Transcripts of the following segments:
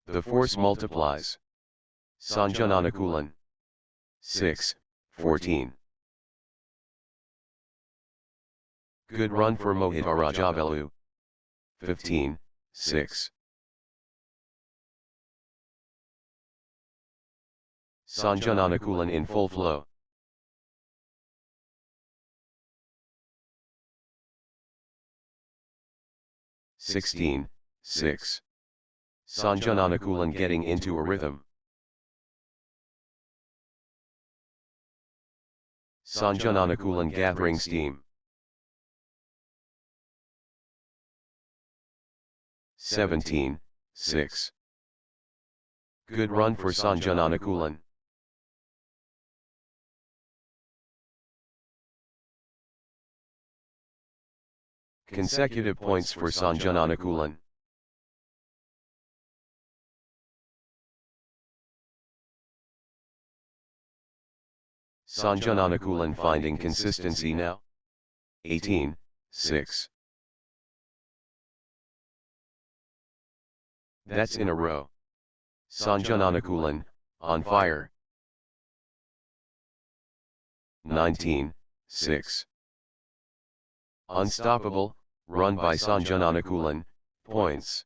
The force multiplies. Sanjananakulan. 6, 14. Good run for Mohita Rajavelu. 15, 6. Sanjananakulan in full flow. (16, 6). Sanjananakulan getting into a rhythm. Sanjananakulan gathering steam. 17, 6. Good run for Sanjananakulan. Consecutive points for Sanjananakulan. Sanjananakulan finding consistency now. 18, 6. That's in a row. Sanjananakulan, on fire. 19, 6. Unstoppable, run by Sanjananakulan, points.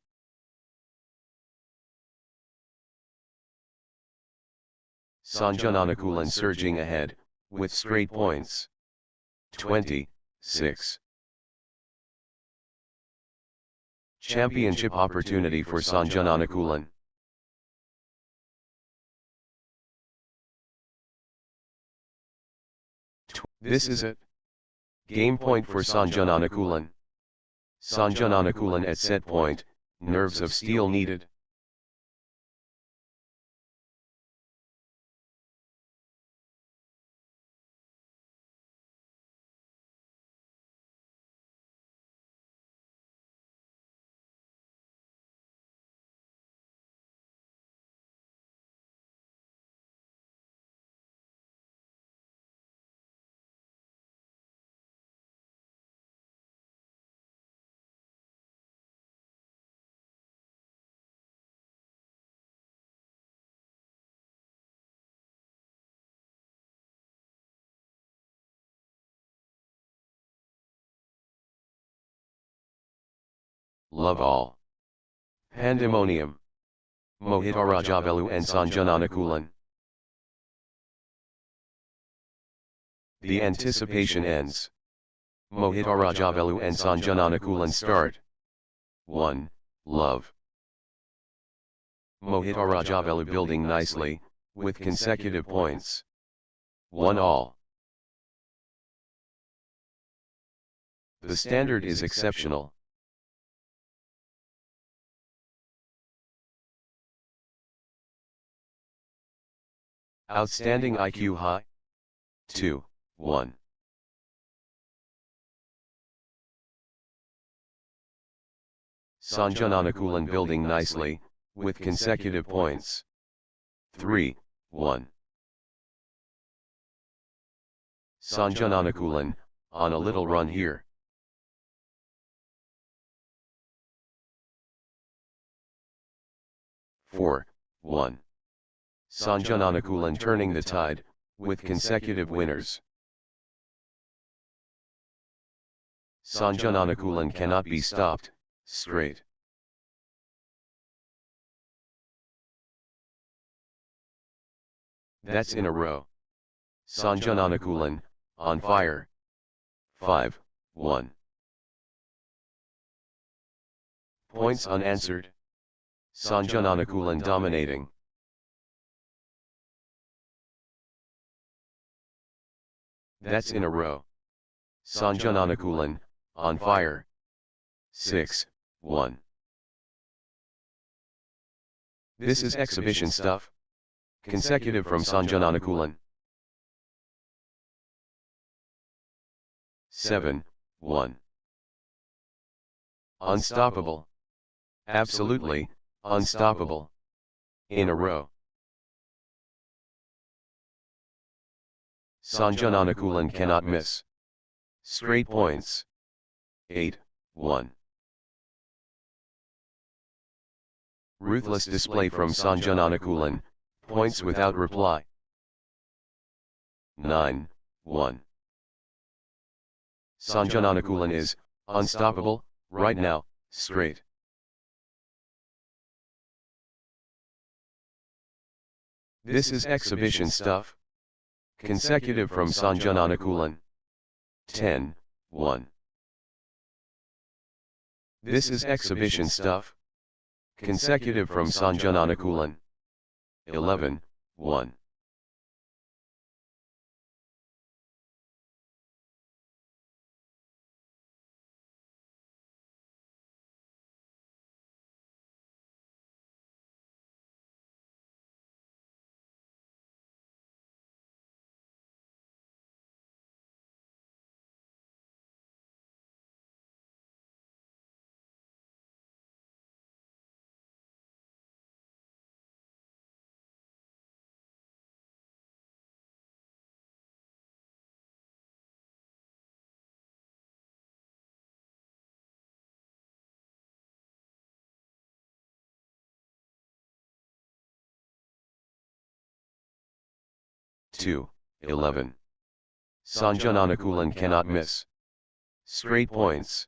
Sanjananakulan surging ahead, with straight points. 20, 6. Championship opportunity for Sanjananakulan. This is it. Game point for Sanjananakulan. Sanjananakulan at set point, nerves of steel needed. Love all. Pandemonium. Mohita Rajavelu and Sanjananakulan. The anticipation ends. Mohita Rajavelu and Sanjananakulan start. 1. Love. Mohita Rajavelu building nicely, with consecutive points. 1 all. The standard is exceptional. Outstanding IQ high. 2, 1. Sanjananakulan building nicely, with consecutive points. 3, 1. Sanjananakulan, on a little run here. Four, 1. Sanjananakulan turning the tide, with consecutive winners. Sanjananakulan cannot be stopped, straight. That's in a row. Sanjananakulan, on fire. 5, 1. Points unanswered. Sanjananakulan dominating. That's in a row. Sanjananakulan, on fire. 6, 1. This is exhibition stuff. Consecutive from Sanjananakulan. 7, 1. Unstoppable. Absolutely, unstoppable. In a row. Sanjananakulan cannot miss. Straight points. 8, 1. Ruthless display from Sanjanaa Kulan, points without reply. 9-1. Sanjanaa Kulan is unstoppable right now, straight. This is exhibition stuff. Consecutive from Sanjanaa Kulan. 10-1. This is exhibition stuff. Consecutive from Sanjanaa Kulan. 11-1. Two, 11. Sanjanaa Kulan cannot miss. Straight points.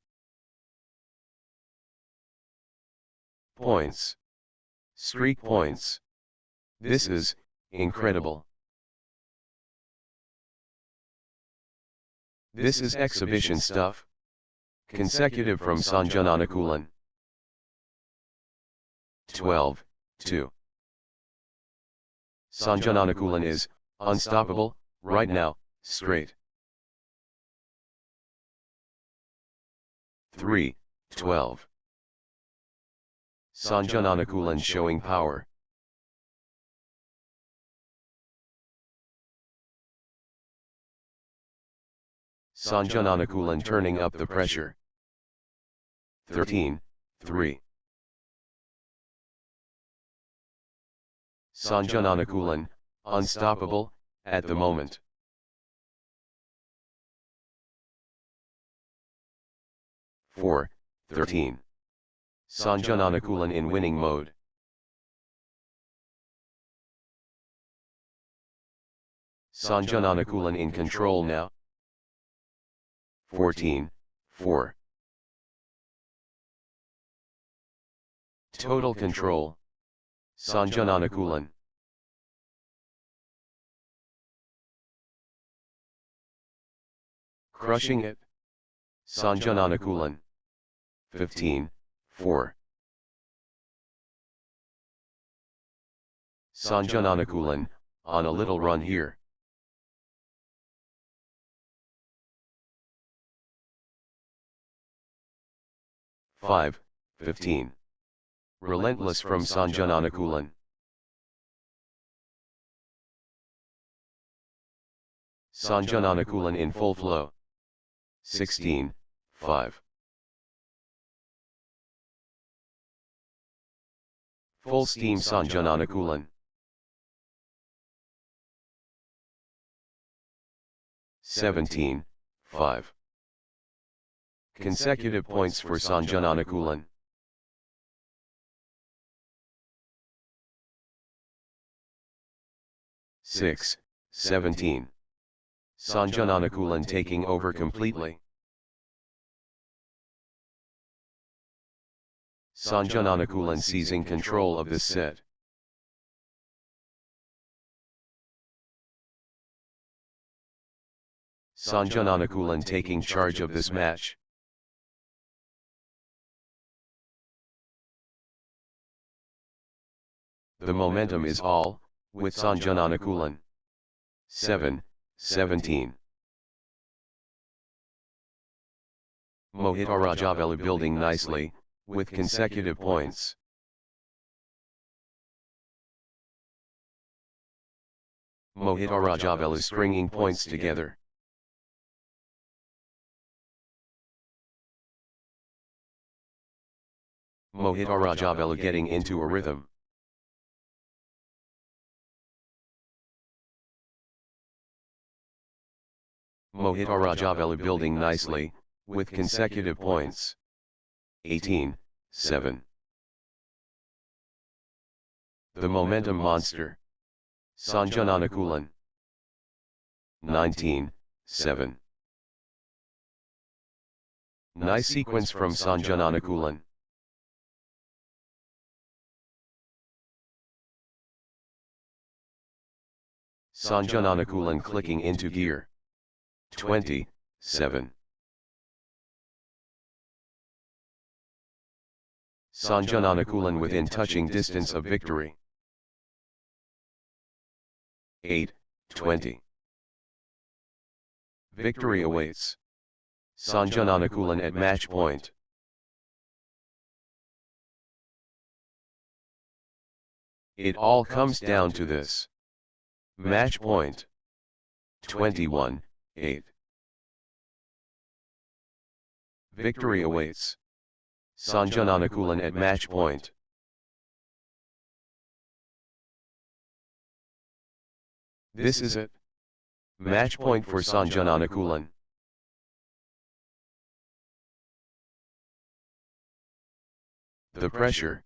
Points. Streak points. This is incredible. This is exhibition stuff. Consecutive from Sanjanaa Kulan. 12-2. Sanjanaa Kulan is unstoppable right now, straight. 3-12. Sanjanaa Kulan showing power. Sanjanaa Kulan turning up the pressure. 13-3. Sanjanaa Kulan, unstoppable, at the moment. 4-13. Sanjanaa Kulan in winning mode. Sanjanaa Kulan in control now. 14-4. Total control. Sanjanaa Kulan. Crushing it. Sanjanaa Kulan. 15-4. Sanjanaa Kulan, on a little run here. Five, 15. Relentless from Sanjanaa Kulan. Sanjanaa Kulan in full flow. 16-5. Full steam Sanjanaa Kulan. 17-5. Consecutive points for Sanjanaa Kulan. Six, 17. Sanjanaa Kulan taking over completely. Sanjanaa Kulan seizing control of this set. Sanjanaa Kulan taking charge of this match. The momentum is all with Sanjanaa Kulan. 7-17. Mohita Rajavelu building nicely, with consecutive points. Mohita Rajavelu stringing points together. Mohita Rajavelu getting into a rhythm. Mohita Rajavelu building nicely, with consecutive points. 18-7. The momentum monster. Sanjanaa Kulan. 19-7. Nice sequence from Sanjanaa Kulan. Sanjanaa Kulan clicking into gear. 20-7. Sanjanaa Kulan within touching distance of victory. 8-20. Victory awaits. Sanjanaa Kulan at match point. It all comes down to this. Match point. 21-8. Victory awaits. Sanjanaa Kulan at match point. This is it. Match point for Sanjanaa Kulan. The pressure.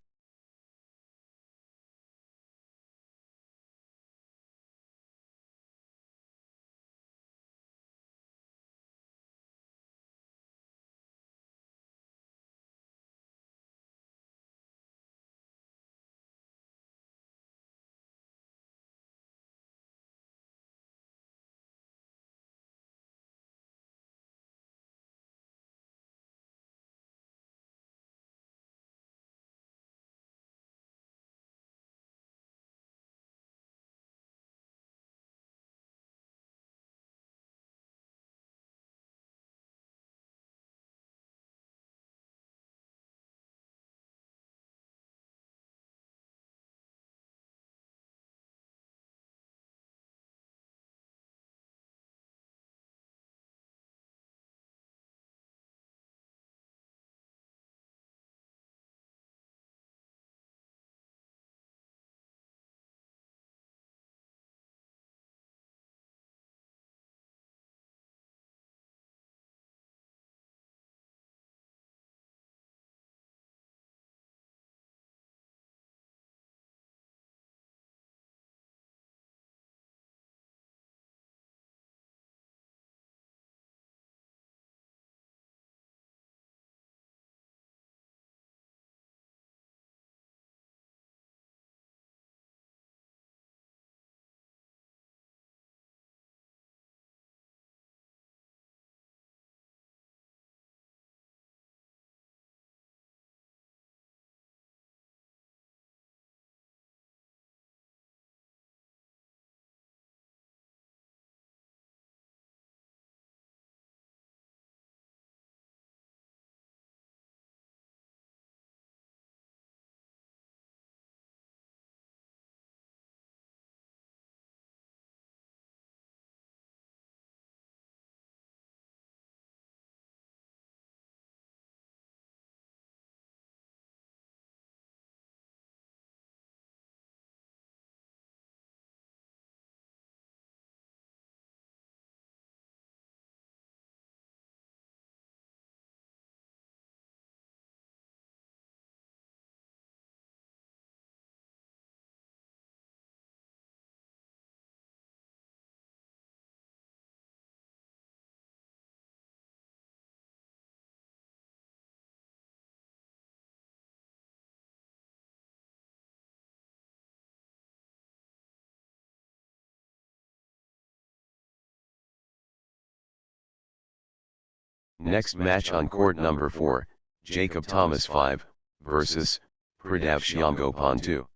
Next match on court number 4, Jacob Thomas 5, versus Pridhav Shyamgopan 2.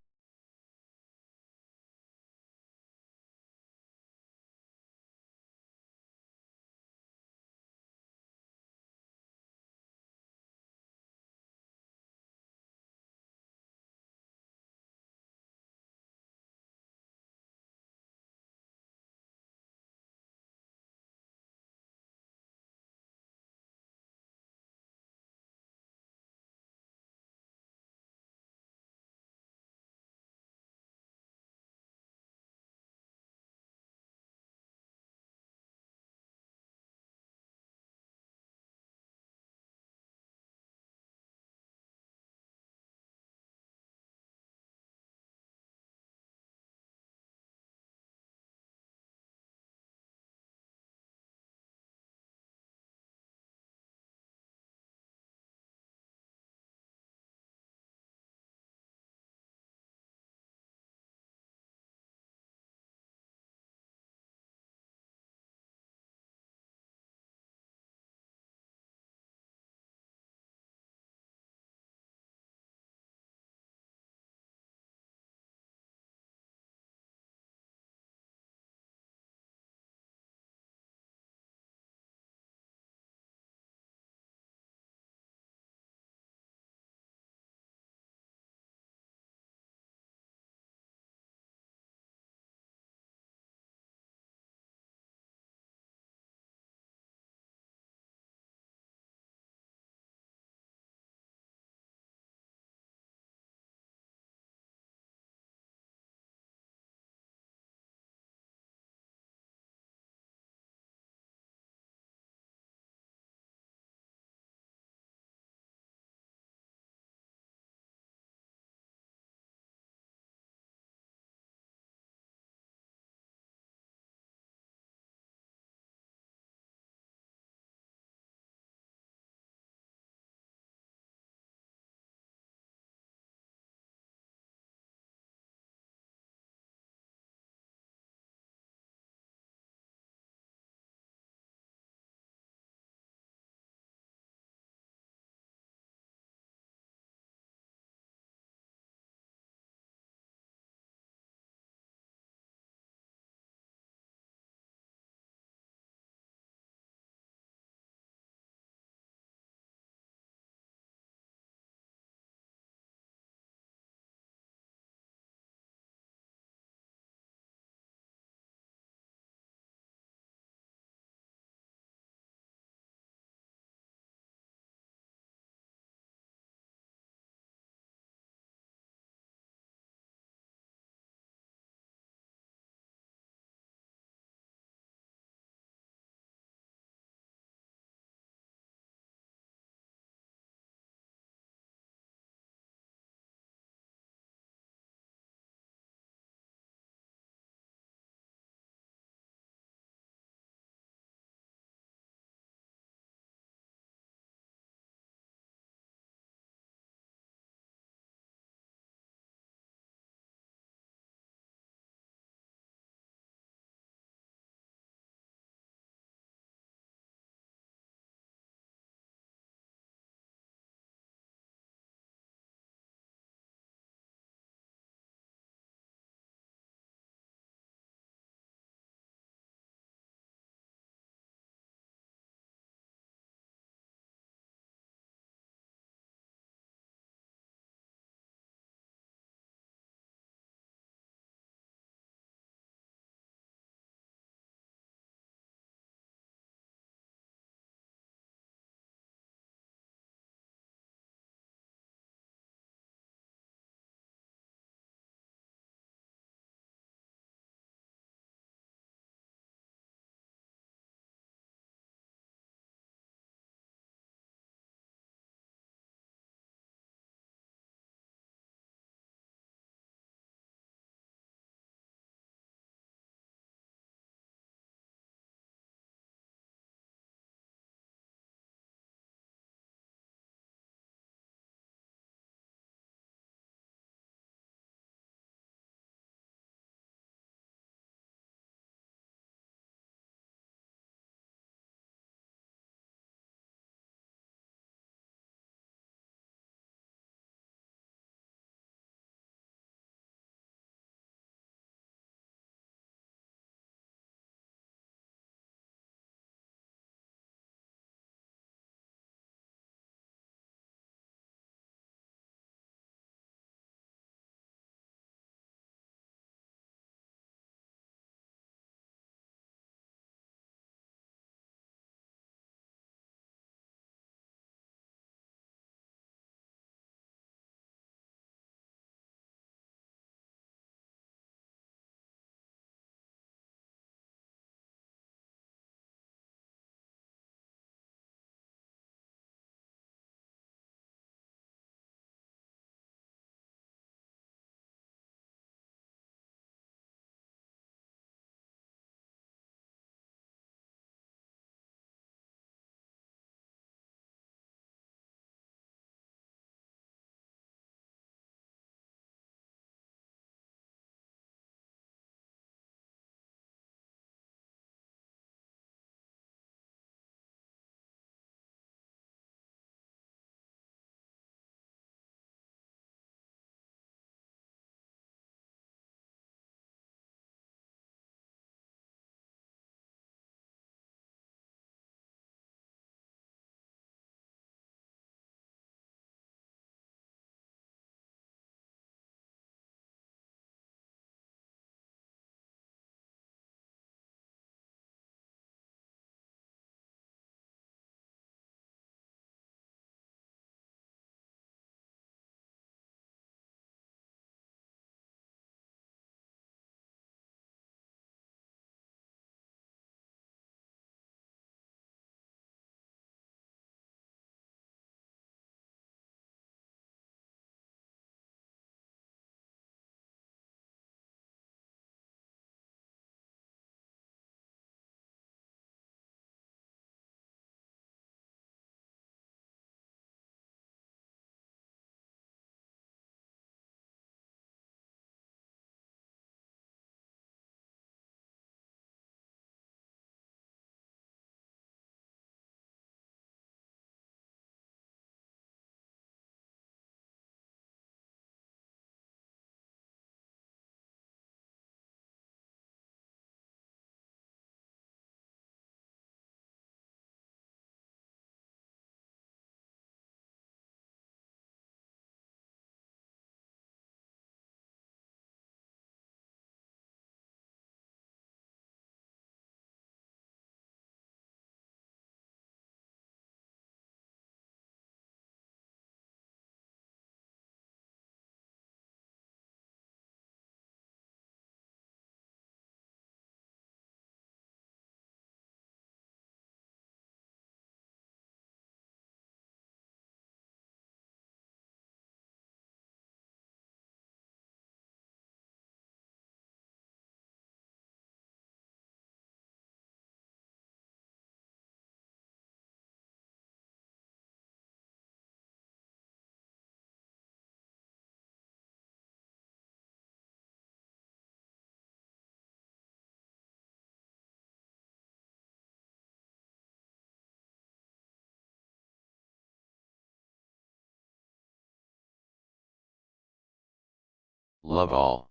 love all.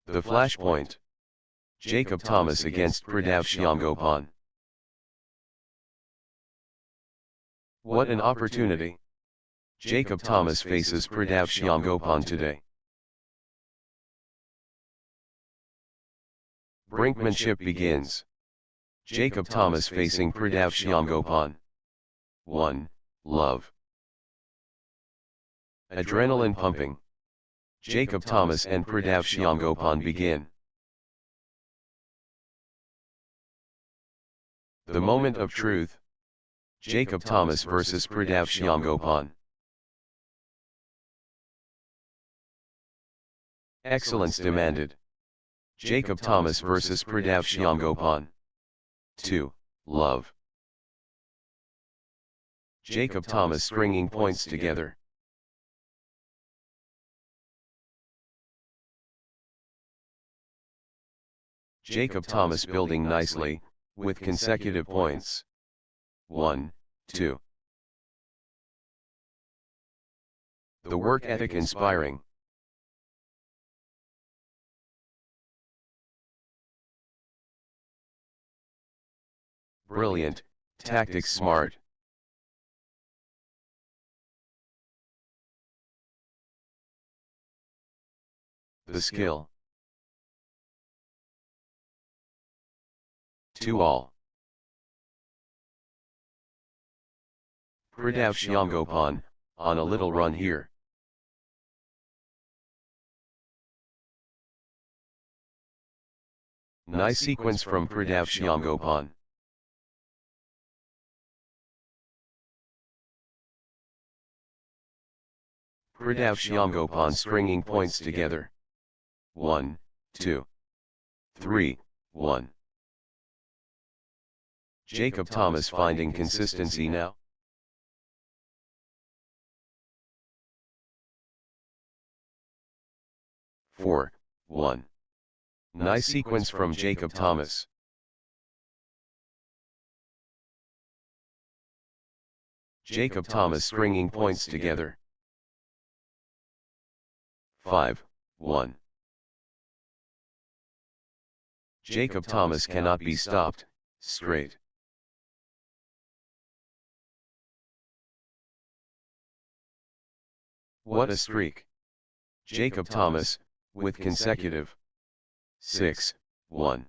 The flashpoint. Jacob Thomas against Pridhav Shyamgopan. What an opportunity. Jacob Thomas faces Pridhav Shyamgopan today. Brinkmanship begins. Jacob Thomas facing Pridhav Shyamgopan. 1. Love. Adrenaline pumping. Jacob Thomas and Pridhav Shyamgopan begin. The moment of truth. Jacob Thomas versus Pridhav Shyamgopan. Excellence demanded. Jacob Thomas versus Pridhav Shyamgopan. 2. Love. Jacob Thomas stringing points together. Jacob Thomas building nicely, with consecutive points. 1, 2. The work ethic inspiring. Brilliant, tactics smart. The skill. 2 all. Pridhav Shyamgopan, on a little run here. Nice sequence from Pridhav Shyamgopan. Pridhav Shyamgopan stringing points together. 1, 2, 3, 1. Jacob Thomas finding consistency now. Four, 1. Nice sequence from Jacob Thomas. Jacob Thomas stringing points together. 5, 1. Jacob Thomas cannot be stopped, straight. What a streak. Jacob Thomas, with consecutive. 6, 1.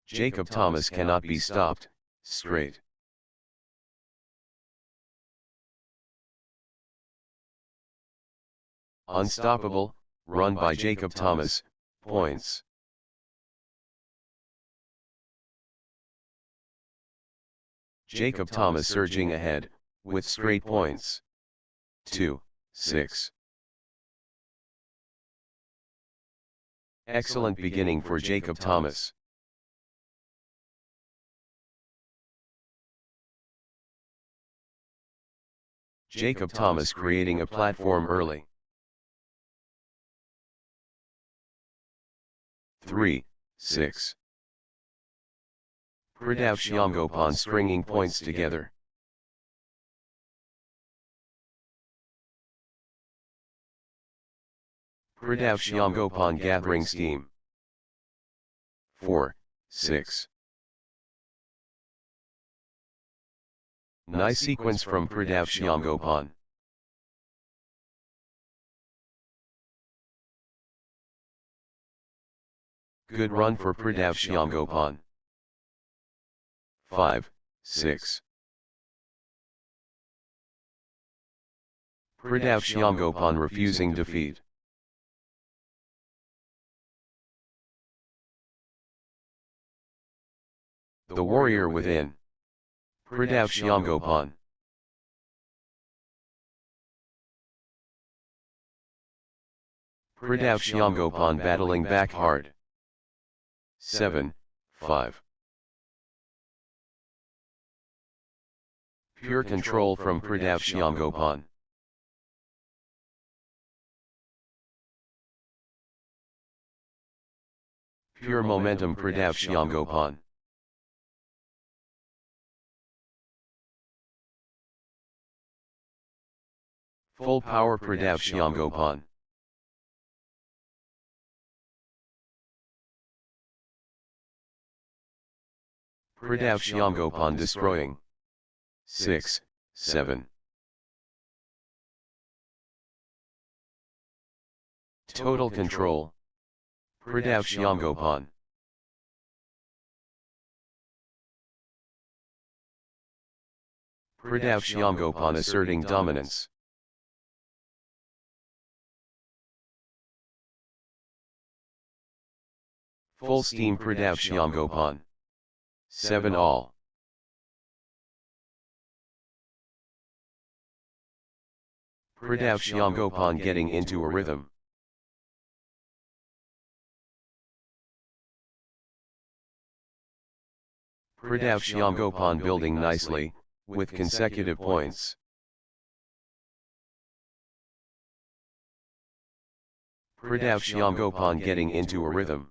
Jacob Thomas cannot be stopped, straight. Unstoppable, run by Jacob Thomas, points. Jacob Thomas surging ahead, with straight points. 2, 6. Excellent beginning for Jacob Thomas. Jacob Thomas creating a platform early. 3, 6. Pridhav Shyamgopan stringing points together. Pridhav Shyamgopan gathering steam. 4, 6. Nice sequence from Pridhav Shyamgopan. Good run for Pridhav Shyamgopan. 5, 6. Pridhav Shyamgopan refusing defeat. The warrior within. Pridhav Shyamgopan. Pridhav Shyamgopan battling back hard. 7, 5. Pure control from Pridhav Shyamgopan. Pure momentum Pridhav Shyamgopan. Full power Pridhav Shyamgopan. Pridhav Shyamgopan destroying. 6, 7. Total control. Pridhav Shyamgopan. Pridhav Shyamgopan asserting dominance. Full steam Pridhav Shyamgopan. 7 all. Pridhav Shyamgopan getting into a rhythm. Pridhav Shyamgopan building nicely, with consecutive points. Pridhav Shyamgopan getting into a rhythm.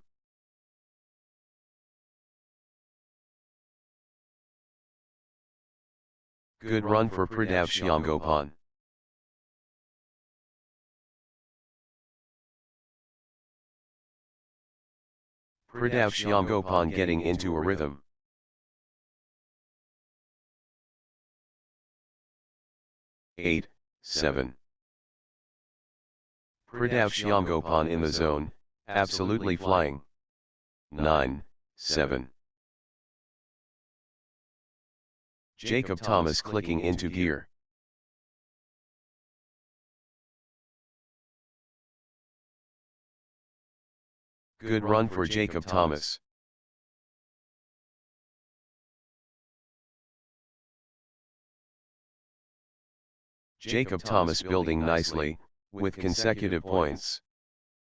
Good run for Pridhav Shyamgopan. Pridhav Shyamgopan getting into a rhythm. Eight, 7. Pridhav Shyamgopan in the zone, absolutely flying. 9, 7. Jacob Thomas clicking into gear. Good run for Jacob Thomas. Jacob Thomas building nicely, with consecutive points.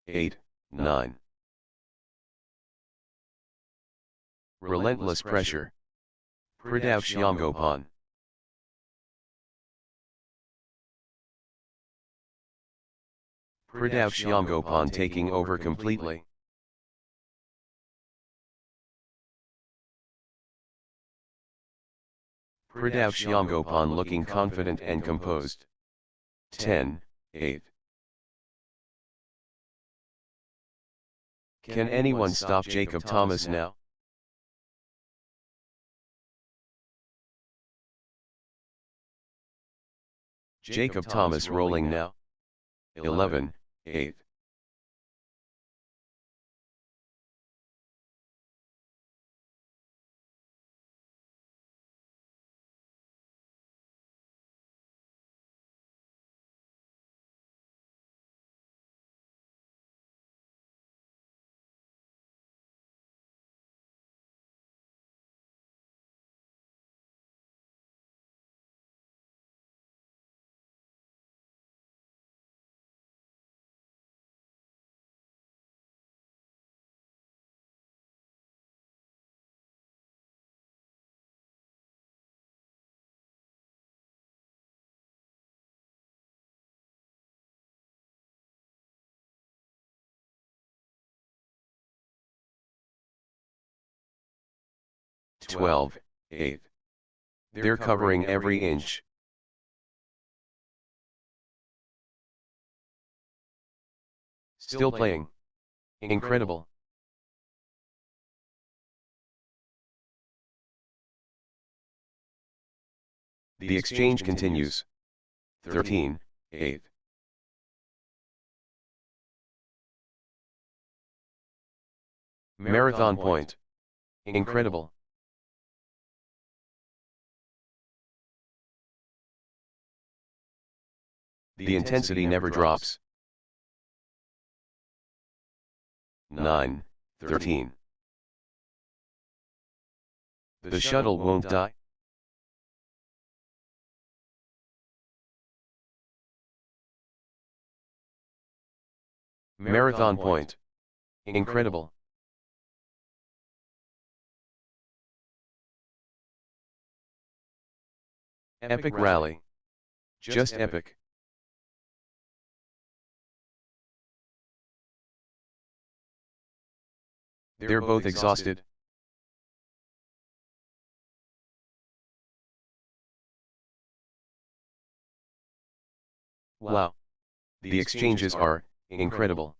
8, 9. Relentless pressure. Pridhav Shyamgopan. Pridhav Shyamgopan taking over completely. Pridhav Shyamgopan looking confident and composed. 10, 8. Can anyone stop Jacob Thomas now? Jacob Thomas rolling now. 11, 8. Twelve, 8. They're covering every inch. Still playing. Incredible. The exchange continues. 13, 8. Marathon point. Incredible. The intensity never drops. 9, 13. The shuttle won't die. Marathon point. Incredible. Epic rally. Just epic. They're both exhausted. Wow. The exchanges are incredible.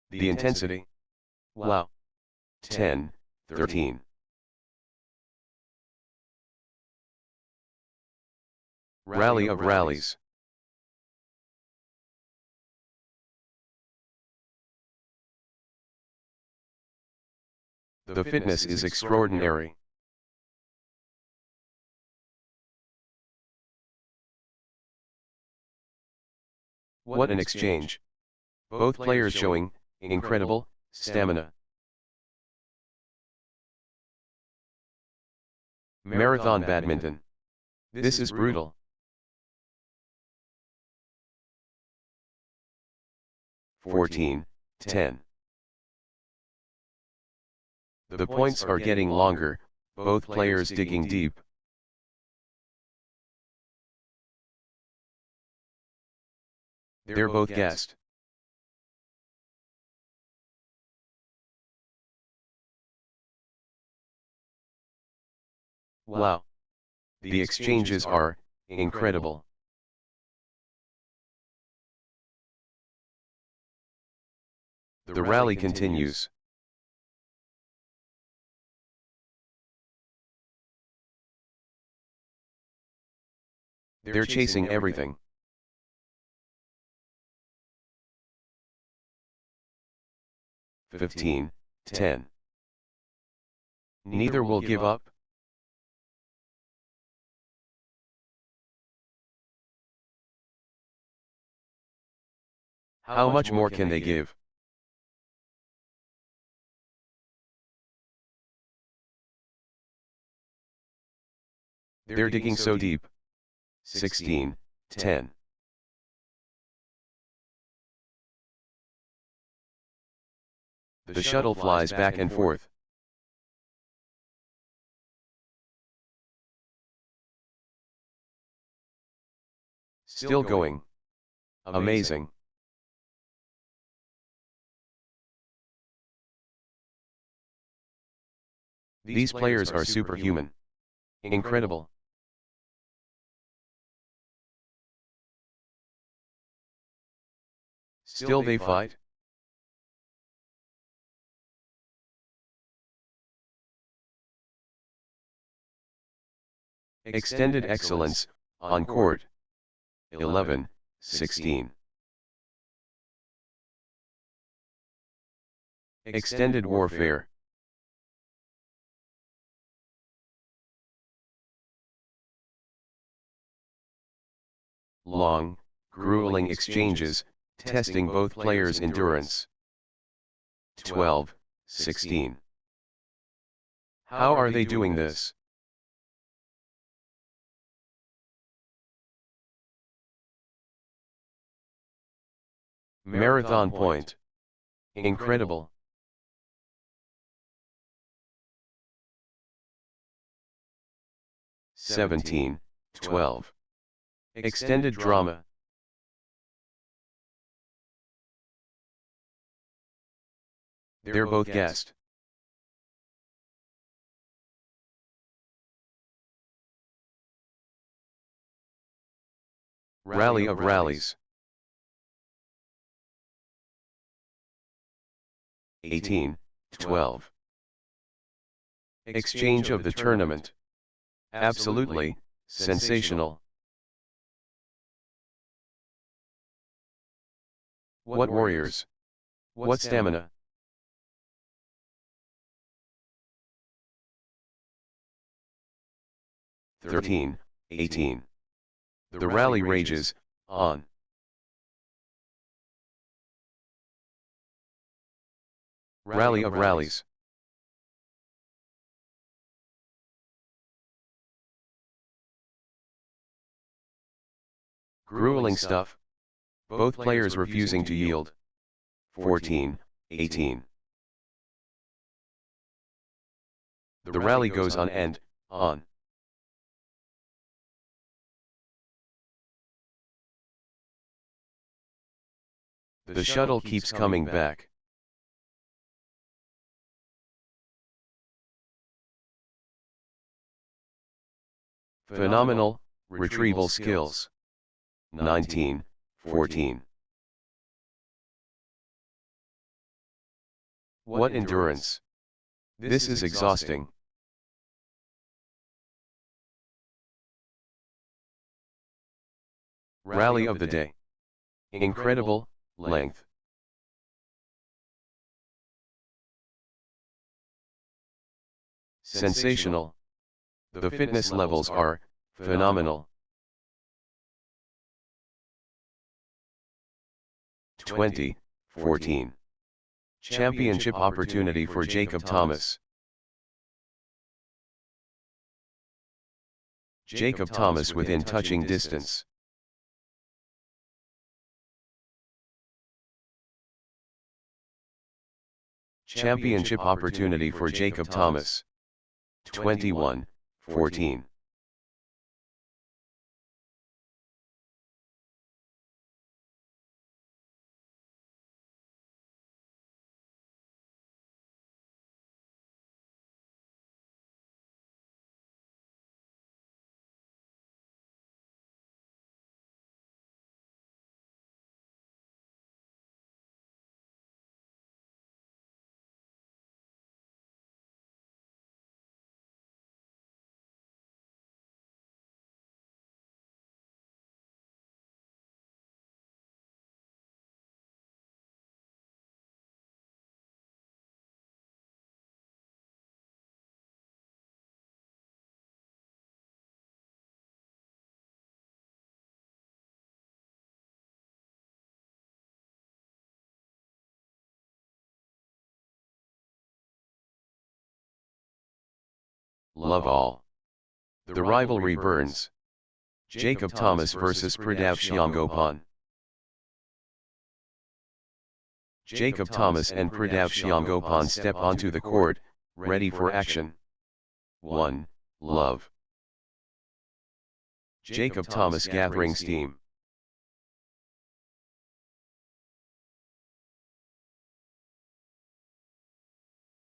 The intensity. Wow. 10, 13. Rally of rallies. The fitness is extraordinary. What an exchange. Both players showing incredible stamina. Marathon badminton. This is brutal. 14, 10. The points are getting longer, both players digging deep. They're both gassed. Wow. The exchanges are incredible. The rally continues. They're chasing everything. (15, 10). Neither will give up. How much more can they give? They're digging so deep. 16, 10. The shuttle flies back and forth. Still going. Amazing. These players are superhuman. Incredible. Still they fight? Extended excellence, on court. 11, 16. Extended warfare. Long, grueling exchanges, testing both players' endurance. 12, 16. How are they doing this? Marathon point. Incredible. (17, 12). Extended drama. They're both gassed. Rally of rallies. 18, 12. Exchange of the tournament. Absolutely sensational. What warriors! What stamina! (13, 18). The rally rages on. Rally of rallies. Grueling stuff. Both players refusing to yield. 14, 18. The rally goes on and on. The shuttle keeps coming back. Phenomenal, retrieval skills. 19-14. What endurance! This is exhausting. Rally of the day. Incredible, length. Sensational. The fitness levels are phenomenal. 20-14. Championship opportunity for Jacob Thomas. Jacob Thomas within touching distance. Championship opportunity for Jacob Thomas. 21-14. Love all. The rivalry burns. Jacob Thomas vs Pridhav Shiangopan. Jacob Thomas and Pridhav Shiangopan step onto the court, ready for action. 1. Love. Jacob Thomas gathering steam.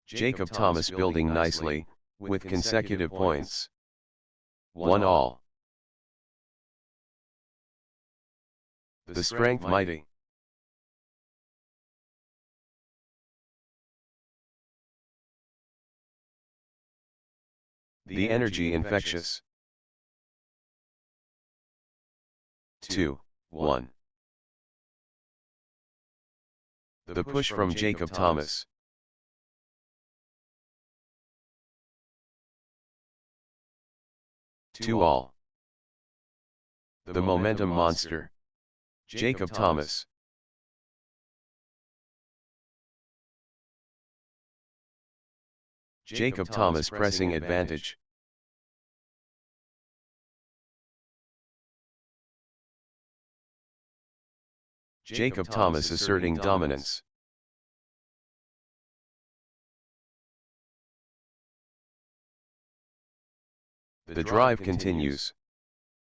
Jacob Thomas building nicely, with consecutive points. 1-all. The strength mighty. The energy infectious. 2-1. The push from Jacob Thomas. To all. The momentum monster. Jacob Thomas. Jacob Thomas pressing advantage. Jacob Thomas asserting dominance. The drive continues.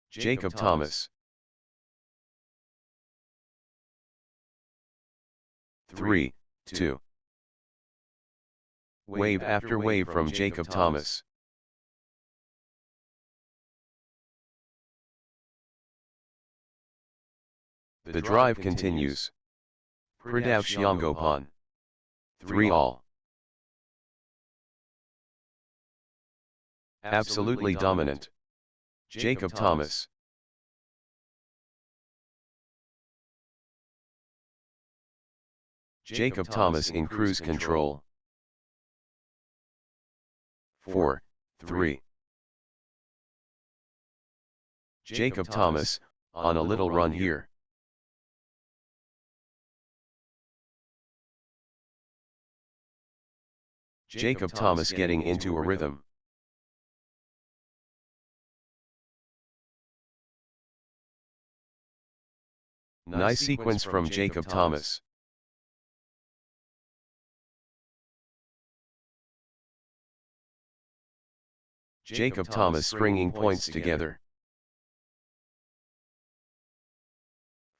Jacob Thomas. 3-2. Wave after wave from Jacob Thomas. The drive continues. Pridhav Shiangopan. 3-all. Absolutely dominant. Jacob Thomas. Jacob Thomas in cruise control. 4-3. Jacob Thomas, on a little run here. Jacob Thomas getting into a rhythm. Nice sequence from Jacob Thomas. Jacob Thomas stringing points together.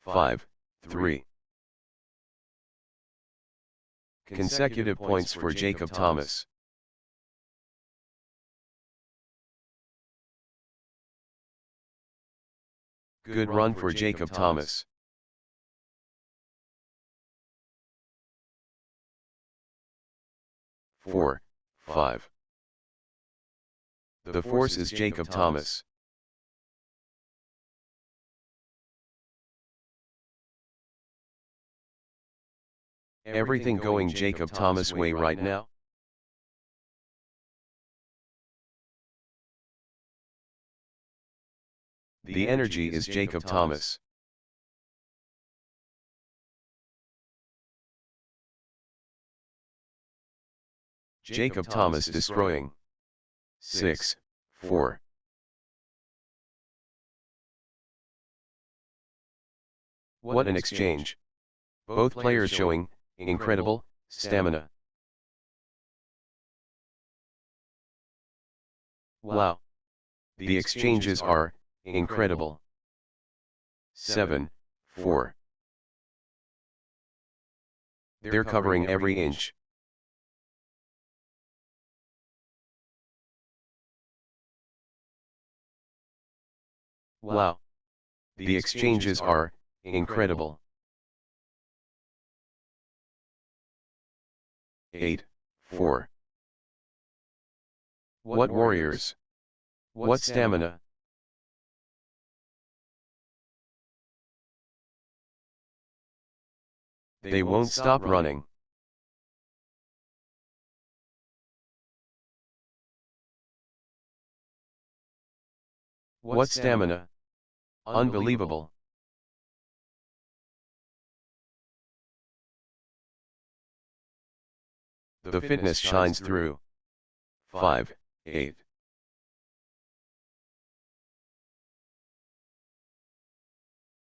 5-3. Consecutive points for Jacob Thomas. Good run for Jacob Thomas. Four, 5. The force is Jacob Thomas. Everything going Jacob Thomas way right now? The energy is Jacob Thomas. Jacob Thomas destroying. 6, 4. What an exchange. Both players showing incredible stamina. Wow. The exchanges are incredible. 7, 4. They're covering every inch. Wow. The exchanges are incredible. 8, 4. What warriors! What stamina! They won't stop running. What stamina! Unbelievable. The fitness shines through. 5, 8.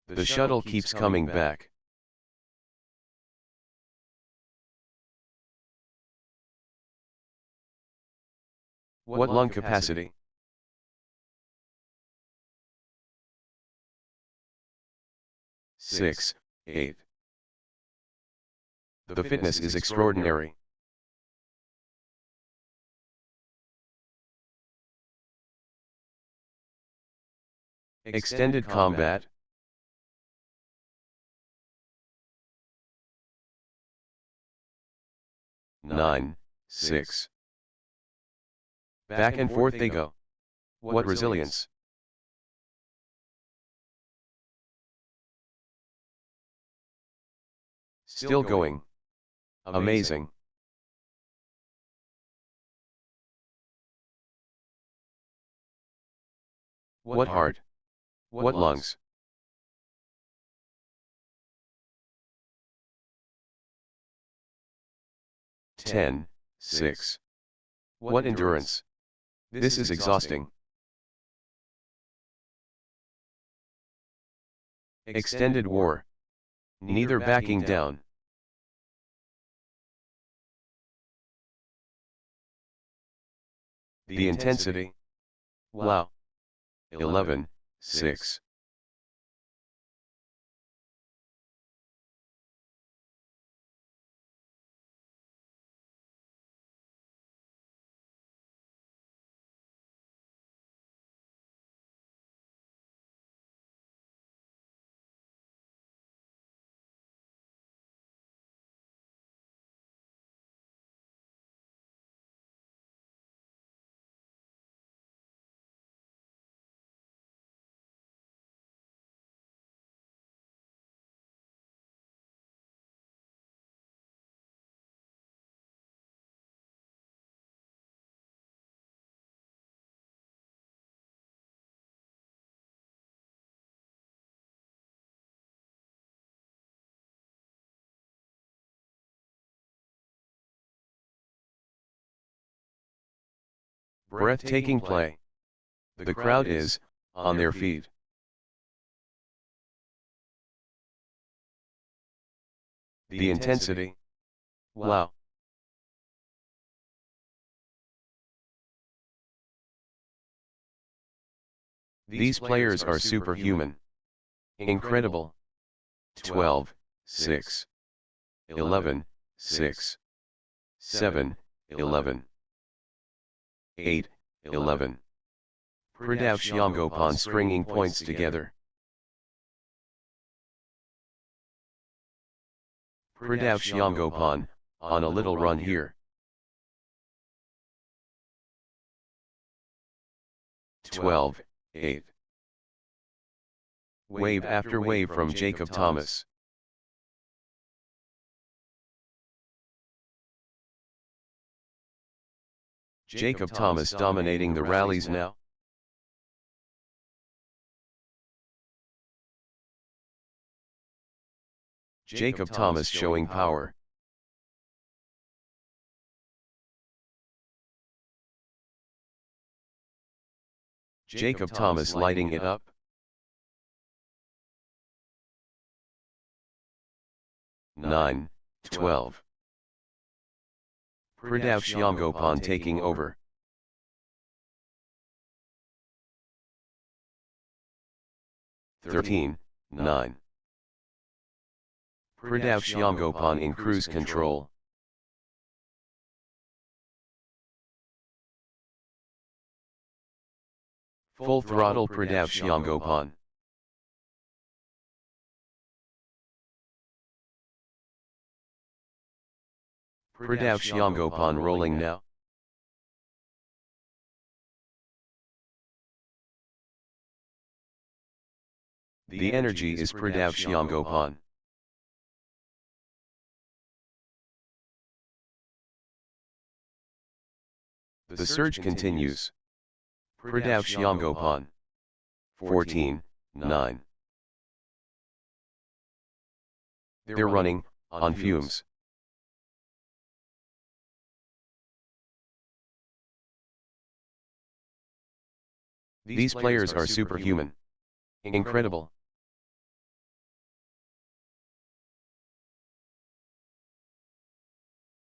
The shuttle keeps coming back. What lung capacity! Six, 8. The fitness is extraordinary. Extended combat. Nine, 6. Back and forth they go. What resilience! Still going. Amazing. What heart! What lungs! Ten, 6. What endurance! This is exhausting. Extended war. Neither backing down. The intensity. Wow. 11, 6. Breathtaking play. The crowd is on their feet. The intensity. Wow. These players are superhuman. Incredible. 12, 6. 11, 6. 7, 11. 8, 11. Pridhav Shyamgopan stringing points together. Pridhav Shyamgopan, on a little run here. 12-8. Wave after wave from Jacob Thomas. Jacob Thomas dominating the rallies now. Jacob Thomas showing power. Jacob Thomas lighting it up. Nine, 12. Pridhav Shyamgopan taking over. Thirteen, 9. Pridhav Shyamgopan in cruise control. Full throttle Pridhav Shyamgopan. Pridhav Shyamgopan rolling now. The energy is Pridhav Shyamgopan. The surge continues. Pridhav Shyamgopan. 14, 9. They're running, on fumes. These players are superhuman. Incredible.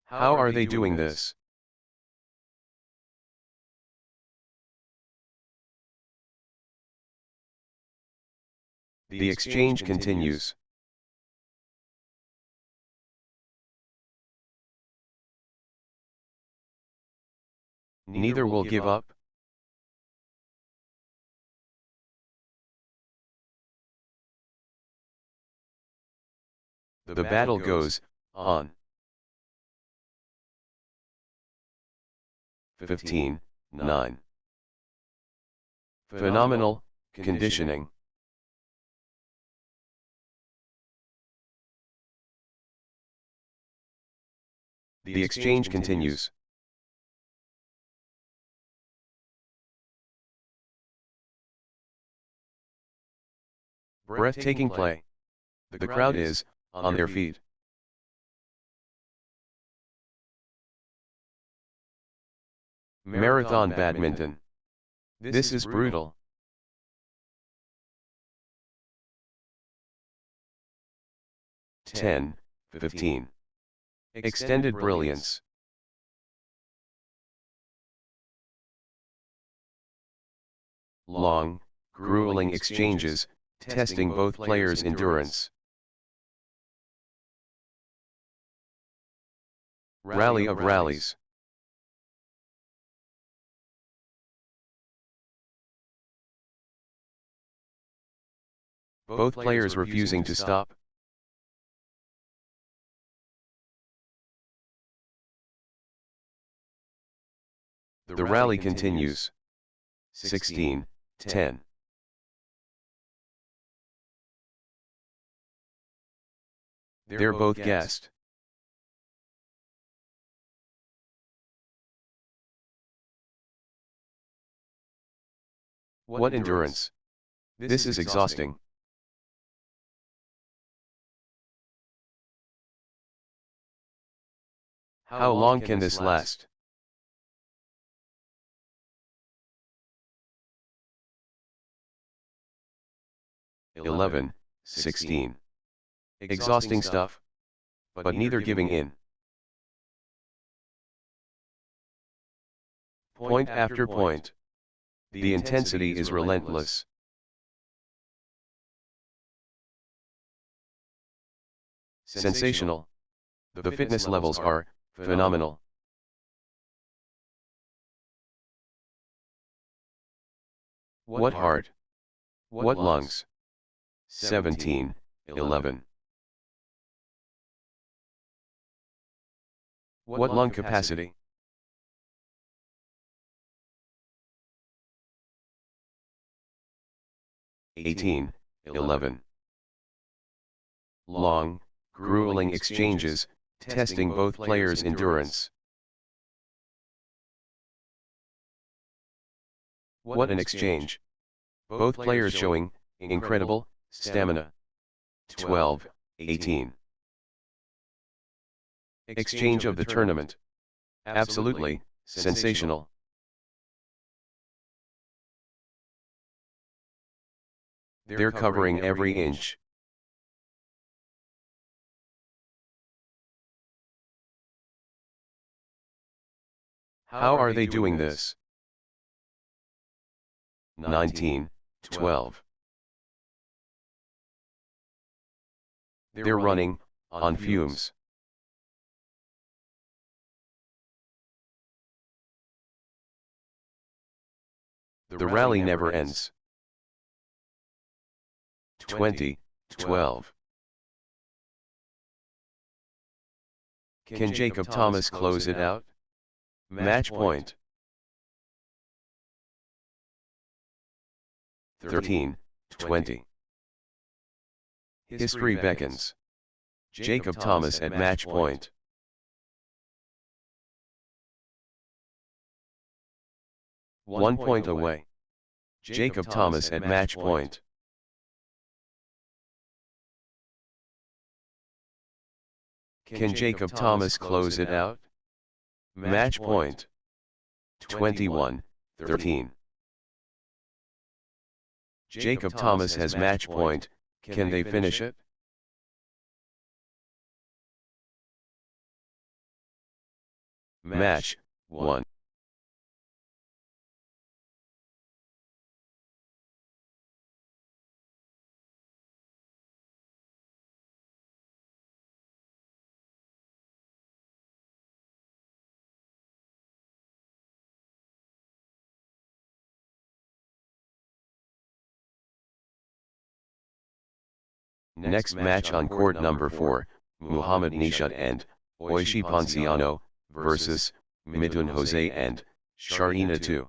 How are they doing this? The exchange continues. Neither will give up. The battle goes on. 15, 9. Phenomenal conditioning. The exchange continues. Breathtaking play. The crowd is on their feet. Marathon badminton. This is brutal. Ten, 15. Extended brilliance. Long, grueling exchanges, testing both players' endurance. Rally of rallies. Both players refusing to stop. The rally continues. 16, 10. They're both gassed. What endurance! This is exhausting. How long can this last? Eleven, 16. Exhausting stuff, but neither giving in. Point after point. The intensity is relentless. Sensational. The fitness levels are phenomenal. What heart! What lungs! 17, 11. What lung capacity? (18, 11). Long, grueling exchanges, testing both players' endurance. What an exchange! Both players showing incredible stamina. 12, 18. Exchange of the tournament. Absolutely sensational. They're covering every inch. How are they doing this? 19, 12. They're running on fumes. The rally never ends. 20, 12. Can Jacob Thomas close it out? Match point. 13, 20. History beckons. Jacob Thomas at match point. One point away. Jacob Thomas at match point. Can Jacob Thomas close it out? Match point. 21, 13. Jacob Thomas has match point, can they finish it? Match 1. Next match on court number 4, Muhammad Nishad and Oishi Ponciano versus Midhun Jose and Sharina 2.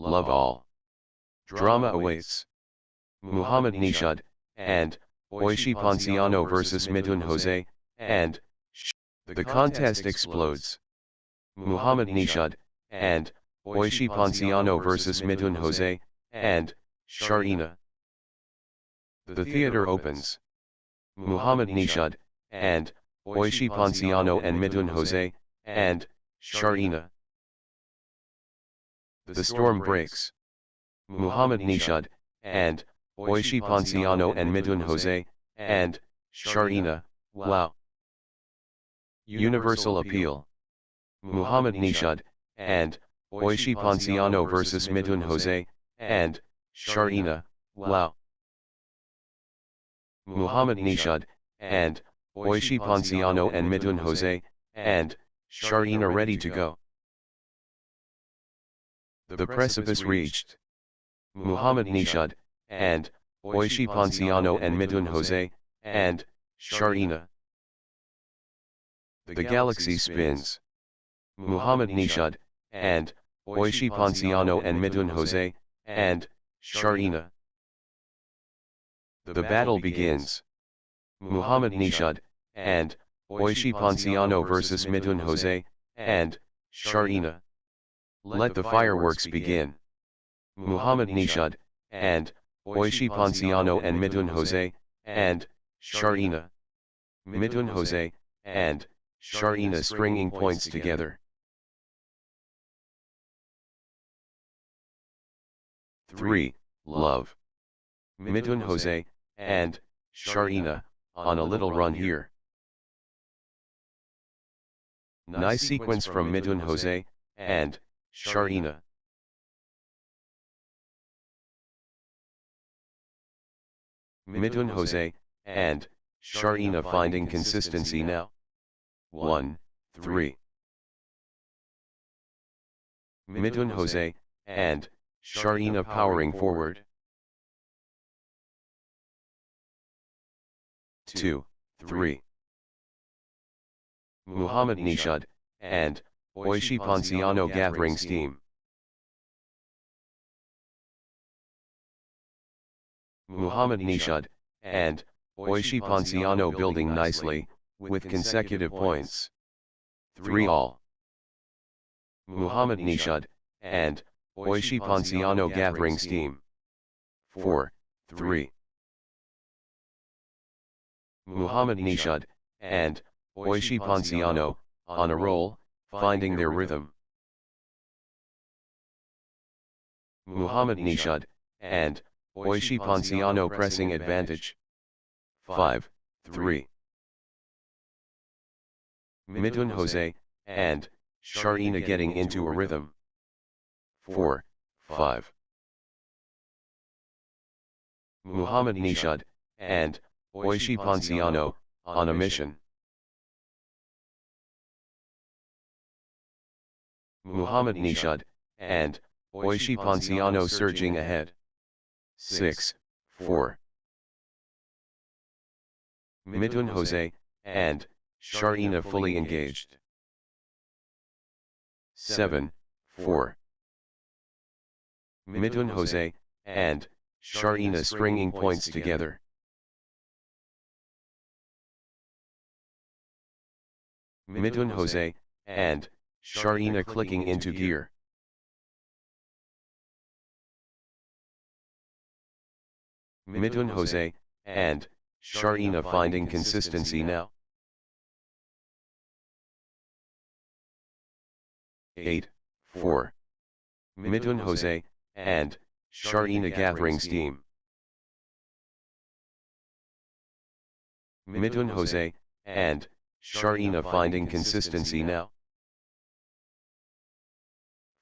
love all. Drama awaits. Muhammad Nishad, and Oishi Ponciano vs Midhun Jose, and the contest explodes. Muhammad Nishad, and Oishi Ponciano vs Midhun Jose, and Sharina. The theater opens. Muhammad Nishad, and Oishi Ponciano and Midhun Jose, and Sharina. The storm breaks. Muhammad Nishad, and Oishi Ponciano and Midhun Jose, and Sharina, wow. Universal appeal. Muhammad Nishad, and Oishi Ponciano vs Midhun Jose, and Sharina, wow. Muhammad Nishad, and Oishi Ponciano and Midhun Jose, and Sharina ready to go. The precipice reached. Muhammad Nishad, and Oishi Ponciano and Midhun Jose, and Sharina. The galaxy spins. Muhammad Nishad, and Oishi Ponciano and Midhun Jose, and Sharina. The battle begins. Muhammad Nishad, and Oishi Ponciano vs Midhun Jose, and Sharina. Let the fireworks begin. Muhammad Nishad, and Oishi Ponciano and Midhun Jose, and Sharina. Midhun Jose, and Sharina stringing points together. 3. Love. Midhun Jose, and Sharina, on a little run here. Nice sequence from Midhun Jose, and Sharina. Midhun Jose, and Sharina finding consistency now. 1, 3. Midhun Jose, and Sharina powering forward. 2, 3. Muhammad Nishad, and Oishi Ponciano gathering steam. Muhammad Nishad, and Oishi Ponciano building nicely, with consecutive points. 3 all. Muhammad Nishad, and Oishi Ponciano gathering steam. 4, 3. Muhammad Nishad, and Oishi Ponciano, on a roll, finding their rhythm. Muhammad Nishad, and Oishi Ponciano pressing advantage. 5, 3. Midhun Jose, and Sharina getting into a rhythm. 4, 5. Muhammad Nishad, and Oishi Ponciano, on a mission. Muhammad Nishad, and Oishi Ponciano surging ahead. 6, 4. Midhun Jose, and Sharina fully engaged. 7, 4. Midhun Jose, and Sharina stringing points together. Midhun Jose, and Sharina clicking into gear. Midhun Jose, and Sharina finding consistency now. 8, 4. Midhun Jose, and Sharina gathering steam. Midhun Jose, and Sharina finding consistency now.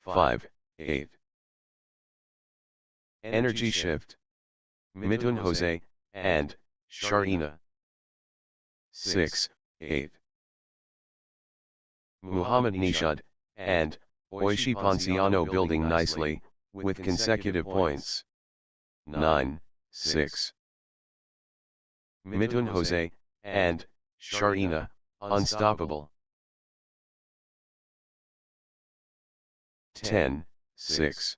5, 8. Energy shift. Midhun Jose, and Sharina. 6, 8. Muhammad Nishad, and Oishi Ponciano building nicely, with consecutive points. 9, 6. Midhun Jose, and Sharina, unstoppable. 10, 6.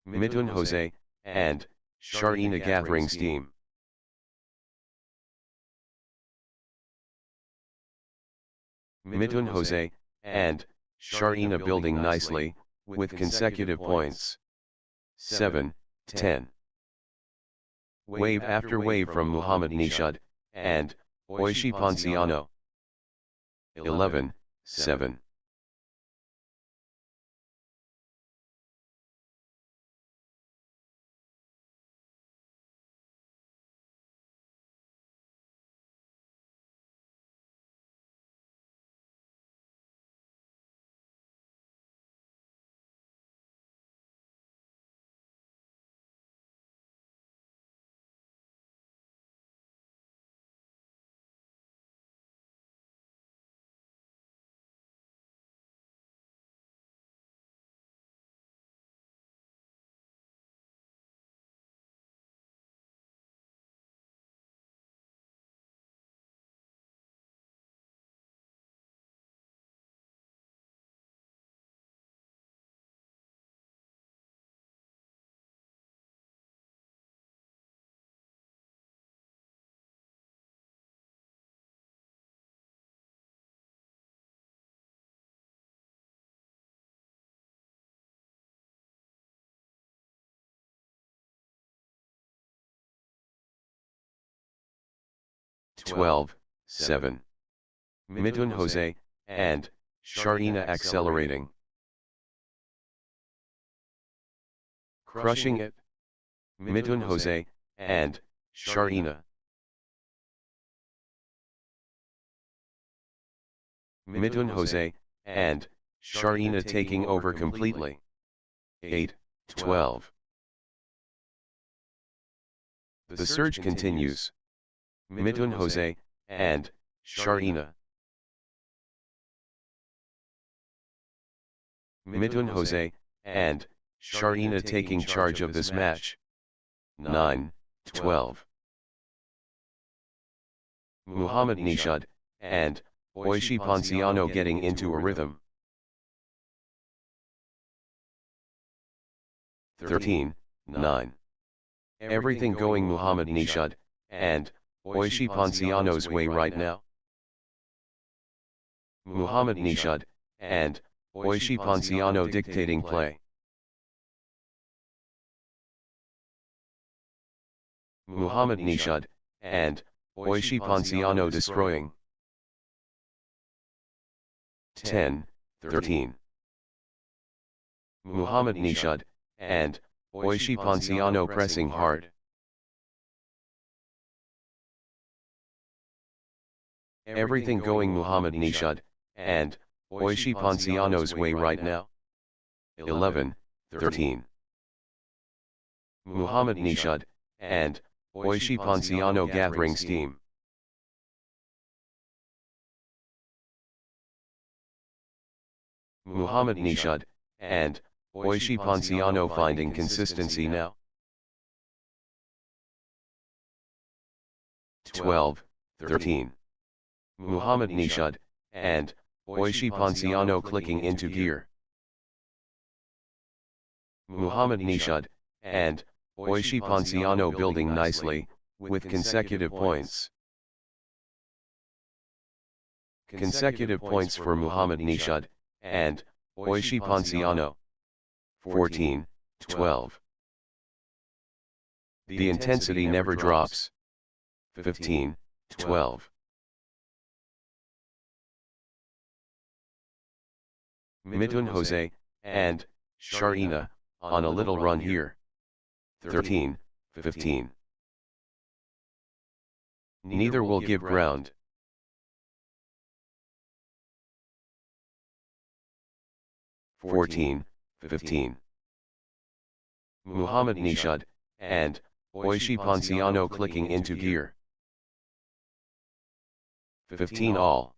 Midhun Jose, and Sharina gathering steam. Midhun Jose, and Sharina building nicely, with consecutive points. 7, 10. Wave after wave from Muhammad Nishad, and Oishi Ponciano. 11, 7. Twelve, 7. Midhun Jose, and Sharina accelerating. Crushing it. Midhun Jose, and Sharina. Midhun Jose, and Sharina taking over completely. 8, 12. The surge continues. Midhun Jose, and Sharina. Midhun Jose, and Sharina taking charge of this match. 9, 12. Muhammad Nishad, and Oishi Ponciano getting into a rhythm. 13, 9. Everything going Muhammad Nishad, and Oishi Ponciano's way right now. Muhammad Nishad, and Oishi Ponciano dictating play. Muhammad Nishad, and Oishi Ponciano destroying. 10, 13. Muhammad Nishad, and Oishi Ponciano pressing hard. Everything going Muhammad Nishad, and Oishi Ponciano's way right now. 11, 13. Muhammad Nishad, and Oishi Ponciano gathering steam. Muhammad Nishad, and Oishi Ponciano finding consistency now. 12, 13. Muhammad Nishad, and Oishi Ponciano clicking into gear. Muhammad Nishad, and Oishi Ponciano building nicely, with consecutive points. Consecutive points for Muhammad Nishad, and Oishi Ponciano. 14, 12. The intensity never drops. 15, 12. Midhun Jose, and Sharina, on a little run here. 13, 15. Neither will give ground. 14, 15. Muhammad Nishad, and Oishi Ponciano clicking into gear. 15 all.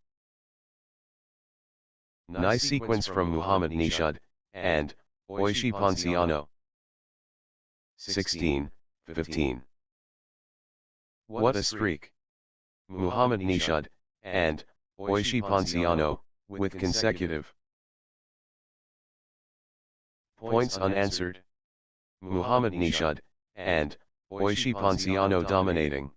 Nice sequence from Muhammad Nishad, and Oishi Ponciano. 16, 15. What a streak. Muhammad Nishad, and Oishi Ponciano, with consecutive points unanswered. Muhammad Nishad, and Oishi Ponciano dominating.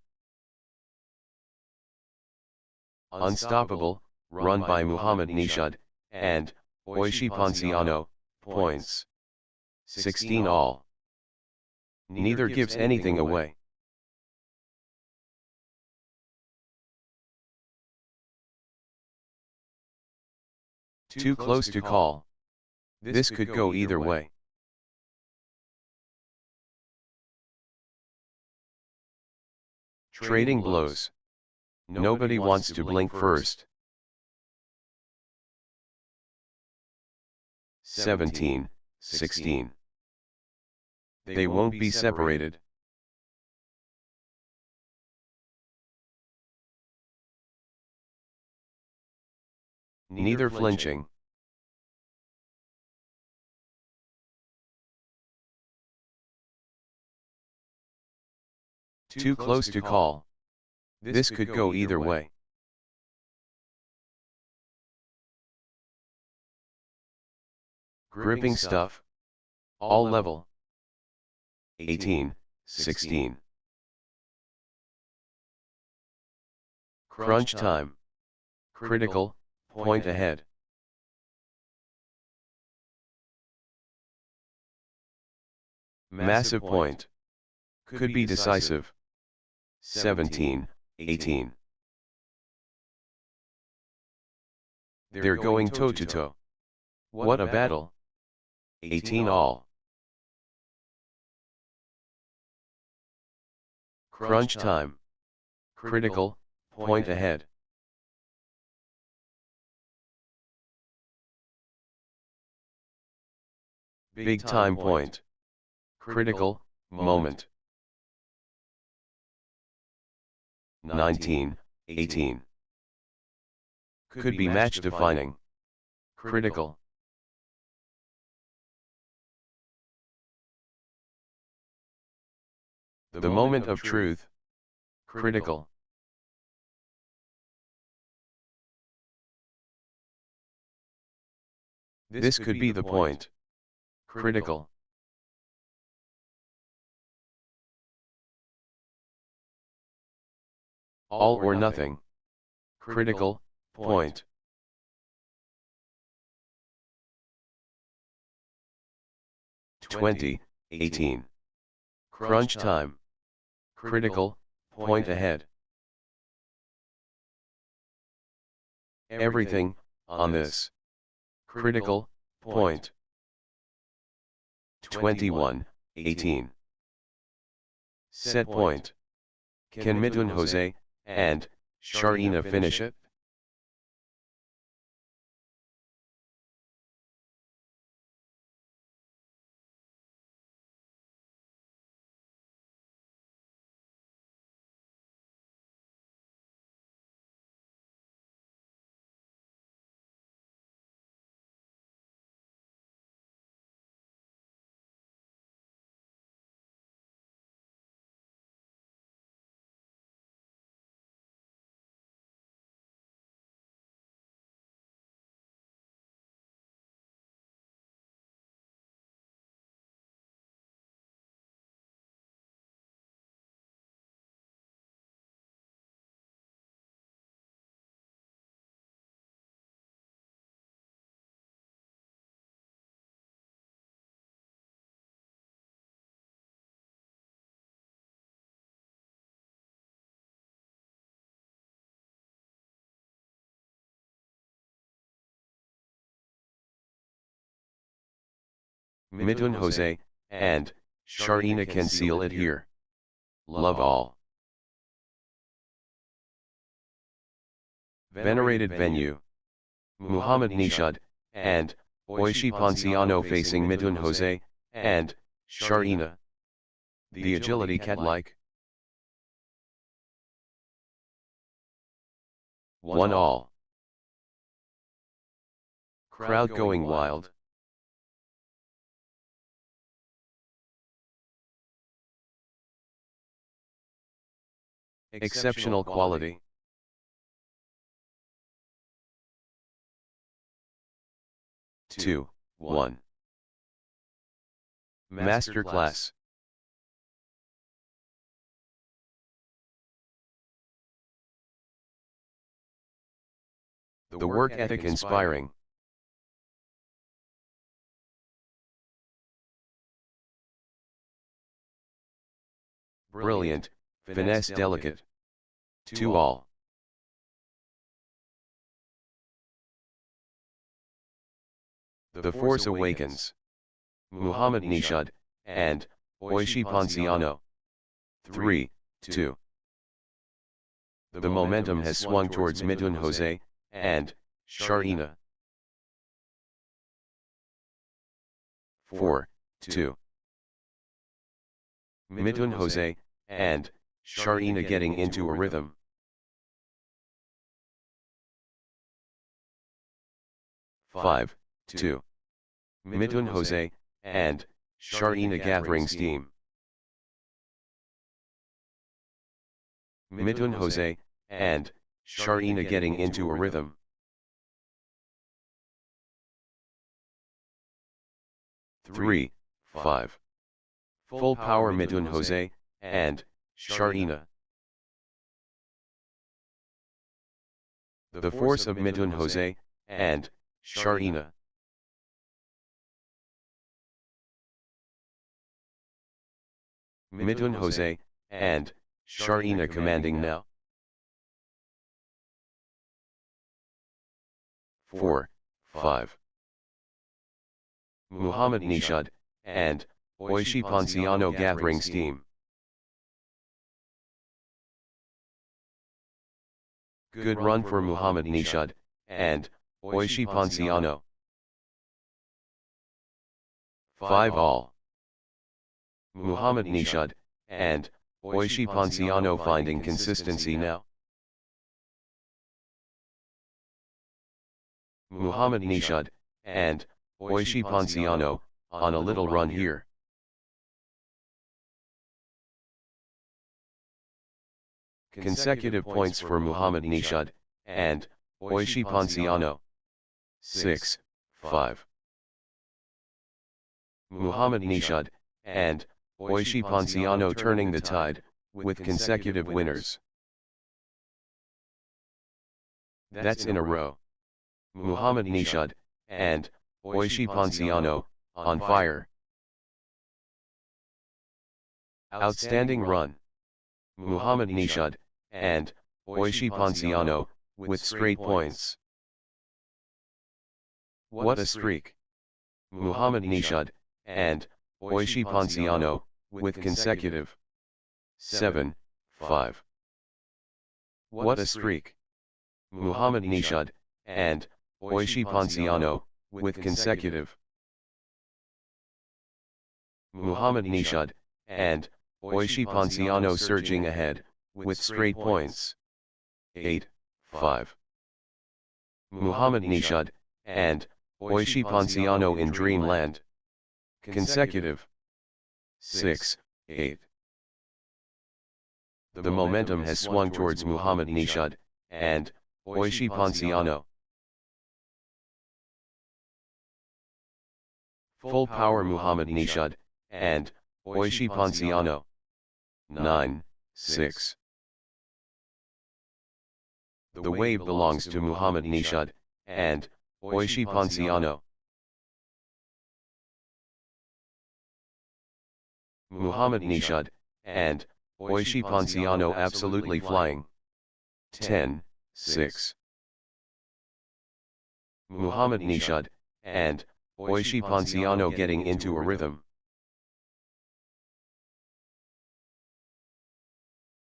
Unstoppable, run by Muhammad Nishad, and Oishi Ponciano, points. 16 all. Neither gives anything away. Too close to call. This could go either way. Trading blows. Nobody wants to blink first. 17, 16. They won't be separated. Neither flinching. Too close to call. This could go either way. Gripping stuff. All level. 18, 16. Crunch time. Critical, point ahead. Massive point. Could be decisive. 17, 18. They're going toe-to-toe. What a battle. 18 all. Crunch time. Critical, point ahead. Big time point. Critical, moment. 19, 18. Could be match defining. Critical. The moment of truth. Critical. This could be the point. Critical. All or nothing. Critical, point. Twenty, 18. Crunch time. Critical, point ahead. Everything, on this. Critical, point. 21, 18. Set point. Can Midhun Jose, and Sharina finish it? Midhun Jose, and Sharina can seal it here. Love all. Venerated venue. Muhammad Nishad, and Oishi Ponciano facing Midhun Jose, and Sharina. The agility cat-like. 1 all. Crowd going wild. Exceptional quality. 2, 1. Masterclass. The work ethic inspiring. Brilliant, finesse delicate. To all. The Force Awakens. Muhammad Nishad, and Oishi Ponciano. 3-2. The momentum has swung towards Midhun Jose, and Sharina. 4-2. Midhun Jose, and Sharina getting into a rhythm. 5-2. Midhun Jose, and Sharina gathering steam. Midhun Jose, and Sharina getting into a rhythm. 3-5. Full power Midhun Jose, and Sharina. The force of Midhun Jose, and Sharina. Midhun Jose, and Sharina commanding now. 4-5. Muhammad Nishad, and Oishi Ponciano gathering steam. Good run for Muhammad Nishad, and Oishi Ponciano. 5-all. Muhammad Nishad, and Oishi Ponciano finding consistency now. Muhammad Nishad, and Oishi Ponciano, on a little run here. Consecutive points for Muhammad Nishad, and Oishi Ponciano. 6-5. Muhammad Nishad, and Oishi Ponciano turning the tide, with consecutive winners. That's in a row. Muhammad Nishad, and Oishi Ponciano, on fire. Outstanding run. Muhammad Nishad, and Oishi Ponciano, with straight points. What a streak. Muhammad Nishad, and Oishi Ponciano, with consecutive. 7-5. What a streak. Muhammad Nishad, and Oishi Ponciano, with consecutive. Muhammad Nishad, and Oishi Ponciano surging ahead, with straight points. 8-5. Muhammad Nishad, and Oishi Ponciano in dreamland. Consecutive. 6-8. The momentum has swung towards Muhammad Nishad, and Oishi Ponciano. Full power Muhammad Nishad, and Oishi Ponciano. 9-6. The wave belongs to Muhammad Nishad, and Oishi Ponciano. Muhammad Nishad, and Oishi Ponciano absolutely flying. 10-6. Muhammad Nishad, and Oishi Ponciano getting into a rhythm.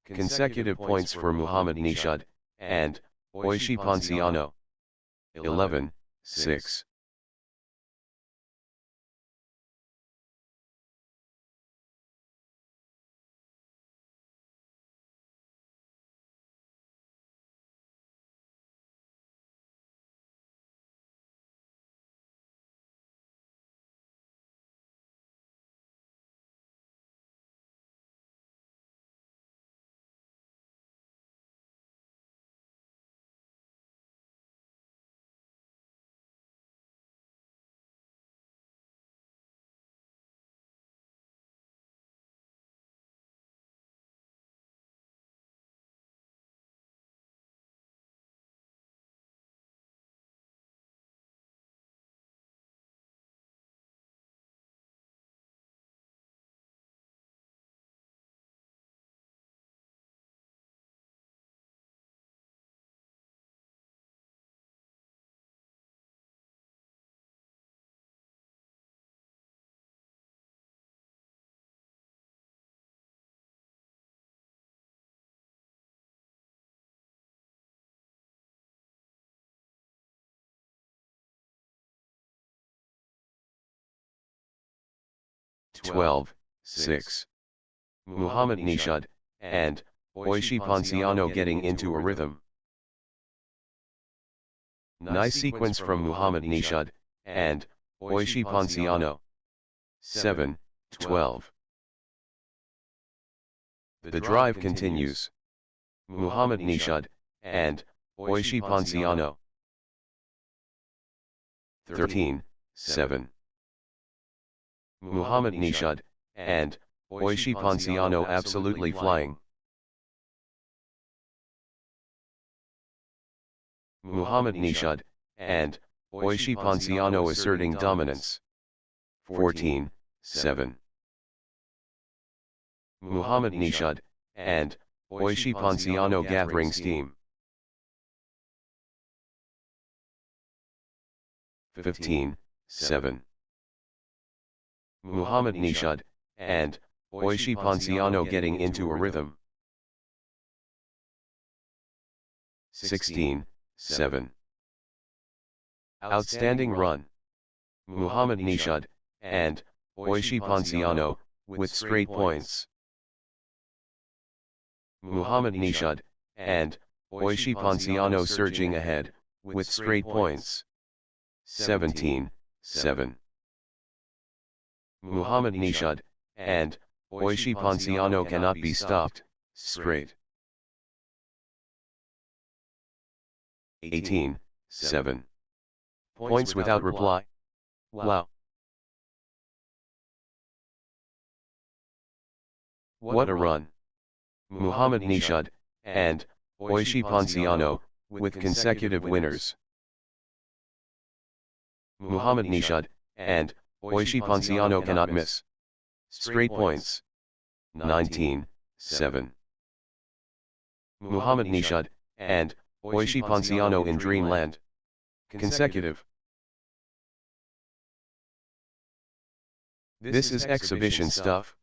Consecutive points for Muhammad Nishad, and Oishi Ponciano. 11-6. 12-6. Muhammad Nishad, and Oishi Ponciano getting into a rhythm. Nice sequence from Muhammad Nishad, and Oishi Ponciano. 7-12. The drive continues. Muhammad Nishad, and Oishi Ponciano. 13-7. Muhammad Nishad, and Oishi Ponciano absolutely flying. Muhammad Nishad, and Oishi Ponciano asserting dominance. 14-7. Muhammad Nishad, and Oishi Ponciano gathering steam. 15-7. Muhammad Nishad, and Oishi Ponciano getting into a rhythm. 16-7. Outstanding run. Muhammad Nishad, and Oishi Ponciano, with straight points. Muhammad Nishad, and Oishi Ponciano surging ahead, with straight points. 17-7. Muhammad Nishad, and Oishi Ponciano cannot be stopped, straight. 18-7. Points without reply. Wow. What a run. Muhammad Nishad, and Oishi Ponciano, with consecutive winners. Muhammad Nishad, and Oishi Ponciano cannot miss. Straight points. 19-7. Muhammad Nishad, and Oishi Ponciano in dreamland. Consecutive. This is exhibition stuff.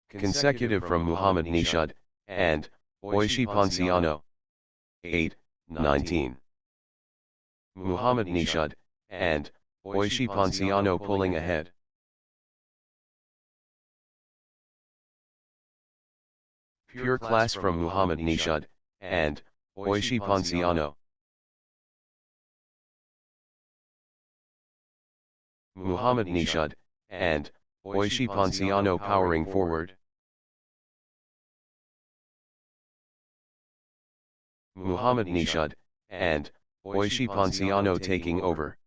Consecutive from Muhammad Nishad, and Oishi Ponciano. 8-19. Muhammad Nishad, and Oishi Ponciano pulling ahead. Pure class from Muhammad Nishad, and Oishi Ponciano. Muhammad Nishad, and Oishi Ponciano powering forward. Muhammad Nishad, and Oishi Ponciano taking over.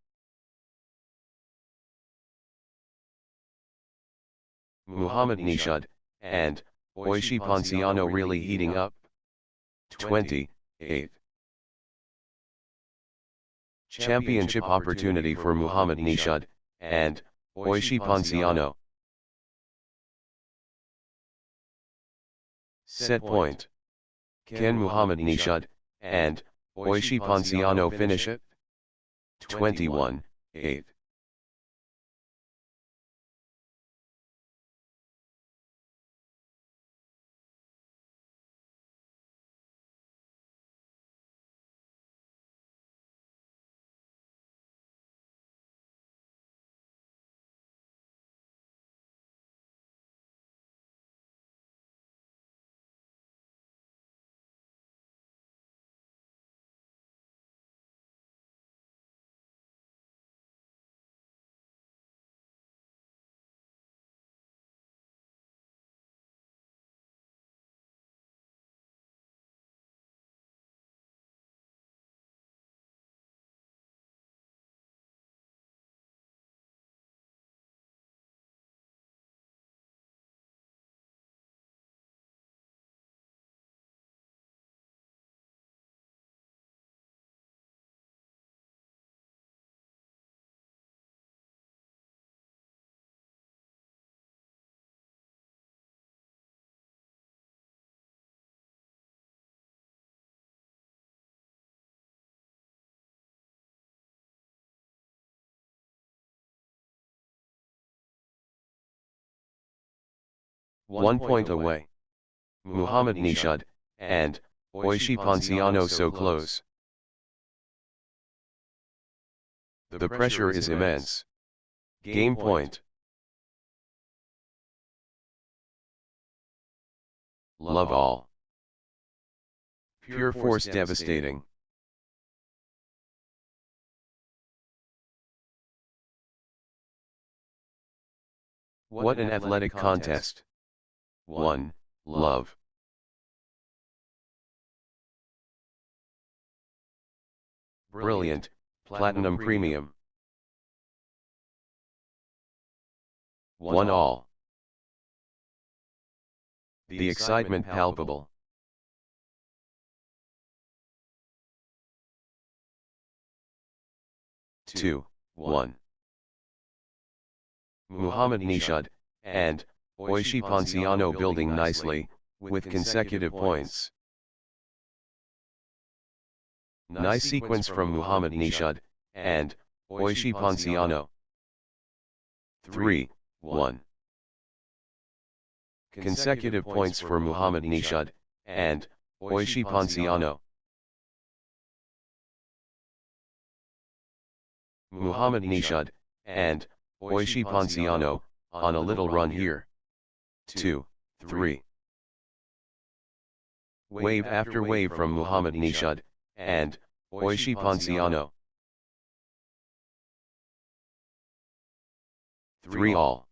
Muhammad Nishad, and Oishi Ponciano really heating up. 28. Championship opportunity for Muhammad Nishad, and Oishi Ponciano. Set point. Can Muhammad Nishad, and Oishi Ponciano finish it? 21-8. One point away. Muhammad Nishad, and Oishi Ponciano so close. The pressure is immense. Game point. love all. Pure force devastating. What an athletic contest. 1. Love. Brilliant, platinum premium. 1 all. The excitement palpable. 2. 1. Muhammad Nishad and Oishi Ponciano building nicely, with consecutive points. Nice sequence from Muhammad Nishad and Oishi Ponciano. 3. 1. Consecutive points for Muhammad Nishad and Oishi Ponciano. Muhammad Nishad and Oishi Ponciano on a little run here. 2. 3. Wave after wave from Muhammad Nishad and Oishi Ponciano. 3 all.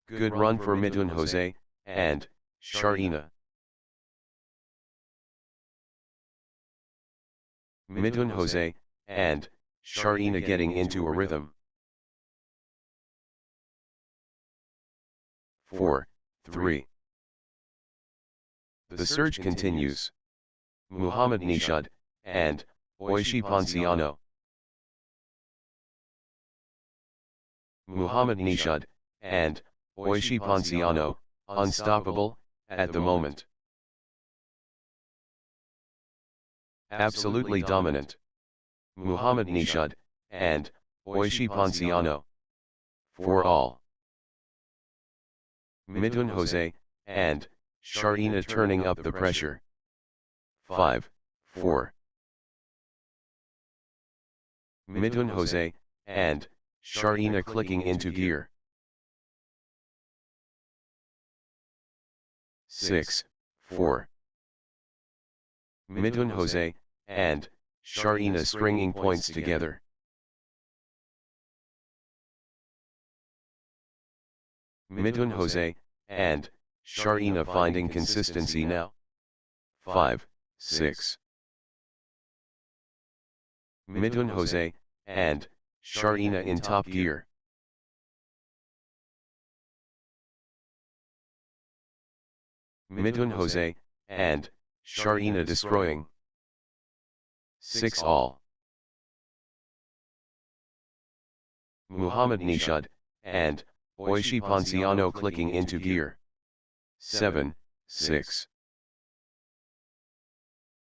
Good run for Midhun Jose and Sharina. Midhun Jose and Sharina getting into a rhythm. 4. 3. The surge continues. Muhammad Nishad and Oishi Ponciano. Muhammad Nishad and Oishi Ponciano, unstoppable at the moment. Absolutely dominant. Muhammad Nishad and Oishi Ponciano. 4 all. Midhun Jose and Sharina turning up the pressure. 5. 4. Midhun Jose and Sharina clicking into gear. 6. 4. Midhun Jose and Sharina stringing points together. Midhun Jose and Sharina finding consistency now. 5. 6. Midhun Jose and Sharina in top gear. Midhun Jose and Sharina destroying. 6 all. Muhammad Nishad and Oishi Ponciano clicking into gear. 7. 6.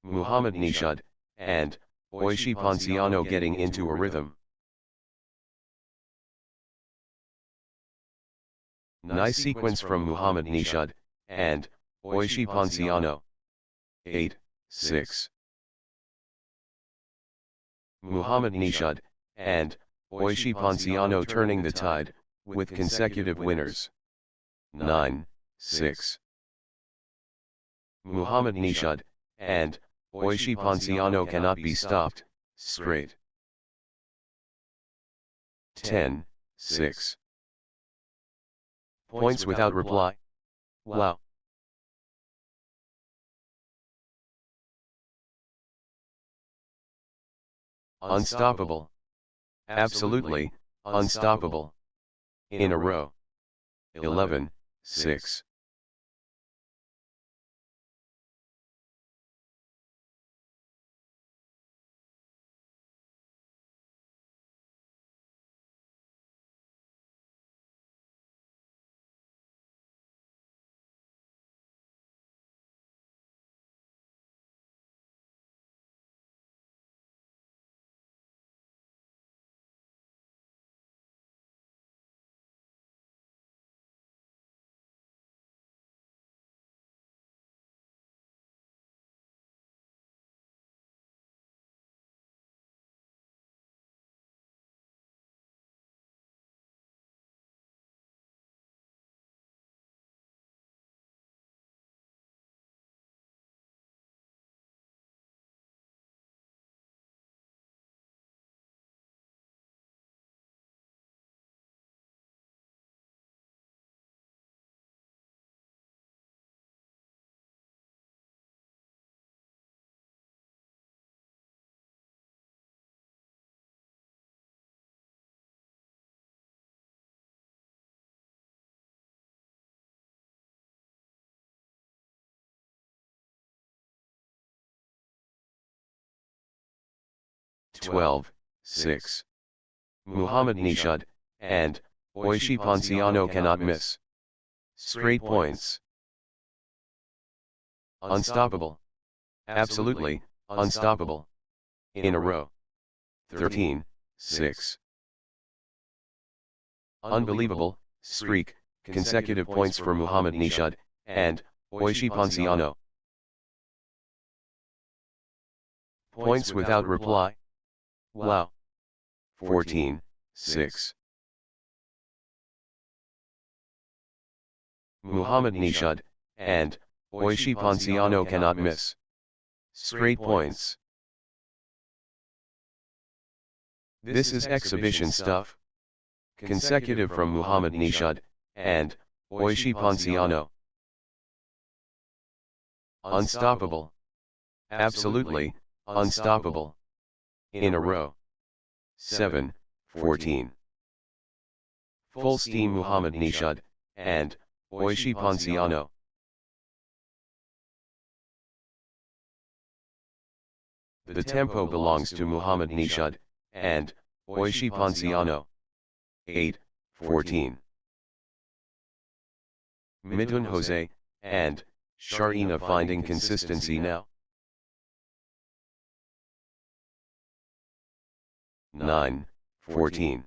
Muhammad Nishad and Oishi Ponciano getting into a rhythm. Nice sequence from Muhammad Nishad and Oishi Ponciano. 8. 6. Muhammad Nishad and Oishi Ponciano turning the tide, with consecutive winners. 9. 6. Muhammad Nishad and Oishi Ponciano cannot be stopped, straight. 10. 6. Points without reply. Wow. Unstoppable. Absolutely, unstoppable. In a row. 11. 6. 12, 6. Muhammad Nishad, and Oishi Ponciano cannot miss. Straight points. Unstoppable. Absolutely, unstoppable. In a row. 13, 6. Unbelievable, streak, consecutive points for Muhammad Nishad, and Oishi Ponciano. Points without reply. Wow. 14, 6. Muhammad Nishad, and Oishi Ponciano cannot miss. Straight points. This is exhibition stuff. Consecutive from Muhammad Nishad, and Oishi Ponciano. Unstoppable. Absolutely, unstoppable. In a row. 7, 14. Full steam Muhammad Nishad, and Oishi Ponciano. The tempo belongs to Muhammad Nishad, and Oishi Ponciano. 8, 14. Midhun Jose, and Sharina finding consistency now. 9, 14.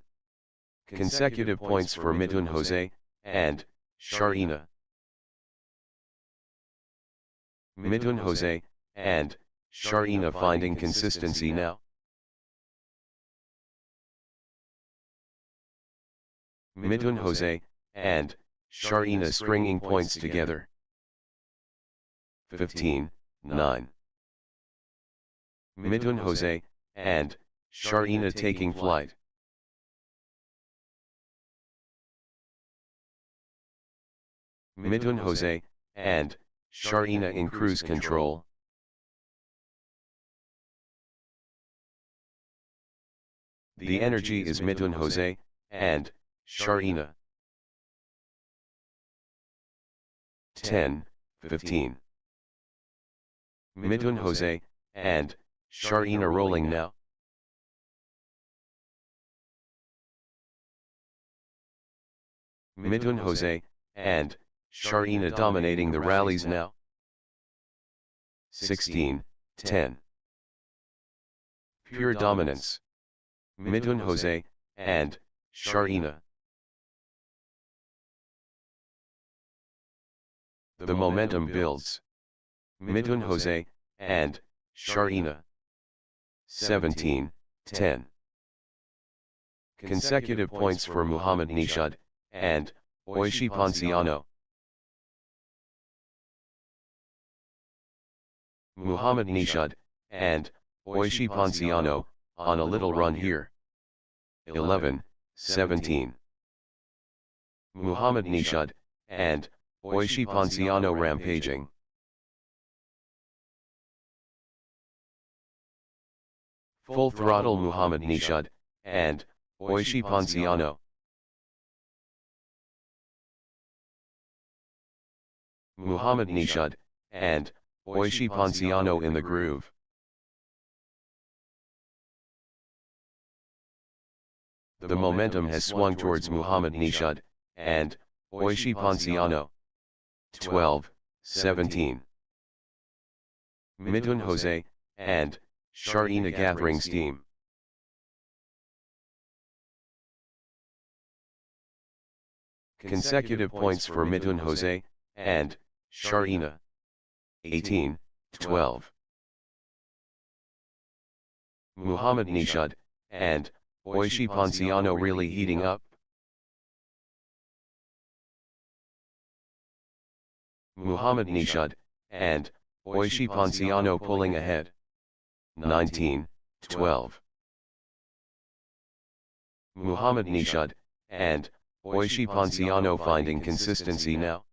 Consecutive points for Midhun Jose, and Sharina. Midhun Jose, and Sharina finding consistency now. Midhun Jose, and Sharina stringing points together. 15, 9. Midhun Jose, and Sharina taking flight. Midhun Jose, and Sharina in cruise control. The energy is Midhun Jose, and Sharina. 10, 15. Midhun Jose, and Sharina rolling now. Midhun Jose, and Sharina dominating the rallies now. 16, 10. Pure dominance. Midhun Jose, and Sharina. The momentum builds. Midhun Jose, and Sharina. 17, 10. Consecutive points for Muhammad Nishad, and Oishi Ponciano. Muhammad Nishad, and Oishi Ponciano, on a little run here. 11, 17. Muhammad Nishad, and Oishi Ponciano rampaging. Full throttle Muhammad Nishad, and Oishi Ponciano. Muhammad Nishad, and Oishi Ponciano in the groove. The momentum has swung towards Muhammad Nishad, and Oishi Ponciano. 12, 17. Midhun Jose, and Sharina gathering steam. Consecutive points for Midhun Jose, and Sharina. 18, 12. Muhammad Nishad, and Oishi Ponciano really heating up. Muhammad Nishad, and Oishi Ponciano pulling ahead. 19, 12. Muhammad Nishad, and Oishi Ponciano finding consistency now.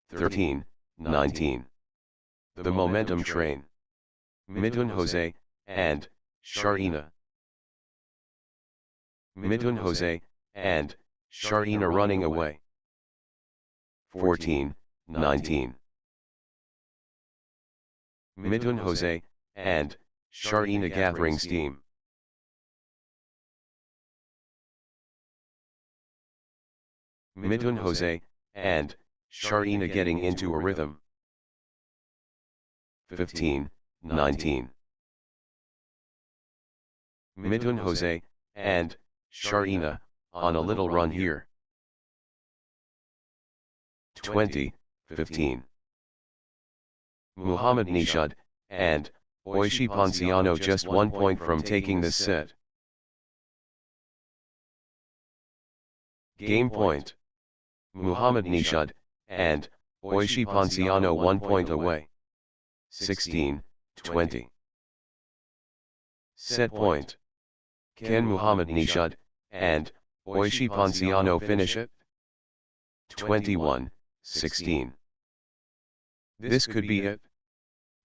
13, 19. The momentum train. Midhun Jose, and Sharina. Midhun Jose, and Sharina running away. 14, 19. Midhun Jose, and Sharina gathering steam. Midhun Jose, and Sharina getting into a rhythm. 15, 19. Midhun Jose, and Sharina, on a little run here. 20, 15. Muhammad Nishad, and Oishi Ponciano just 1 point from taking this set. Game point. Muhammad Nishad, and Oishi Ponciano 1 point away. 16, 20. Set point. Can Muhammad Nishad, and Oishi Ponciano finish it? 21, 16. This could be it.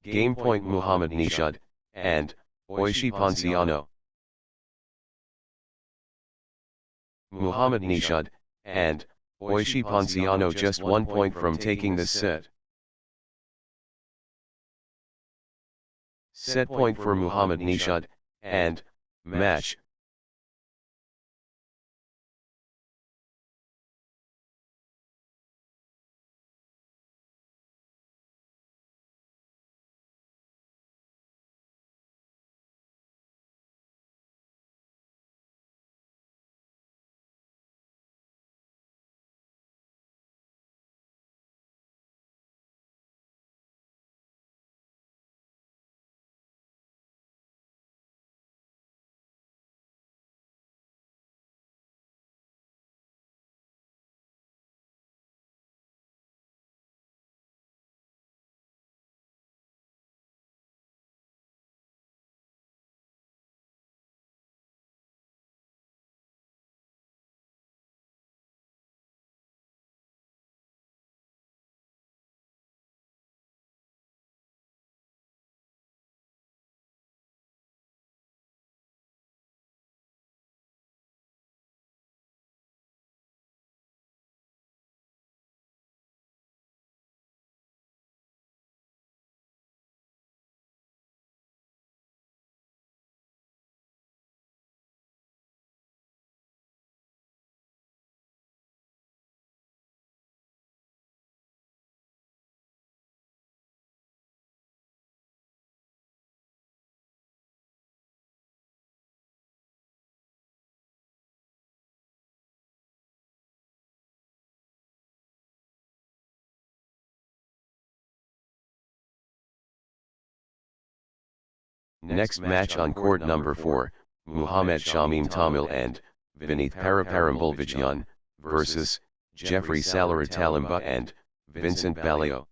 Game point Muhammad Nishad, and Oishi Ponciano. Muhammad Nishad, and Oishi Ponciano just 1 point from taking this set. Set point for Muhammad Nishad, and match. Next match on court number 4, Muhammad Shamim Tamil and Venith Paraparambolvijan versus Jeffrey Salaratalimba and Vincent Balio.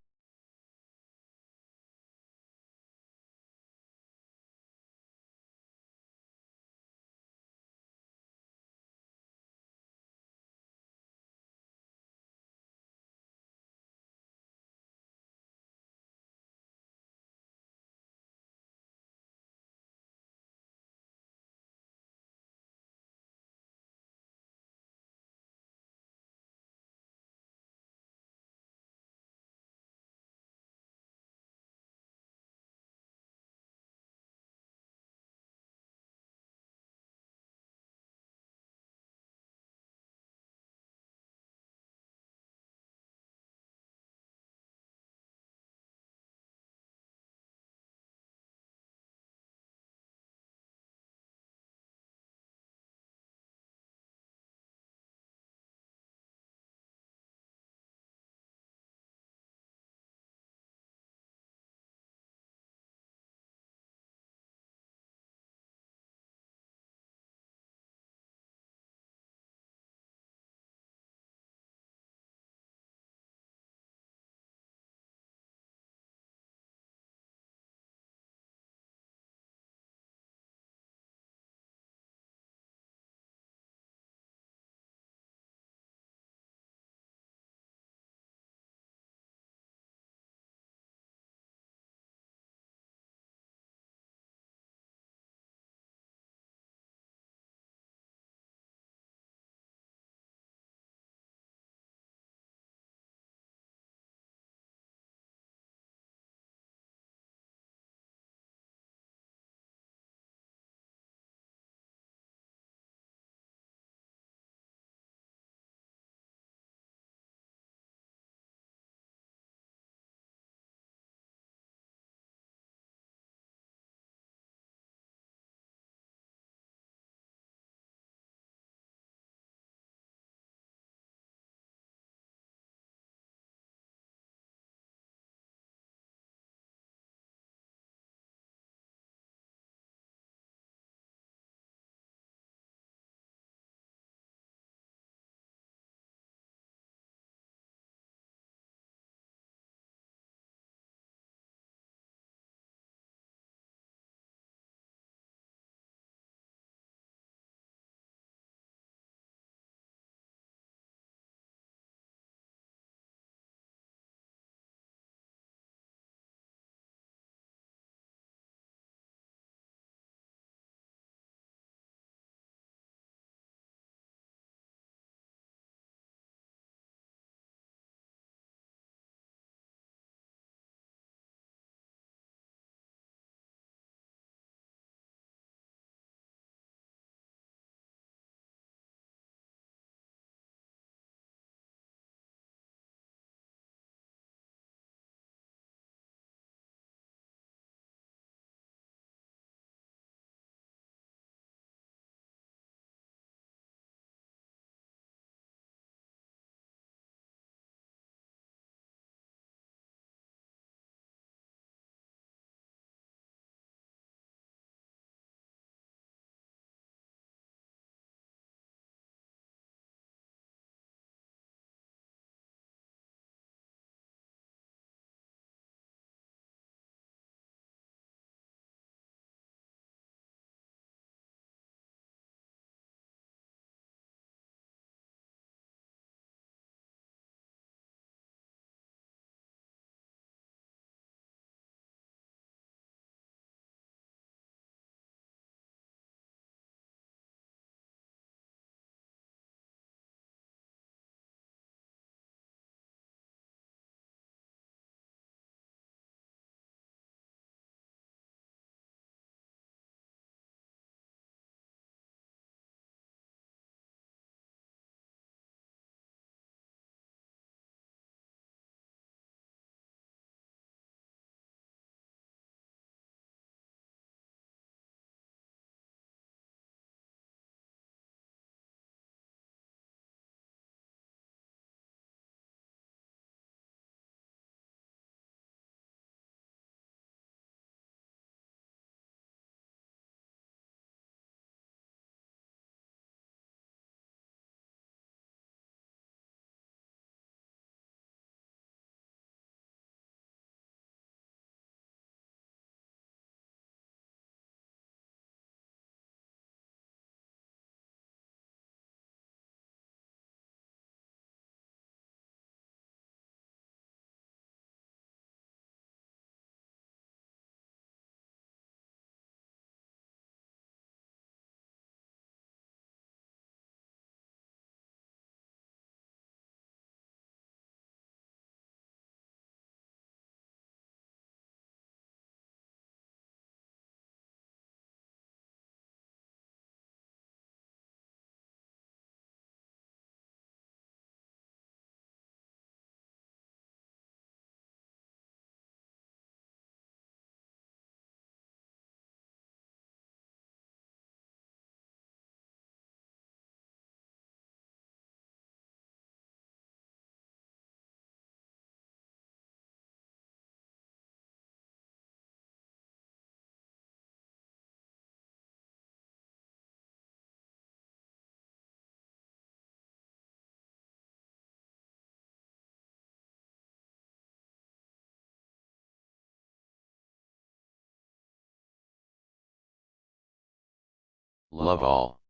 love all.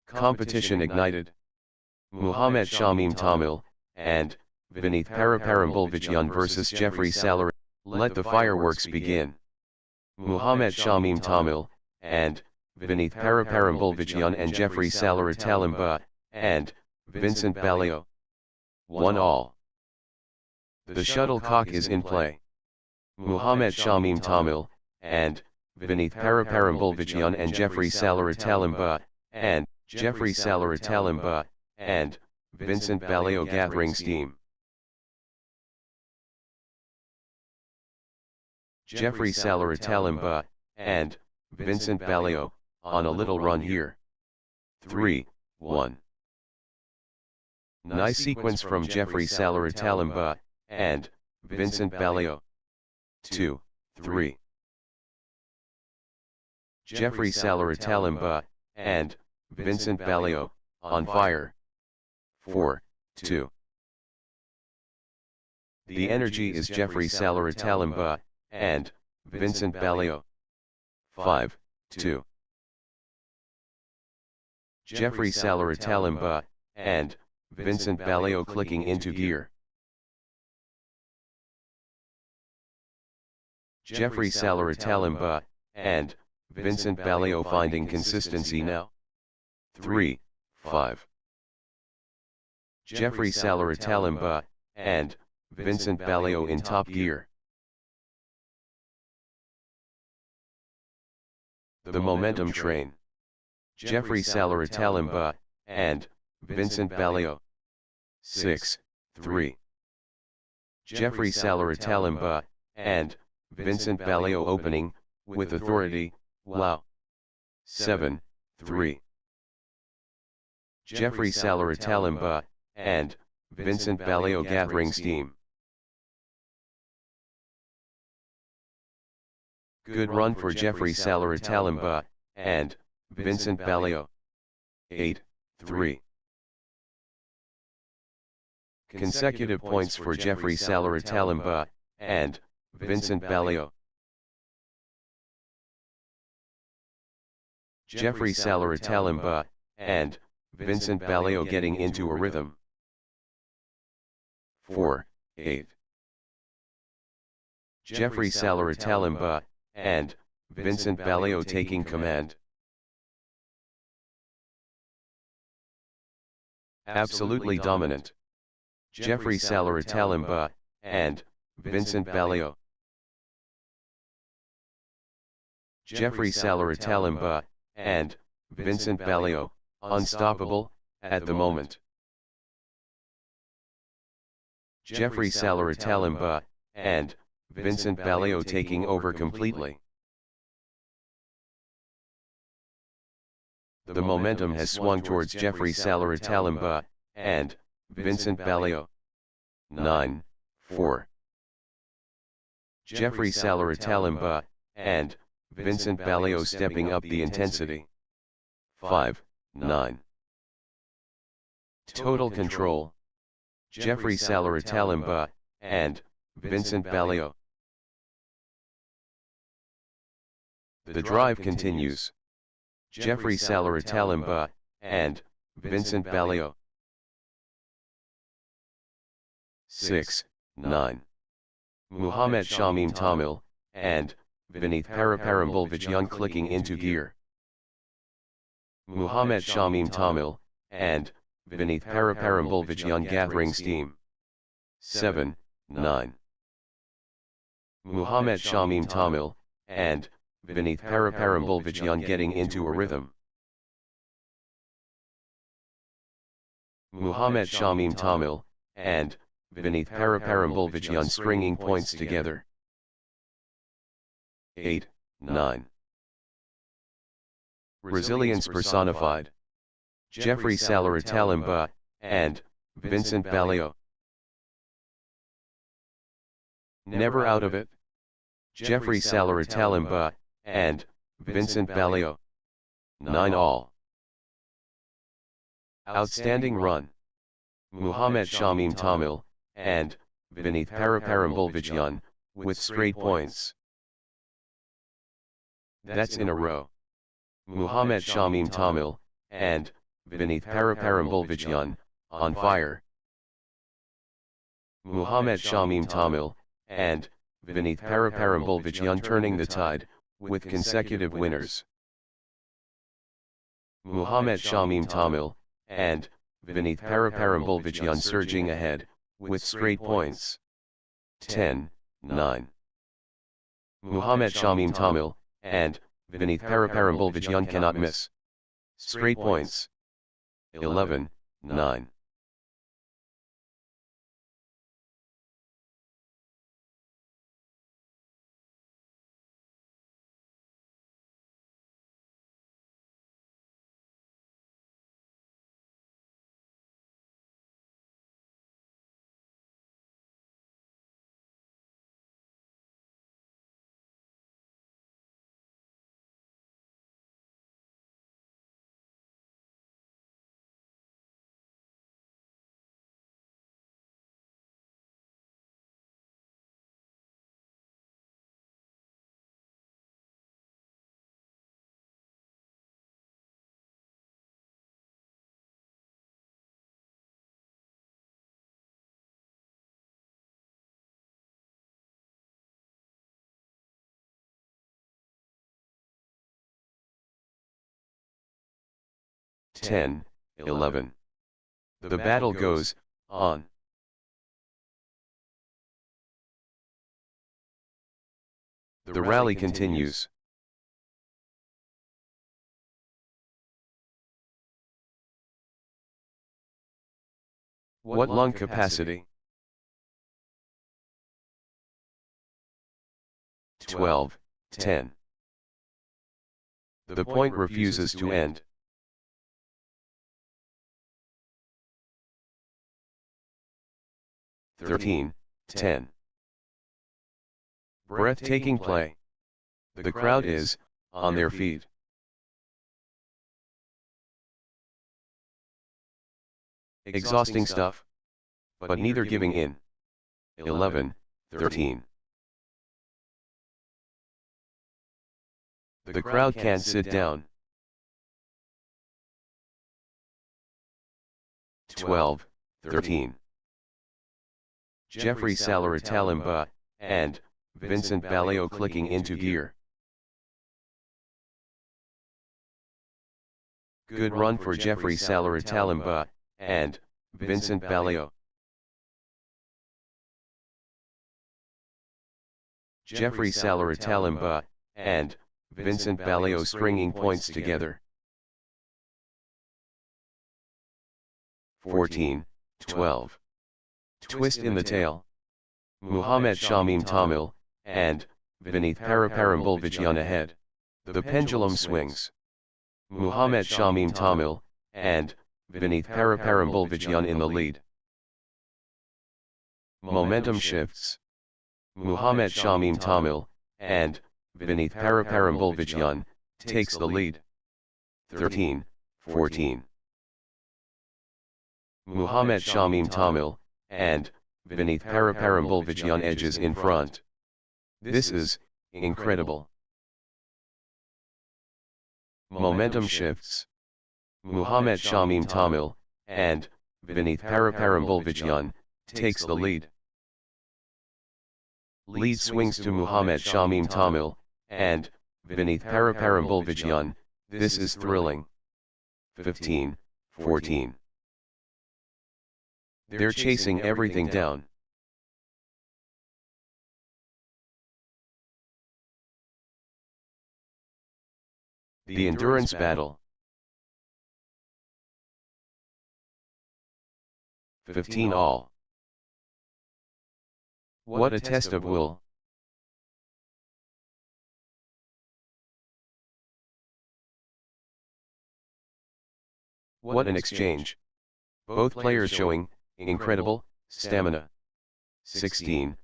Competition ignited. Muhammad Shamim Tamil, and, Venith Paraparambulvijyan vs Jeffrey Salary. Let the fireworks begin. Muhammad Shamim Tamil, and, Venith Paraparambulvijyan and Jeffrey Salary Talimba, and, Vincent Balio. 1-all. The shuttlecock is in play. Muhammad Shamim Tamil, and, Venith Paraparambulvijyan and Jeffrey Salary Talimba, and, Jeffrey Salary Talimba, and, Vincent Balio gathering steam. Jeffrey Salary Talimba, and, Vincent Balio, on a little run here. 3-1. Nice sequence from Jeffrey Salary Talimba, and, Vincent Balio. 2-3. Jeffrey Salary Talimba, and, Vincent Balio, on fire. 4-2. The energy is Jeffrey Salary Talimba, and, Vincent Balio. 5-2. Jeffrey Salary Talimba, and, Vincent Balio clicking into gear. Jeffrey Salary Talimba, and, Vincent Balio finding consistency now. 3-5. Jeffrey Salary Talimba, and, Vincent Balio in top gear. The momentum train. Jeffrey Salary Talimba, and, Vincent Balio. 6-3. Jeffrey Salary Talimba, and, Vincent Balio opening, with authority, wow. 7-3. Jeffrey Salary Talimba, and, Vincent Balio gathering steam. Good run for Jeffrey Salary Talimba, and, Vincent Balio. 8-3. Consecutive points for Jeffrey Salary Talimba, and, Vincent Balio. Jeffrey Salary Talimba, and, Vincent Balio getting into a rhythm. 4-8. Jeffrey Salary Talimba, and, Vincent Balio taking command. Absolutely dominant. Jeffrey Salary Talimba, and, Vincent Balio. Jeffrey Salary Talimba, and, Vincent Balio, unstoppable, at the moment. Jeffrey Salary Talimba, and, Vincent Balio taking over completely. The momentum has swung towards Jeffrey Salary Talimba, and, Vincent Balio. 9-4. Jeffrey Salary Talimba, and, Vincent Balio stepping up the intensity. 5-9. Total control. Jeffrey Salary Talimba, and, Vincent Balio. The drive continues. Jeffrey Salary Talimba, and, Vincent Balio. 6-9. Muhammad Shamim Tamil, and, Venith Paraparambulvijyan clicking into gear. Muhammad Shamim Tamil, and, Venith Paraparambulvijyan gathering steam. 7-9. Muhammad Shamim Tamil, and, Venith Paraparambulvijyan getting into a rhythm. Muhammad Shamim Tamil, and, Venith Paraparambulvijyan stringing points together. 8-9. Resilience personified. Jeffrey Salary Talimba, and, Vincent Balio. Never out of it. Jeffrey Salary Talimba, and, Vincent Balio. 9-all. Outstanding run. Muhammad Shamim Tamil, and, Venith Paraparambulvijyan, with straight points. That's in a row. Muhammad Shamim Tamil, and Venith Paraparambulvijayan, on fire. Muhammad Shamim Tamil, and Venith Paraparambulvijayan turning the tide, with consecutive winners. Muhammad Shamim Tamil, and Venith Paraparambulvijayan surging ahead, with straight points. 10-9. Muhammad Shamim Tamil, and Venith Paraparambulvijayan cannot miss. Straight points. 11-9. 10-11. The battle goes on. The rally continues. What lung capacity? 12-10. The point refuses to end. 13-10. Breathtaking play. The crowd is on their feet. Exhausting stuff, but neither giving in. 11-13. The crowd can't sit down. 12-13. Jeffrey Salaratalimba, and Vincent Baleo clicking into gear. Good run for Jeffrey Salaratalimba, and Vincent Baleo. Jeffrey Salaratalimba, and Vincent Baleo stringing points together. 14-12. Twist in the tail. Muhammad Shamim Tamil, and Venith Paraparambulvijayan ahead. The pendulum swings. Muhammad Shamim Tamil, and Venith Paraparambulvijayan in the lead. Momentum shifts. Muhammad Shamim Tamil, and Venith Paraparambulvijayan takes the lead. 13-14. Muhammad Shamim Tamil, and Venith Paraparambulvijayan edges in front. This is incredible. Momentum shifts. Muhammad Shamim Tamil, and Venith Paraparambulvijayan takes the lead. Lead swings to Muhammad Shamim Tamil, and Venith Paraparambulvijayan. This is thrilling. 15-14. They're chasing everything down. The endurance battle. 15 all. What a test of will. What an exchange. Both players showing incredible stamina. 16-15.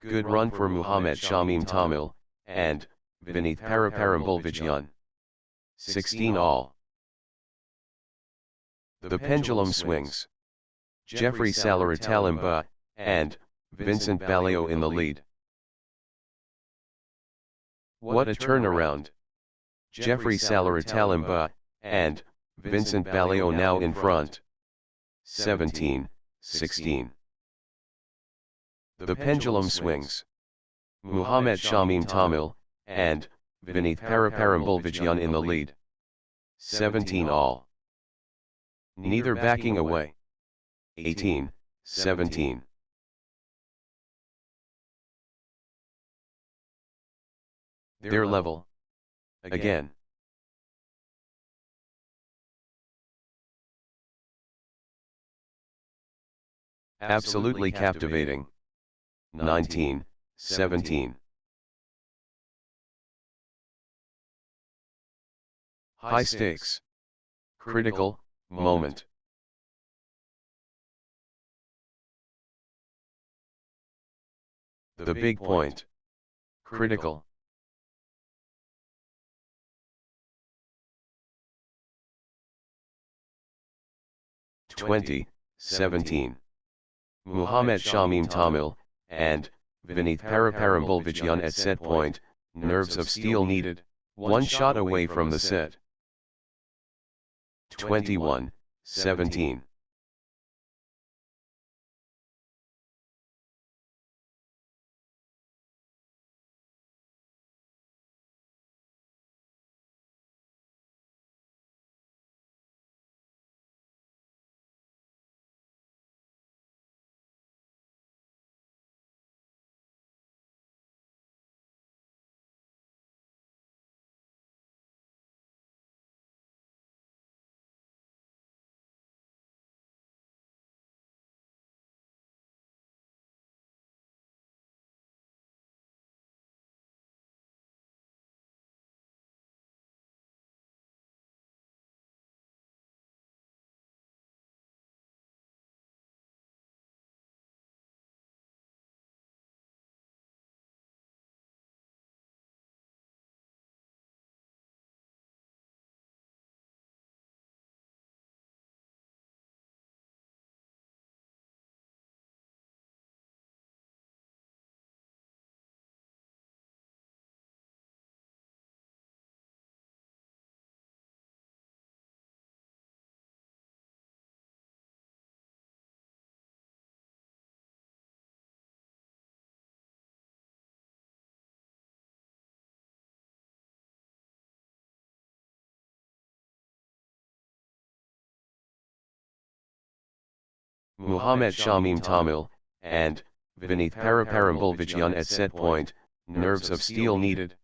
Good run for Muhammad Shamim Tamil, and Venith Paraparambulvijayan. 16 all. The pendulum swings. Jeffrey Salaratalimba, and Vincent Baleo in the lead. What a turnaround. Jeffrey Salary and Vincent Baleo now in front. 17-16. The pendulum swings. Muhammad Shamim Tamil and Venith Paraparambolvijan in the lead. 17 all. Neither backing away. 18-17. They're level. Again. Absolutely captivating. 19-17. High stakes. Critical moment. The big point. Critical. (20-17). Muhammad Shamim Tamil and Venith Paraparambolvijan at set point. Nerves of steel needed. One shot away from the set. 21-17. Muhammad Shamim Tamil and Venith Paraparambolvijan at set point. Nerves of steel needed.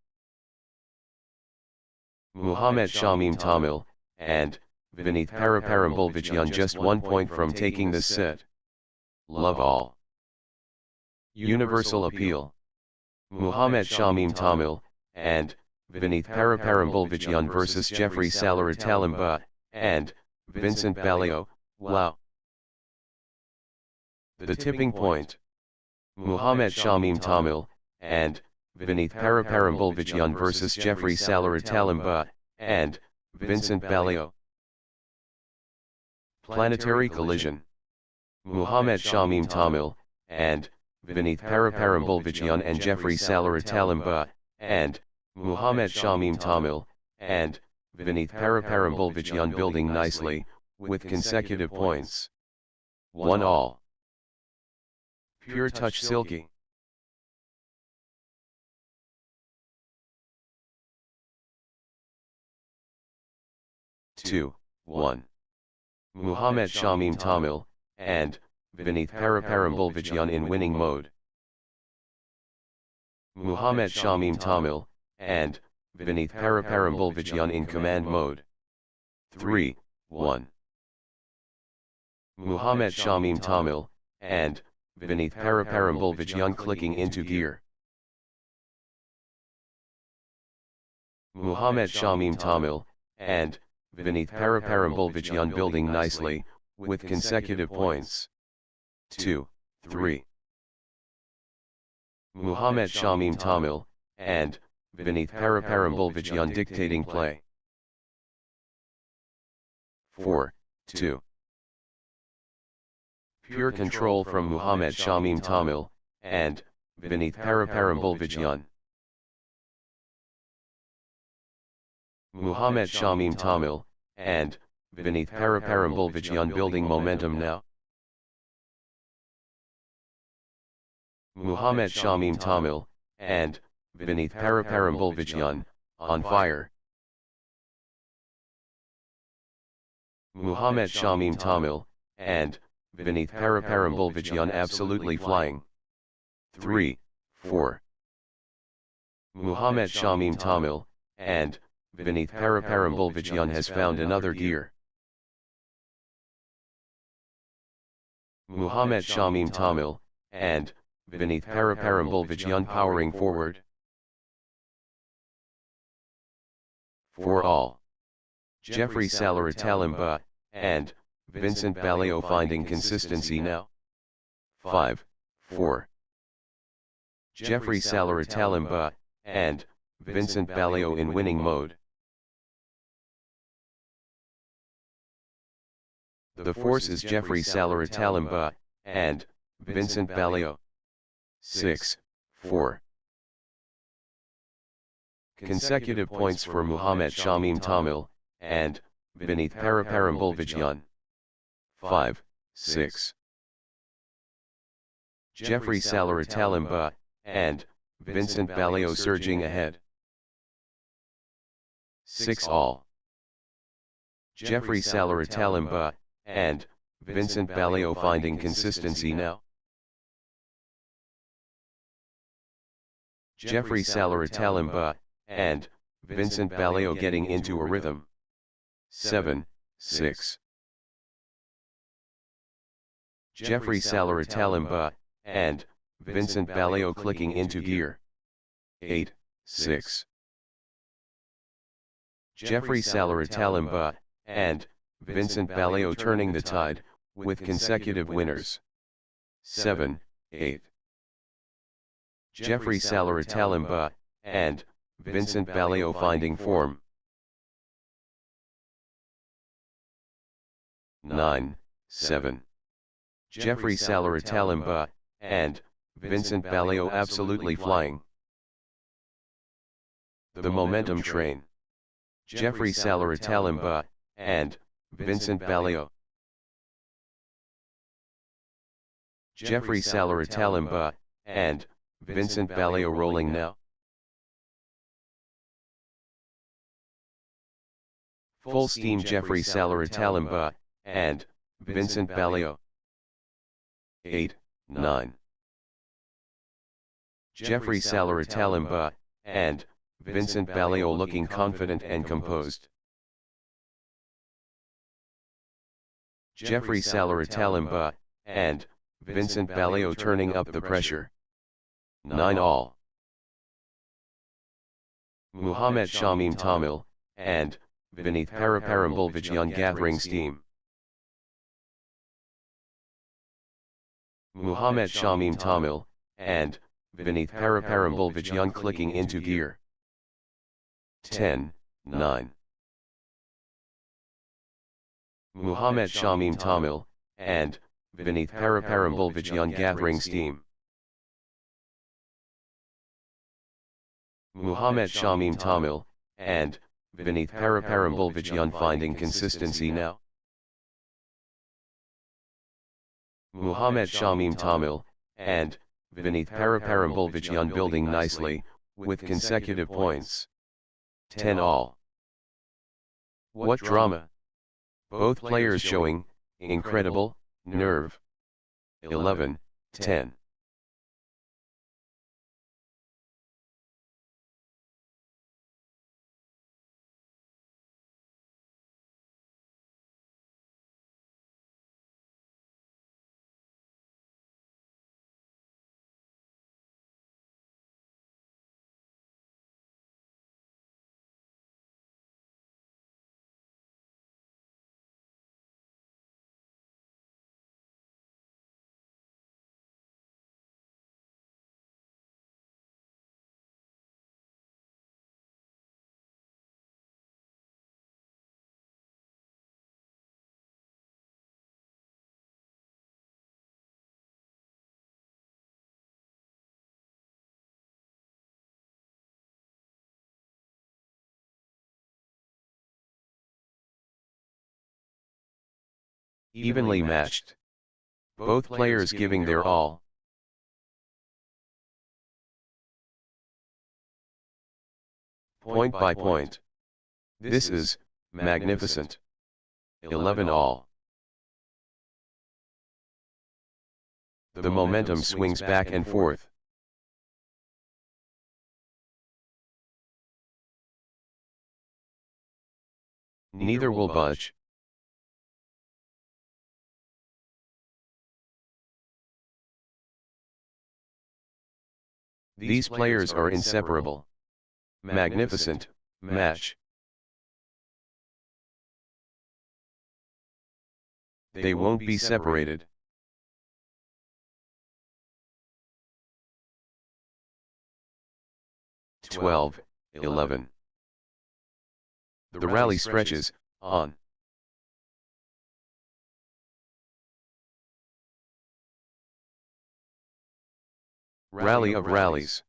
Muhammad Shamim Tamil and Venith Paraparambolvijan just 1 point from taking this set. Love all. Universal appeal. Muhammad Shamim Tamil and Venith Paraparambolvijan versus Jeffrey Salary and Vincent Baleo. Wow. The tipping point. Muhammad Shamim Tamil and Venith Paraparambolvijan versus Jeffrey Salary and Vincent Baleo. Planetary collision. Muhammad Shamim Tamil and Venith Paraparambolvijan and Jeffrey Salary and Muhammad Shamim Tamil and Venith Paraparambolvijan building nicely, with consecutive points. 1 all. Pure touch silky. Two, 1. Muhammad Shamim Tamil and Venith Paraparambolvijan in winning mode. Muhammad Shamim Tamil and Venith Paraparambolvijan in command mode. 3, 1. Muhammad Shamim Tamil and Venith Paraparambolvijan clicking into gear. Muhammad Shamim Tamil and Venith Paraparambolvijan building nicely, with consecutive points. 2, 3. Muhammad Shamim Tamil and Venith Paraparambolvijan dictating play. 4, 2. Pure control from Muhammad Shamim Tamil and Venith Paraparambolvijan. Muhammad Shamim Tamil, and Venith Paraparambulvijyan building momentum now. Muhammad Shamim Tamil, and Venith Paraparambulvijyan, on fire. Muhammad Shamim Tamil, and Venith Paraparambulvijyan absolutely flying. 3, 4. Muhammad Shamim Tamil, and Venith Paraparambulvijyan has found another gear. Muhammad Shamim Tamil, and Venith Paraparambulvijyan powering forward. For all. Jeffrey Salaratalimba, and Vincent Baleo finding consistency now. 5, 4. Jeffrey Salaratalimba, and Vincent Baleo in winning mode. The force is Jeffrey Salaratalimba, and Vincent Baleo. 6, 4. Consecutive points for Muhammad Shamim Tamil, and Venith Paraparambulvijyan. 5, 6. Jeffrey Salaratalimba, and Vincent Baleo surging ahead. 6 all. Jeffrey Salaratalimba, and Vincent Baleo finding consistency now. Jeffrey Salaratalimba, and Vincent Baleo getting into a rhythm. 7, 6. Jeffrey Salaratalimba, and Vincent Baleo clicking into gear. 8, 6. Jeffrey Salaratalimba, and Vincent Baleo turning the tide, with consecutive winners. 7, 8. Jeffrey Salaratalimba, and Vincent Baleo finding form. 9, 7. Jeffrey Salaratalimba, and Vincent Baleo absolutely flying. The momentum train. Jeffrey Salaratalimba, and Vincent Baleo. Jeffrey Salaratalimba, and Vincent Baleo rolling now. Full steam Jeffrey Salaratalimba, and Vincent Baleo. 8, 9. Jeffrey Salaratalimba, and Vincent Baleo looking confident and composed. Jeffrey Salaratalimba, and Vincent Baleo turning up the pressure. 9 all. Muhammad Shamim Tamil, and Venith Paraparambulvijyan gathering steam. Muhammad Shamim Tamil, and Venith Paraparambulvijyan clicking into gear. 10, 9. Muhammad Shamim Tamil, and Venith Paraparambulvijyan gathering steam. Muhammad Shamim Tamil, and Venith Paraparambulvijyan finding consistency now. Muhammad Shamim Tamil, and Venith Paraparambulvijyan building nicely, with consecutive points. 10 all. What drama! Both players showing incredible nerve. 11, 10. Evenly matched. Both players giving their all. Point by point. This is magnificent. 11 all. The momentum swings back and forth. Neither will budge. These players are inseparable. Magnificent match. They won't be separated. Twelve, 11. The rally stretches on. Rally of rallies.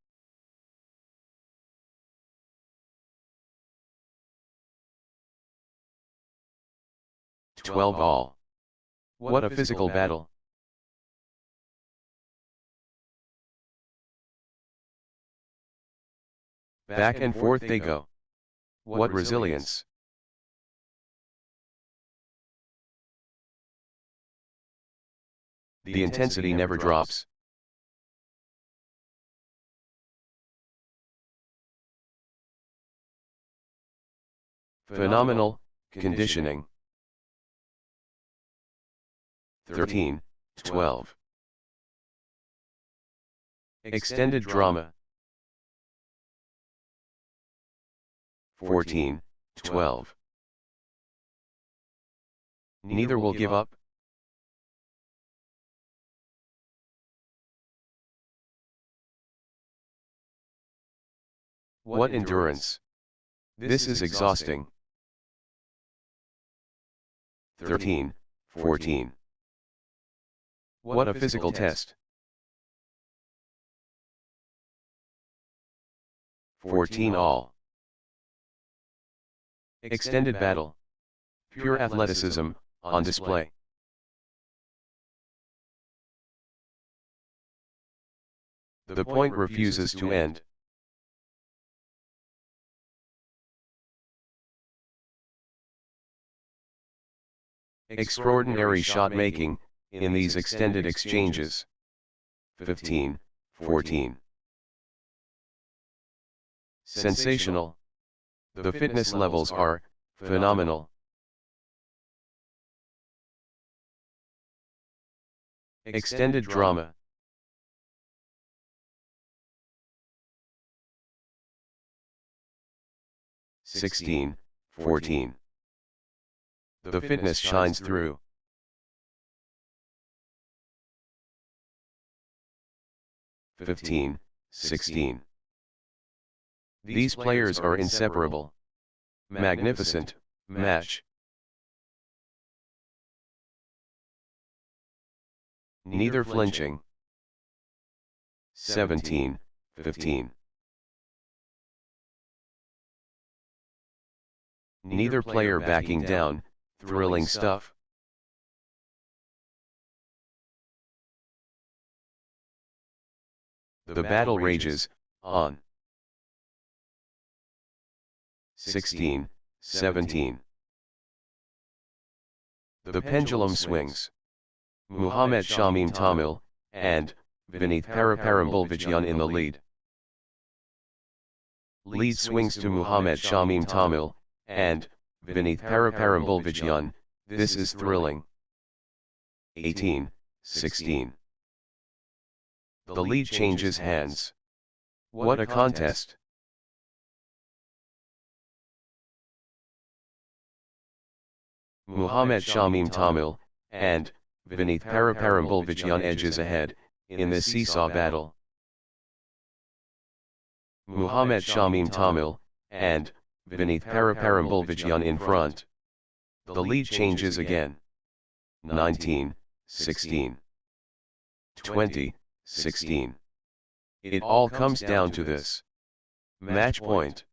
Twelve all. What a physical battle. Back and forth they go. What resilience. The intensity never drops. Phenomenal conditioning. 13, 12. Extended drama. 14, 12. Neither will give up. What endurance. This is exhausting. 13, 14. What a physical test. 14 all. Extended battle. Pure athleticism, on display. The point refuses to end. Extraordinary shot making in these extended exchanges. 15, 14. Sensational. The fitness levels are phenomenal. Extended drama. (16, 14). The fitness shines through. (15, 16). These players are inseparable. Magnificent match. Neither flinching. 17, 15. Neither player backing down, thrilling stuff. The battle rages on. 16, 17. The pendulum swings. Muhammad Shamim Tamil, and Venith Paraparambulvijyan in the lead. Lead swings to Muhammad Shamim Tamil, and Venith Paraparambulvijyan. This is thrilling. 18, 16. The lead changes hands. What a contest! Muhammad Shamim Tamil, and Venith Paraparambulvijyan edges ahead, in this seesaw battle. Muhammad Shamim Tamil, and Venith Paraparambulvijyan in front. The lead changes again. 19, 16. 20, 16. It all comes down to this. Match point.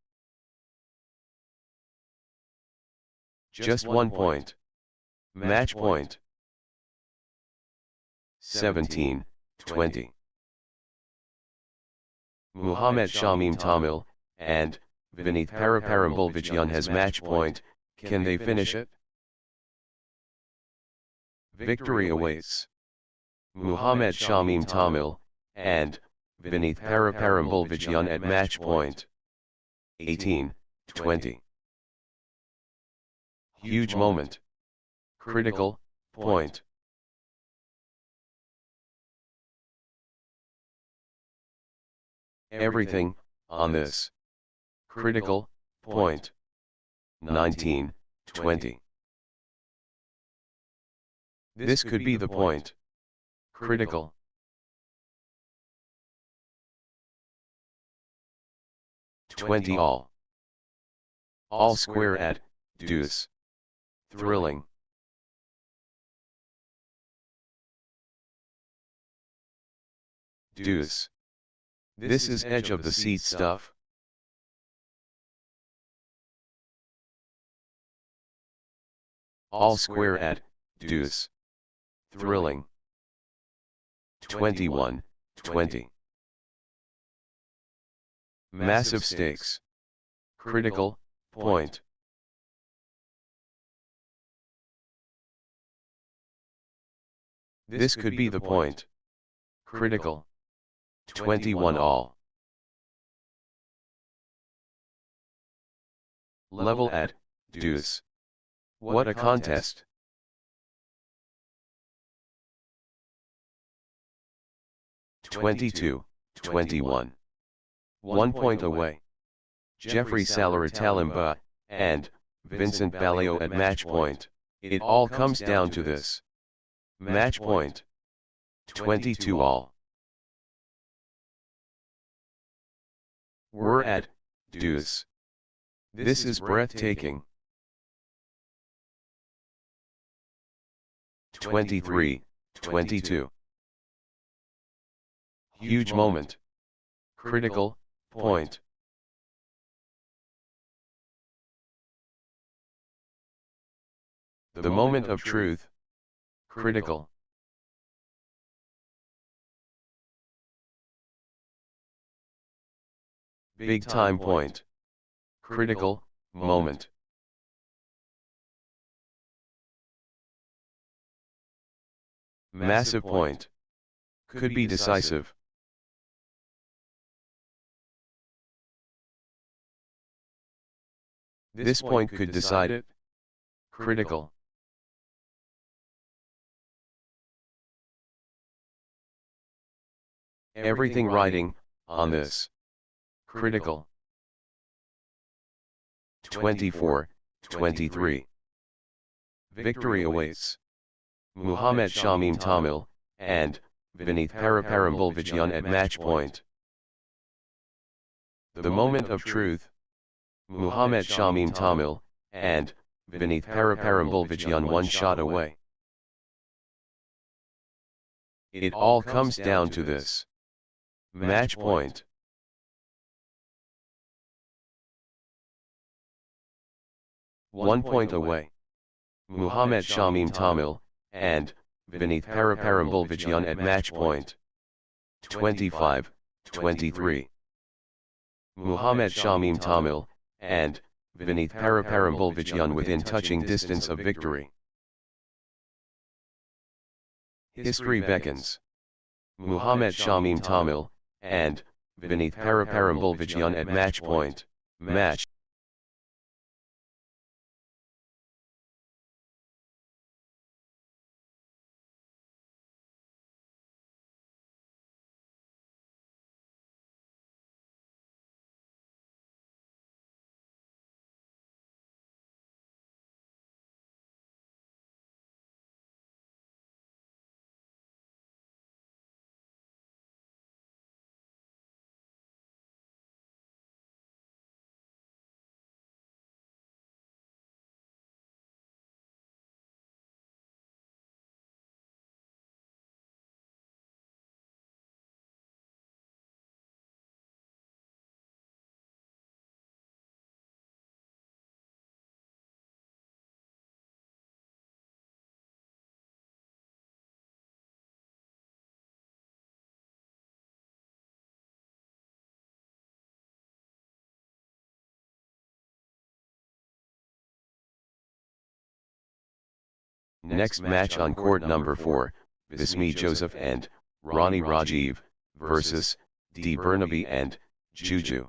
Just 1 point. Match point. 17, 20. Muhammad Shamim Tamil and Venith Paraparambulvijyan has match point. Can they finish it? Victory awaits. Muhammad Shamim Tamil and Venith Paraparambulvijyan at match point. 18, 20. Huge moment. Critical point. Everything on this critical point. 19, 20. This could be the point. Critical. Twenty all. All square at deuce. Thrilling. Deuce. This is edge of the seat stuff. All square at deuce. Thrilling. 21, 20. Massive stakes. Critical point. This could be the point. Critical. 21 all. Level at deuce. What a contest. (22, 21). 1 point away. Jeffrey Salaratalimba and Vincent Baleo at match point. It all comes down to this. Match point. 22 all. We're at deuce. This is breathtaking. 23, 22. Huge moment. Critical point. The moment of truth. Critical. Big time point. Critical moment. Massive point. Could be decisive. This point could decide it. Critical. Everything riding on this. Critical. 24, 23. Victory awaits. Muhammad Shamim Tamil and Venith Paraparambulvijyan at match point. The moment of truth. Muhammad Shamim Tamil and Venith Paraparambulvijyan 1 shot away. It all comes down to this. Match point. One point away. Muhammad Shamim Tamil and Venith Paraparambulvijyan at match point. 25, 23. Muhammad Shamim Tamil and Venith Paraparambulvijyan within touching distance of victory. History beckons. Muhammad Shamim Tamil and Venith Paraparambulvijyan at match point. Match. Next match on court number 4, Bismi Joseph and Ronni Rajiv versus D Burnaby and Guju.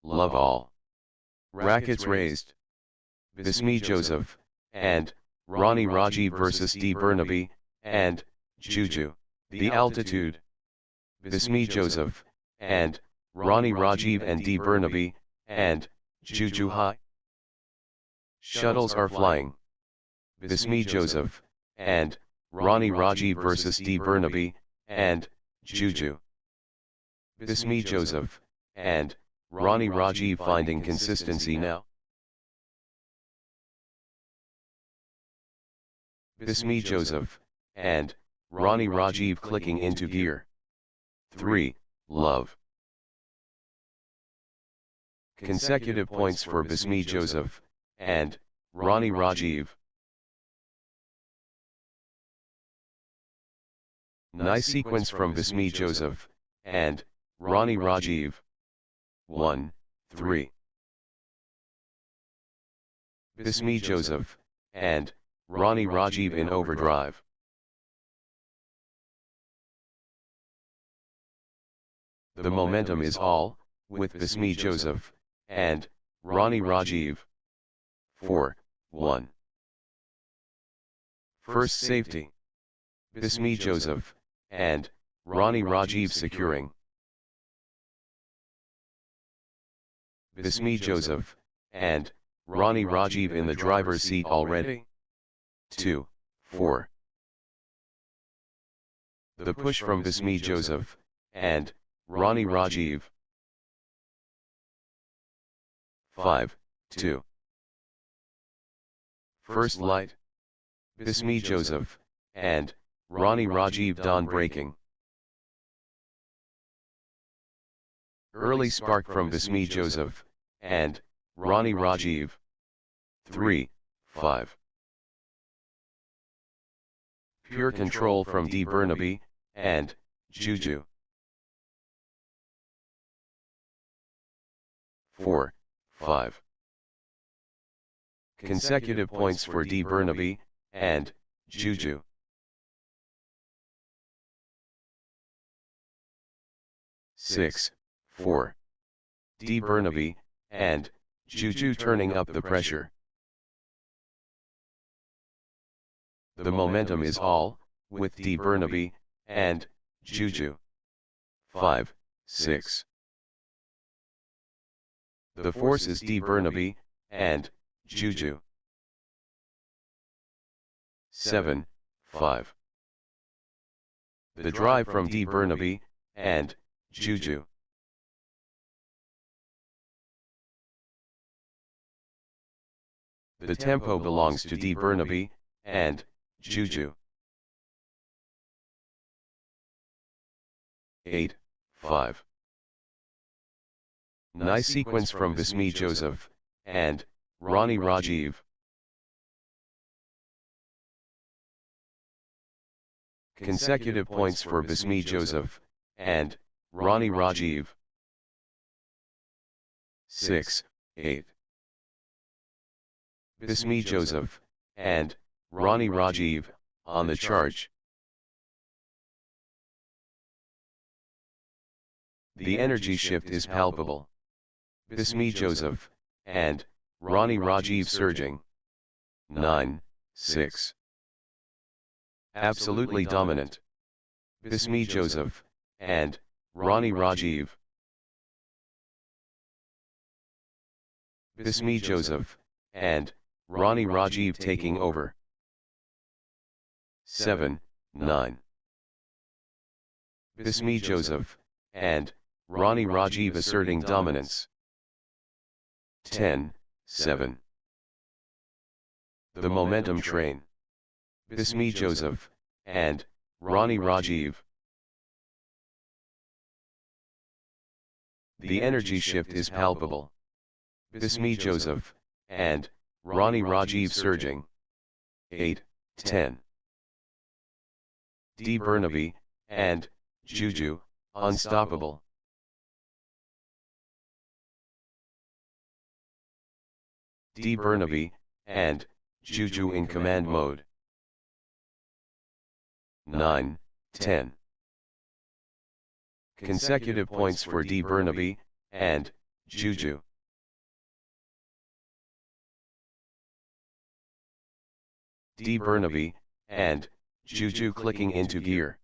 Love all. Rackets raised. Bismi Joseph, and Ronni Rajiv versus D Burnaby, and Guju. The altitude. Bismi Joseph, and Ronni Rajiv and D Burnaby, and Guju high. Shuttles are flying. Bismi Joseph, and Ronni Rajiv versus D Burnaby, and Juju. Bismi Joseph, and Ronni Rajiv finding consistency now. Bismi Joseph, and Ronni Rajiv clicking into gear. 3. Love. Consecutive points for Bismi Joseph, and Ronni Rajiv. Nice sequence from Bismi Joseph, and Ronni Rajiv. 1, 3. Bismi Joseph, and Ronni Rajiv in overdrive. The momentum is all, with Bismi Joseph, and Ronni Rajiv. 4, 1. First safety. Bismi Joseph, and Ronni Rajiv securing. Bismi Joseph, and Ronni Rajiv in the driver's seat already. 2, 4. The push from Bismi Joseph, and Ronni Rajiv. 5, 2. First light. Bismi Joseph, and Ronni Rajiv dawn breaking. Early spark from Bismi Joseph, and Ronni Rajiv. 3, 5. Pure control from Burnaby, and Juju. 4, 5. Consecutive points for Burnaby, and Juju. Six, 4. Burnaby, and Juju turning up the pressure. The momentum is all, with Burnaby, and Juju. 5, 6. The force is Burnaby, and Juju. 7, 5. The drive from Burnaby, and Juju. The tempo belongs to Burnaby, and Juju. 8, 5. Nice sequence from Bismi Joseph, and Ronni Rajiv. Consecutive points for Bismi Joseph, and Ronni Rajiv. 6, 8. Bismi Joseph, and Ronni Rajiv, on the charge. The energy shift is palpable. Bismi Joseph, and Ronni Rajiv surging. 9, 6. Absolutely dominant. Bismi Joseph, and Ronni Rajiv. Bismi Joseph, and Ronni Rajiv taking over. 7, 9. Bismi Joseph, and Ronni Rajiv asserting dominance. 10, 7. The momentum train. Bismi Joseph, and Ronni Rajiv. The energy shift is palpable. Bismi Joseph, and Ronni Rajiv surging. 8, 10. Burnaby, and Juju, unstoppable. Burnaby, and Juju in command mode. 9, 10. Consecutive points for Burnaby, and Juju. Burnaby, and Juju clicking into gear.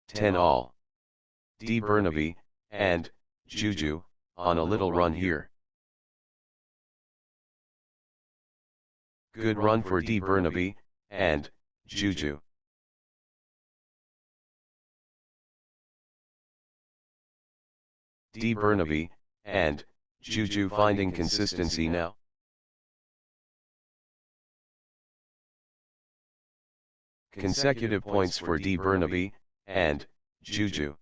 10 all. Burnaby, and Juju, on a little run here. Good run for D Burnaby, and Juju. D Burnaby, and Juju finding consistency now. Consecutive points for D Burnaby, and Juju.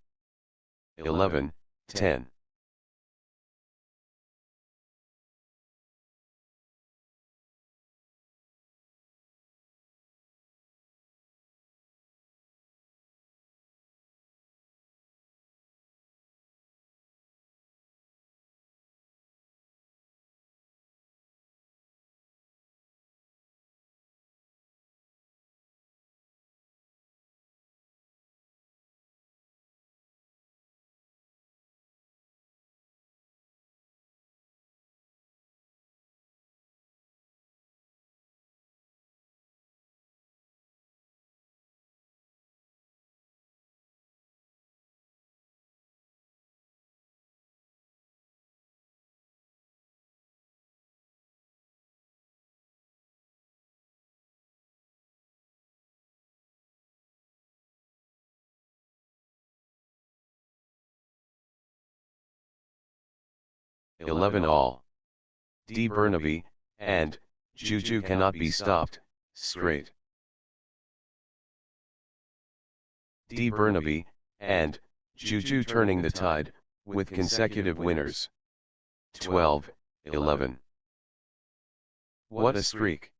11-10. All. D Burnaby, and Juju cannot be stopped, straight. D Burnaby, and Juju turning the tide, with consecutive winners. 12-11. What a streak.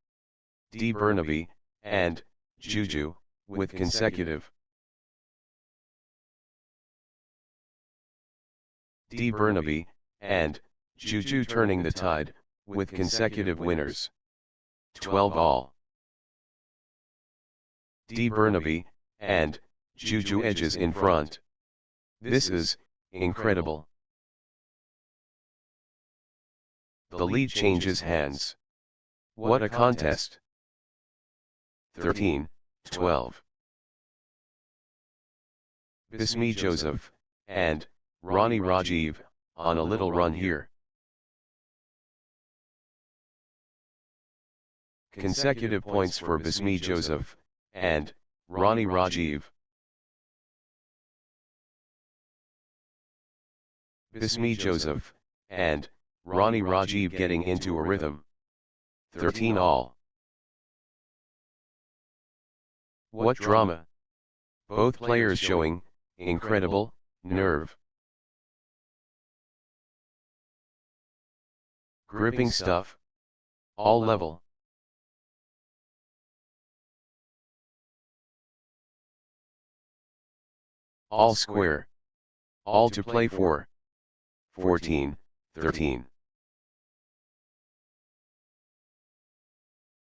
D Burnaby, and Juju, with consecutive. D Burnaby, and Juju turning the tide, with consecutive winners. 12 all. D Burnaby, and Juju edges in front. This is incredible. The lead changes hands. What a contest. 13-12. Bismi Joseph, and Ronni Rajiv, on a little run here. Consecutive points for Bismi Joseph, and Ronni Rajiv. Bismi Joseph, and Ronni Rajiv getting into a rhythm. 13 all. What drama! Both players showing incredible nerve. Gripping stuff. All level. All square. All to play for. 14-13.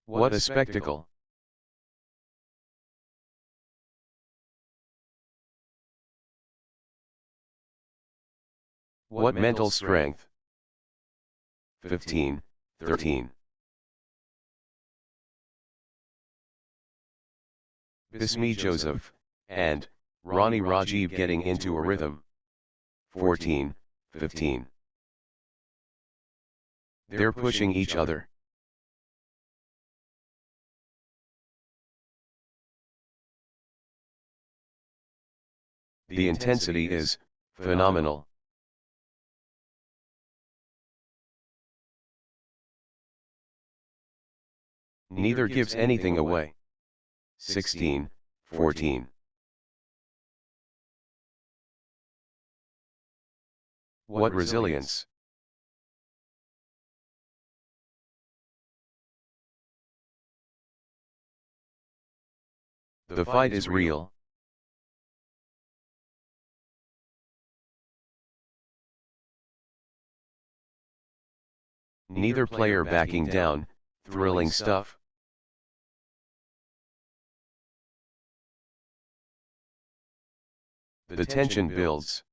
What a spectacle. What mental strength. 15-13. Bismi Joseph, and Ronni Rajiv getting into a rhythm. 14-15. They're pushing each other. The intensity is phenomenal. Neither gives anything away. 16-14. What resilience. The fight is real. Neither player backing down, thrilling stuff. The tension builds.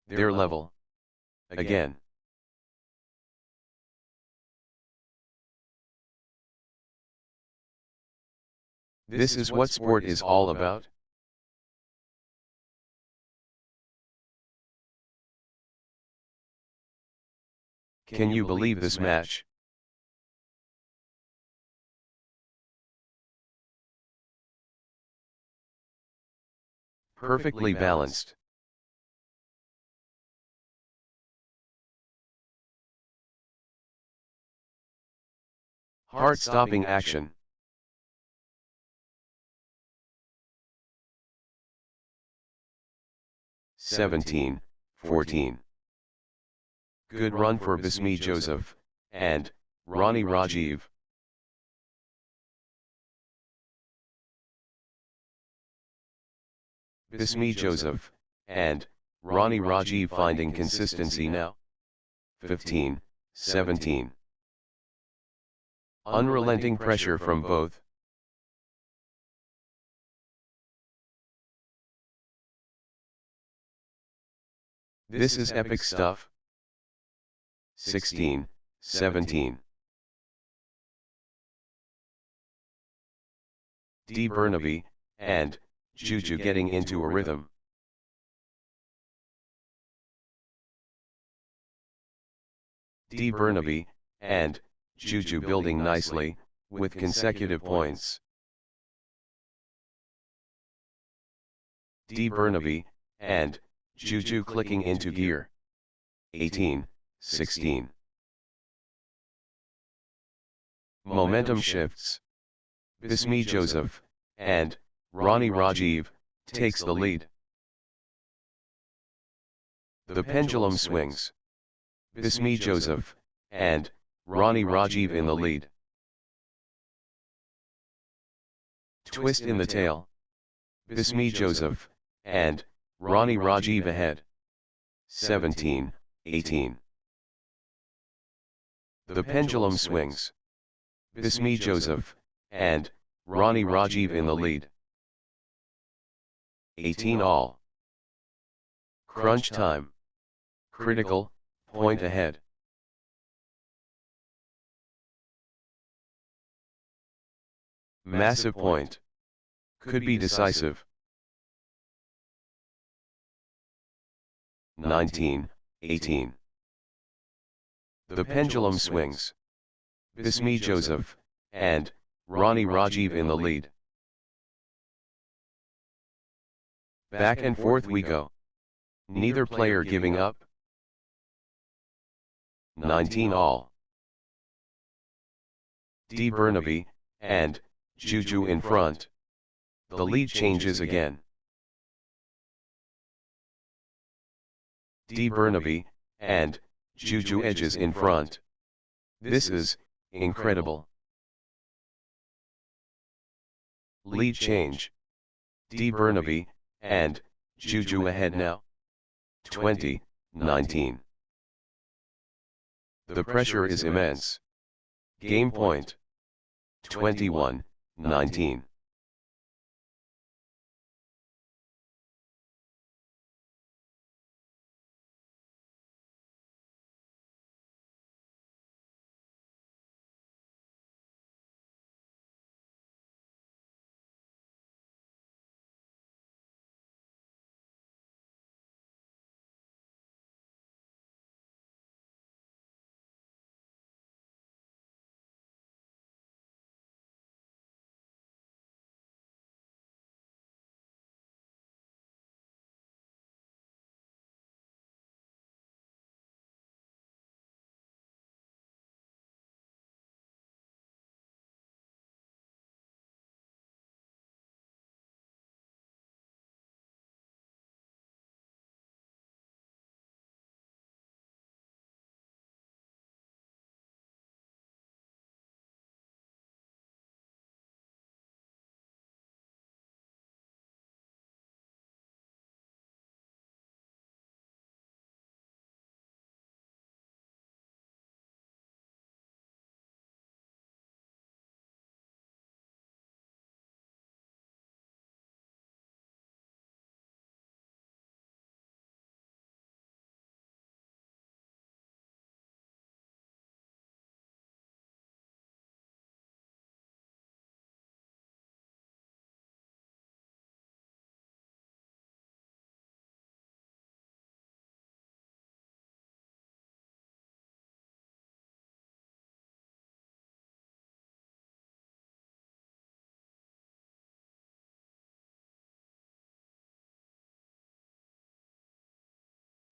They're level. Again. This is what sport is all about. Can you believe this match? Perfectly balanced. Heart-stopping action. (17, 14). Good run for Bismi Joseph, and Ronni Rajiv. Bismi Joseph, and Ronni Rajiv finding consistency now. 15, 17. Unrelenting pressure from both. This is epic stuff. 16, 17. Burnaby, and Guju getting into a rhythm. Burnaby, and Guju building nicely, with consecutive points. Burnaby, and Guju clicking into gear. 18, 16. Momentum shifts. Bismi Joseph, and Ronni Rajiv, takes the lead. The pendulum swings. Bismi Joseph, and Ronni Rajiv in the lead. Twist in the tail. Bismi Joseph, and Ronni Rajiv ahead. 17, 18. The pendulum swings. Bismi Joseph, and Ronni Rajiv in the lead. 18 all. Crunch time. Critical, point ahead. Massive point. Could be decisive. 19, 18. The pendulum swings. Bismi Joseph, and Ronni Rajiv in the lead. Back and forth we go. Neither player giving up. 19 all. Burnaby, and Guju in front. The lead changes again. Burnaby, and Guju edges in front. This is incredible. Lead change. Burnaby, and Guju ahead now. 20, 19. The pressure is immense. Game point. 21, 19.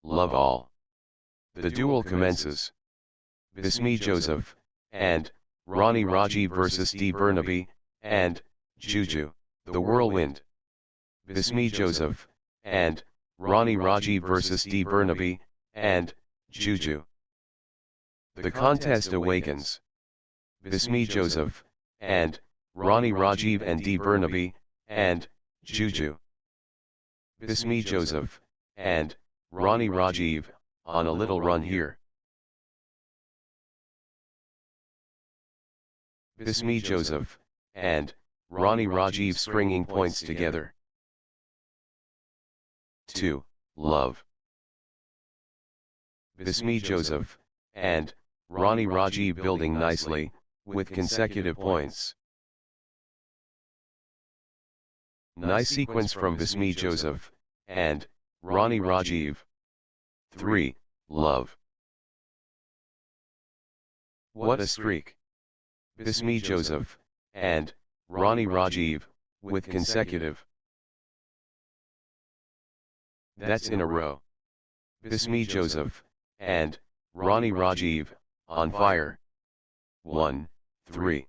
love all. The duel commences. Bismi Joseph, and Ronni Rajiv vs D Burnaby, and Guju, the whirlwind. Bismi Joseph, and Ronni Rajiv vs D Burnaby, and Guju. The contest awakens. Bismi Joseph, and Ronni Rajiv and D Burnaby, and Guju. Bismi Joseph, and Ronni Rajiv, on a little run here. Bismi Joseph, and Ronni Rajiv stringing points together. 2. Love. Bismi Joseph, and Ronni Rajiv building nicely, with consecutive points. Nice sequence from Bismi Joseph, and Ronni Rajiv. 3. Love. What a streak. Bismi Joseph, and Ronni Rajiv, with consecutive. That's in a row. Bismi Joseph, and Ronni Rajiv, on fire. 1, 3.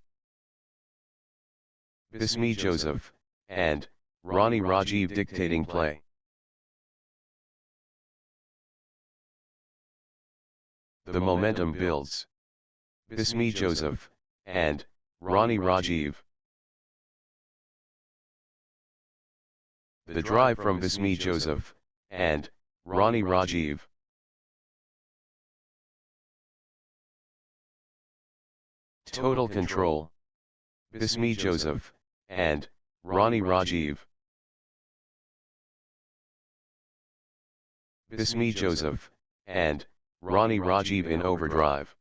Bismi Joseph, and Ronni Rajiv dictating play. The momentum builds. Bismi Joseph, and Ronni Rajiv. The drive from Bismi Joseph, and Ronni Rajiv. Total control. Bismi Joseph, and Ronni Rajiv. Bismi Joseph, and Ronni Rajiv in overdrive.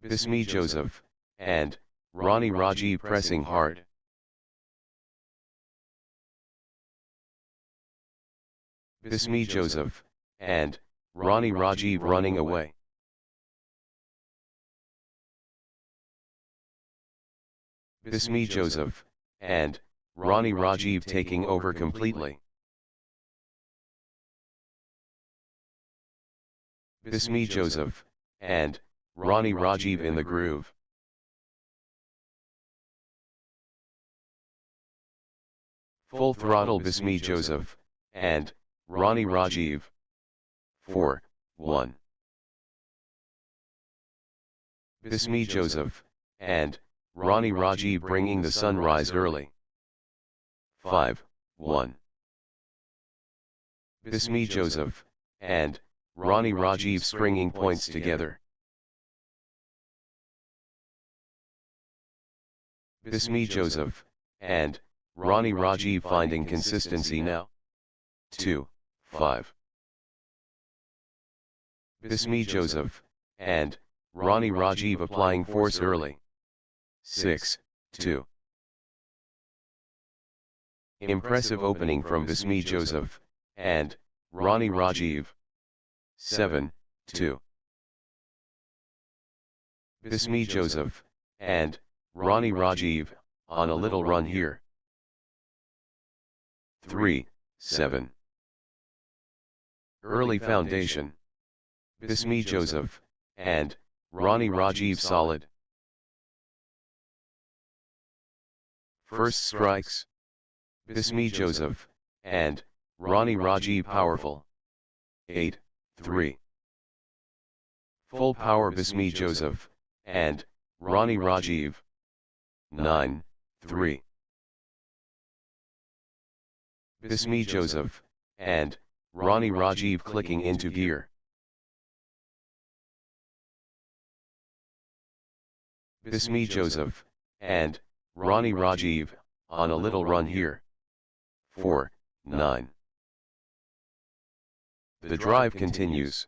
Bismi Joseph, and Ronni Rajiv pressing hard. Bismi Joseph, and Ronni Rajiv running away. Bismi Joseph, and Ronni Rajiv taking over completely. Bismi Joseph, and Ronni Rajiv in the groove. Full throttle Bismi Joseph, and Ronni Rajiv. 4, 1. Bismi Joseph, and Ronni Rajiv bringing the sunrise early. 5, 1. Bismi Joseph, and Ronni Rajiv stringing points together. Bismi Joseph, and Ronni Rajiv finding consistency now. 2, 5. Bismi Joseph, and Ronni Rajiv applying force early. 6, 2. Impressive opening from Bismi Joseph, and Ronni Rajiv. 7, 2. Bismi Joseph, and Ronni Rajiv, on a little run here. 3, 7. Early foundation. Bismi Joseph, and Ronni Rajiv solid. First strikes. Bismi Joseph, and Ronni Rajiv powerful. 8, 3. Full power Bismi Joseph, and Ronni Rajiv. 9, 3. Bismi Joseph, and Ronni Rajiv clicking into gear. Bismi Joseph, and Ronni Rajiv, on a little run here. 4, 9. The drive continues.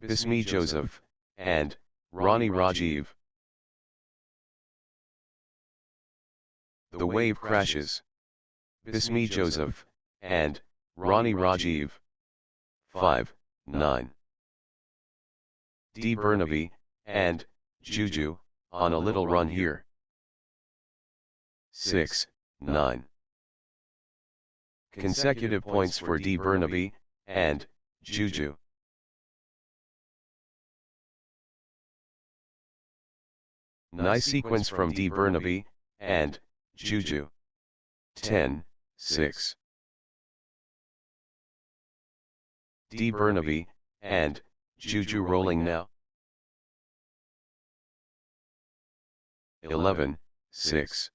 Bismi Joseph, and Ronni Rajiv. The wave crashes. Bismi Joseph, and Ronni Rajiv. 5, 9. D Burnaby, and Guju, on a little run here. 6, 9. Consecutive points for D. Burnaby and Guju. Nice sequence from D. Burnaby and Guju. 10-6. D. Burnaby and Guju rolling now. 11-6.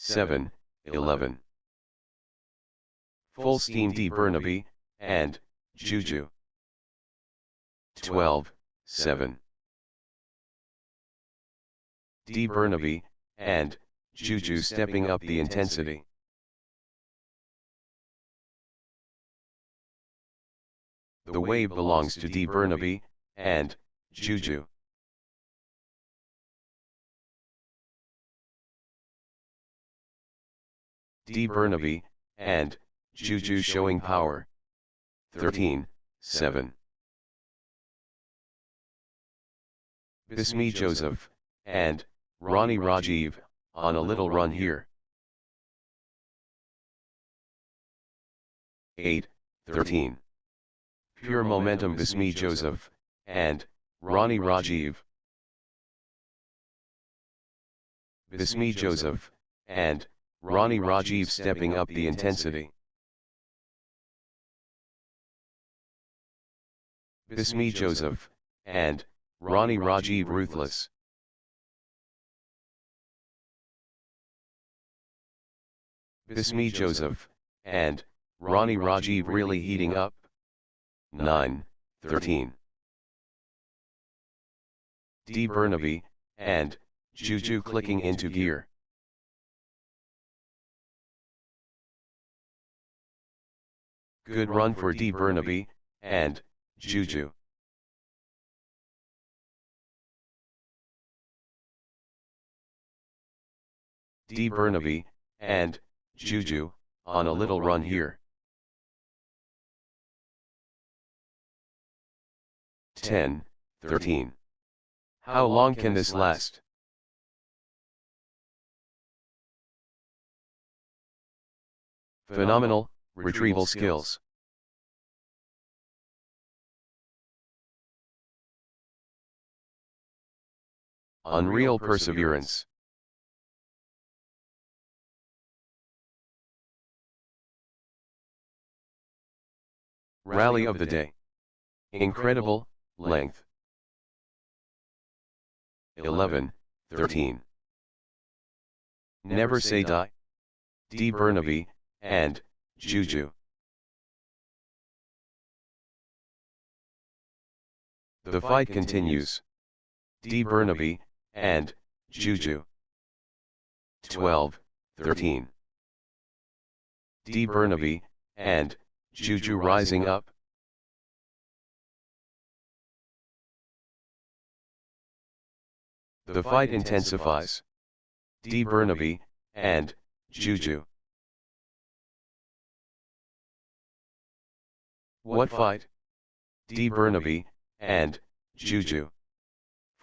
Seven, 11. Full steam D. Burnaby and Guju. 12-7. D. Burnaby and Guju stepping up the intensity. The wave belongs to D. Burnaby and Guju. D. Burnaby and Guju showing power. 13-7. Bismi Joseph and Ronni Rajiv on a little run here. 8-13. Pure momentum Bismi Joseph and Ronni Rajiv. Bismi Joseph and Ronni Rajiv stepping up the intensity. Bismi Joseph and Ronni Rajiv ruthless. Bismi Joseph and Ronni Rajiv really heating up. 9-13. D. Burnaby and Guju clicking into gear. Good run for D. Burnaby and Guju. D. Burnaby and Guju on a little run here. 10-13. How long can this last? Phenomenal retrieval skills. Unreal perseverance. Rally of the day. Incredible length. 11-13. Never say die. D. Burnaby and Guju. The fight continues. D. Burnaby and Guju. 12-13. D. Burnaby and Guju rising up. The fight intensifies. D. Burnaby and Guju. What fight? D. Burnaby and Guju.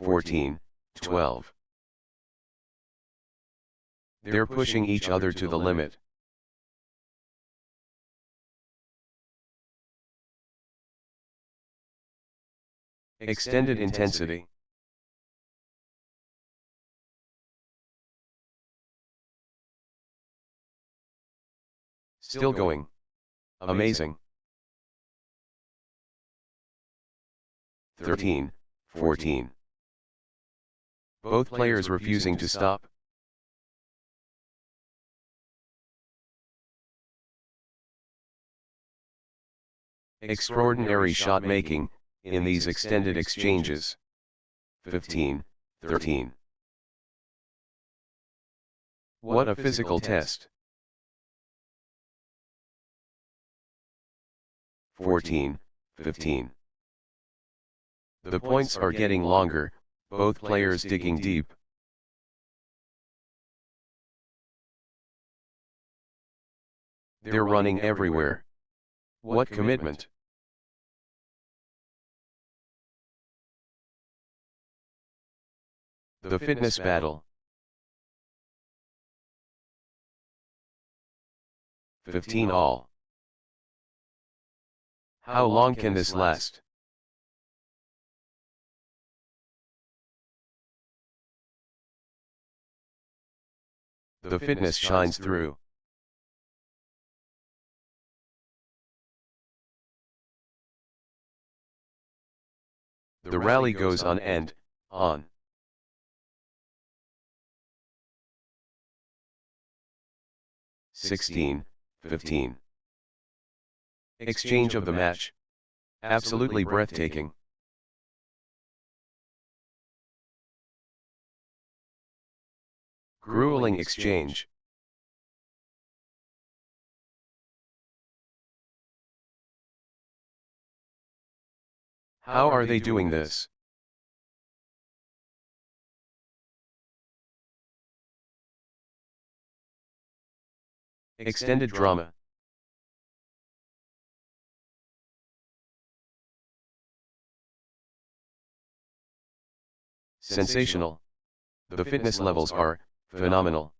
14-12. They're pushing each other to the limit. Extended intensity. Still going. Amazing. 13, 14. Both players refusing to stop. Extraordinary shot making in these extended exchanges. 15, 13. What a physical test. 14, 15. The points are getting longer, both players digging deep. They're running everywhere. What commitment! The fitness battle. 15 all. How long can this last? The fitness shines through. The rally goes on and on. (16, 15). Exchange of the match. Absolutely breathtaking. Grueling exchange. How are they doing this? Extended drama. Sensational. The fitness levels are phenomenal.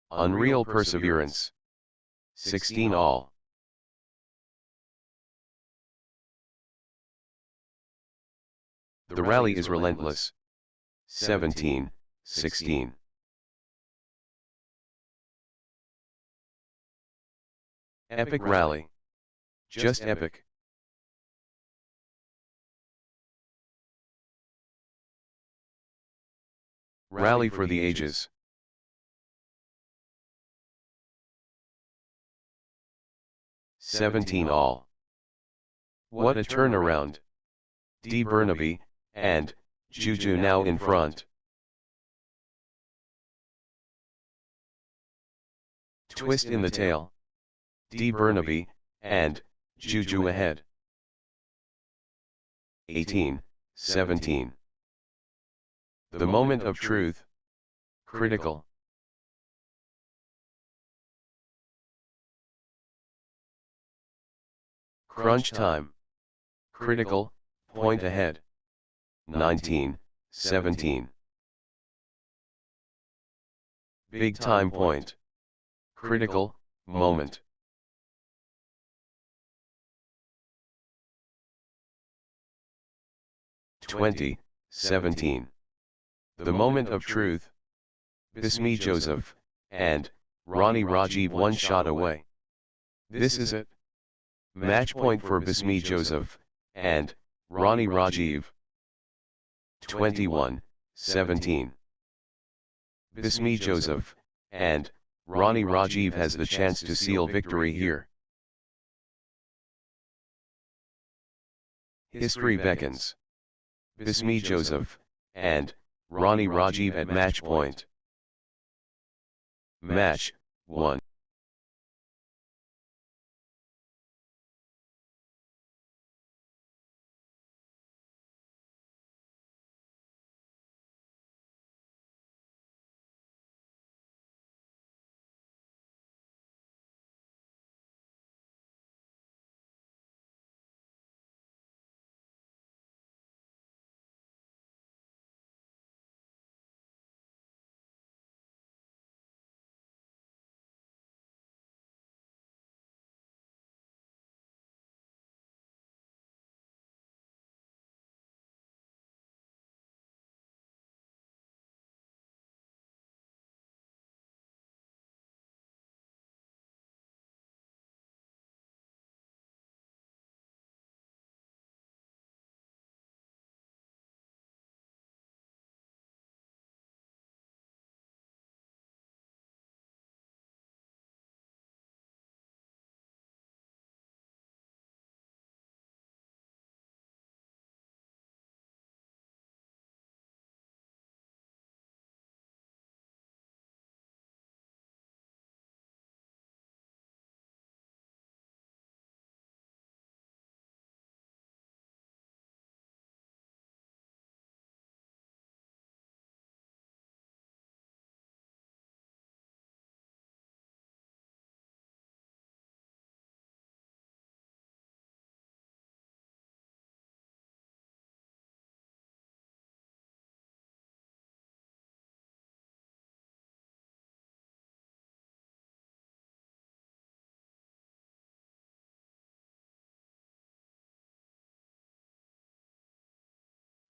Unreal perseverance. 16 all. The rally is relentless. 17, 16. Epic rally. Just epic. Rally for the ages. 17 all. What a turnaround. Burnaby and Guju now in front. Twist in the tail. Burnaby and Guju ahead. 18, 17. The moment of truth. Critical. Crunch time. Critical, point ahead. 19, 17. Big time point. Critical, moment. (20, 17). The moment of truth. Bismi Joseph, and Ronni Rajiv one shot away. This is it. Match point for Bismi Joseph, and Ronni Rajiv. 21, 17. Bismi Joseph, and Ronni Rajiv has the chance to seal victory here. History beckons. Bismi Joseph, and Ronni Rajiv at match point. Match 1.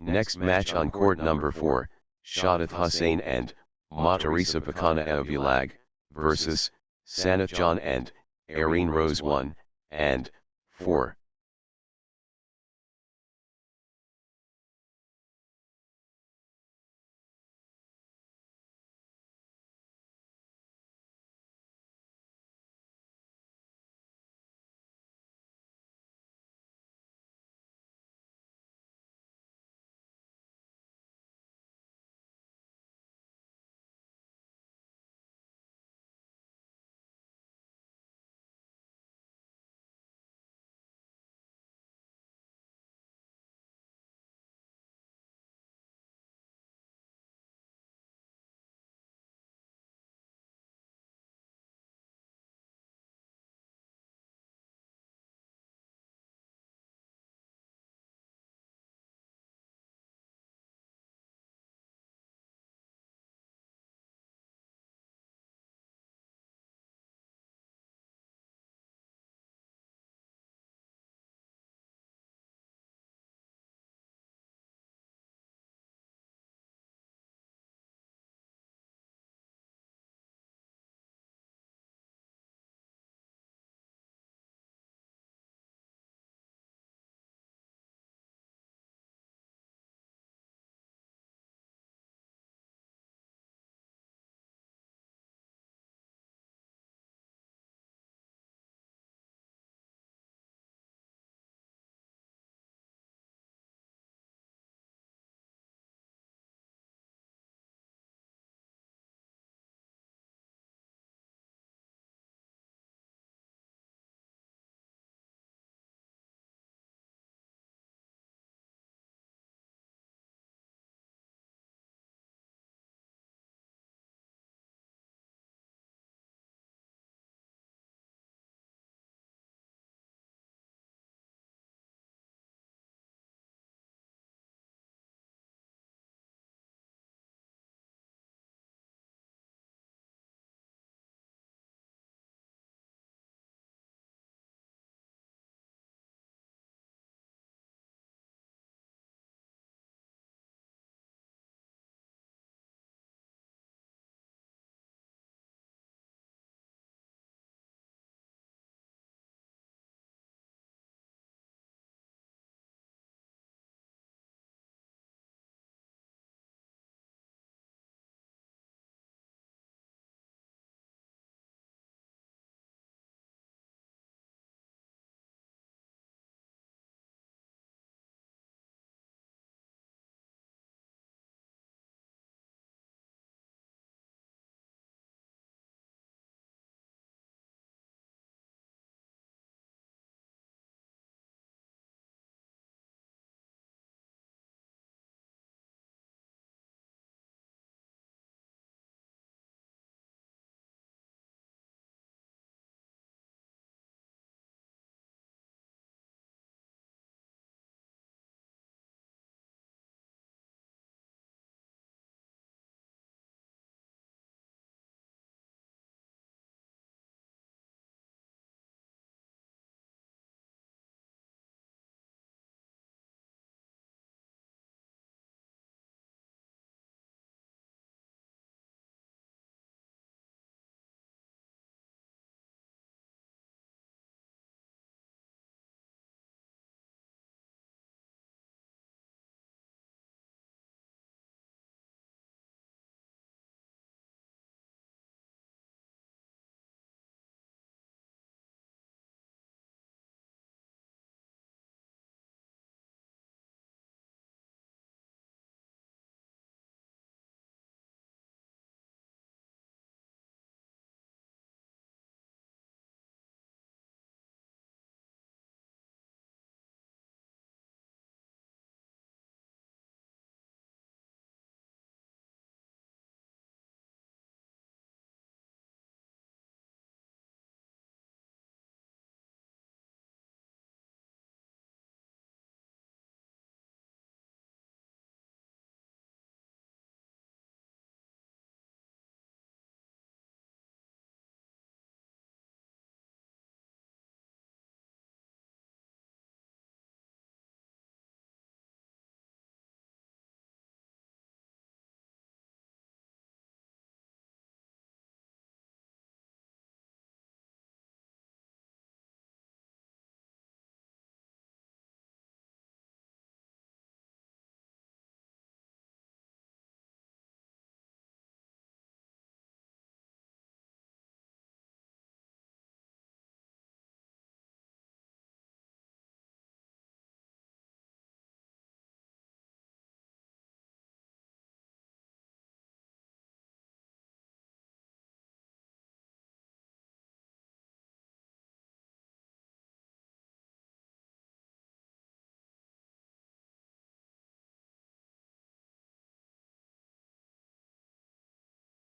Next match on court number 4, Shadith Hussain and Matera Pakana Evilag versus Saneth John and Arrene Rose 1 and 4.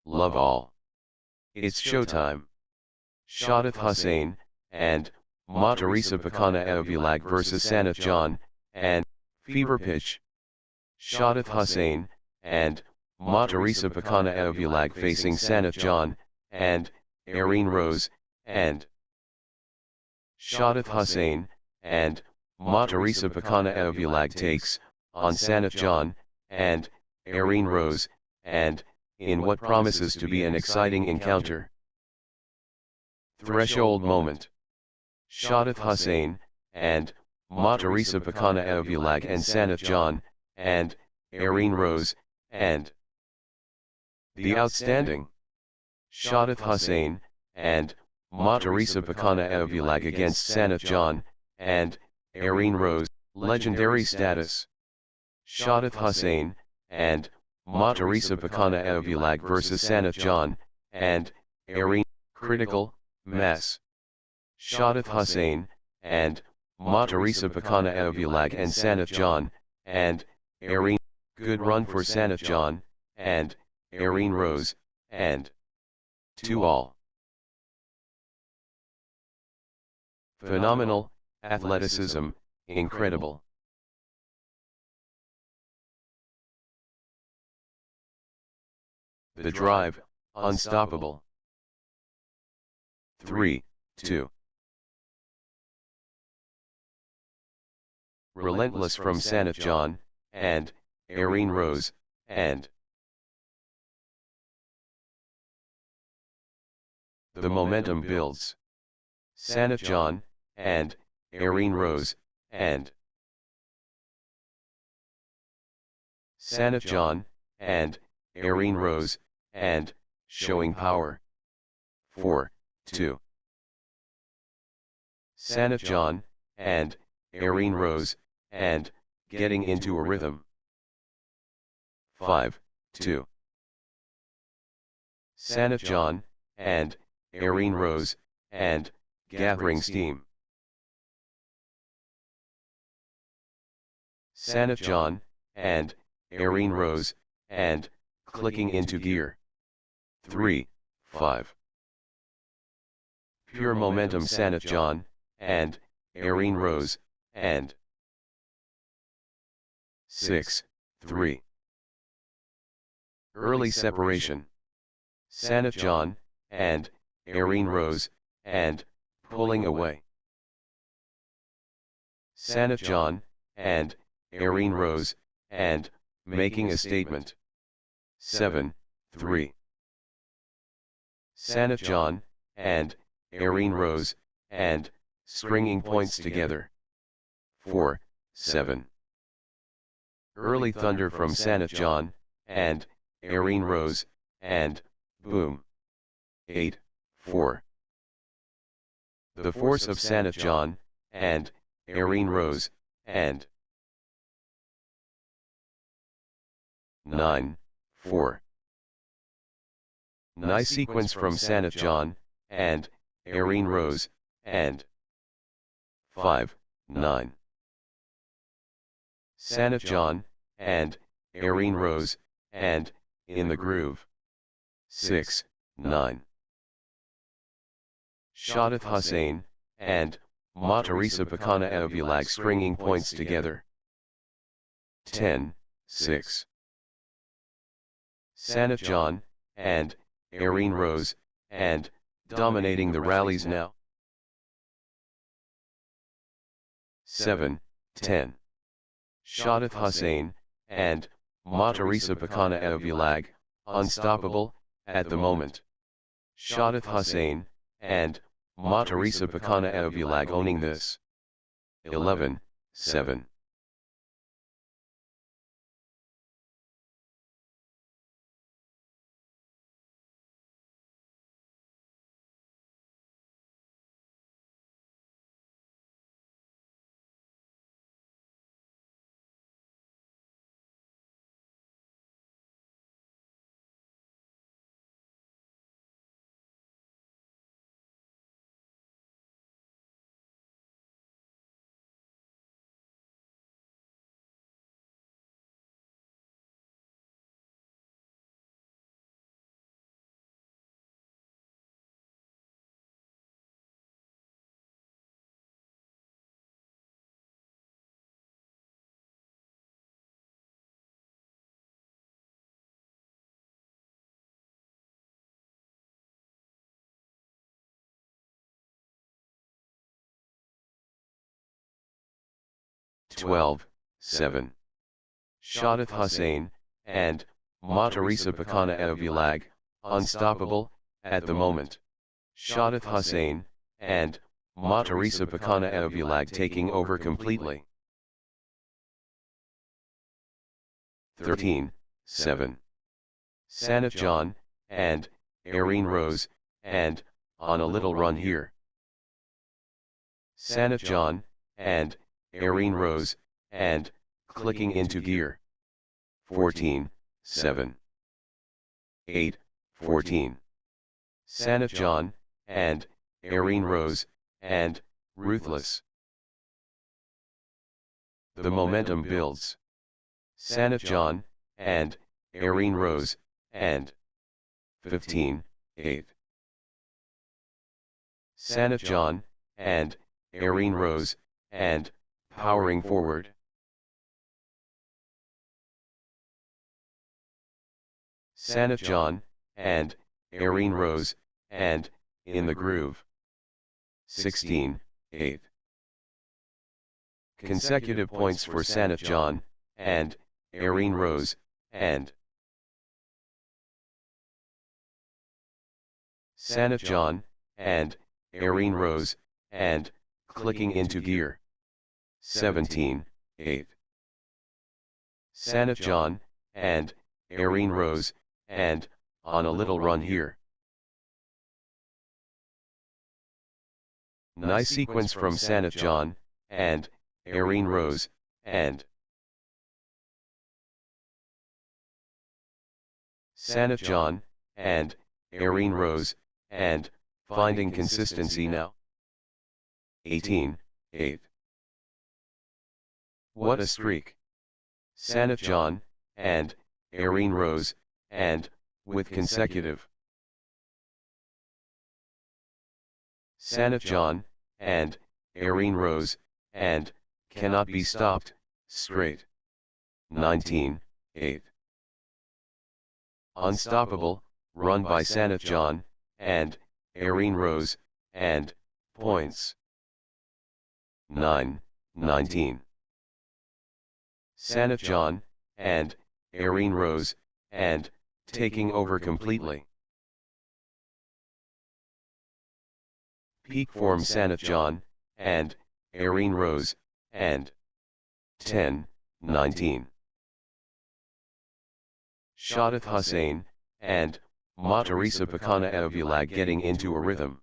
love all. It's showtime. Shadith Hussain, and Matarisa Pakana Evulag vs Sanif John, and Fever Pitch. Shadith Hussain, and Matarisa Pakana Evulag facing Sanif John, and Arrene Rose, and Shadith Hussain, and Matarisa Pakana Evulag takes on Sanif John, and Arrene Rose, and in what promises to be an exciting encounter. Threshold moment. Shadith Hussain, and Matarisa Pakana Evulag and Sanif John, and Arrene Rose, and the outstanding Shadith Hussain, and Matarisa Pakana Evulag against Sanif John, and Arrene Rose, legendary status. Shadith Hussain, and Matarisa Pakana Evulag vs Sanif John, and Arrene, critical mass. Shadith Hussain, and Matarisa Pakana Evulag and Sanif John, and Arrene, good run for Sanif John, and Arrene Rose, and 2-all. Phenomenal, athleticism, incredible. The drive, unstoppable. 3-2. Relentless from Sanif John, and Arrene Rose, and the momentum builds. Sanif John, and Arrene Rose, and Sanif John, and Arrene Rose, and showing power. 4-2. Sanif John, and Arrene Rose, and getting into a rhythm. 5-2. Sanif John, and Arrene Rose, and gathering steam. Sanif John, and Arrene Rose, and clicking into gear. 3-5. Pure momentum Sanif John, and Arrene Rose, and 6-3. Early separation. Sanif John, and Arrene Rose, and pulling away. Sanif John, and Arrene Rose, and making a statement. 7-3. Sanif John, and Arrene Rose, and stringing points together. 4-7. Early thunder from Sanif John, and Arrene Rose, and boom. 8-4. The force of Sanif John, and Arrene Rose, and 9-4. Nice sequence from Sanif John, and Arrene Rose, and 5-9. Sanif John, and Arrene Rose, and in the groove. 6-9. Shadith Hussain, and Matarisa Pakana Evulag stringing points together. 10-6. Sanif John, and Arrene Rose, and dominating the rallies now. 7-10. Shadith Hussain, and Matarisa Pakana Evulag, unstoppable, at the moment. Shadith Hussain, and Matarisa Pakana Evulag owning this. 11-7. 12-7. Shadith Hussain, and Matera Pakana Evulag, unstoppable, at the moment. Shadith Hussain, and Matera Pakana Evulag taking over completely. 13-7. Sanif John, and Arrene Rose, and on a little run here. Sanif John, and Arrene Rose, and clicking into gear. 14-7. 8-14. Sanif John, and Arrene Rose, and ruthless. The momentum builds. Sanif John, and Arrene Rose, and 15-8. Sanif John, and Arrene Rose, and powering forward. Sanif John, and Arrene Rose, and in the groove. 16-8. Consecutive points for Sanif John, and Arrene Rose, and Sanif John, and Arrene Rose, and clicking into gear. 17-8. Sanif John, and Arrene Rose, and on a little run here. Nice sequence from Sanif John, and Arrene Rose, and Sanif John, and Arrene Rose, and finding consistency now. 18-8. What a streak. Sanif John, and Arrene Rose, and with consecutive. Sanif John, and Arrene Rose, and cannot be stopped, straight. 19-8. Unstoppable, run by Sanif John, and Arrene Rose, and points. 9-19. Sanif John, and Arrene Rose, and taking over completely. Peak form Sanif John, and Arrene Rose, and 10-19. Shadith Hussain, and Matera Pakana Evulag getting into a rhythm.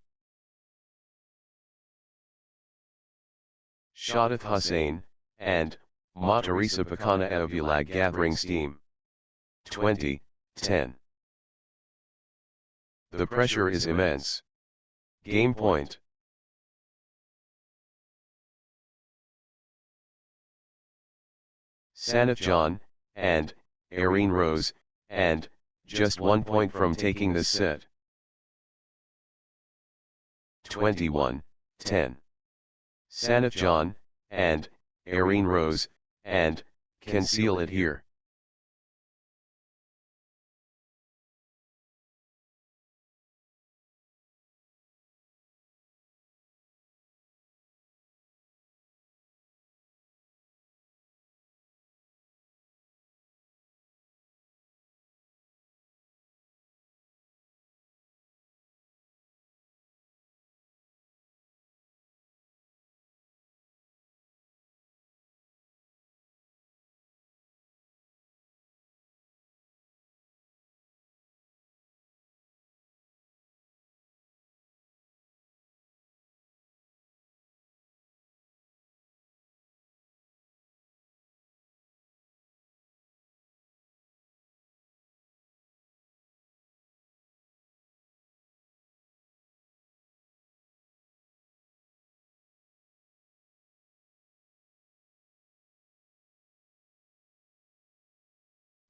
Shadith Hussain, and Matera Pakana Evulag gathering steam. 20-10. The pressure is immense. Game point. Sanif John, and Arrene Rose, and just 1 point from taking this set. 21-10. Sanif John, and Arrene Rose, and can seal it here.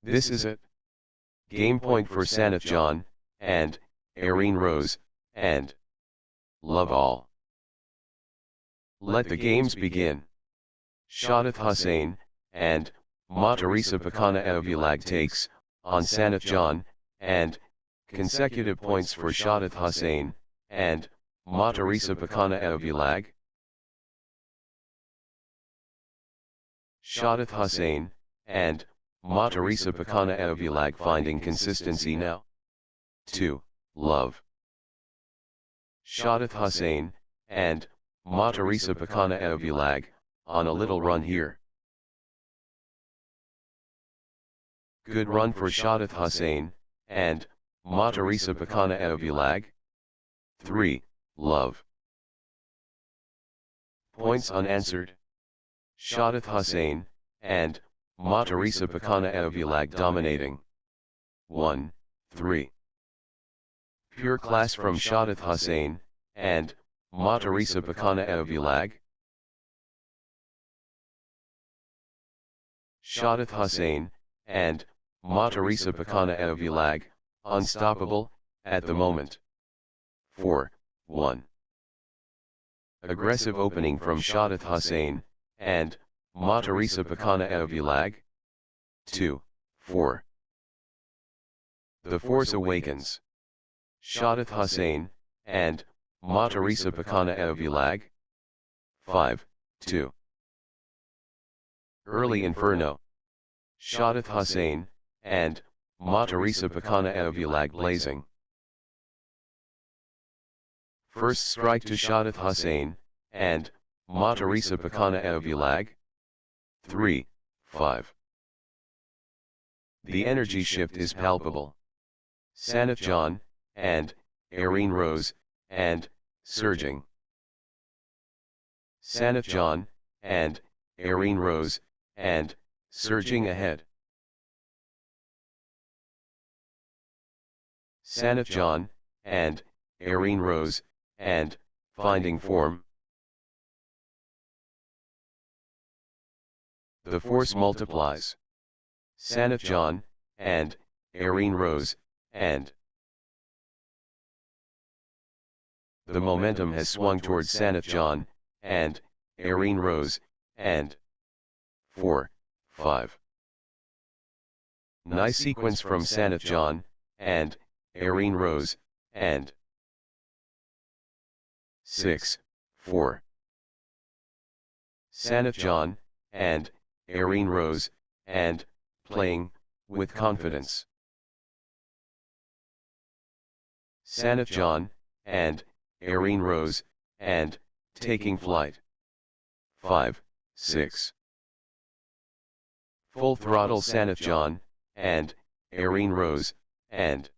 This is it. Game point for Sanif John, and Arrene Rose, and love all. Let the games begin. Shadith Hussain, and Matera Pakana Evulag takes, on Sanif John, and consecutive points for Shadith Hussain, and Matera Pakana Evulag. Shadith Hussain, and Matarisa Pakana Eovulag finding consistency now. 2. Love. Shadith Hussain, and Matarisa Pakana Eovulag, on a little run here. Good run for Shadith Hussain, and Matarisa Pakana Eovulag. 3. Love. Points unanswered. Shadith Hussain, and Matarisa Pakana Eovulag dominating. 1, 3. Pure class from Shadith Hussain, and Matarisa Pakana Eovulag. Shadith Hussain, and Matarisa Pakana Eovulag, unstoppable, at the moment. 4, 1. Aggressive opening from Shadith Hussain, and Matarisa Pakana Eovulag. 2, 4. The Force Awakens. Shadith Hussain, and Matarisa Pakana Eovulag. 5, 2. Early Inferno. Shadith Hussain, and Matarisa Pakana Eovulag blazing. First strike to Shadith Hussain, and Matarisa Pakana Eovulag. 3, 5. The energy shift is palpable. Sanjanaa, and Arrene rose, and surging. Sanjanaa, and Arrene rose, and surging ahead. Sanjanaa, and Arrene rose, and finding form. The force multiplies. Sanjanaa, and Arrene rose, and the momentum has swung towards Sanjanaa, and Arrene rose, and 4, 5. Nice sequence from Sanjanaa, and Arrene rose, and 6, 4. Sanjanaa, and Arrene rose, and playing with confidence. Sanjanaa, and Arrene rose, and taking flight. 5, 6. Full throttle Sanjanaa, and Arrene rose, and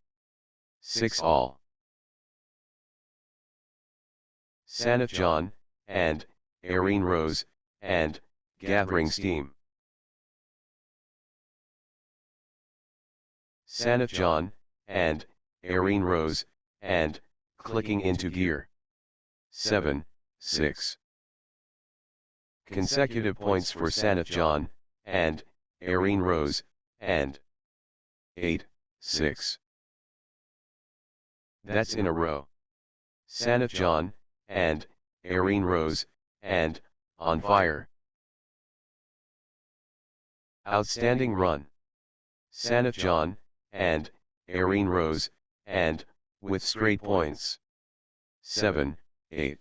6 all. Sanjanaa, and Arrene rose, and gathering steam. Sanjanaa, and Arrene rose, and clicking into gear. 7, 6. Consecutive points for Sanjanaa, and Arrene rose, and 8, 6. That's in a row. Sanjanaa, and Arrene rose, and on fire. Outstanding run. Sanjanaa, and Arrene rose, and with straight points. 7, 8.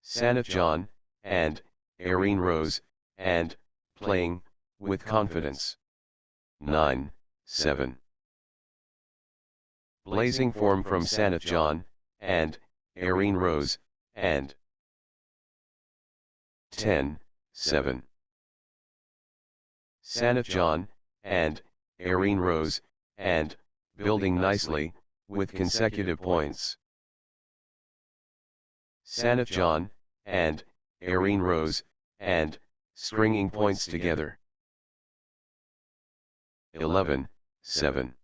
Sanjanaa, and Arrene rose, and playing with confidence. 9, 7. Blazing form from Sanjanaa, and Arrene rose, and 10, 7. Sanjanaa, and Arrene rose, and building nicely, with consecutive points. Sanjanaa, and Arrene rose, and stringing points together. 11, 7.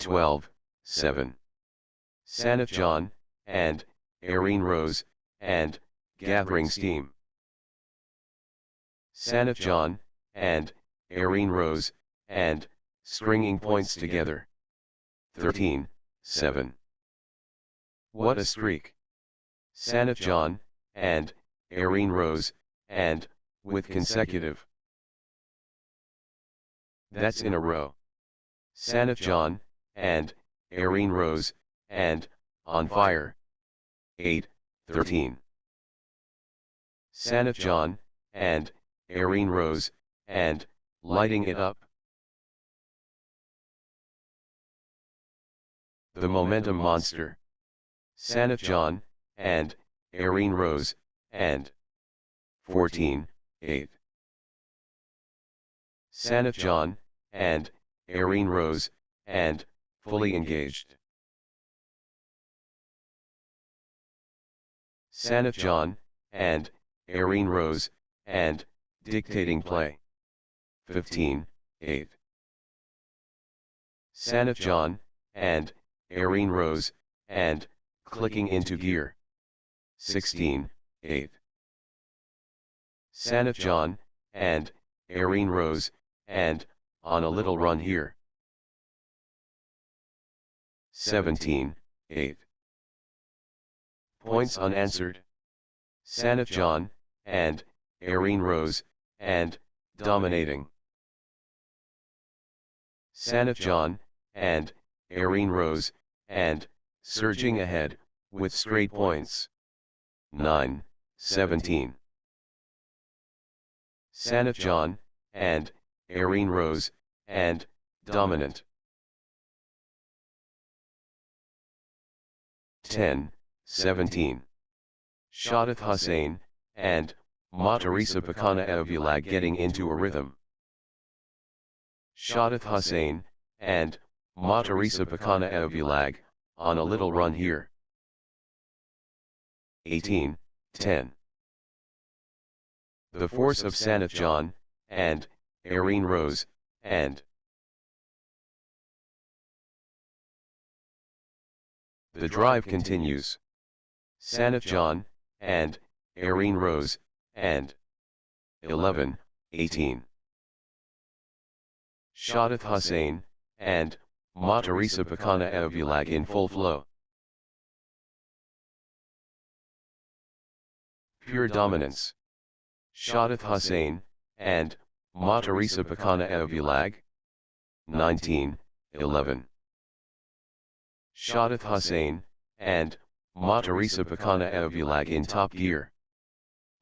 12, 7. Sanif John, and, Arrene Rose, and, gathering steam. Sanif John, and, Arrene Rose, and, stringing points together. 13, 7. What a streak! Sanif John, and, Arrene Rose, and, with consecutive. That's in a row. Sanif John, and, Arrene Rose, and, on fire. 8, 13. Sanif John, and, Arrene Rose, and, lighting it up. The momentum monster. Sanif John, and, Arrene Rose, and 14, 8. Sanif John, and, Arrene Rose, and, fully engaged. Sanif John, and, Arrene Rose, and, dictating play. 15, 8. Sanif John, and, Arrene Rose, and, clicking into gear. 16, 8. Sanif John, and, Arrene Rose, and, on a little run here. 17, 8. Points unanswered. Sanif John, and, Arrene Rose, and, dominating. Sanif John, and, Arrene Rose, and, surging ahead, with straight points. 9, 17. Sanif John, and, Arrene Rose, and, dominant. 10, 17. Shadith Hussain, and, Matera Pakana Evulag getting into a rhythm. Shadith Hussain, and, Matera Pakana Evulag, on a little run here. 18, 10. The force of Sanif John, and, Arrene Rose, and the drive continues. Sanif John, and, Arrene Rose, and 11, 18. Shadith Hussain, and, Matera Pakana Evulag in full flow. Pure dominance. Shadith Hussain, and, Matera Pakana Evulag. 19, 11. Shadith Hussain, and, Matera Pakana Evulag in top gear.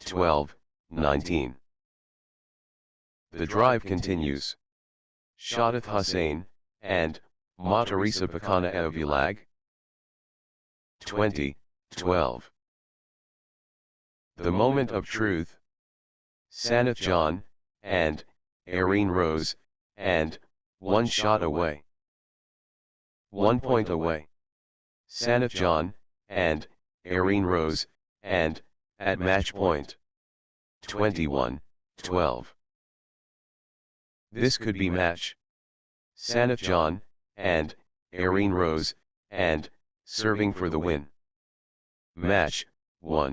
12, 19. The drive continues. Shadith Hussain, and, Matera Pakana Evulag. 20, 12. The moment of truth. Sanif John, and, Arrene Rose, and, 1 shot away. 1 point away. Sanif John, and, Arrene Rose, and, at match point. 21, 12. This could be match. Sanif John, and, Arrene Rose, and, serving for the win. Match, 1.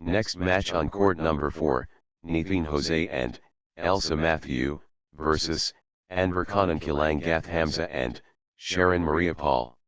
Next match on court number 4, Nitheen Jose and Elsa Matthew versus Anwar Khan Kilang Gath Hamza and Sharon Maria Paul.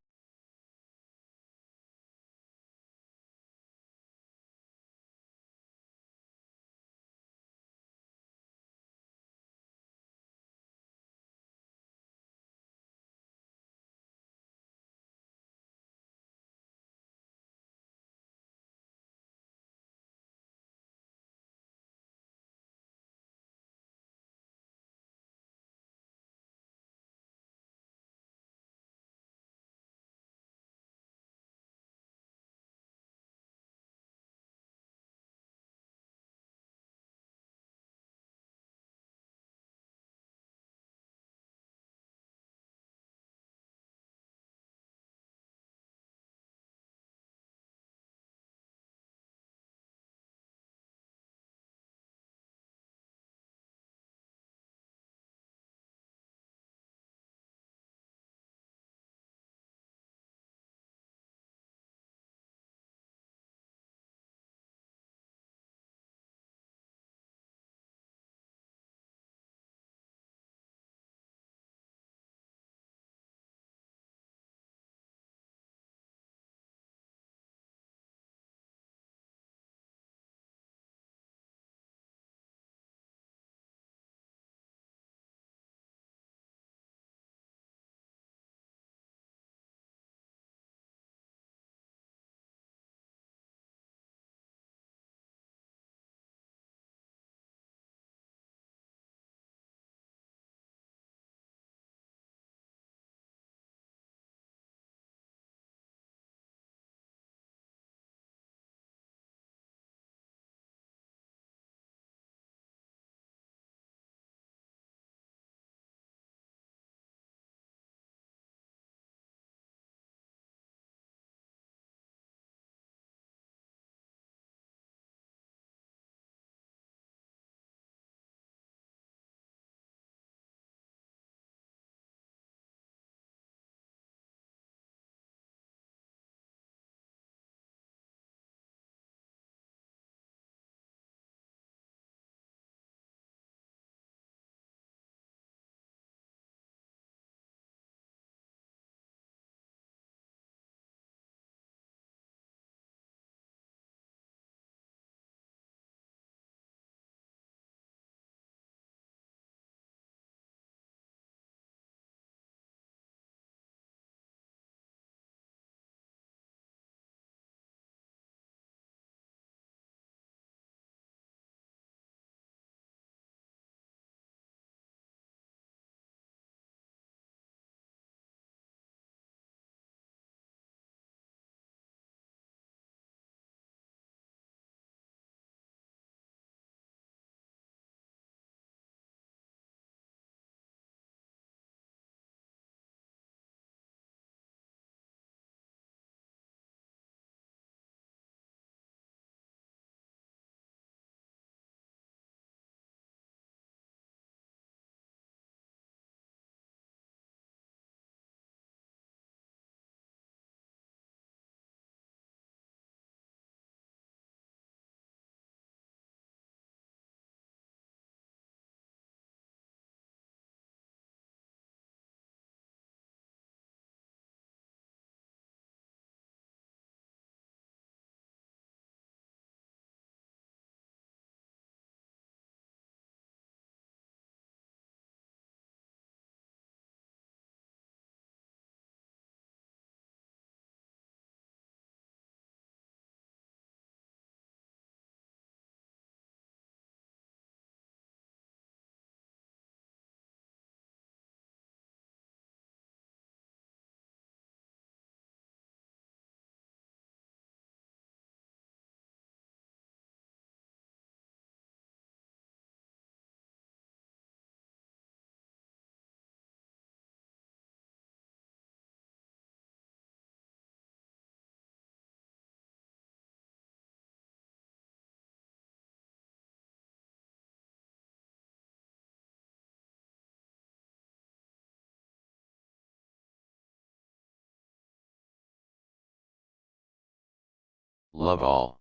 Love all.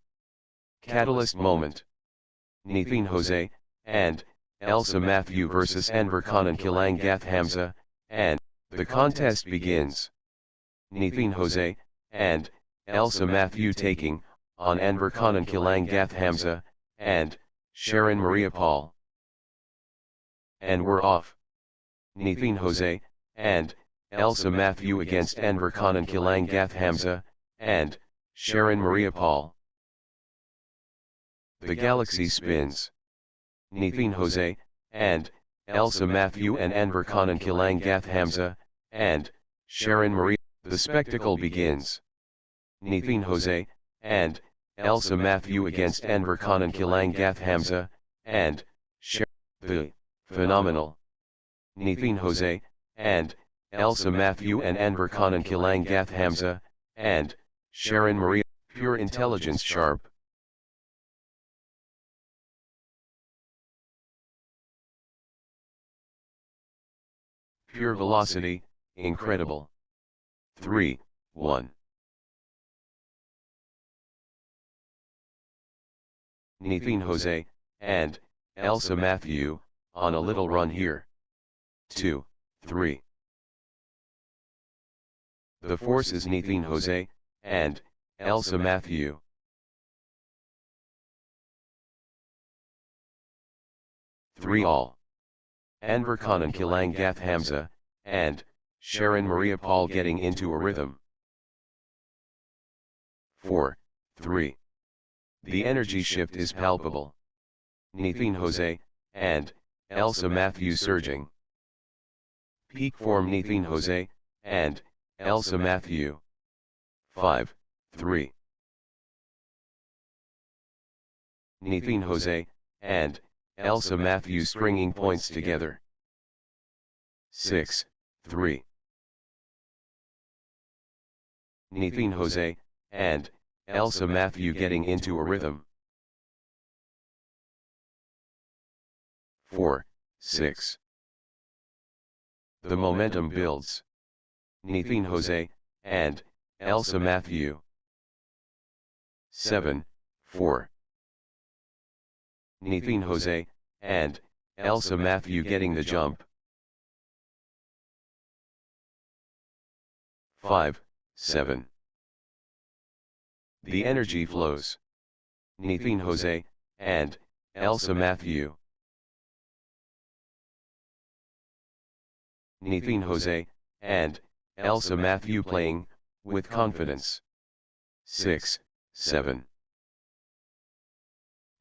Catalyst moment. Nitheen Jose, and Elsa Matthew vs Anwar Khan and Kilang Gath Hamza, and the contest begins. Nitheen Jose, and Elsa Matthew taking on Anwar Khan and Kilang Gath Hamza, and Sharon Maria Paul. And we're off. Nitheen Jose, and Elsa Matthew against Anwar Khan and Kilang Gath Hamza, and Sharon Maria Paul. The galaxy spins. Nitheen Jose, and Elsa Matthew and Anwar Khan and Kilang Gath Hamza, and Sharon Maria. The spectacle begins. Nitheen Jose, and Elsa Matthew against Anwar Khan and Kilang Gath Hamza, and Sharon. The phenomenal. Nitheen Jose, and Elsa Matthew and Anwar Khan and Kilang Gath Hamza, and Sharon Maria. Pure intelligence sharp. Pure velocity, incredible. 3, 1. Nitheen Jose, and Elsa Matthew, on a little run here. 2, 3. The force is Nitheen Jose, and Elsa Matthew. 3 all. Anwar Khan and Kilang Gath Hamza, and Sharon Maria Paul getting into a rhythm. 4, 3. The energy shift is palpable. Nitheen Jose, and Elsa Matthew surging. Peak form Nitheen Jose, and Elsa Matthew. 5, 3. Nitheen Jose, and Elsa Matthew stringing points together. 6, 3. Nitheen Jose, and Elsa Matthew getting into a rhythm. 4, 6. The momentum builds. Nitheen Jose, and Elsa Matthew. 7, 4. Nitheen Jose, and Elsa Matthew getting the jump. 5, 7. The energy flows. Nitheen Jose, and Elsa Matthew. Nitheen Jose, and Elsa Matthew playing, with confidence. 6, 7.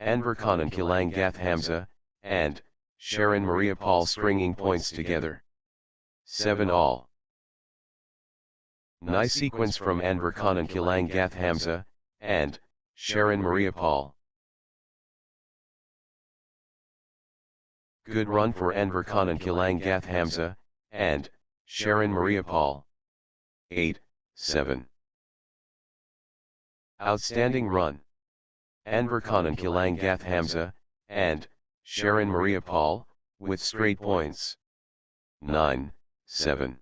Anwar Khan and Kilang Gath Hamza, and Sharon Maria Paul stringing points together. 7 all. Nice sequence from Anwar Khan and Kilang Gath Hamza, and Sharon Maria Paul. Good run for Anwar Khan and Kilang Gath Hamza, and Sharon Maria Paul. 8, 7. Outstanding run. Anwar Khan and Kilang Gath Hamza, and Sharon Maria Paul, with straight points. 9, 7.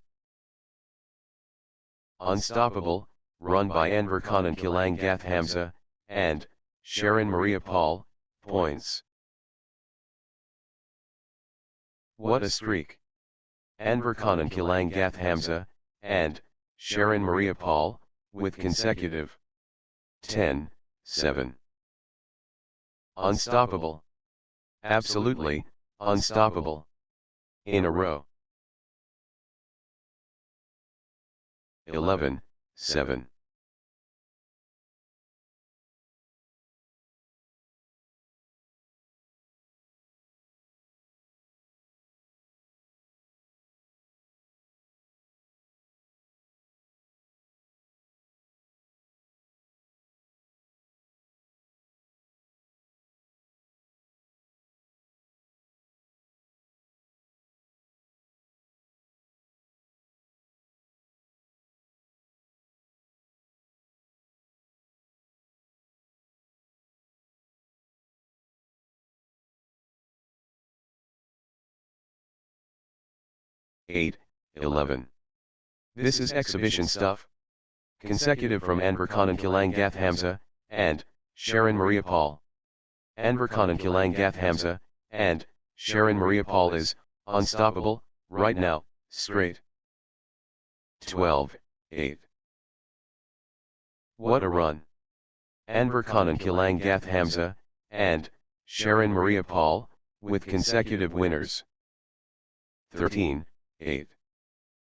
Unstoppable, run by Anwar Khan and Kilang Gath Hamza, and Sharon Maria Paul, points. What a streak. Anwar Khan and Kilang Gath Hamza, and Sharon Maria Paul, with consecutive. 10, 7. Unstoppable. Absolutely, unstoppable. In a row. 11, 7. Eight, 11. This is exhibition stuff. Consecutive from Anwar Khan and Kilang Gath Hamza, and Sharon Maria Paul. Anwar Khan and Kilang Gath Hamza, and Sharon Maria Paul is unstoppable right now, straight. 12-8. What a run. Anwar Khan and Kilang Gath Hamza, and Sharon Maria Paul, with consecutive winners. 13-8.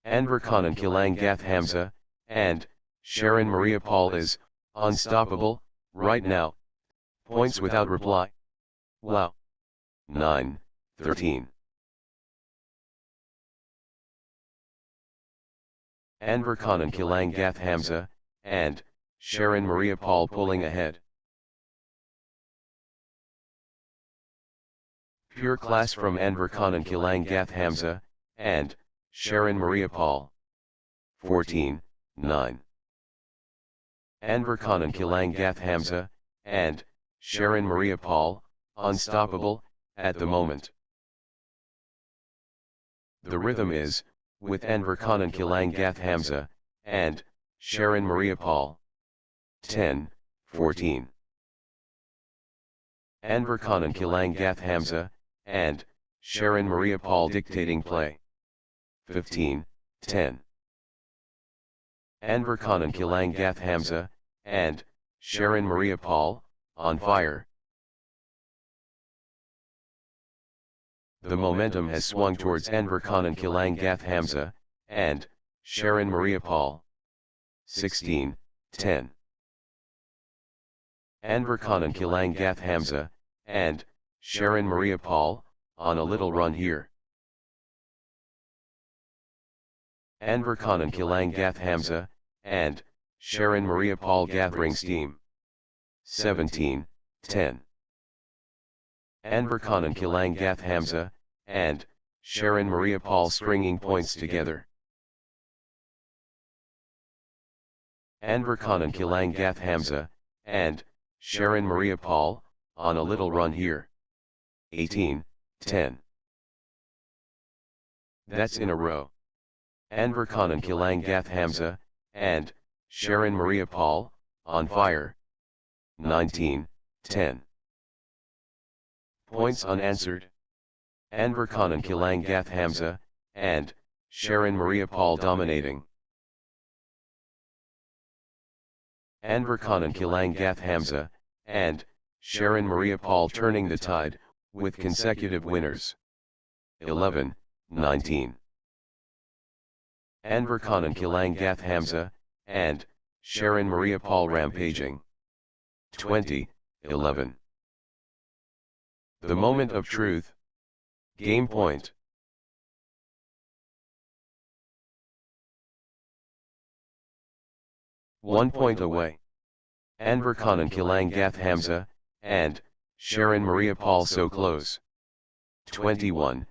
Anwar Khan and Kilang Gath Hamza, and Sharon Maria Paul is unstoppable right now. Points without reply. Wow. 9-13. Anwar Khan and Kilang Gath Hamza, and Sharon Maria Paul pulling ahead. Pure class from Anwar Khan and Kilang Gath Hamza, and Sharon Maria Paul. 14-9. Anwar Khan and Kilang Gath Hamza, and Sharon Maria Paul, unstoppable at the moment. The rhythm is, with Anwar Khan and Kilang Gath Hamza, and Sharon Maria Paul. 10-14. Anwar Khan and Kilang Gath Hamza, and Sharon Maria Paul dictating play. 15-10. Anwar Khan and Kilang Gath Hamza, and Sharon Maria Paul, on fire. The momentum has swung towards Anwar Khan and Kilang Gath Hamza, and Sharon Maria Paul. 16-10. Anwar Khan and Kilang Gath Hamza, and Sharon Maria Paul, on a little run here. Anwar Khan and Kilang Gath Hamza, and Sharon Maria Paul gathering steam. 17-10. Anwar Khan and Kilang Gath Hamza, and Sharon Maria Paul stringing points together. Anwar Khan and Kilang Gath Hamza, and Sharon Maria Paul, on a little run here. 18-10. That's in a row. Anwar Khan and Kilang Gath Hamza, and Sharon Maria Paul, on fire. 19-10. Points unanswered. Anwar Khan and Kilang Gath Hamza, and Sharon Maria Paul dominating. Anwar Khan and Kilang Gath Hamza, and Sharon Maria Paul turning the tide, with consecutive winners. 11-19. Anwar Khan and Kilang Gath Hamza, and Sharon Maria Paul rampaging. 20-11. The moment of truth. Game point. One point away. Anwar Khan and Kilang Gath Hamza, and Sharon Maria Paul so close. 21-11.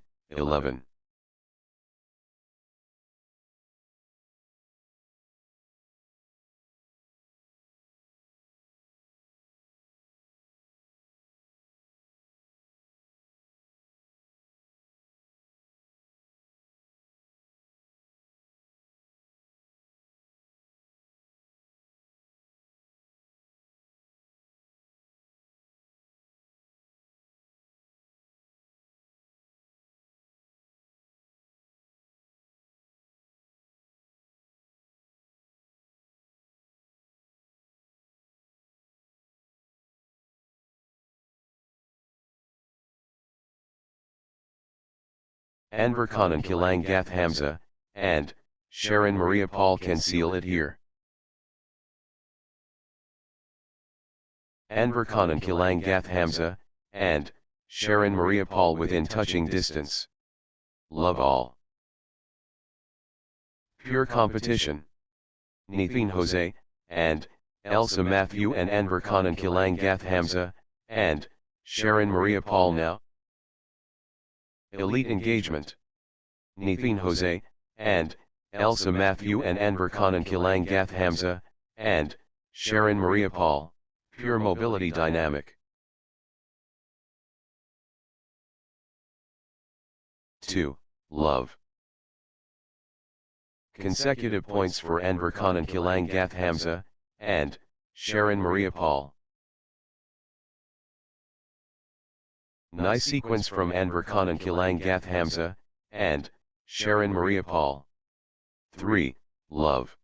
Anwar Khan and Kilang Gath Hamza, and Sharon Maria Paul can seal it here. Anwar Khan and Kilang Gath Hamza, and Sharon Maria Paul within touching distance. Love all. Pure competition. Nithin Jose, and Elsa Matthew and Anwar Khan and Kilang Gath Hamza, and Sharon Maria Paul now. Elite engagement. Nithin Jose, and Elsa Matthew and Anwar Khan and Kilang Gath Hamza, and Sharon Maria Paul, pure mobility dynamic. 2. Love. Consecutive points for Anwar Khan and Kilang Gath Hamza, and Sharon Maria Paul. Nice sequence from Anwar Khan and Kilang Gath Hamza, and Sharon Maria Paul. 3. Love.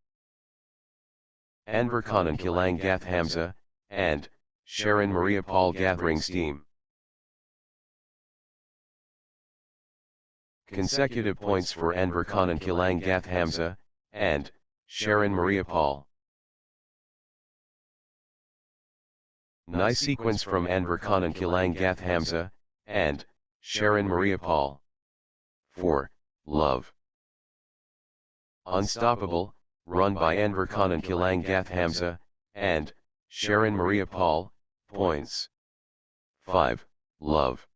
Anwar Khan and Kilang Gath Hamza, and Sharon Maria Paul gathering steam. Consecutive points for Anwar Khan and Kilang Gath Hamza, and Sharon Maria Paul. Nice sequence from Anwar Khan and Kilang Gath Hamza, and Sharon Maria Paul. 4. Love. Unstoppable, run by Anwar Khan and Kilang Gath Hamza, and Sharon Maria Paul, points. 5. Love.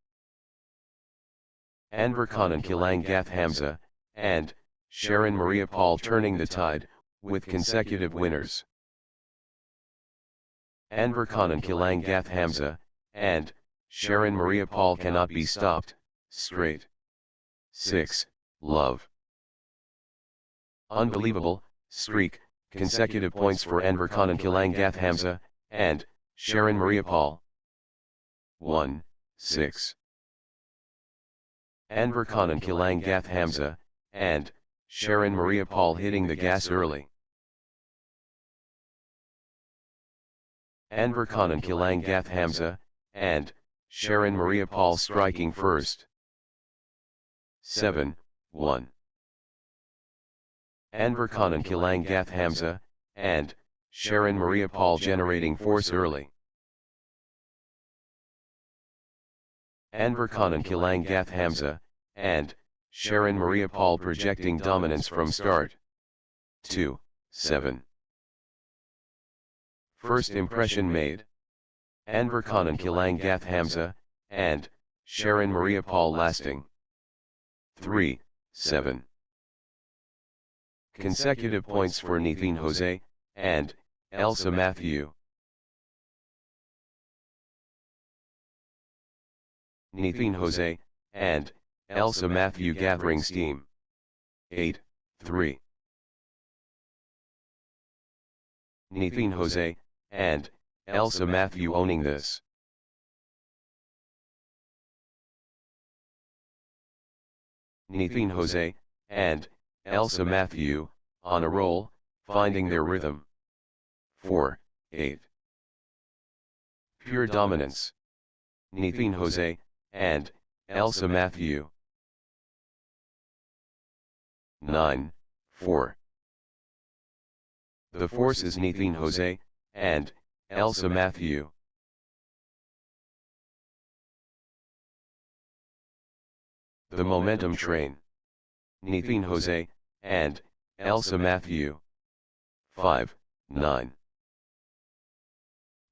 Anwar Khan and Kilang Gath Hamza, and Sharon Maria Paul turning the tide, with consecutive winners. Anwar Khan and Kilang Gath Hamza, and Sharon Maria Paul cannot be stopped, straight. 6. Love. Unbelievable, streak, consecutive points for Anwar Khan and Kilang Gath Hamza, and Sharon Maria Paul. 1. 6. Anwar Khan and Kilang Gath Hamza, and Sharon Maria Paul hitting the gas early. Anwar Khan and Kilang Gath Hamza, and Sharon Maria Paul striking first. 7. 1. Anwar Khan and Kilang Gath Hamza, and Sharon Maria Paul generating force early. Anwar Khan and Kilang Gath Hamza, and Sharon Maria Paul projecting dominance from start. 2. 7. First impression made. Anwar Khan and Kilang Gath Hamza, and Sharon Maria Paul lasting. 3. 7. Consecutive points for Nithin Jose, and Elsa Matthew. Nithin Jose, and Elsa Matthew gathering steam. 8. 3. Nithin Jose, and Elsa Matthew owning this. Nithin Jose, and Elsa Matthew, on a roll, finding their rhythm. 4. 8. Pure dominance. Nithin Jose, and Elsa Matthew. 9. 4. The force is Nithin Jose, and Elsa Matthew. The momentum train. Nithin Jose, and Elsa Matthew. 5. 9.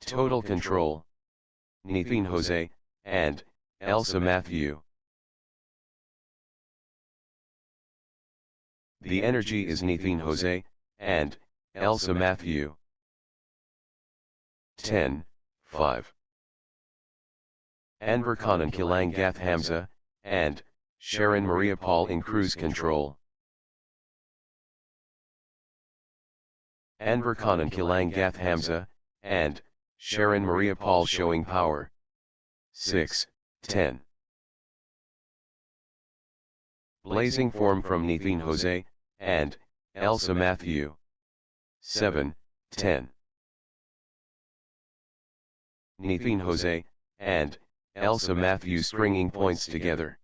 Total control. Nithin Jose, and Elsa Matthew. The energy is Nithin Jose, and Elsa Matthew. 10. 5. Anwar Khan and Kilang Gath Hamza, and Sharon Maria Paul in cruise control. Anwar Khan and Kilang Gath Hamza, and Sharon Maria Paul showing power. 6. 10. Blazing form from Nithin Jose, and Elsa Matthew. 7. 10. Nithin Jose, and Elsa Matthew stringing points together.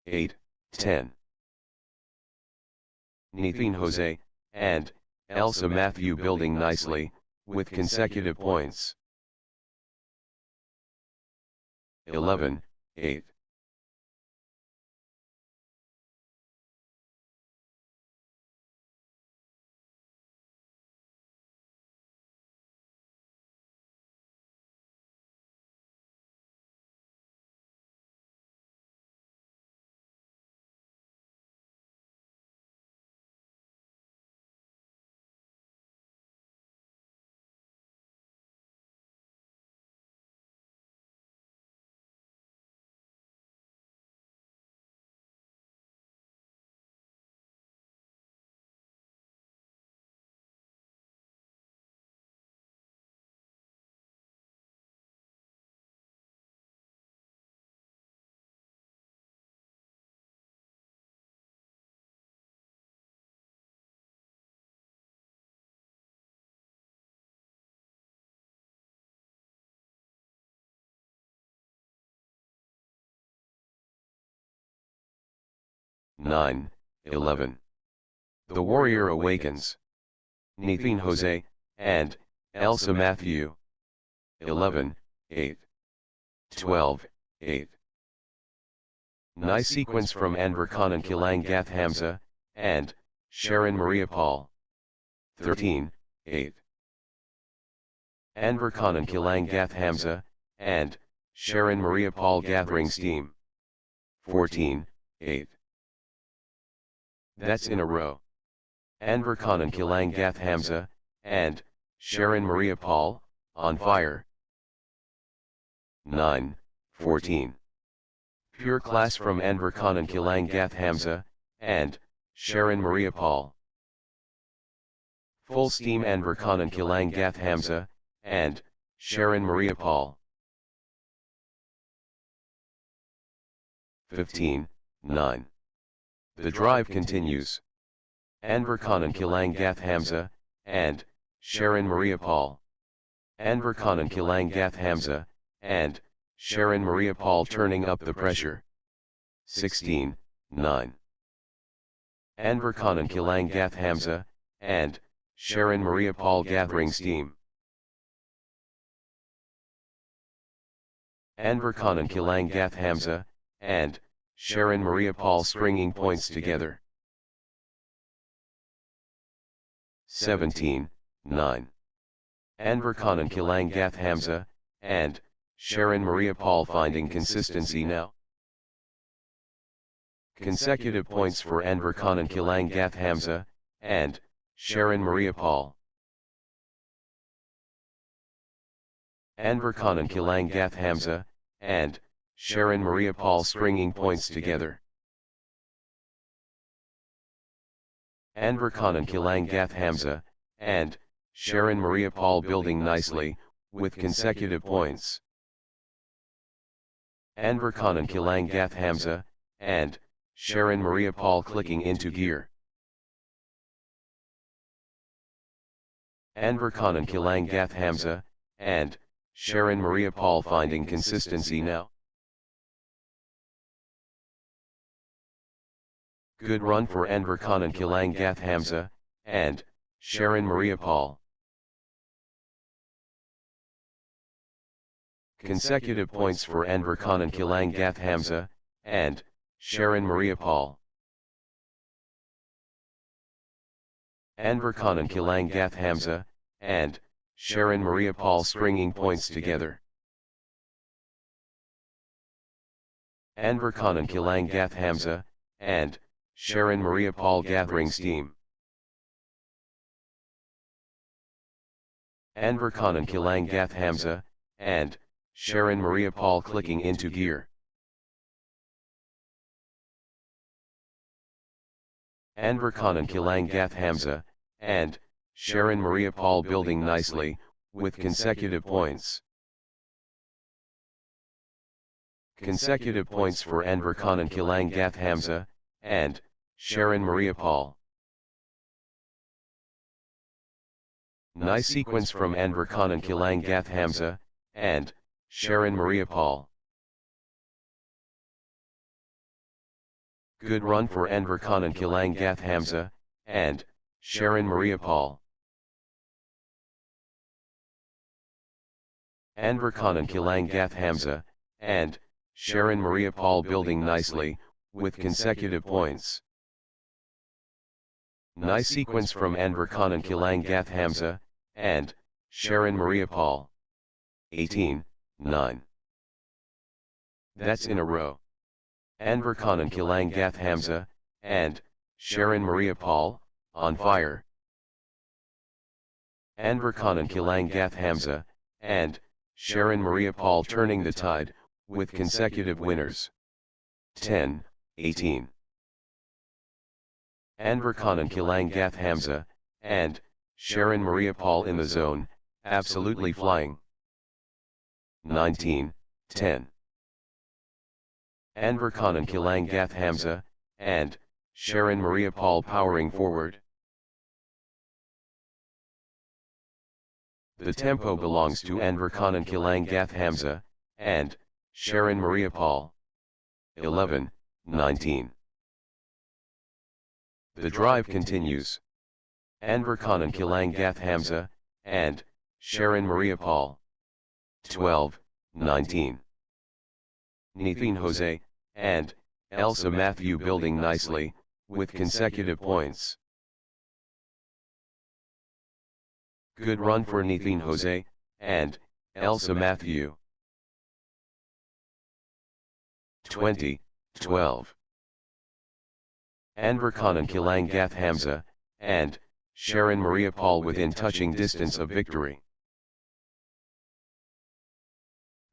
8. 10. Nithin Jose, and Elsa Matthew building nicely, with consecutive points. 11. 8. 9, 11. The Warrior Awakens. Nathan Jose, and Elsa Matthew. 11, 8. 12, 8. Nice sequence from Anwar Khan and Kilang Gath Hamza, and Sharon Maria Paul. 13, 8. Anwar Khan and Kilang Gath Hamza, and Sharon Maria Paul gathering steam. 14, 8. That's in a row. Anwar Khan and Kilang Gath Hamza, and Sharon Maria Paul, on fire. 9, 14. Pure class from Anwar Khan and Kilang Gath Hamza, and Sharon Maria Paul. Full steam Anwar Khan and Kilang Gath Hamza, and Sharon Maria Paul. 15, 9. The drive continues. Anwar Khan and Kilang Gath Hamza, and Sharon Maria Paul. Anwar Khan and Kilang Gath Hamza, and Sharon Maria Paul turning up the pressure. 16, 9. Anwar Khan and Kilang Gath Hamza, and Sharon Maria Paul gathering steam. Anwar Khan and Kilang Gath Hamza, and Sharon Maria Paul stringing points together. 17, 9. Anwar Khan and Kilang Gath Hamza, and Sharon Maria Paul finding consistency now. Consecutive points for Anwar Khan and Kilang Gath Hamza, and Sharon Maria Paul. Anwar Khan and Kilang Gath Hamza, and Sharon Maria Paul stringing points together. Anwar Khan and Kilang Gath Hamza, and Sharon Maria Paul building nicely, with consecutive points. Anwar Khan and Kilang Gath Hamza, and Sharon Maria Paul clicking into gear. Anwar Khan and Kilang Gath Hamza, and Sharon Maria Paul finding consistency now. Good run for Anwar Khan and Kilang Gath Hamza, and Sharon Maria Paul. Consecutive points for Anwar Khan and Kilang Gath Hamza, and Sharon Maria Paul. Anwar Khan and Kilang Gath Hamza, and Sharon Maria Paul stringing points together. Anwar Khan and Kilang Gath Hamza, and Sharon Maria Paul gathering steam. Anwar Khan and Kilang Gath Hamza, and Sharon Maria Paul clicking into gear. Anwar Khan and Kilang Gath Hamza, and Sharon Maria Paul building nicely, with consecutive points. Consecutive points for Anwar Khan and Kilang Gath Hamza, and Sharon Maria Paul. Nice sequence from Anwar Khan and Kilang Gath Hamza, and Sharon Maria Paul. Good run for Anwar Khan and Kilang Gath Hamza, and Sharon Maria Paul. Anwar Khan and Kilang Gath Hamza, and Sharon Maria Paul building nicely, with consecutive points. Nice sequence from Anwar Khan and Kilang Gath Hamza, and Sharon Maria Paul. 18, 9. That's in a row. Anwar Khan and Kilang Gath Hamza, and Sharon Maria Paul, on fire. Anwar Khan and Kilang Gath Hamza, and Sharon Maria Paul turning the tide, with consecutive winners. 10, 18. Anwar Khan and Kilang Gath Hamza, and Sharon Maria Paul in the zone, absolutely flying. 19, 10. Anwar Khan and Kilang Gath Hamza, and Sharon Maria Paul powering forward. The tempo belongs to Anwar Khan and Kilang Gath Hamza, and Sharon Maria Paul. 11, 19. The drive continues. Anwar Khan and Kilang Gath Hamza, and Sharon Maria Paul. 12-19. Nithin Jose, and Elsa Matthew building nicely, with consecutive points. Good run for Nithin Jose, and Elsa Matthew. 20-12. Anwar Khan and Kilang Gath Hamza, and Sharon Maria Paul within touching distance of victory.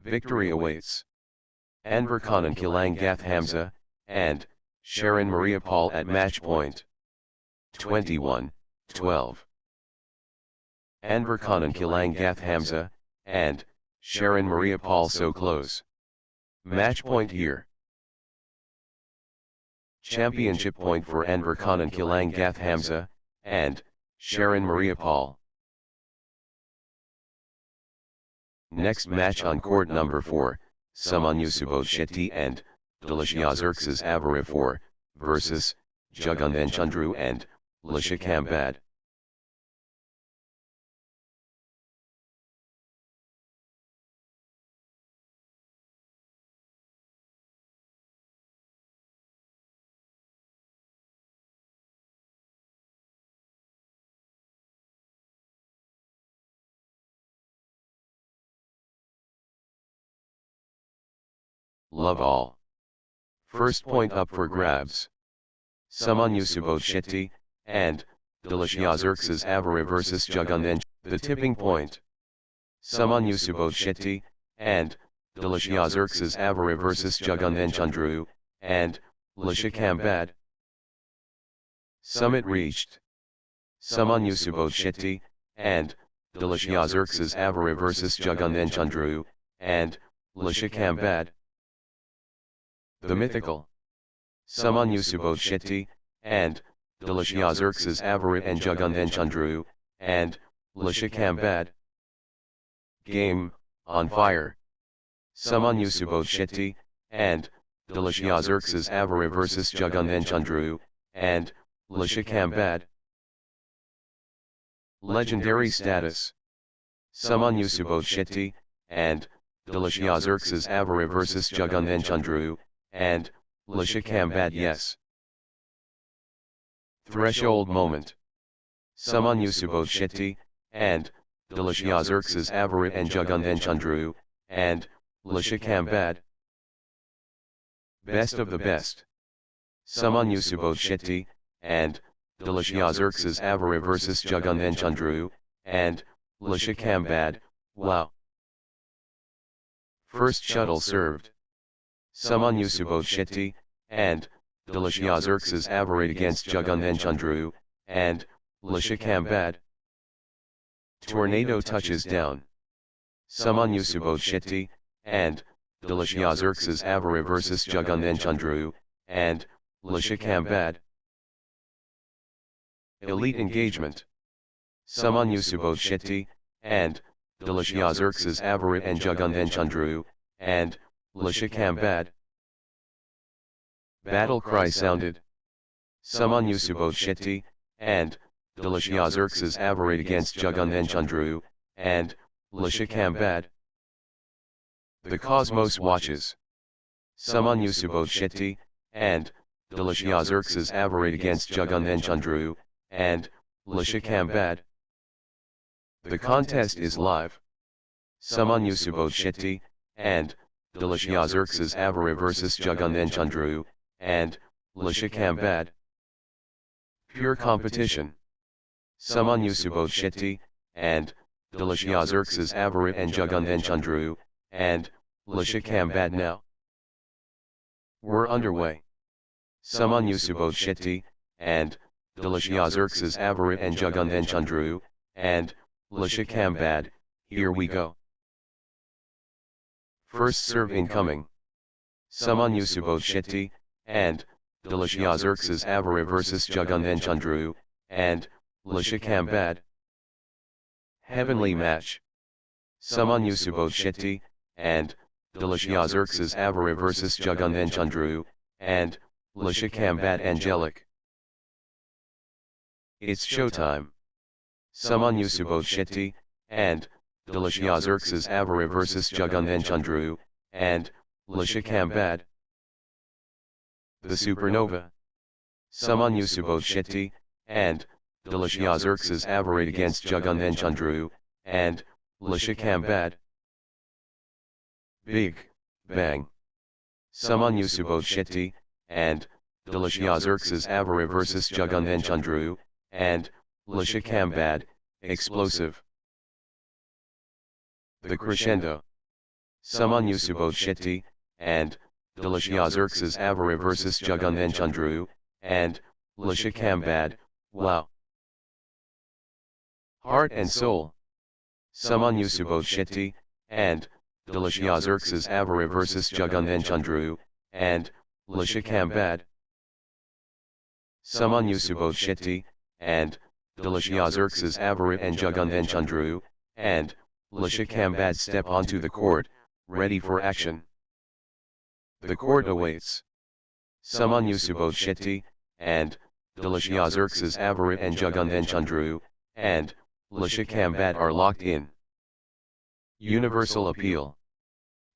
Victory awaits. Anwar Khan and Kilang Gath Hamza, and Sharon Maria Paul at match point. 21-12. Anwar Khan and Kilang Gath Hamza, and Sharon Maria Paul so close. Match point here. Championship point for Anwar Khan and Kilang Gath Hamza, and Sharon Maria Paul. Next match on court number 4, Samyusubo Shetty and Delishia Xerxes Avara 4, versus Jagan Chandru and Lashikad. Love all. First point up for grabs. Samyusubo Shetty, and Delishia Xerxes Avara versus Jagan. The tipping point. Samyusubo Shetty, and Delishia Xerxes Avara versus Jagan Chandru, and Lashikad. Summit reached. Samyusubo Shetty, and Delishia Xerxes Avara versus Jagan Chandru, and Lashikad. The mythical Samyusubo Shetty, and Delishia Xerxes Avara and Jagan Chandru, and Lashikad. Game, on fire. Samyusubo Shetty, and Delishia Xerxes Avara versus Jagan Chandru, and Lashikad. Legendary status. Samyusubo Shetty, and Delishia Xerxes Avara versus Jagan Chandru, and Lashikad. Yes. Threshold moment. Samyusubo Shetty, and Delishia Xerxes Avara and Jagan Chandru, and Lashikad. Best of the best. Samyusubo Shetty, and Delishia Xerxes Avara versus Jagan Chandru, and Lashikad. Wow. First shuttle served. Samyusubo Shetty, and Delishia Xerxes Avara against Jagan Chandru, and Lashikad. Tornado touches down. Samyusubo Shetty, and Delishia Xerxes Avara versus Jagan Chandru, and Lashikad. Elite engagement. Samyusubo Shetty, and Delishia Xerxes Avara and Jagan Chandru, and Lashikad. Battle cry sounded. Samyusubo Shetty, and Delishia Xerxes Avara against Jagan Chandru, and Lashikad. The cosmos watches. Samyusubo Shetty, and Delishia Xerxes Avara against Jagan Chandru, and Lashikad. The contest is live. Samyusubo Shetty, and Delishia Xerxes Avara versus Jagan Chandru, and Lashikad. Pure competition. Samyusubo Shetty, and Delishia Xerxes Avara and Jagan Chandru, and Lashikad now. We're underway. Samyusubo Shetty, and Delishia Xerxes Avara and Jagan Chandru, and Lashikad, here we go. First serve incoming. Samyusubo Shetty, and Delishia Xerxes Avara versus Jagan Chandru, and Lashikad. Heavenly match. Samyusubo Shetty, and Delishia Xerxes Avara versus Jagan Chandru, and Lashikad angelic. It's showtime. Samyusubo Shetty, and Delishia Xerxes Avare vs Jagan Chandru, and Lashikad. The Supernova. Samyusubo Shetty, and Delishia Xerxes Avare against Jagan Chandru, and Lashikad. Big Bang. Samyusubo Shetty, and Delishia Xerxes Avare vs Jagan Chandru, and Lashikad, explosive. The Crescendo. Samyusubo Shetty, and Delishia Xerxes Avare vs Jagan Chandru, and Lashikad, wow. Heart and Soul. Samyusubo Shetty, and Delishia Xerxes Avare vs Jagan Chandru, and Lashikad. Samyusubo Shetty, and Delishia Xerxes Avare and Jagan Chandru, and Lashikad step onto the court, ready for action. The court awaits. Samyusubo Shetty, and Delishia Xerxes Avare and Jagan Chandru, and Lashikad are locked in. Universal Appeal.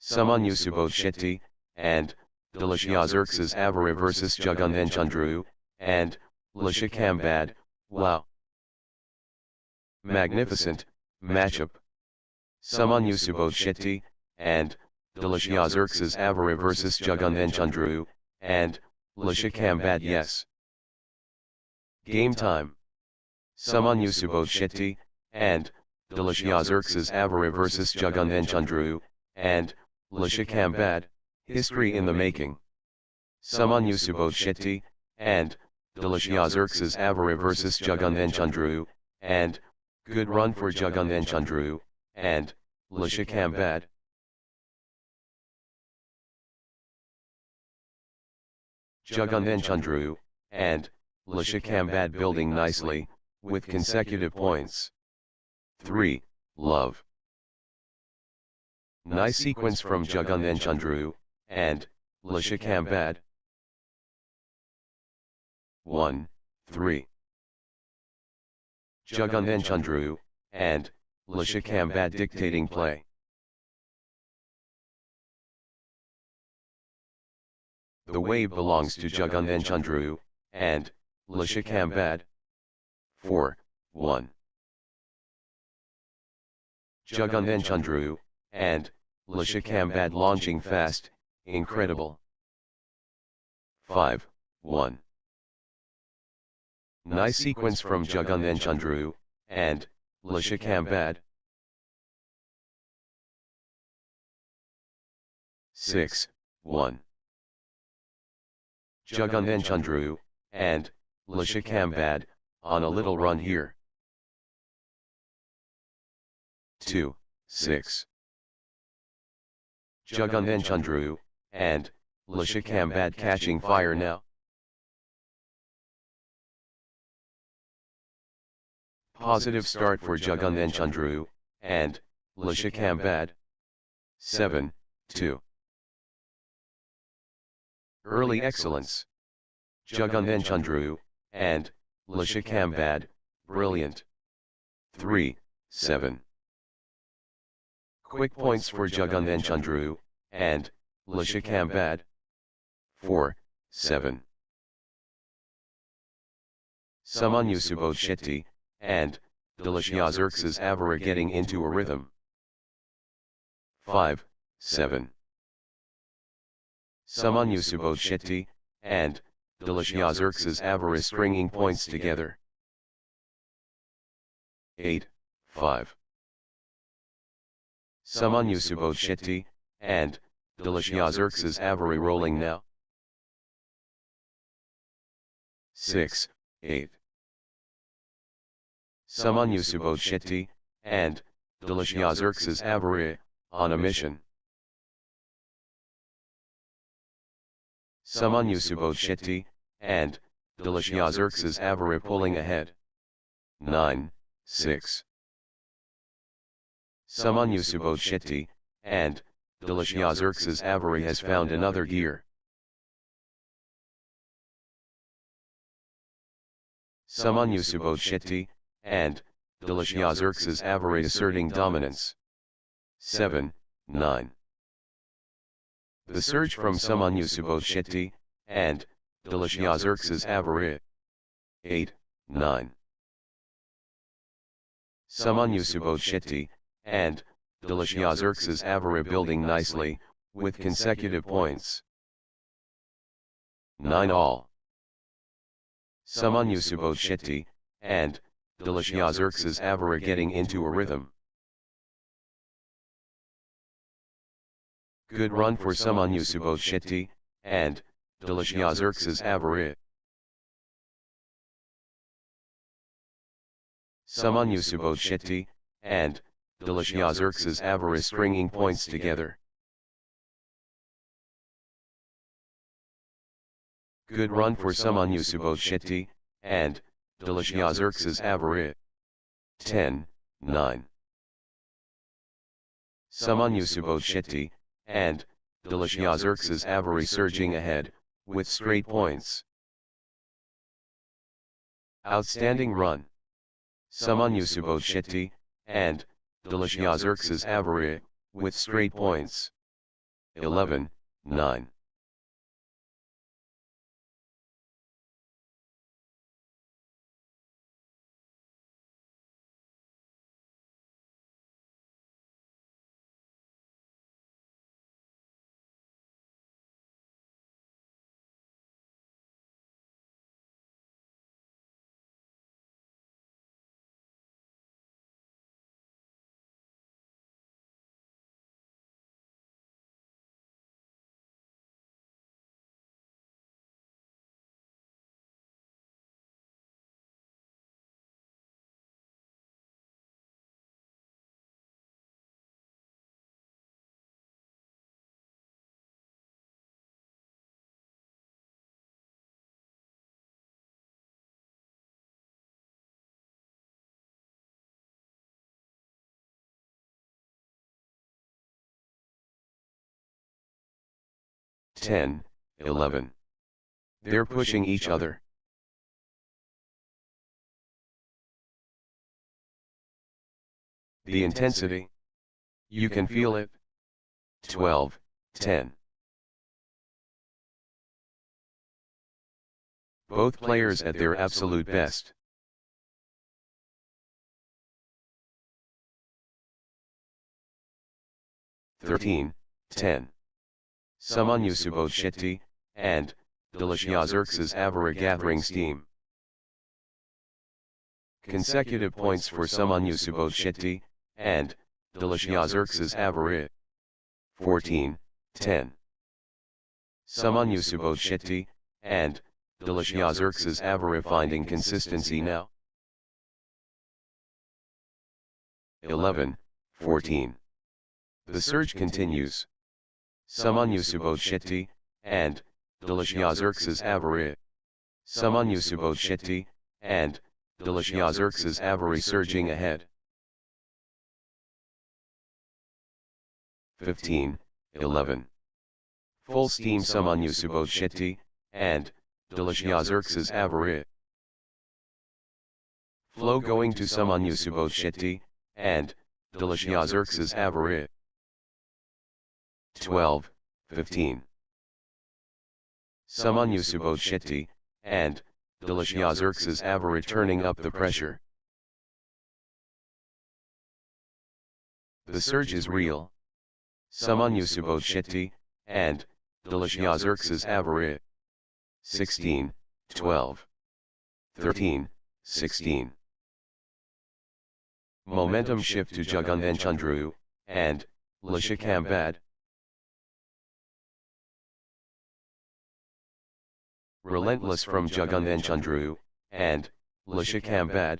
Samyusubo Shetty, and Delishia Xerxes Avare vs Jagan Chandru, and Lashikad, wow. Magnificent matchup. Samyusubo Shetty, and Delishia Xerxes Avare vs Jagan Chandru, and Lashikad, yes. Game time. Samyusubo Shetty, and Delishia Xerxes Avare vs Jagan Chandru, and Lashikad, history in the making. Samyusubo Shetty, and Delishia Xerxes Avare vs Jagan Chandru, and good run for Jagan Chandru, and Lashikad. Jagan Chandru, and Lashikad building nicely, with consecutive points. 3. Love. Nice sequence from Jagan Chandru, and Lashikad. 1, 3. Jagan Chandru, and Lashikad dictating play. The wave belongs to Jagan Chandru, and Lashikad. 4, 1. Jagan Chandru, and Lashikad launching fast, incredible. 5, 1. Nice sequence from Jagan Chandru, and Lashikad. 6, 1. Jagan Chandru, and Lashikad, on a little run here. 2, 6. Jagan Chandru, and Lashikad catching fire now. Positive start for Jagan Chandru, and Lashikad. 7, 2. Early excellence. Jagan Chandru, and Lashikad, brilliant. 3, 7. Quick points for Jagan Chandru, and Lashikad. 4, 7. Samyusubo Shetty, and Delishia Xerxes Avare getting into a rhythm. 5, 7. Samyusubo Shetty, and Delishia Xerxes Avare stringing points together. 8, 5. Samyusubo Shetty, and Delishia Xerxes Avare rolling now. 6, 8. Samyusubo Shetty, and Delishia Xerxes Avare, on a mission. Samyusubo Shetty, and Delishia Xerxes Avare pulling ahead. 9, 6. Samyusubo Shetty, and Delishia Xerxes Avare has found another gear. Samyusubo Shiti, and Delishia Xerxes Averate asserting dominance. 7, 9. The surge from Samyusubo Shiti, and Delishia Xerxes Averate. 8, 9. Samyusubo Shiti, and Delishia Xerxes Averate building nicely, with consecutive points. 9 all. Samyusubo Shiti, and Delishia Xerxes Averate getting into a rhythm. Good run for Samyusubo Shiti, and Delishia Xerxes Averate. Samyusubo Shiti, and Delishia Xerxes Averate stringing points together. Good run for Samyusubo Shiti, and Delishia Xerxes Averate. 10, 9. Samyusubo Shiti, and Delishia Xerxes Averate surging ahead, with straight points. Outstanding run. Samyusubo Shiti, and Delishia Xerxes Averate, with straight points. 11, 9. Ten, 11. They're pushing each other. The intensity. You can feel it. 12, 10. Both players at their absolute best. Thirteen, 10. Samyusubo Shiti, and Delishia Xerxes Averate gathering steam. Consecutive points for Samyusubo Shiti, and Delishia Xerxes Averate. 14, 10. Samyusubo Shiti, and Delishia Xerxes Averate finding consistency now. 11, 14. The surge continues. Samyusubo Shiti, and Delishia Xerxes Averate. Samyusubo Shiti, and Delishia Xerxes Averate surging ahead. 15, 11. Full steam Samyusubo Shiti, and Delishia Xerxes Averate. Flow going to Samyusubo Shiti, and Delishia Xerxes Averate. 12, 15. Samyusubo Shiti, and Delishia Xerxes Averate turning up the pressure. The surge is real. Samyusubo Shiti, and Delishia Xerxes Averate. 16, 12. 13, 16. Momentum shift to Jagan and Chandru, and Lashikad. Relentless from Jagan and Chandru, and Lashikad.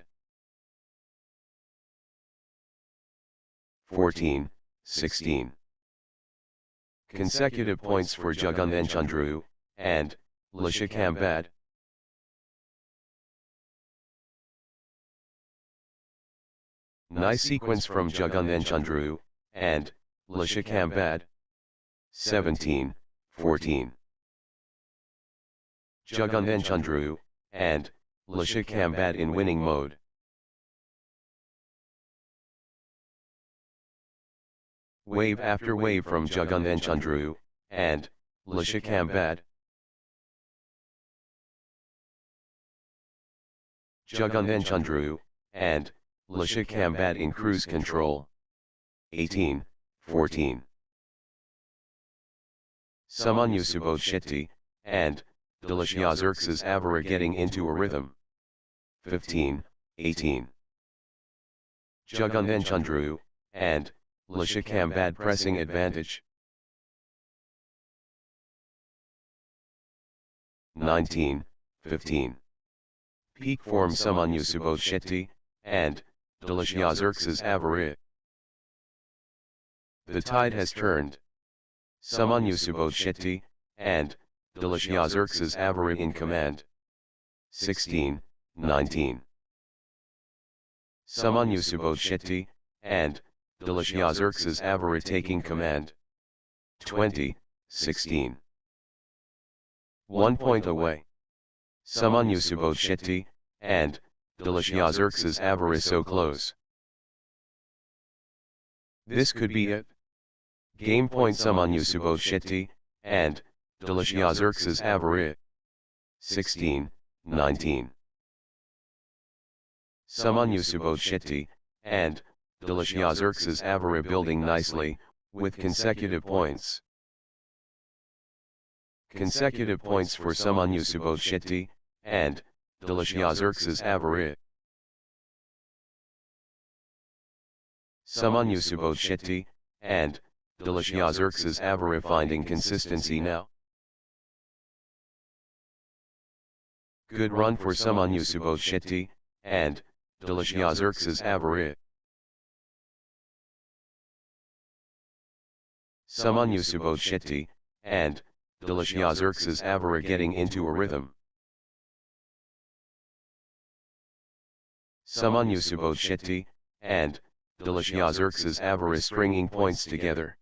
14, 16. Consecutive points for Jagan and Chandru, and Lashikad. Nice sequence from Jagan and Chandru, and Lashikad. 17, 14. Jagan and Chandru, and Lashikad in winning mode. Wave after wave from Jagan and Andra, and Lashikad. Jagan and Andra, and Lashikad in cruise control. 18-14. Samyusubo Shitty, and Delishia Xerxes Avara getting into a rhythm. 15-18. Jagan and Andra, and Lashikad pressing advantage. 19-15. Peak form Samyusubo Shitty, and Delishia Xerxes Avara. The tide has turned. Samyusubo Shitty, and Delishia Xerxes Avara in command. 16-19. Samyusubo Shitty, and Delishia Xerxes Avara taking command. 20-16. 1 point away. Samyusubo Shitty, and Delishia Xerxes Avara so close. This could be it. Game point Samyusubo Shitty, and Delishia Xerxes Avara. 16-19. Samyusubo Shitty, and Delishia Xerxes Avara building nicely, with consecutive points. Consecutive points for Samyusubo Shitty, and Delishia Xerxes Avara. Samyusubo Shitty, and Delishia Xerxes Avara finding consistency now. Good run for Samyusubo Shitty, and Delishia Xerxes Avara. Samyusubo Shitty, and Delishia Xerxes Avara getting into a rhythm. Samyusubo Shitty, and Delishia Xerxes Avara stringing points together.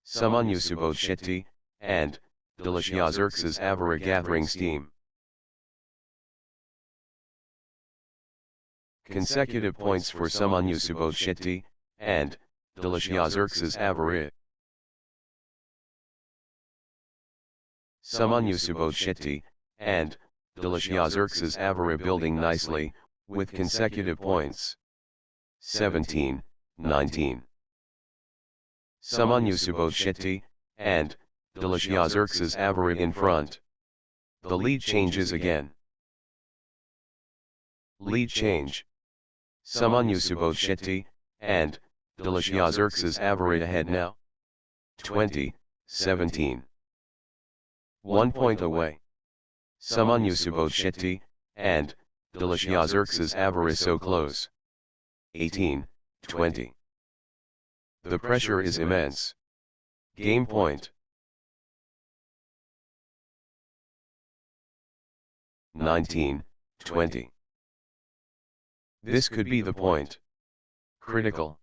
Samyusubo Shitty, and Delishia Xerxes Avara gathering steam. Consecutive points for Samyusubo Shitty, and Delishia Xerxes Avara. Samyusubo Shitty, and Delishia Xerxes Avara building nicely, with consecutive points. 17-19. Samyusubo Shitty, and Delishia Xerxes Avara in front. The lead changes again. Lead change. Samyusubo Shitty, and Delishia Xerxes Avara ahead now. 20-17. 1 point away. Samyusubo Shitty, and Delishia Xerxes Avara so close. 18-20. The pressure is immense. Game point. 19-20. This could be the point. Critical.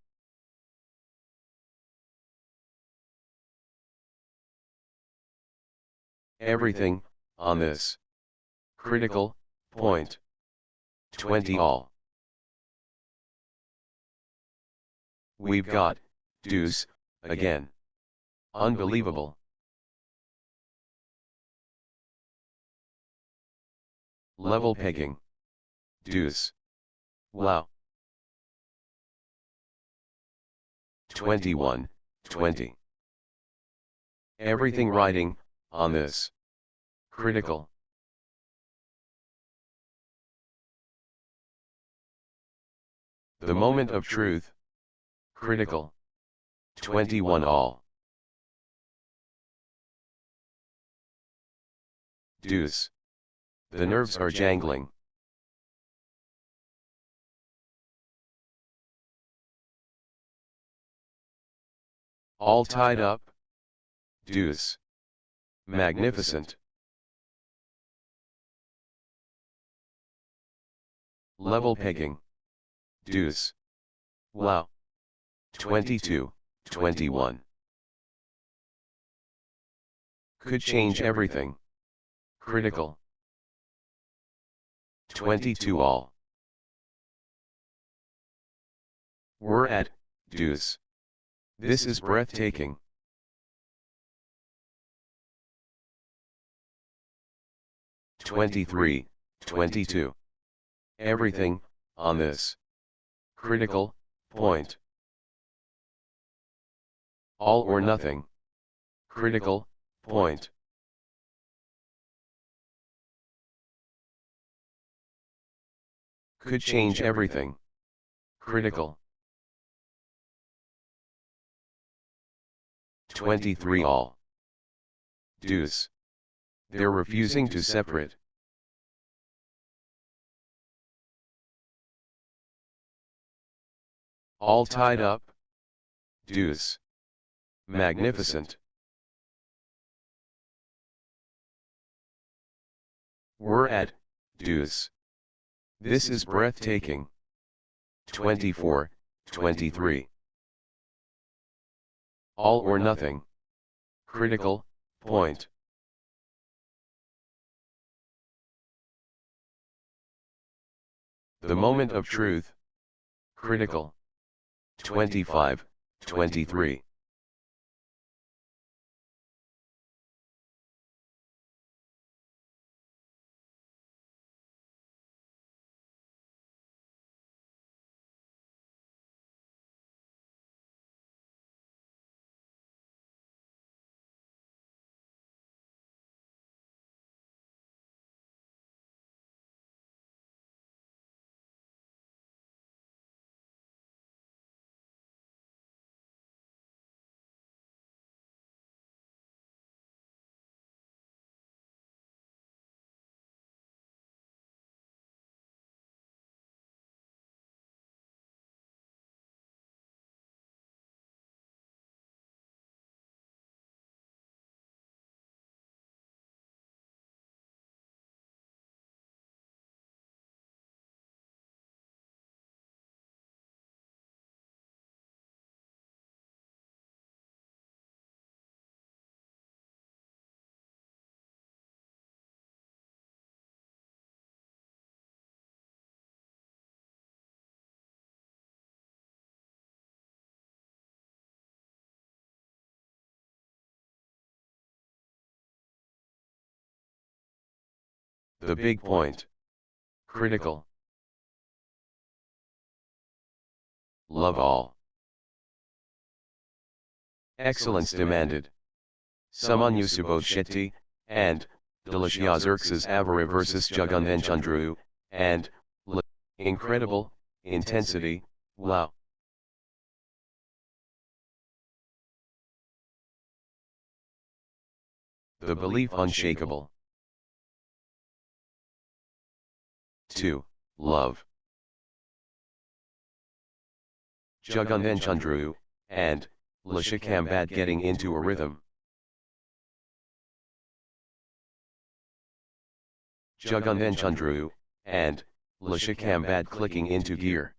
Everything, on this. Critical, point. 20 all. We've got, deuce, again. Unbelievable. Level pegging. Deuce. Wow. 21-20. Everything riding, on this. Critical. The moment of truth. Critical. 21 all. Deuce. The nerves are jangling. All tied up. Deuce. Magnificent. Level pegging. Deuce. Wow. 22-21. Could change everything. critical. 22 all. We're at, deuce. This is breathtaking. 23, 22. Everything, on this. Critical, point. All or nothing. Critical, point. Could change everything. Critical. 23 all. Deuce. They're refusing to separate. All tied up. Deuce. Magnificent. We're at, deuce. This is breathtaking. 24, 23. All or nothing. Critical, point. The moment of truth. Critical. 25, 23. The big point. Critical. Love all. Excellence demanded. Samyusubo Shetty, and, Delishia Xerxes Avare vs Jagan and Chandru, and, incredible, intensity, wow. The belief unshakable. 2. Love. Jagan and Chandru, and, Lashikad getting into a rhythm. Jagan and Chandru, and, Lashikad clicking into gear.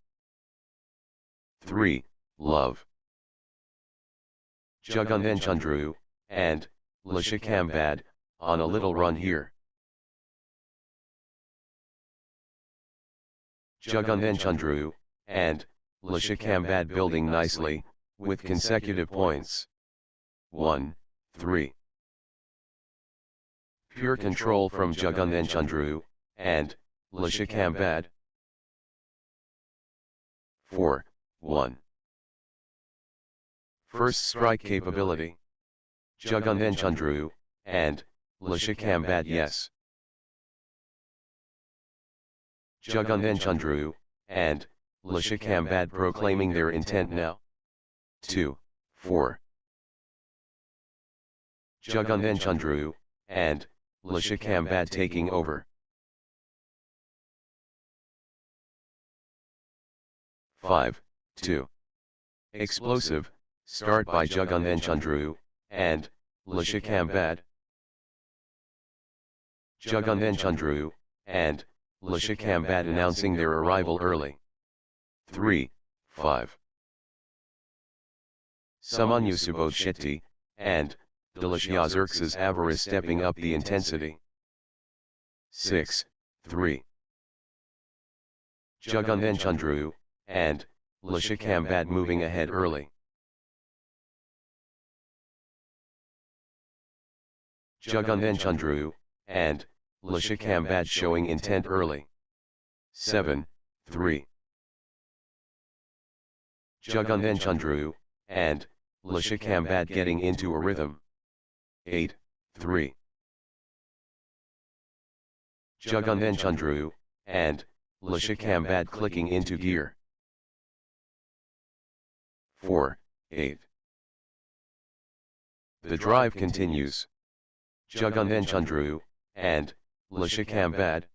3. Love. Jagan and Chandru, and, Lashikad, on a little run here. Jagan and Chandru, and, Lashikad building nicely, with consecutive points. 1, 3. Pure control from Jagan and Chandru, and, Lashikad. 4, 1. First strike capability. Jagan and Chandru, and, Lashikad yes. Jagan and Chandru, and, Lashikad proclaiming their intent now. 2, 4. Jagan and Chandru, and, Lashikad taking over. 5, 2. Explosive, start by Jagan and Chandru, and, Lashikad. Jagan and Chandru, and, Lashikad announcing their arrival early. 3, 5. Samyusubo Shetty, and, Delishia Xerxes Avare stepping up the intensity. 6-3. Jagan Chandru, and Lashikad moving ahead early. Jagan Chandru, and Lashikad showing intent early. 7-3. Jagan Chandru, and Lashikad getting into a rhythm. 8-3. Jagan Chandru, and Lashikad clicking into gear. 4-8. The drive continues. Jagan Chandru, and Lashikad.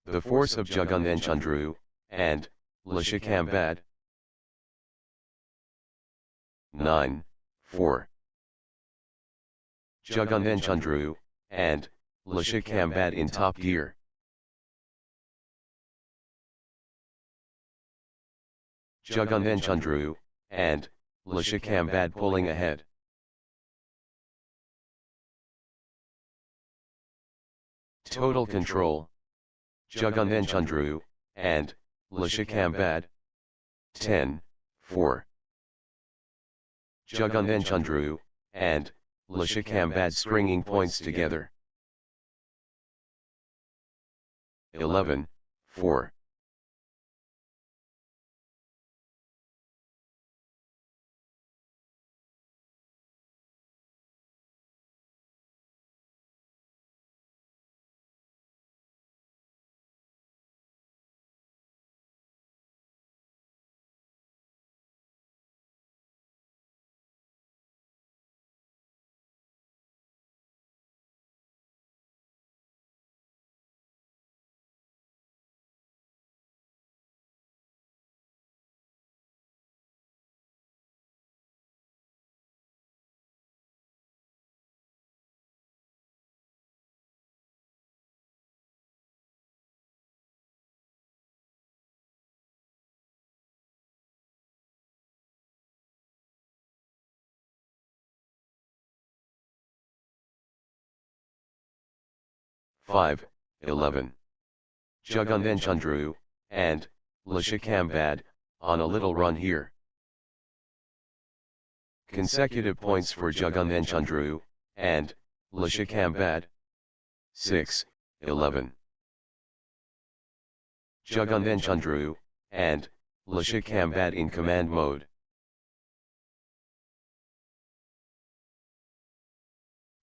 The force of Jagan Chandru, and Lashikad. 9-4. Jagan Chandru, and Lashikad in top gear. Jagan Chandru, and Lashikad pulling ahead. Total control. Jagan Chandru, and Lashikad. 10-4. Jagan Chandru, and Lashikad stringing points together. 11-4. 5-11. Jagan Chandru, and Lashikad, on a little run here. Consecutive points for Jagan Chandru, and Lashikad. 6-11. Jagan Chandru, and Lashikad in command mode.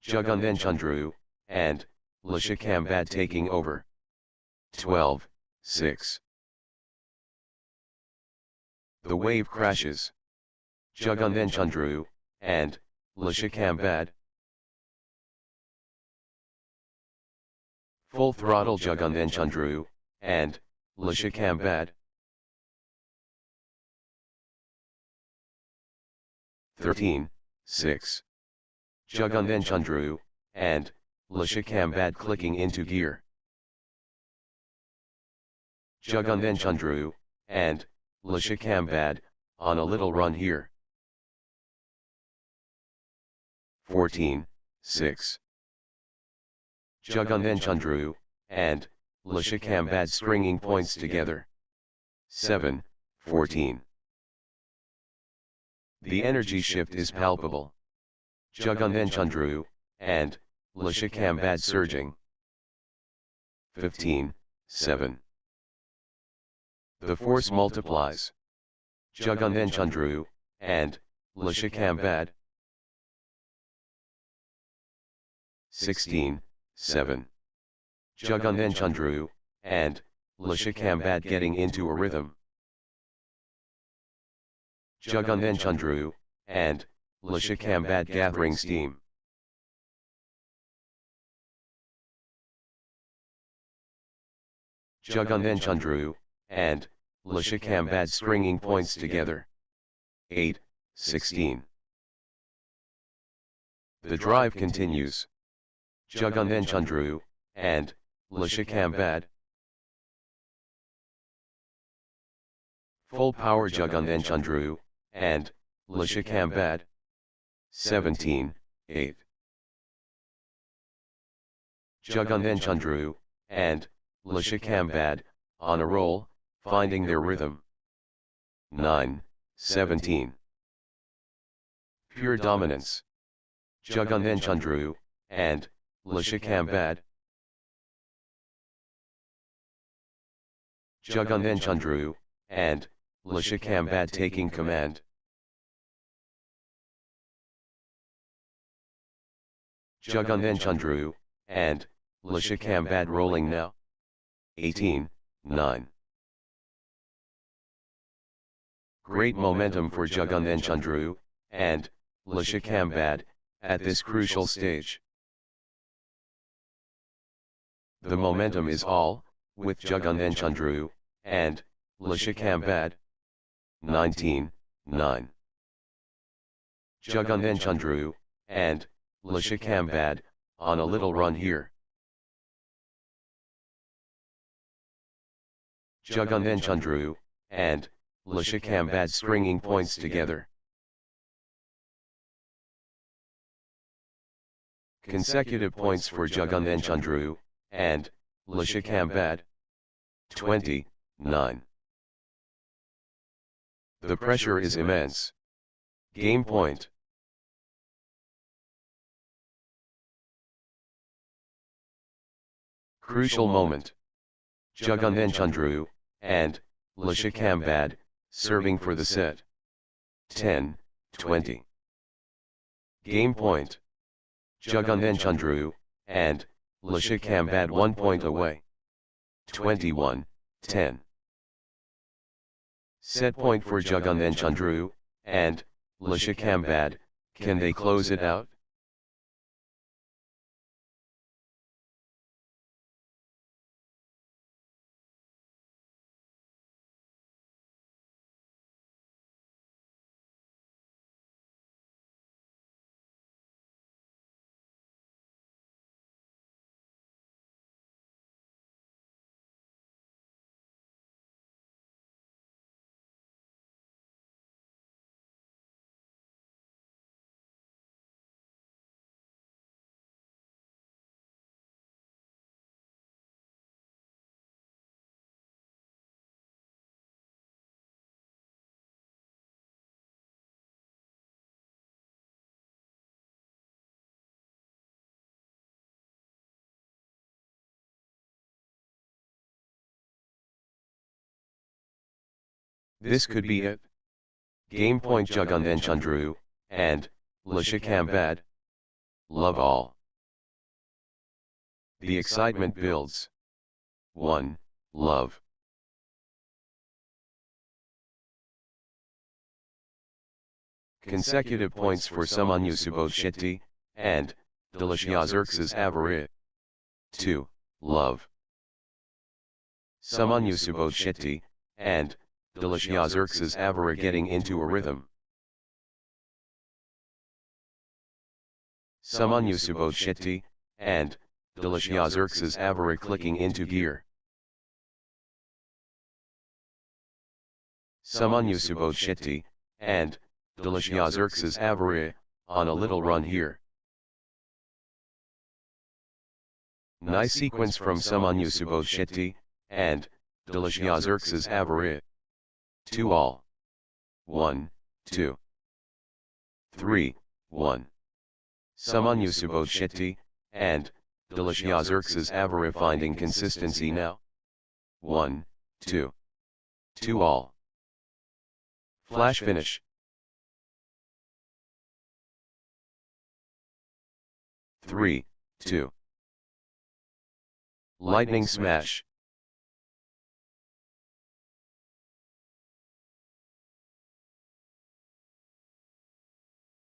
Jagan Chandru, and Lashikad taking over. 12-6. The wave crashes. Jagan Chandru, and Lashikad. Full throttle Jagan Chandru, and Lashikad. 13-6. Jagan Chandru, and Lashikad clicking into gear. Jagan Chandru, and Lashikad, on a little run here. 14-6. Jagan Chandru, and Lashikad stringing points together. 7-14. The energy shift is palpable. Jagan Chandru, and Lashikad surging. 15-7. The force multiplies. Jagan Chandru, and Lashikad. 16-7. Jagan Chandru, and Lashikad getting into a rhythm. Jagan Chandru, and Lashikad gathering steam. Jagan Chandru, and Lashikad stringing points together. 8-16. The drive continues. Jagan Chandru, and Lashikad. Full power Jagan Chandru, and Lashikad. 17-8. Jagan and Chandru, and Lashikad, on a roll, finding their rhythm. 9-17. Pure dominance. Jagan and Chandru, and Lashikad. Jagan and Chandru, and Lashikad taking command. Jagan and Chandru, and Lashikad rolling now. 18-9. Great momentum for Jagan and Chandru, and Lashikad, at this crucial stage. The momentum is all, with Jagan and Chandru, and Lashikad. 19-9. Jagan and Chandru, and Lashikad, on a little run here. Jagan and Chandru, and Lashikad stringing points together. Consecutive points for Jagan and Chandru, and Lashikad. 20-9. The pressure is immense. Game point. Crucial moment. Jagan and Chandru, and Lashikad, serving for the set. 10-20. Game point. Jagan and Chandru, and Lashikad 1 point away. 21-10. Set point for Jagan and Chandru, and Lashikad, can they close it out? This could be it. Game point Jagan and Chandru, and Lashikad. Love all. The excitement builds. 1. Love. Consecutive points for Samyusubo and Delishia Arrene. 2. Love. Samyusubo and Delishia Arrene getting into a rhythm. Samyusubo and Delishia Arrene clicking into gear. Samyusubo and Delishia Arrene, on a little run here. Nice sequence from Samyusubo and Delishia Arrene. 2 all. 1, 2. 3, 1. Samyusubo and Delishia Arrene finding consistency now. 1, 2. 2 all. Flash finish. 3, 2. Lightning smash.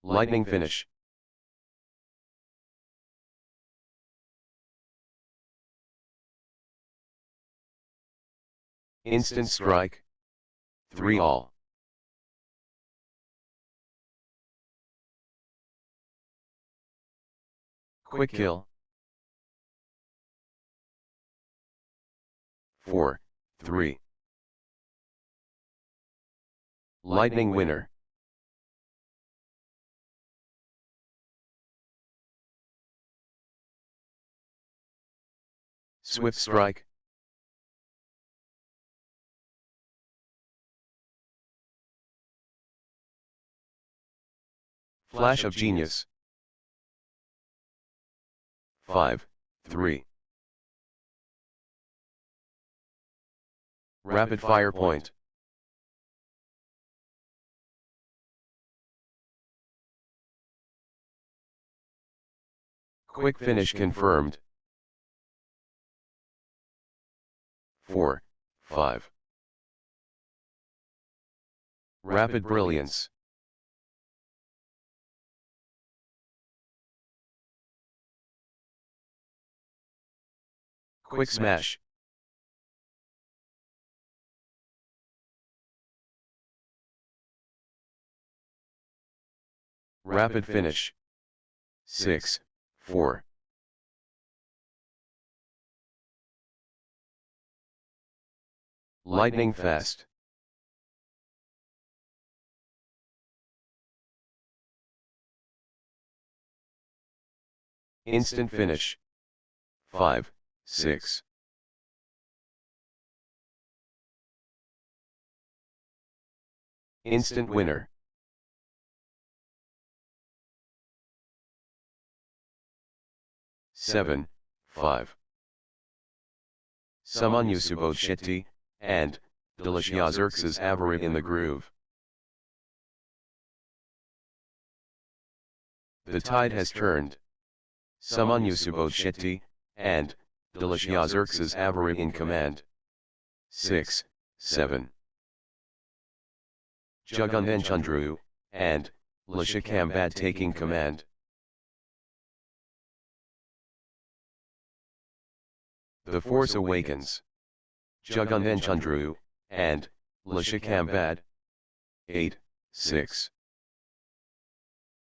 Lightning finish. Instant strike. 3 all. Quick kill. 4, 3. Lightning winner. Swift strike. Flash of genius. 5, 3. Rapid fire point. Quick finish confirmed. 4, 5. Rapid brilliance. Quick smash. Rapid finish. 6, 4. Lightning fast. Instant finish. 5, 6. Instant winner. Seven, 5. Samyusubo Shiti, and Delishia Xerxes Avari in the groove. The tide has turned. Samyusubo Shiti, and Delishia Xerxes Avari in command. 6, 7. Jagan Chandru, and Lashikad taking command. The Force Awakens. Jagan Chandru, and Lashikad. 8, 6.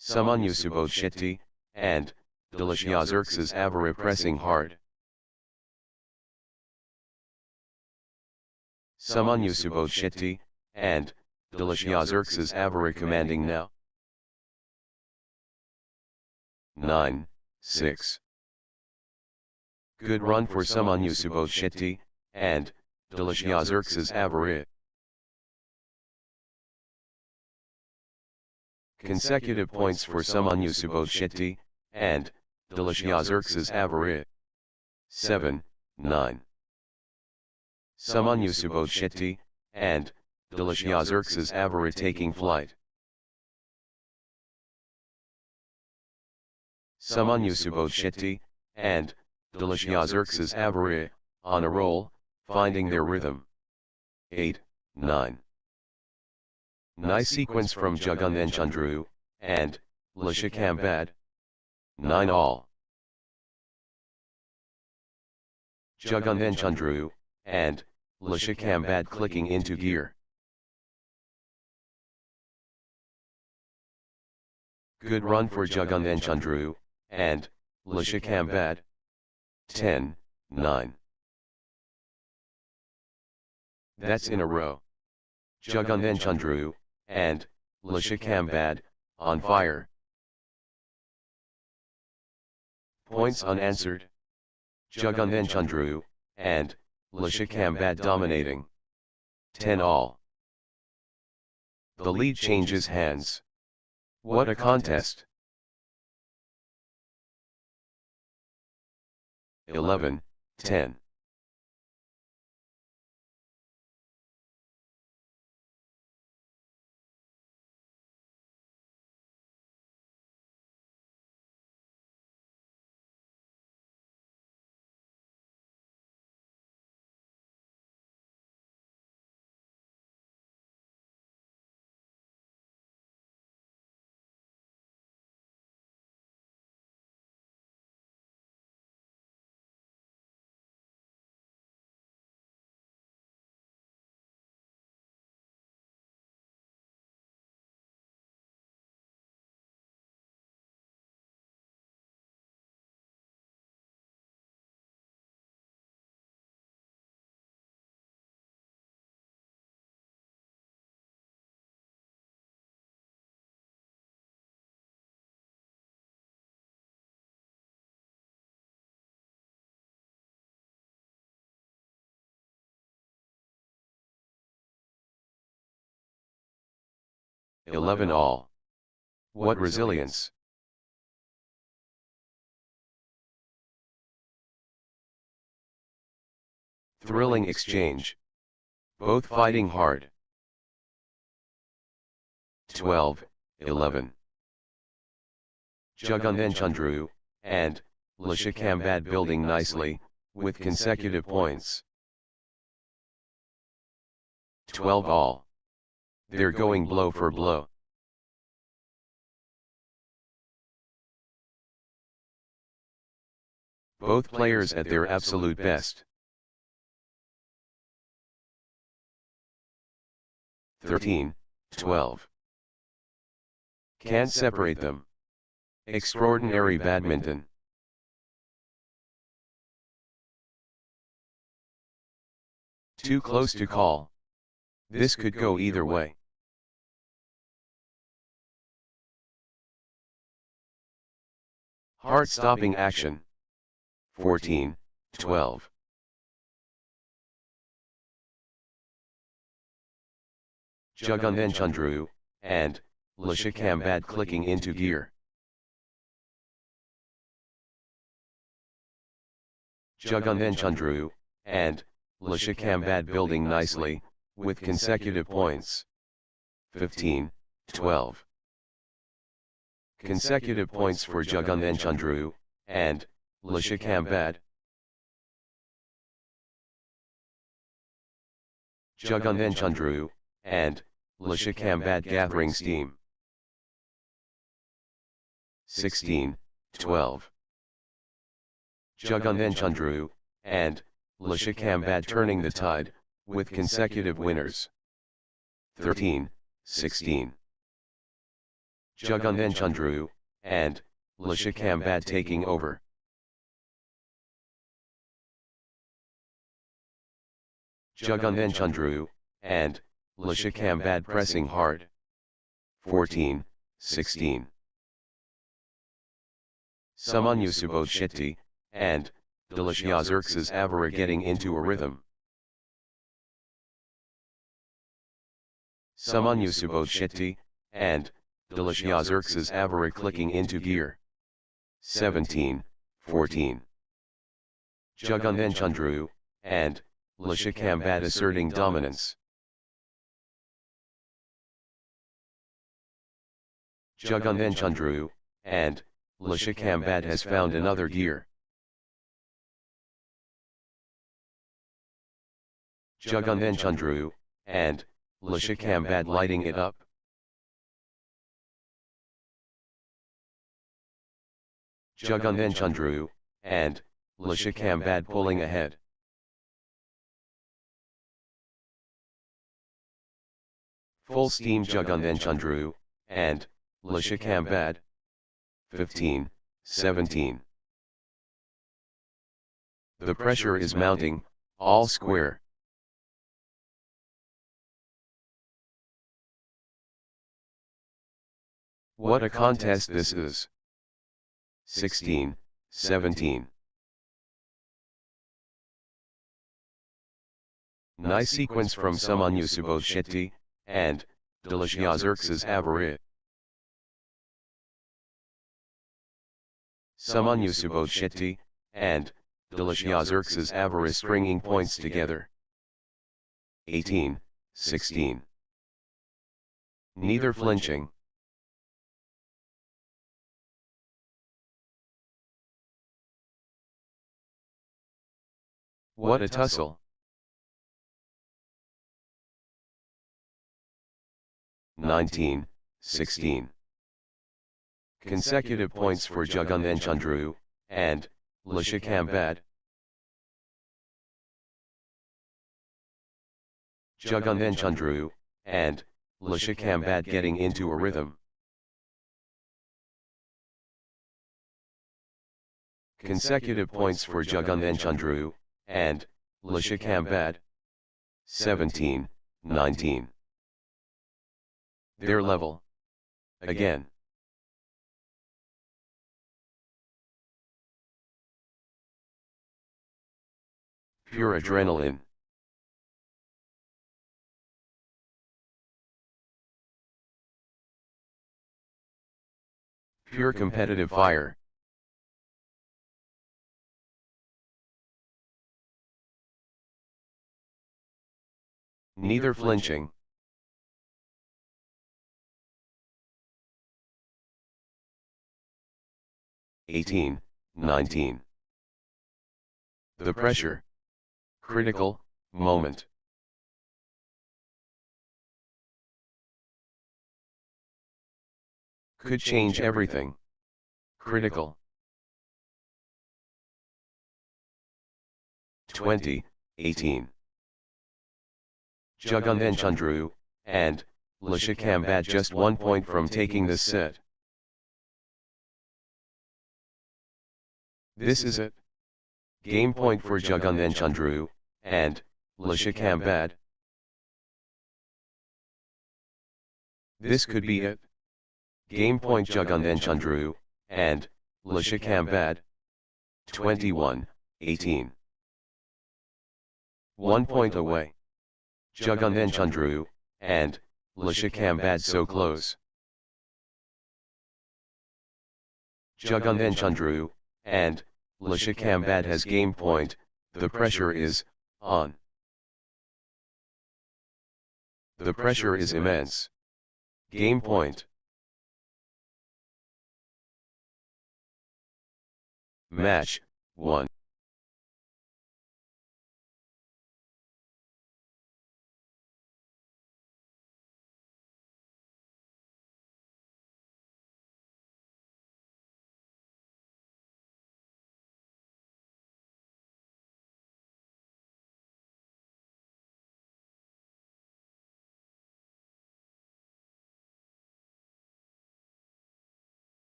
Samyusubo Shiti, and Delishia Xerxes Avari pressing hard. Samyusubo Shiti, and Delishia Xerxes Avari commanding now. 9, 6. Good run for Samyusubo Shiti, and Delishia Xerxes Avari. Consecutive points for Samyusubo Shiti, and Delishia Xerxes Avari. 7, 9. Samyusubo Shiti, and Delishia Xerxes Avari taking flight. Samyusubo Shiti, and Delishia Xerxes Avari, on a roll, finding their rhythm. 8, 9. Nice sequence from Jagan Chandru, and Lashikad. 9 all. Jagan Chandru, and Lashikad clicking into gear. Good run for Jagan Chandru, and Lashikad. 10, 9. That's in a row. Jagan Chandru, and Lashikad, on fire. Points unanswered. Jagan Chandru, and Lashikad dominating. 10 all. The lead changes hands. What a contest! 11, 10. 11 all. What resilience! Thrilling exchange. Both fighting hard. 12, 11. Jagan and Chandru, and Lashikad building nicely, with consecutive points. 12 all. They're going blow for blow. Both players at their absolute best. 13, 12. Can't separate them. Extraordinary badminton. Too close to call. This could go either way. Heart-stopping action. 14, 12. Jagan and Chandru, and Lashikad clicking into gear. Jagan and Chandru, and Lashikad building nicely, with consecutive points. 15, 12. Consecutive points for Jagan and Chandru, and Lashikad. Jagan and Chandru, and Lashikad gathering steam. 16, 12. Jagan and Chandru, and Lashikad turning the tide, with consecutive winners. 13, 16. Jagan and Chandru, and Lashikad taking over. Jagan and Chandru, and Lashikad pressing hard. 14, 16. Samyusubo Shitty, and Delishia Xerxes Avara getting into a rhythm. Samyusubo Shitty, and Delishia Xerxes Avara clicking into gear. 17, 14. Jagan and Chandru, and Lashikad asserting dominance. Jagan and Chandru, and Lashikad has found another gear. Jagan and Chandru, and Lashikad lighting it up. Jagan and Chandru, and Lashikad pulling ahead. Full steam Jagan and Chandru, and Lashikad. 15, 17. The pressure is mounting, all square. What a contest this is. 16, 17. Nice sequence from Samyusubo Shitty, and Delishia Xerxes Avara. Samyusubo Shitty, and Delishia Xerxes Avara stringing points together. 18, 16. Neither flinching. What a tussle. 19, 16. Consecutive points for Jagan and Chandru, and Lashikad. Jagan and Chandru, and Lashikad getting into a rhythm. Consecutive points for Jagan and Chandru, and Lashikad. 17, 19. They're level. Again. Pure adrenaline. Pure competitive fire. Neither flinching. (18, 19). The pressure. Critical moment. Could change everything. Critical. 20, 18. Jagan and Chandru, and Lashikad just 1 point from taking this set. This is it. Game point for Jagan and Chandru, and Lashikad. This could be it. Game point Jagan and Chandru, and Lashikad. 21, 18. 1 point away. Jagan and Chandru, and Lashikad so close. Jagan and Chandru, and Lashikad has game point, the pressure is on. The pressure is immense. Game point. Match 1.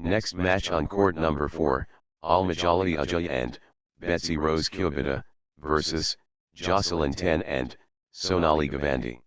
Next match on court number 4, Al-Majali Ajay and Betsy Rose Kyobita versus Joselyn 10 and Sonali Gavandi.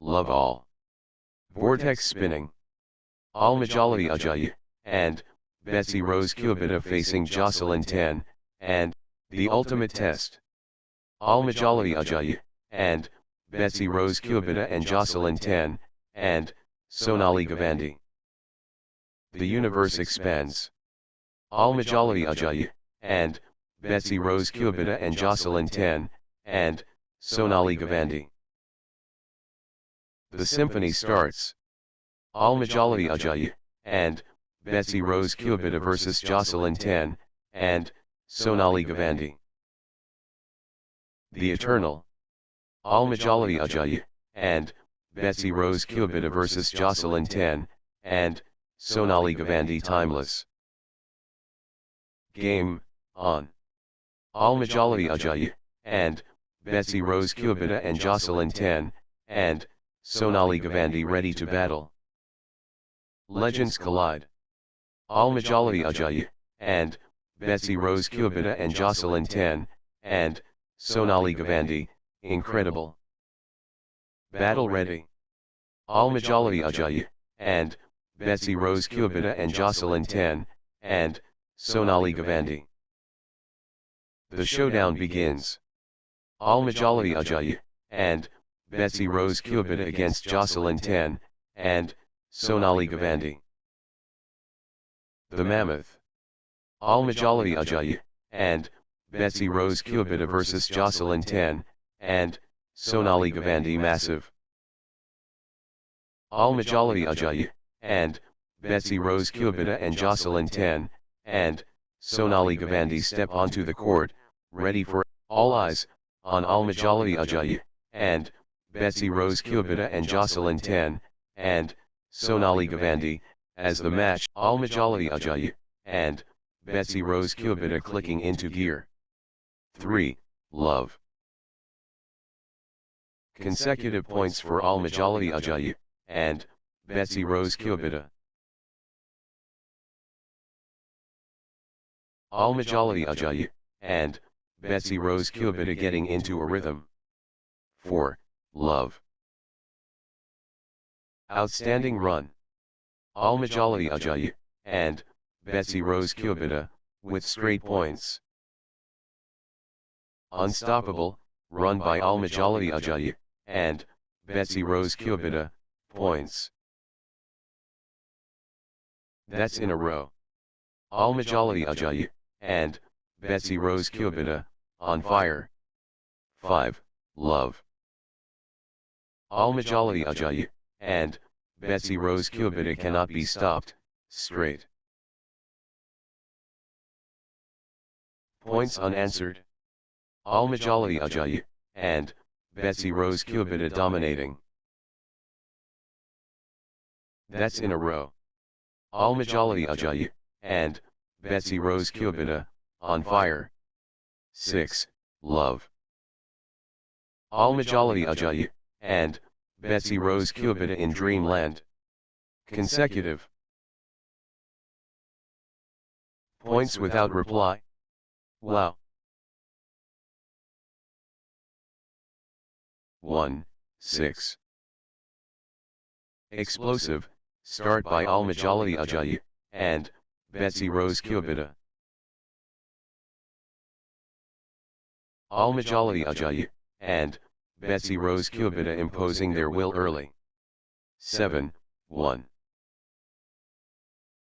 love all. Vortex spinning. Al-Majali Ajayi, and Betsy Rose Cubita facing Joselyn 10, and the ultimate test. Al-Majali Ajayi, and Betsy Rose Cubita and Joselyn 10, and Sonali Gavandi. The universe expands. Al-Majali Ajayi, and Betsy Rose Cubita and Joselyn 10, and Sonali Gavandi. The symphony starts. Al-Majali Ajayi, and Betsy Rose Cubita versus Joselyn 10, and Sonali Gavandi. The Eternal. Al-Majali Ajayi, and Betsy Rose Cubita versus Joselyn 10, and Sonali Gavandi Timeless. Game on. Al-Majali Ajayi, and Betsy Rose Cubita and Joselyn 10, and Sonali Gavandi ready to battle. Legends collide. Al-Majali Ajayi, and Betsy Rose Cubita and Joselyn 10, and Sonali Gavandi, incredible. Battle ready. Al-Majali Ajayi, and Betsy Rose Cubita and Joselyn 10, and Sonali Gavandi. The showdown begins. Al-Majali Ajayi, and Betsy Rose Cubita against Joselyn 10, and Sonali Gavandi. The Mammoth. Al-Majali Ajayi, and Betsy Rose Cubita versus Joselyn 10, and Sonali Gavandi Massive. Al-Majali Ajayi, and Betsy Rose Cubita and Joselyn 10, and Sonali Gavandi step onto the court, ready for all eyes on Al-Majali Ajayi, and Betsy Rose Cubita and Joselyn 10, and Sonali Gavandi, as the match. Al-Majali Ajayi, and Betsy Rose Cubita clicking into gear. 3. Love. Consecutive points for Al-Majali Ajayi, and Betsy Rose Cubita. Al-Majali Ajayi, and Betsy Rose Cubita getting into a rhythm. 4. Love. Outstanding run. Al-Majali Ajayi, and Betsy Rose Cubita, with straight points. Unstoppable, run by Al-Majali Ajayi, and Betsy Rose Cubita, points. That's in a row. Al-Majali Ajayi, and Betsy Rose Cubita, on fire. 5. Love. Al-Majali Ajayi, and Betsy Rose Cubita cannot be stopped, straight. Points unanswered. Al-Majali Ajayi, and Betsy Rose Cubita dominating. That's in a row. Al-Majali Ajayi, and Betsy Rose Cubita, on fire. 6. Love. Al-Majali Ajayi, and Betsy Rose Cubita in Dreamland. Consecutive. Points without reply. Wow. 1. 6. Explosive, start by Al-Majali Ajayi, and Betsy Rose Cubita. Al-Majali Ajayi, and Betsy Rose Cubita imposing their will early. 7. 1.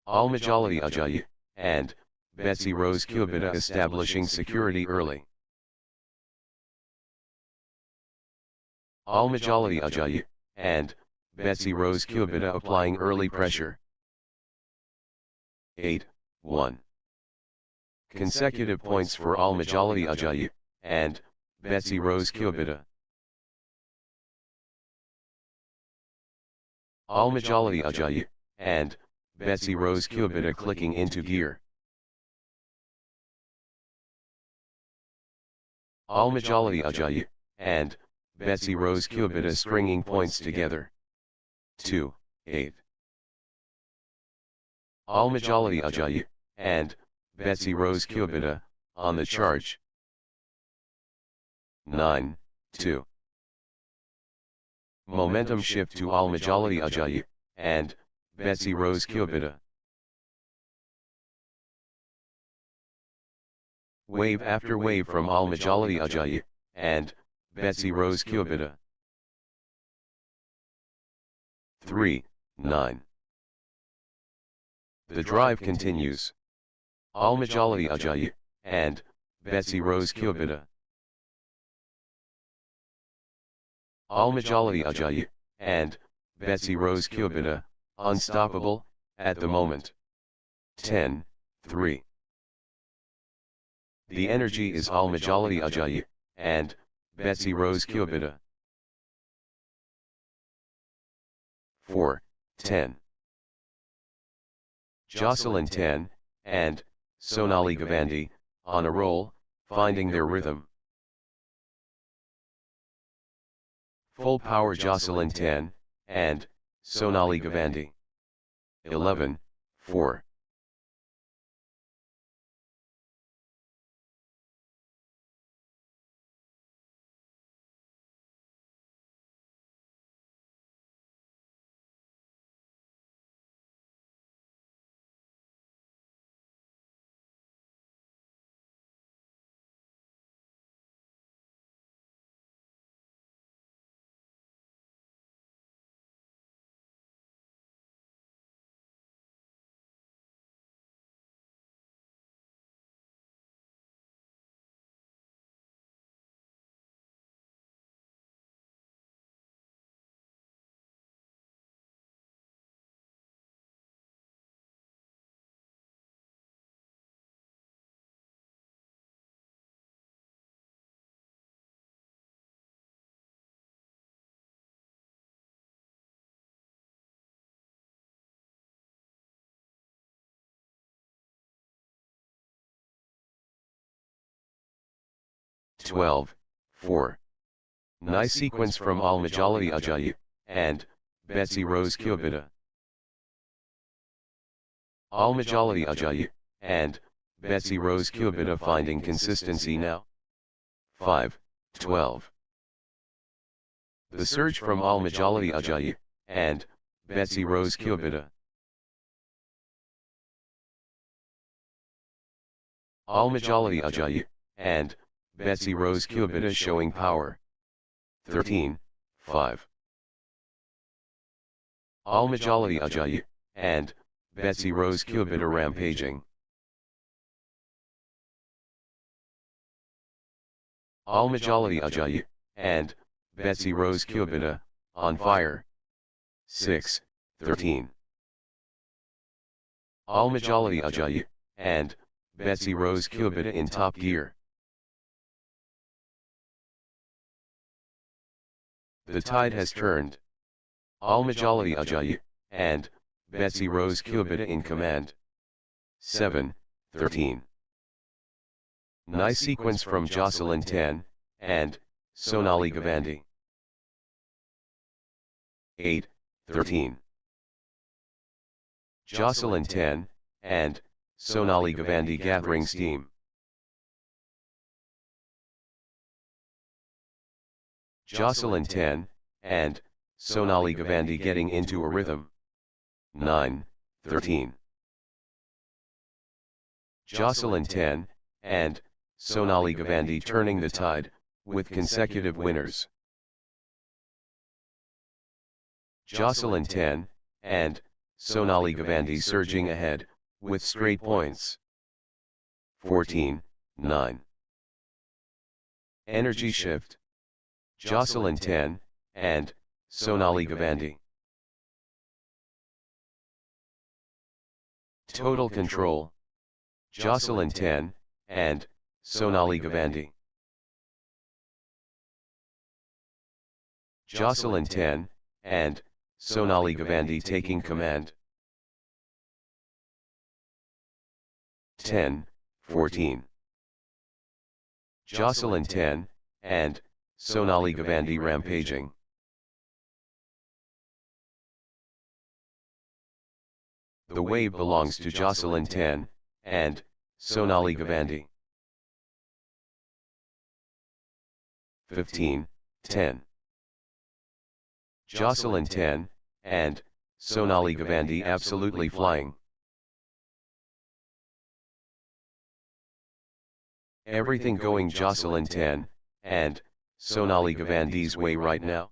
Al-Majali Ajayi, and Betsy Rose Cubita establishing security early. Al-Majali Ajayi, and Betsy Rose Cubita applying early pressure. 8. 1. Consecutive points for Al-Majali Ajayi, and Betsy Rose Cubita. Al-Majali Ajayi, and Betsy Rose Cubita clicking into gear. Al-Majali Ajayi, and Betsy Rose Cubita stringing points together. 2. 8. Al-Majali Ajayi, and Betsy Rose Cubita, on the charge. 9. 2. Momentum shift to Al-Majali Ajayi, and Betsy Rose Kyobita. Wave after wave from Al-Majali Ajayi, and Betsy Rose Kyobita. 3, 9. The drive continues. Al-Majali Ajayi, and Betsy Rose Kyobita. Al-Majali Ajayi, and Betsy Rose Kyobita, unstoppable, at the moment. 10, 3. The energy is Al-Majali Ajayi, and Betsy Rose Kyobita. 4, 10. Joselyn 10, and Sonali Gavandi, on a roll, finding their rhythm. Full power Joselyn 10, and Sonali Gavandi. 11, 4. Twelve, 4. Nice sequence from Al-Majali Ajayi, and Betsy Rose Kyobita. Al-Majali Ajayi, and Betsy Rose Kyobita finding consistency now. 5, 12. The surge from Al-Majali Ajayi, and Betsy Rose Kyobita. Al-Majali Ajayi, and Betsy Rose Kyobita showing power. 13, 5. Al-Majali Ajayi, and Betsy Rose Kyobita rampaging. Al-Majali Ajayi, and Betsy Rose Kyobita, on fire. 6, 13. Al-Majali Ajayi, and Betsy Rose Kyobita in top gear. The tide has turned. Al-Majali Ajayi, and Betsy Rose Kyobita in command. 7, 13. Nice sequence from Joselyn 10, and Sonali Gavandi. 8, 13. Joselyn 10, and Sonali Gavandi gathering steam. Joselyn 10, and Sonali Gavandi getting into a rhythm. 9, 13. Joselyn 10, and Sonali Gavandi turning the tide, with consecutive winners. Joselyn 10, and Sonali Gavandi surging ahead, with straight points. 14, 9. Energy shift. Joselyn 10, and Sonali Gavandi. Total control. Joselyn 10, and Sonali Gavandi. Joselyn 10, and Sonali Gavandi taking command. 10, 14. Joselyn 10, and Sonali Gavandi rampaging. The wave belongs to Joselyn 10, and Sonali Gavandi. 15, 10. Joselyn 10, and Sonali Gavandi absolutely flying. Everything going Joselyn 10, and Sonali Gavandi's way right now.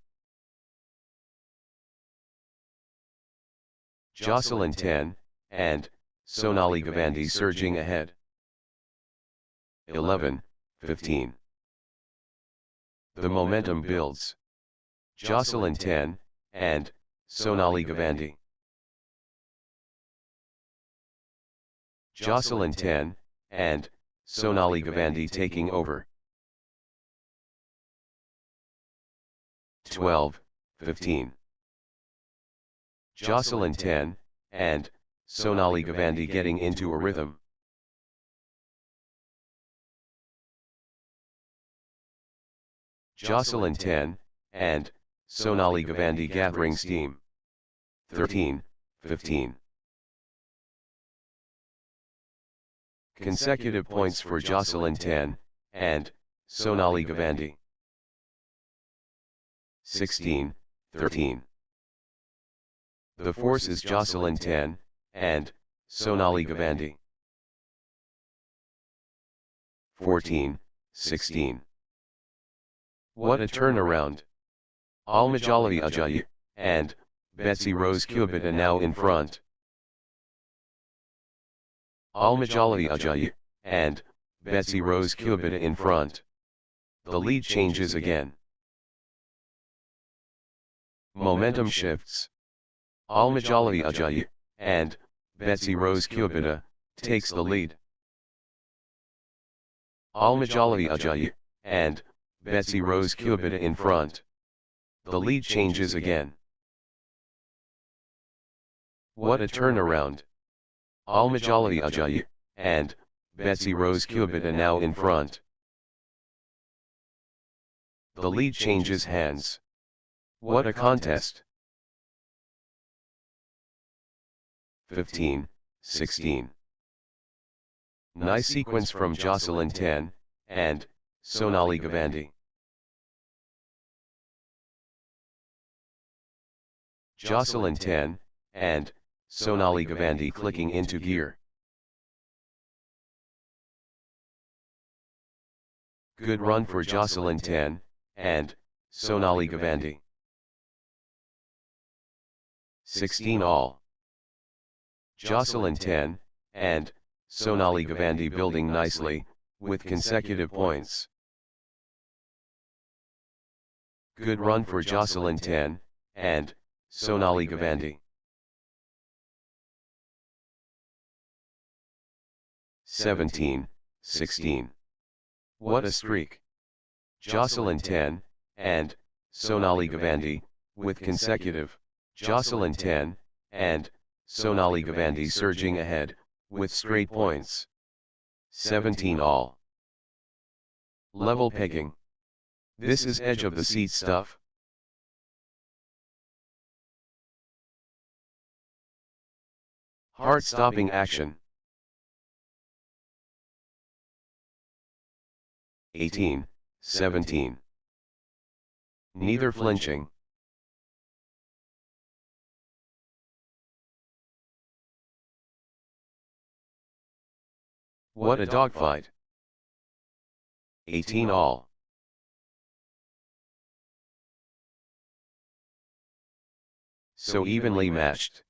Joselyn 10, and Sonali Gavandi surging ahead. 11, 15. The momentum builds. Joselyn 10, and Sonali Gavandi. Joselyn 10, and Sonali Gavandi taking over. 12, 15. Joselyn 10, and Sonali Gavandi getting into a rhythm. Joselyn 10, and Sonali Gavandi gathering steam. 13, 15. Consecutive points for Joselyn 10, and Sonali Gavandi. 16, 13. The force is Joselyn 10, and Sonali Gavandi. 14, 16. What a turnaround. Al-Majali and Betsy Rose Cubita now in front. Al-Majali and Betsy Rose Cubita in front. The lead changes again. Momentum shifts. Al-Majali and Betsy Rose Cubita takes the lead. Al-Majali and Betsy Rose Cubita in front. The lead changes again. What a turnaround. Al-Majali and Betsy Rose Cubita now in front. The lead changes hands. What a contest. 15, 16. Nice sequence from Joselyn 10, and Sonali Gavandi. Joselyn 10, and Sonali Gavandi clicking into gear. Good run for Joselyn 10, and Sonali Gavandi. 16 all. Joselyn 10, and Sonali Gavandi building nicely, with consecutive points. Good run for Joselyn 10, and Sonali Gavandi. 17, 16. What a streak. Joselyn 10, and Sonali Gavandi, with consecutive. Joselyn 10, and Sonali Gavandi surging ahead, with straight points. 17 all. Level pegging. This is edge of the seat stuff. Heart-stopping action. 18, 17. Neither flinching. What a dogfight. 18 all. So evenly matched.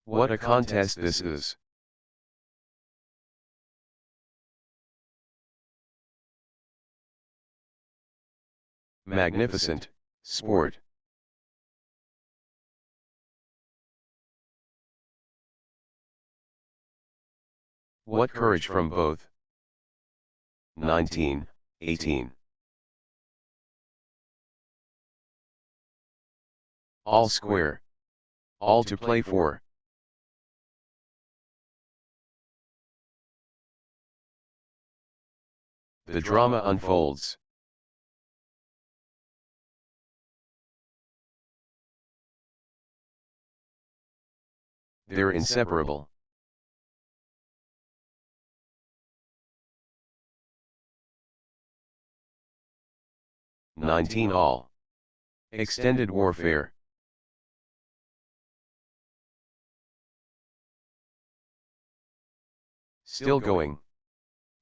What a contest this is. Magnificent sport. What courage from both. 19, 18. All square. All to play for. The drama unfolds. They're inseparable. 19 all. Extended warfare. Still going.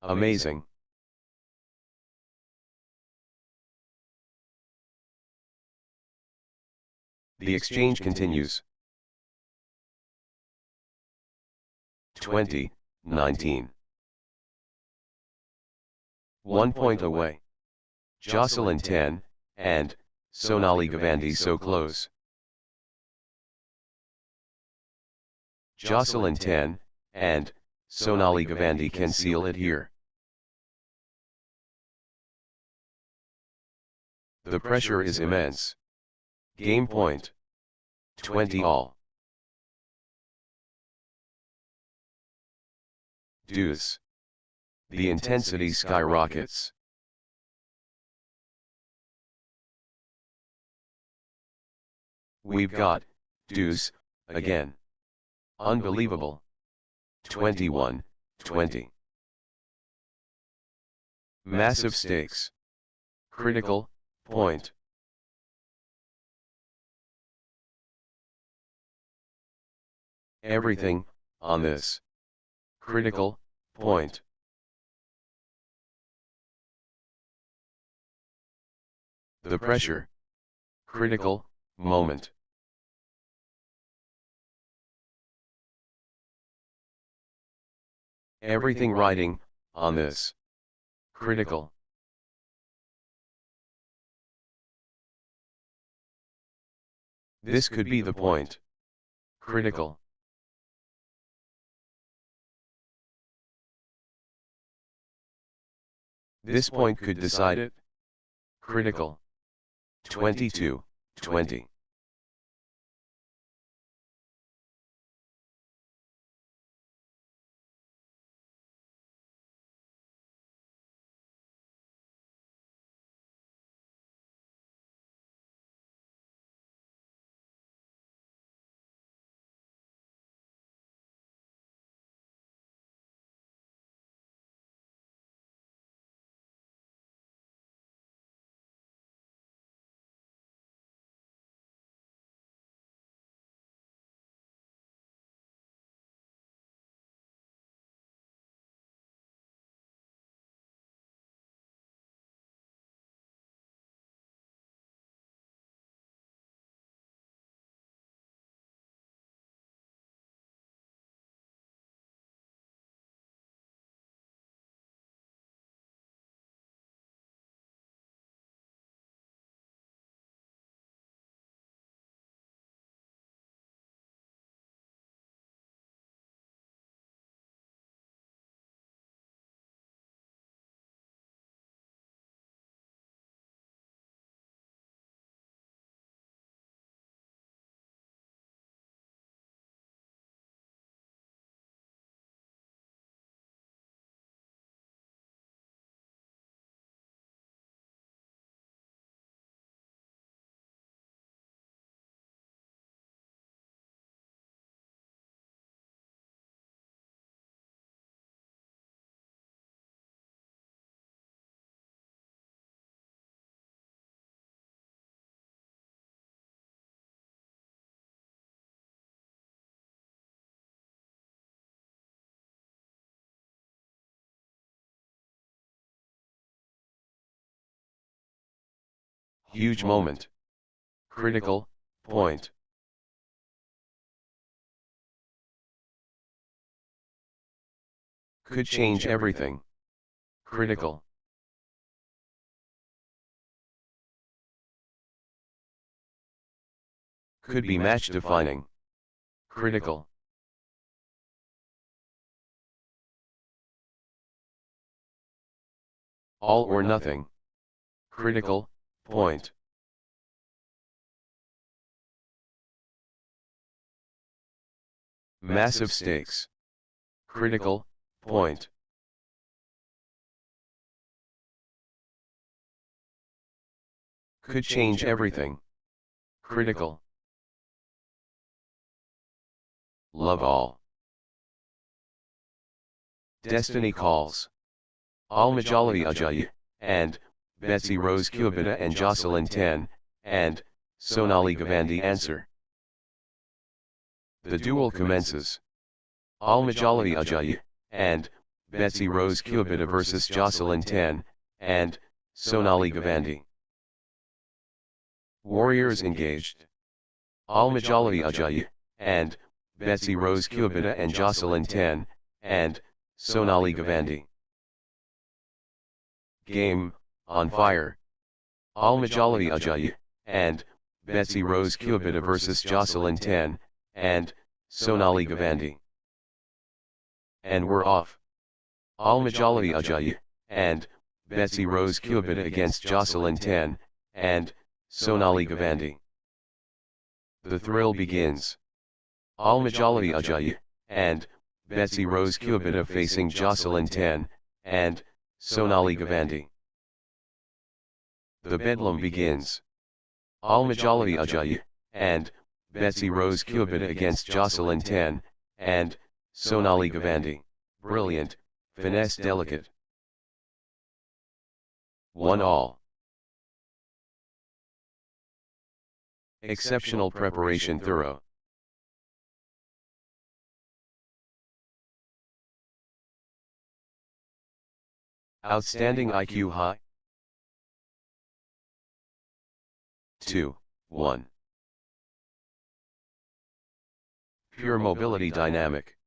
Amazing. The exchange continues. 20, 19. 1 point away. Joselyn 10, and Sonali Gavandi so close. Joselyn 10, and Sonali Gavandi can seal it here. The pressure is immense. Game point. 20 all. Deuce. The intensity skyrockets. We've got deuce again. Unbelievable. 21, 20. Massive stakes. Critical point. Everything on this critical point. The pressure. Critical moment. Everything riding on this critical. This could be the point. Critical. This point could decide it. Critical. 22, 20. Huge moment. Critical point. Could change everything. Critical. Could be match defining. Critical. All or nothing. Critical point. Massive stakes. Critical point. Could change everything. Critical. Love all. Destiny calls. Al-Majali Ajayi, and Betsy Rose Kubita and Joselyn 10, and Sonali Gavandi answer. The duel commences. Al-Majali Ajayi, and Betsy Rose Kubita versus Joselyn 10, and Sonali Gavandi. Warriors engaged. Al-Majali Ajayi, and Betsy Rose Kubita and Joselyn 10, and Sonali Gavandi. Game, on fire. Al-Majali Ajayi, and Betsy Rose Kubita versus Joselyn 10, and Sonali Gavandi. And we're off. Al-Majali Ajayi, and Betsy Rose Kubita against Joselyn 10, and Sonali Gavandi. The thrill begins. Al-Majali Ajayi, and Betsy Rose Kubita facing Joselyn 10, and Sonali Gavandi. The bedlam begins. Al-Majali Ajayi, and Betsy Rose Kubita against Joselyn 10, and Sonali Gavandi. Brilliant, finesse delicate. 1-all. Exceptional preparation thorough. Outstanding IQ high. 2-1. Pure mobility dynamic.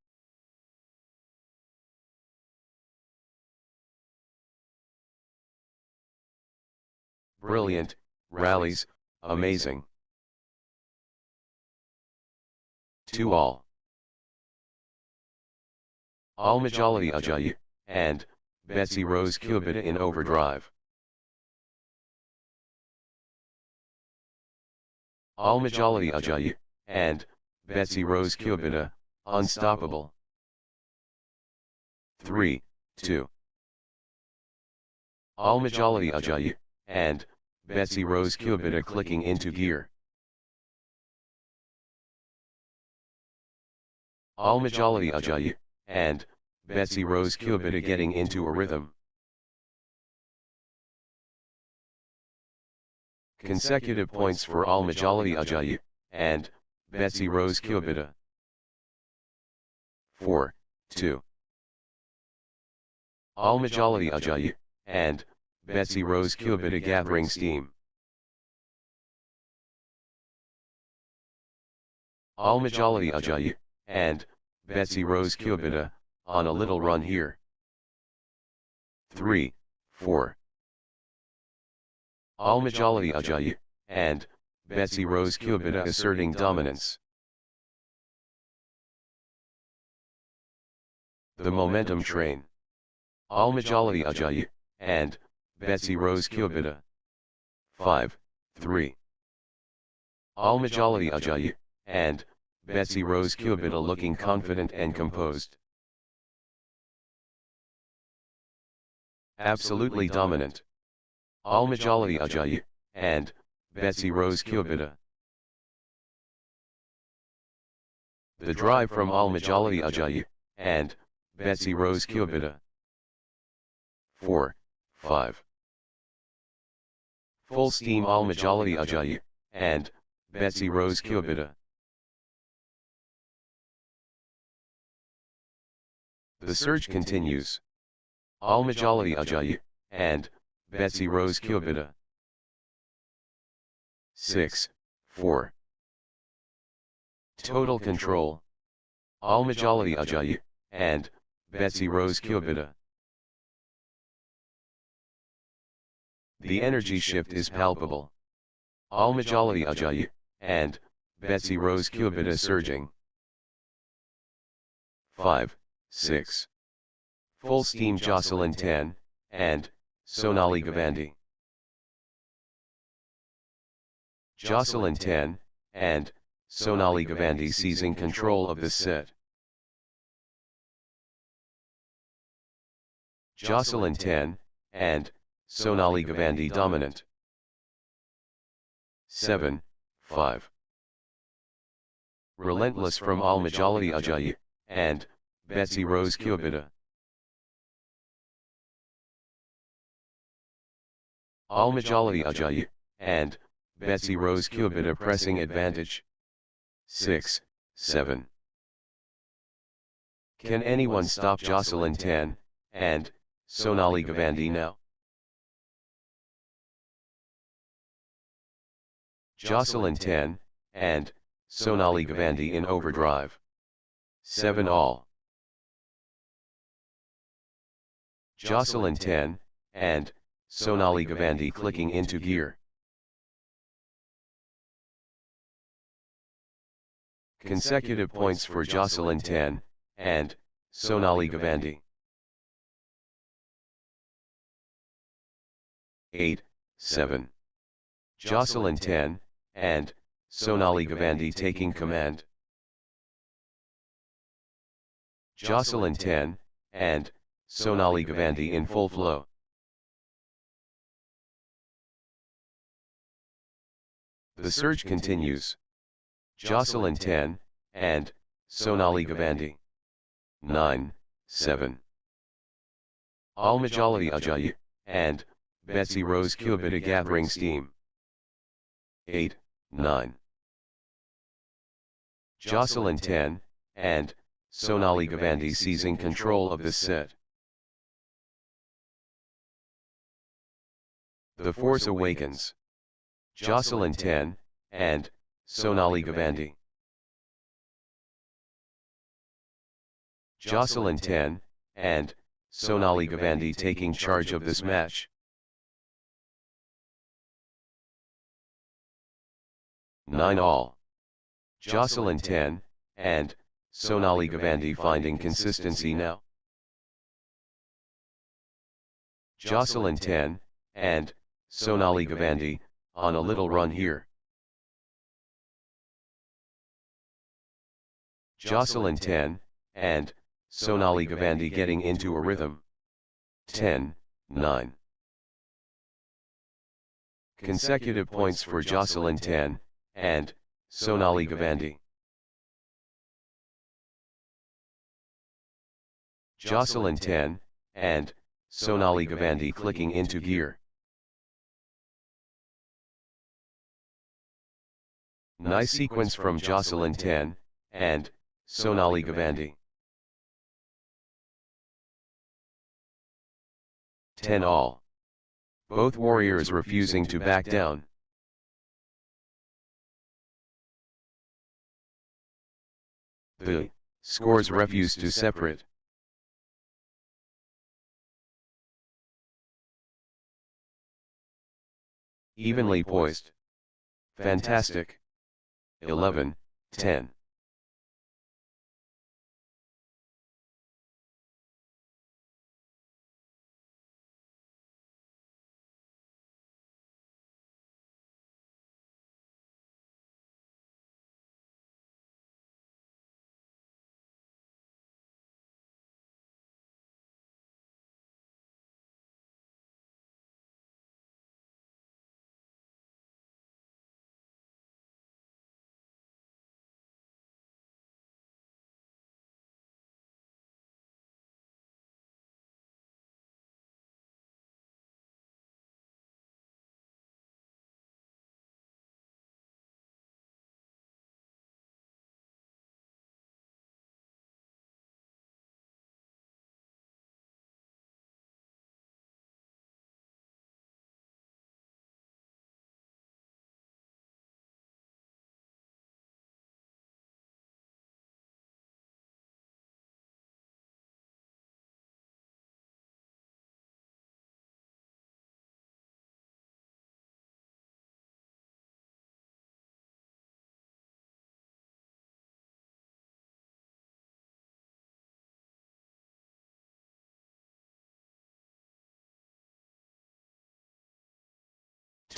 Brilliant, rallies, amazing. 2-all. Al-Majali Ajayi, and Betsy Rose Kubita in overdrive. Al-Majali Ajayi, and Betsy Rose Kubita, unstoppable. 3-2. Al-Majali Ajayi, and Betsy Rose Kubita clicking into gear. Al-Majali Ajayi, and Betsy Rose Kubita getting into a rhythm. Consecutive points for Al-Majali Ajayi, and Betsy Rose Kubita. 4-2. Al-Majali Ajayi, and Betsy Rose Kubita gathering steam. Al-Majali Ajayi, and Betsy Rose Kubita, on a little run here. 3-4. Al-Majali Ajayi, and Betsy Rose Kubita asserting dominance. The momentum train. Al-Majali Ajayi, and Betsy Rose Kubita. 5-3. Al-Majali Ajayi, and Betsy Rose Kubita looking confident and composed. Absolutely dominant. Al-Majali Ajayi, and Betsy Rose Kubita. The drive from Al-Majali Ajayi, and Betsy Rose Kubita. 4-5. Full steam Al-Majali Ajayi, and Betsy Rose Kubita. The surge continues. Al-Majali Ajayi, and Betsy Rose Kubita. 6-4. Total control. Al-Majali Ajayi, and Betsy Rose Kubita. The energy shift is palpable. Al-Majali Ajayi, and Betsy Rose Kubita surging. 5-6. Full steam Joselyn 10, and Sonali Gavandi. Joselyn 10, and Sonali Gavandi seizing control of this set. Joselyn 10, and Sonali Gavandi dominant. 7-5. Relentless from Al-Majali Ajayi, and Betsy Rose Kubita. Al-Majali Ajayi, and Betsy Rose Kubita pressing advantage. 6, 7. Can anyone stop Joselyn 10, and Sonali Gavandi now? Joselyn 10, and Sonali Gavandi in overdrive. 7 all. Joselyn 10, and Sonali Gavandi clicking into gear. Consecutive points for Joselyn 10, and Sonali Gavandi. 8, 7. Joselyn 10, and Sonali Gavandi taking command. Joselyn 10, and Sonali Gavandi in full flow. The surge continues. Joselyn 10, and Sonali Gavandi. 9, 7. Al-Majali Ajayi, and Betsy Rose Kubita gathering steam. 8, 9. Joselyn 10, and Sonali Gavandi seizing control of this set. The Force Awakens. Joselyn 10, and Sonali Gavandi. Joselyn 10, and Sonali Gavandi taking charge of this match. 9 all. Joselyn 10, and Sonali Gavandi finding consistency now. Joselyn 10, and Sonali Gavandi, on a little run here. Joselyn 10, and Sonali Gavandi getting into a rhythm. 10, 9. Consecutive points for Joselyn 10, and Sonali Gavandi. Joselyn 10, and Sonali Gavandi clicking into gear. Nice sequence from Joselyn 10, and Sonali Gavandi. 10 all. Both warriors refusing to back down. The scores refuse to separate. Evenly poised. Fantastic. 11, 10.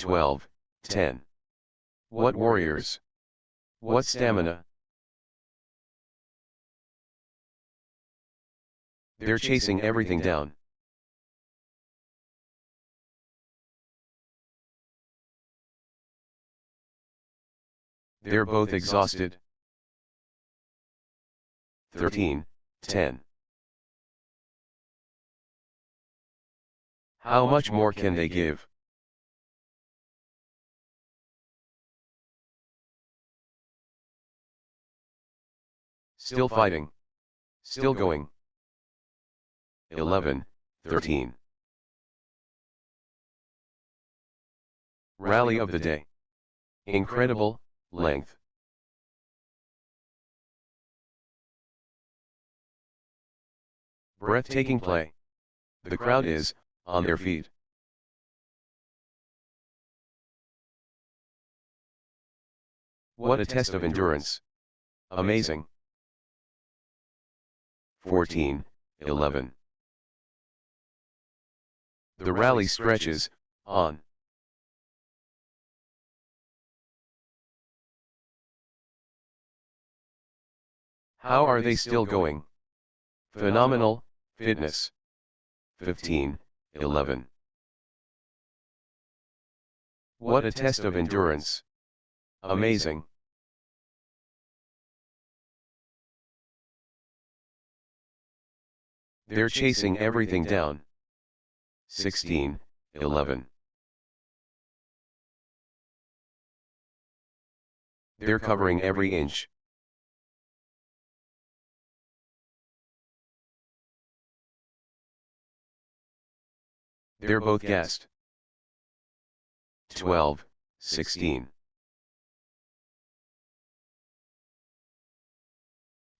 Twelve, 10. What warriors? What stamina? They're chasing everything down. They're both exhausted. 13, 10. How much more can they give? Still fighting. Still going. 11, 13. Rally of the day. Incredible length. Breathtaking play. The crowd is on their feet. What a test of endurance. Amazing. 14, 11. The rally stretches on. How are they still going? Phenomenal fitness. 15, 11. What a test of endurance. Amazing. They're chasing everything down. 16, 11. They're covering every inch. They're both gassed. 12, 16.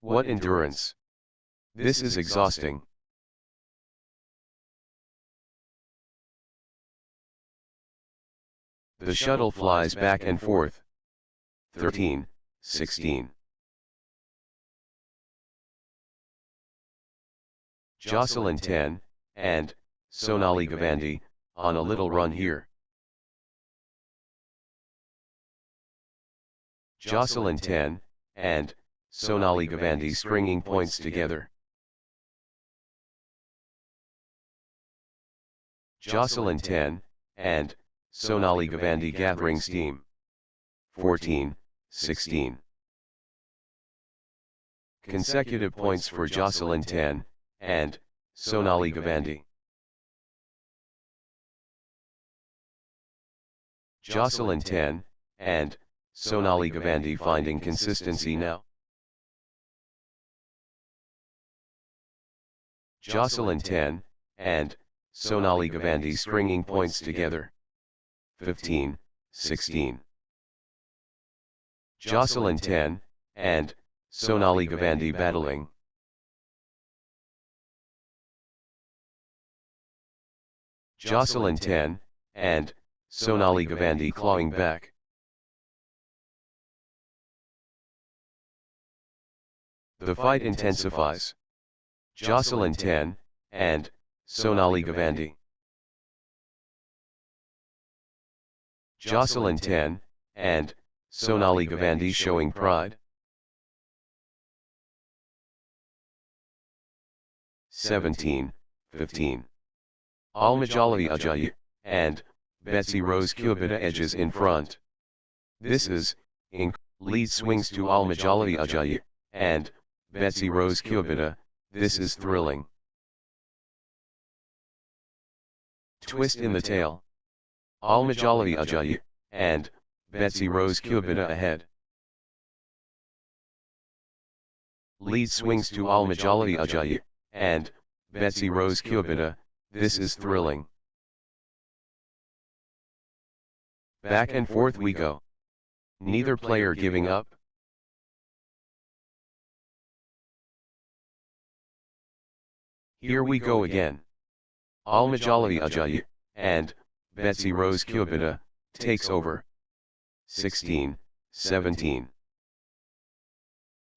What endurance! This is exhausting. The shuttle flies back and forth. 13, 16. Joselyn 10, and Sonali Gavandi, on a little run here. Joselyn 10, and Sonali Gavandi stringing points together. Joselyn 10, and Sonali Gavandi gathering steam. 14, 16. Consecutive points for Joselyn 10, and Sonali Gavandi. Joselyn 10, and Sonali Gavandi finding consistency now. Joselyn 10, and Sonali Gavandi stringing points together. 15, 16. Joselyn 10, and Sonali Gavandi battling. Joselyn 10, and Sonali Gavandi clawing back. The fight intensifies. Joselyn 10, and Sonali Gavandi. Joselyn 10, and Sonali Gavandi showing pride. 17, 15. Al-Majali and Betsy Rose Kubita edges in front. This is, lead swings to Al-Majali and Betsy Rose Kubita, this is thrilling. Twist in the tail. Al-Majali and Betsy Rose Kubita ahead. Lead swings to Al-Majali and Betsy Rose Kubita, this is thrilling. Back and forth we go. Neither player giving up. Here we go again. Al-Majali and Betsy Rose Kubita takes over. 16, 17.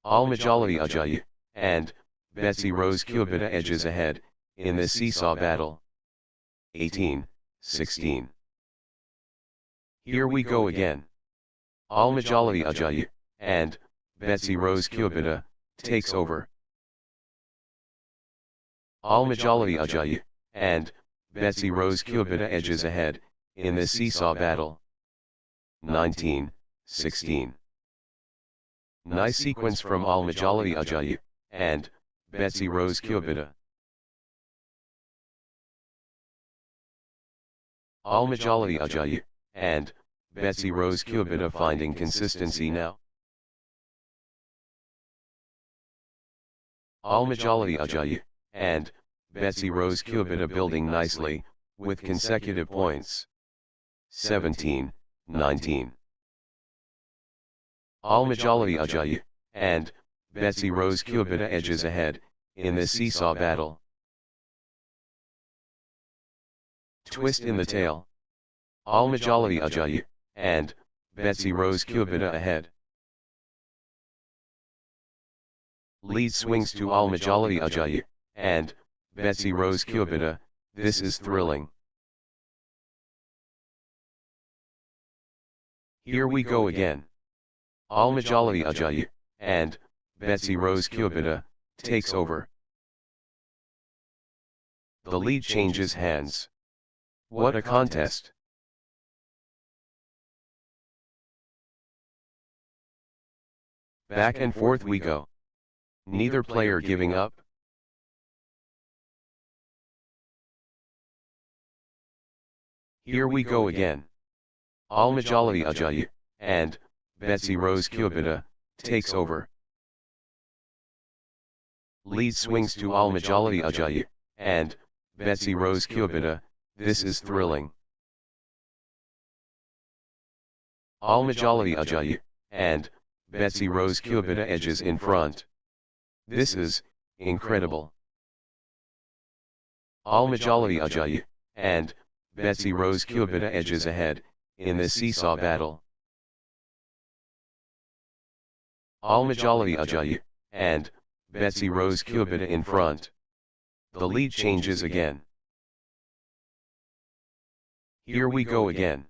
Al-Majali and Betsy Rose Kubita edges ahead in the seesaw battle. 18, 16. Here we go again. Al-Majali and Betsy Rose Kubita takes over. Al-Majali and Betsy Rose Kubita edges ahead in the seesaw battle. 19, 16. Nice sequence from Al-Majali and Betsy Rose Kubita. Al-Majali and Betsy Rose Kubita finding consistency now. Al-Majali Ajayi, and Betsy Rose Kubita building nicely, with consecutive points. 17, 19. Al-Majali Ajayi, and Betsy Rose Kubita edges ahead, in this seesaw battle. Twist in the tail. Al-Majali Ajayi, and Betsy Rose Kubita ahead. Lead swings to Al-Majali Ajayi, and Betsy Rose Kubita, this is thrilling. Here we go again. Al-Majali Ajayi, and Betsy Rose Kubita, takes over. The lead changes hands. What a contest! Back and forth we go. Neither player giving up. Here we go again. Al-Majali Ajayi, and Betsy Rose Kubita, takes over. Lead swings to Al-Majali Ajayi, and Betsy Rose Kubita, this is thrilling. Al-Majali Ajayi, and Betsy Rose Kubita edges in front. This is incredible. Al-Majali Ajayi, and Betsy Rose Kubita edges ahead, in this seesaw battle. Al-Majali Ajayi, and Betsy Rose Kubita in front. The lead changes again. Here we go again.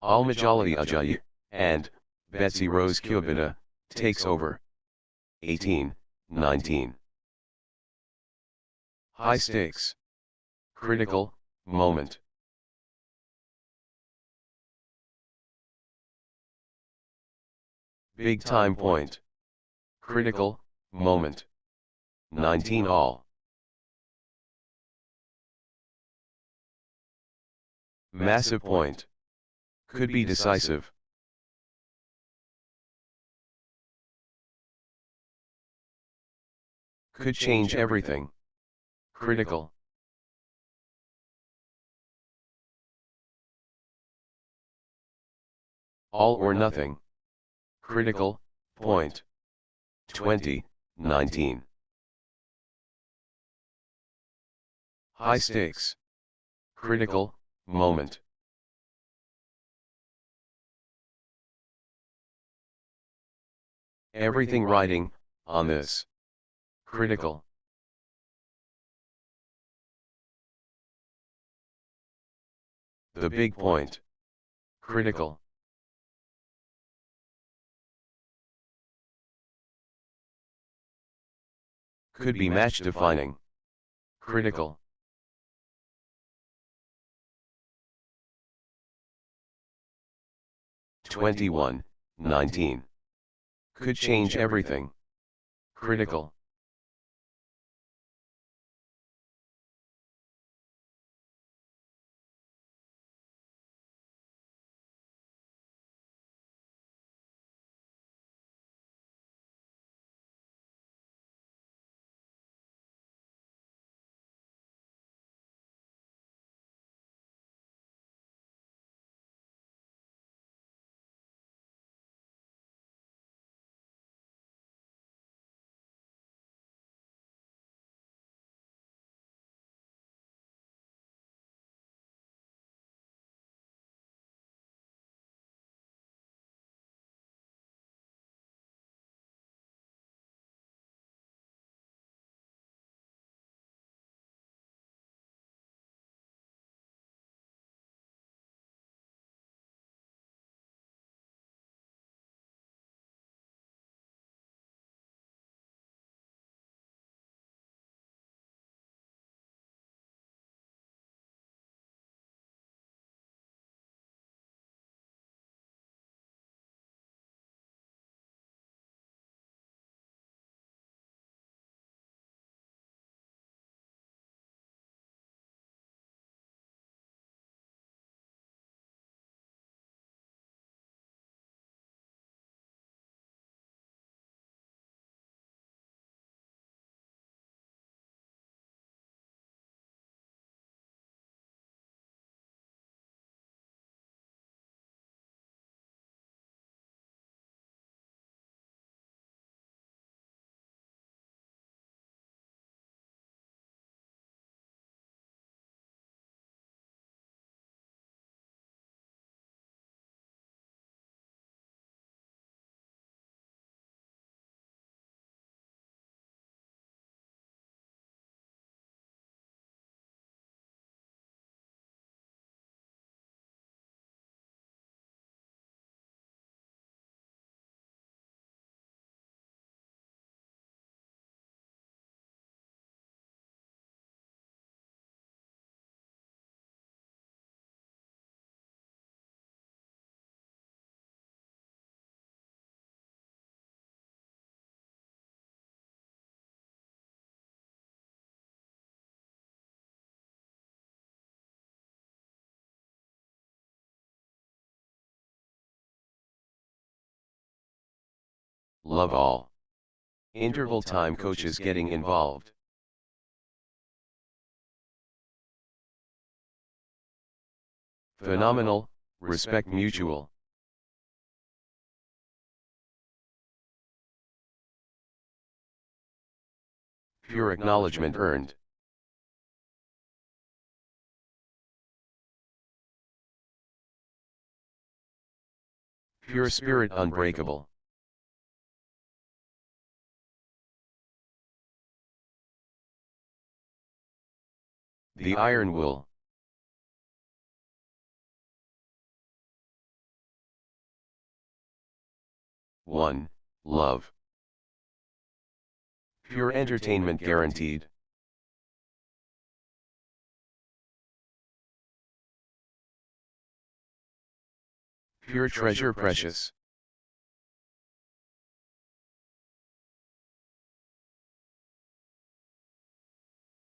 Al-Majali Ajayi, and Betsy Rose Kubita, takes over. 18, 19. High stakes. Critical moment. Big time point. Critical moment. 19 all. Massive point. Could be decisive. Could change everything. Critical. All or nothing. Critical point. 20, 19. High stakes. Critical moment. Everything riding on this. Critical. The big point. Critical. Could be match defining. Critical. (21, 19). Could change everything. Critical. Love all. Interval time coaches getting involved. Phenomenal, respect mutual. Pure acknowledgement earned. Pure spirit unbreakable. The iron will. One, love. Pure entertainment guaranteed. Pure treasure precious.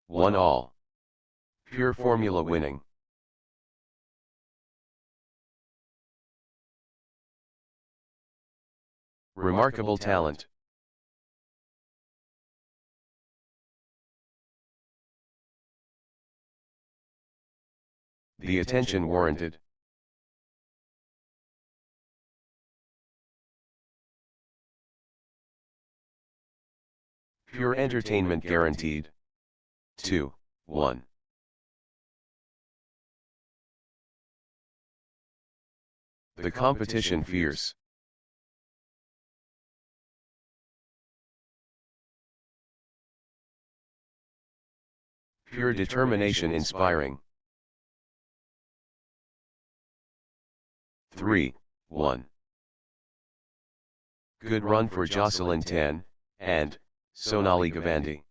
One all. Pure formula winning. Remarkable talent. The attention warranted. Pure entertainment guaranteed. 2, 1. The competition fierce. Pure determination inspiring. 3, 1. Good run for Joselyn 10, and Sonali Gavandi.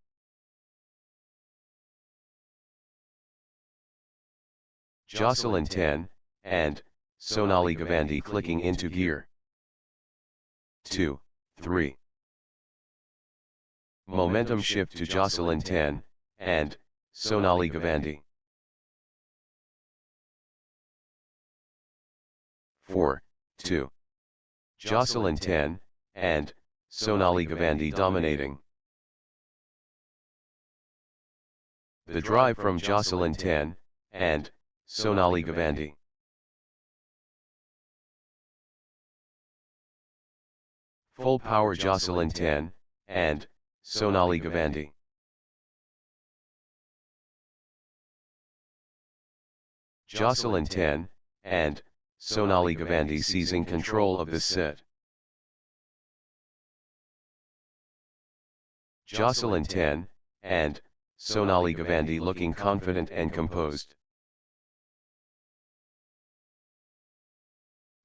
Joselyn 10, and Sonali Gavandi clicking into gear. 2, 3. Momentum shift to Joselyn 10, and Sonali Gavandi. 4, 2. Joselyn 10, and Sonali Gavandi dominating. The drive from Joselyn 10, and Sonali Gavandi. Full power Joselyn 10, and Sonali Gavandi. Joselyn 10, and Sonali Gavandi seizing control of this set. Joselyn 10, and Sonali Gavandi looking confident and composed.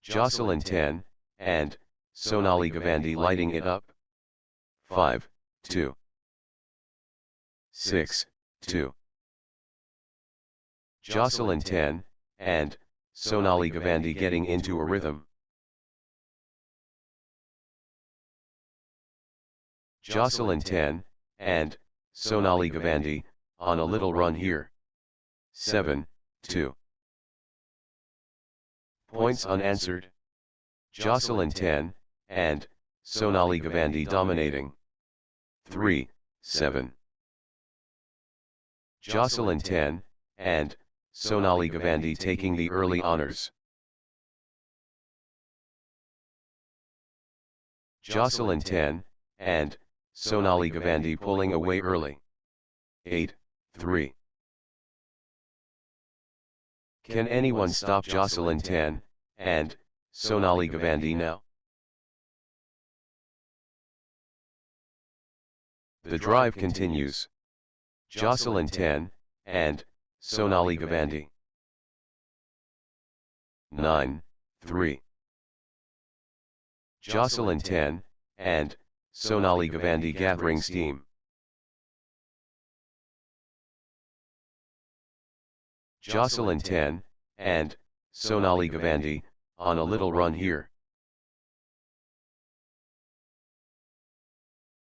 Joselyn 10, and Sonali Gavandi lighting it up. 5, 2. 6, 2. Joselyn 10, and Sonali Gavandi getting into a rhythm. Joselyn 10, and Sonali Gavandi, on a little run here. 7, 2. Points unanswered. Joselyn 10, and Sonali Gavandi dominating. 3, 7. Joselyn 10, and Sonali Gavandi taking the early honors. Joselyn 10, and Sonali Gavandi pulling away early. 8, 3. Can anyone stop Joselyn 10, and Sonali Gavandi now? The drive continues. Joselyn 10, and Sonali Gavandi. 9, 3. Joselyn 10, and Sonali Gavandi gathering steam. Joselyn 10, and Sonali Gavandi, on a little run here.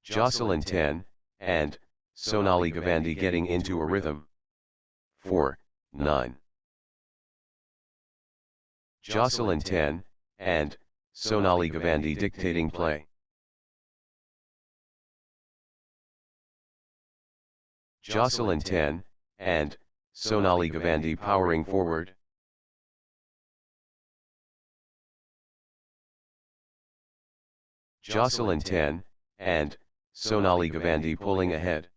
Joselyn 10, and Sonali Gavandi getting into a rhythm. 4, 9. Joselyn 10, and Sonali Gavandi dictating play. Joselyn 10, and Sonali Gavandi powering forward. Joselyn 10, and Sonali Gavandi pulling ahead.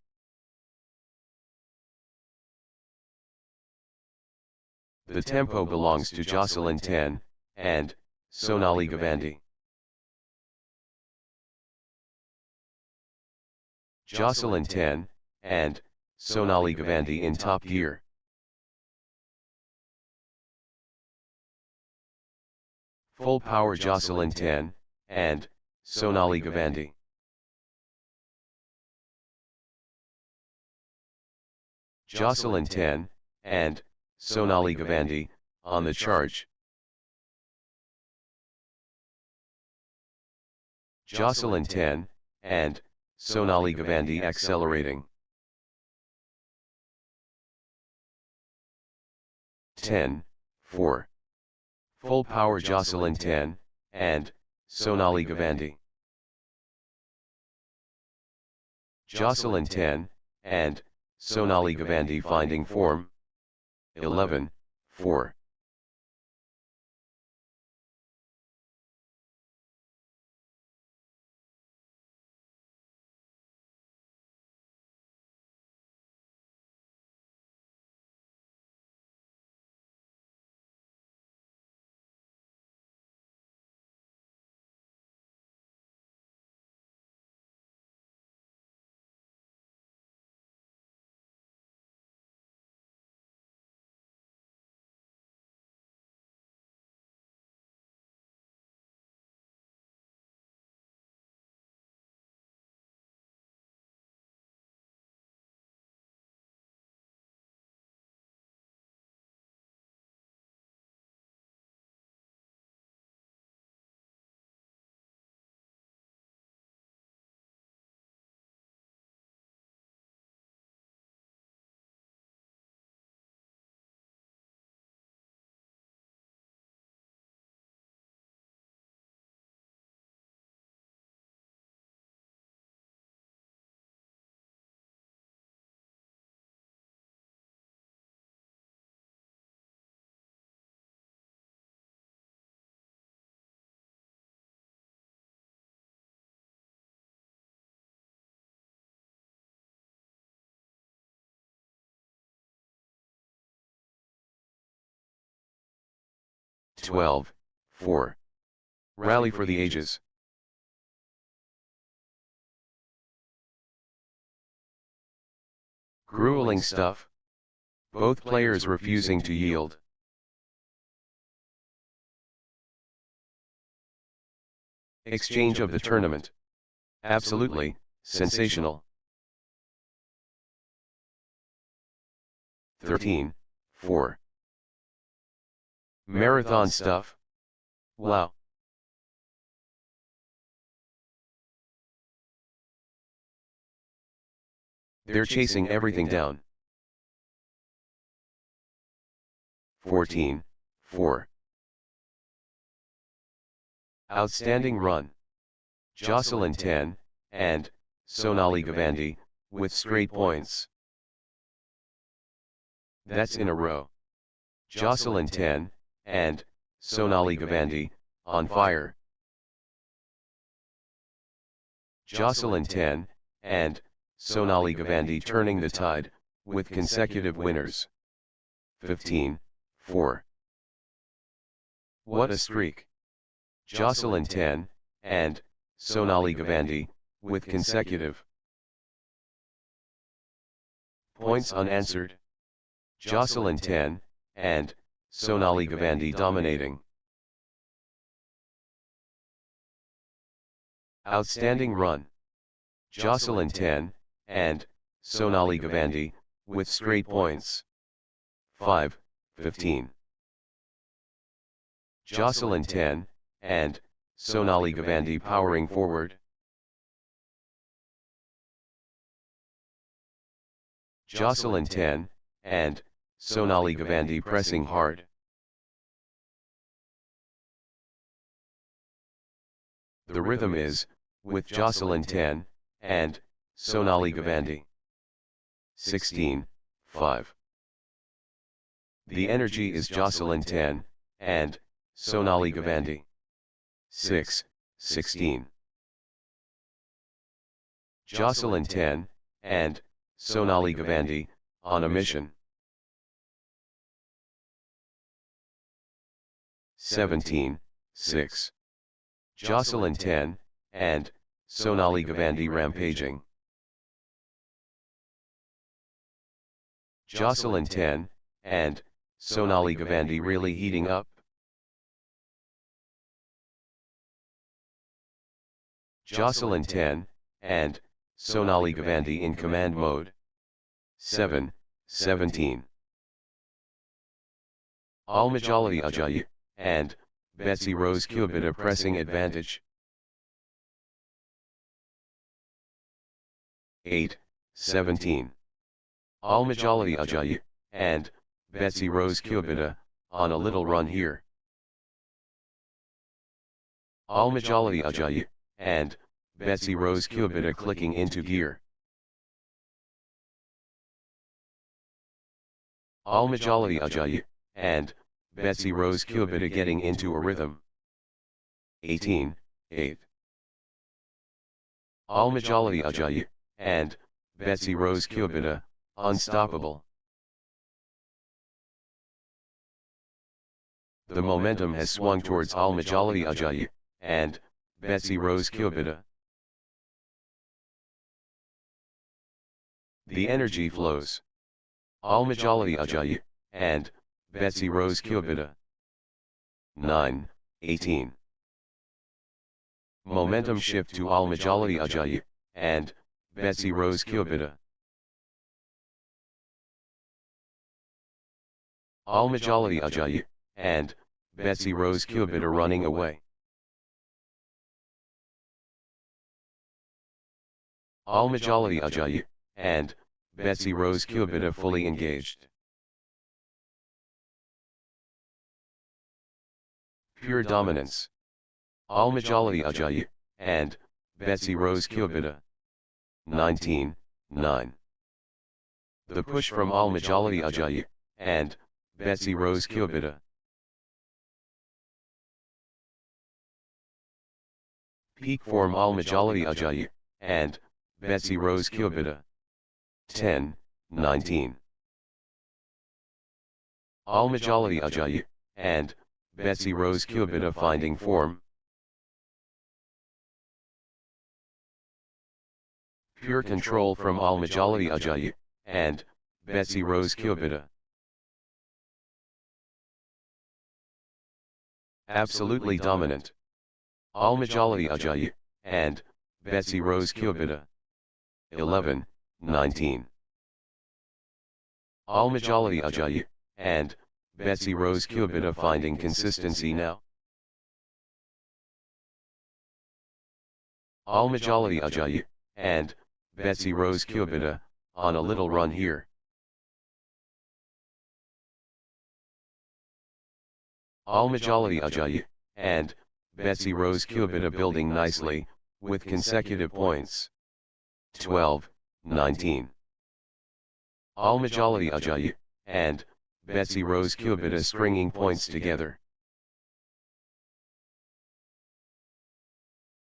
The tempo belongs to Joselyn 10, and Sonali Gavandi. Joselyn 10, and Sonali Gavandi in top gear. Full power Joselyn 10, and Sonali Gavandi. Joselyn 10, and Sonali Gavandi, on the charge. Joselyn 10, and Sonali Gavandi accelerating. 10, 4. Full power Joselyn 10, and Sonali Gavandi. Joselyn 10, and Sonali Gavandi finding form. 11, 4. Twelve, 4. Rally for the ages. Grueling stuff. Both players refusing to yield. Exchange of the tournament. Absolutely, sensational. 13, 4. Marathon stuff. Wow. They're chasing everything down. 14, 4. Outstanding run. Joselyn 10, and Sonali Gavandi, with straight points. That's in a row. Joselyn 10, and Sonali Gavandi, on fire. Joselyn 10, and Sonali Gavandi turning the tide, with consecutive winners. 15, 4. What a streak. Joselyn 10, and Sonali Gavandi, with consecutive points unanswered. Joselyn 10, and Sonali Gavandi dominating. Outstanding run. Joselyn 10, and Sonali Gavandi, with straight points. 5, 15. Joselyn 10, and Sonali Gavandi powering forward. Joselyn 10, and Sonali Gavandi pressing hard. The rhythm is, with Joselyn 10, and Sonali Gavandi. 16, 5. The energy is Joselyn 10, and Sonali Gavandi 6, 16. Joselyn 10, and Sonali Gavandi, on a mission. 17, 6. Joselyn 10, and Sonali Gavandi rampaging. Joselyn 10, and Sonali Gavandi really heating up. Joselyn 10, and Sonali Gavandi in command mode. 7, 17. Al-Majali Ajayi, and Betsy Rose Cubita pressing advantage. 8, 17. Al-Majali Ajayi, and Betsy Rose Cubita, on a little run here. Al-Majali Ajayi, and Betsy Rose Cubita clicking into gear. Al-Majali Ajayi, and Betsy Rose Cubita getting into a rhythm. 18, 8. Al-Majali Ajayi, and Betsy Rose Cubita, unstoppable. The momentum has swung towards Al-Majali Ajayi, and Betsy Rose Cubita. The energy flows. Al-Majali Ajayi, and Betsy Rose Cubita. 9, 18. Momentum shift to Al-Majali Ajayi, and Betsy Rose Cubita. Al-Majali Ajayi, and Betsy Rose Cubita running away. Al-Majali Ajayi, and Betsy Rose Cubita fully engaged. Pure dominance. Al-Majali Ajayi, and Betsy Rose Cubita. 19, 9. The push from Al-Majali Ajayi, and Betsy Rose Cubita. Peak form Al-Majali Ajayi, and Betsy Rose Cubita. 10, 19. Al-Majali Ajayi, and Betsy Rose Cubita finding form. Pure control from Al-Majali Ajayi, and Betsy Rose Cubita. Absolutely dominant. Al-Majali Ajayi, and Betsy Rose Cubita. 11, 19. Al-Majali Ajayi, and Betsy Rose Cubita finding consistency now. Al-Majali Ajayi, and Betsy Rose Cubita, on a little run here. Al-Majali Ajayi, and Betsy Rose Cubita building nicely, with consecutive points. 12, 19. Al-Majali Ajayi, and Betsy Rose Cubita stringing points together.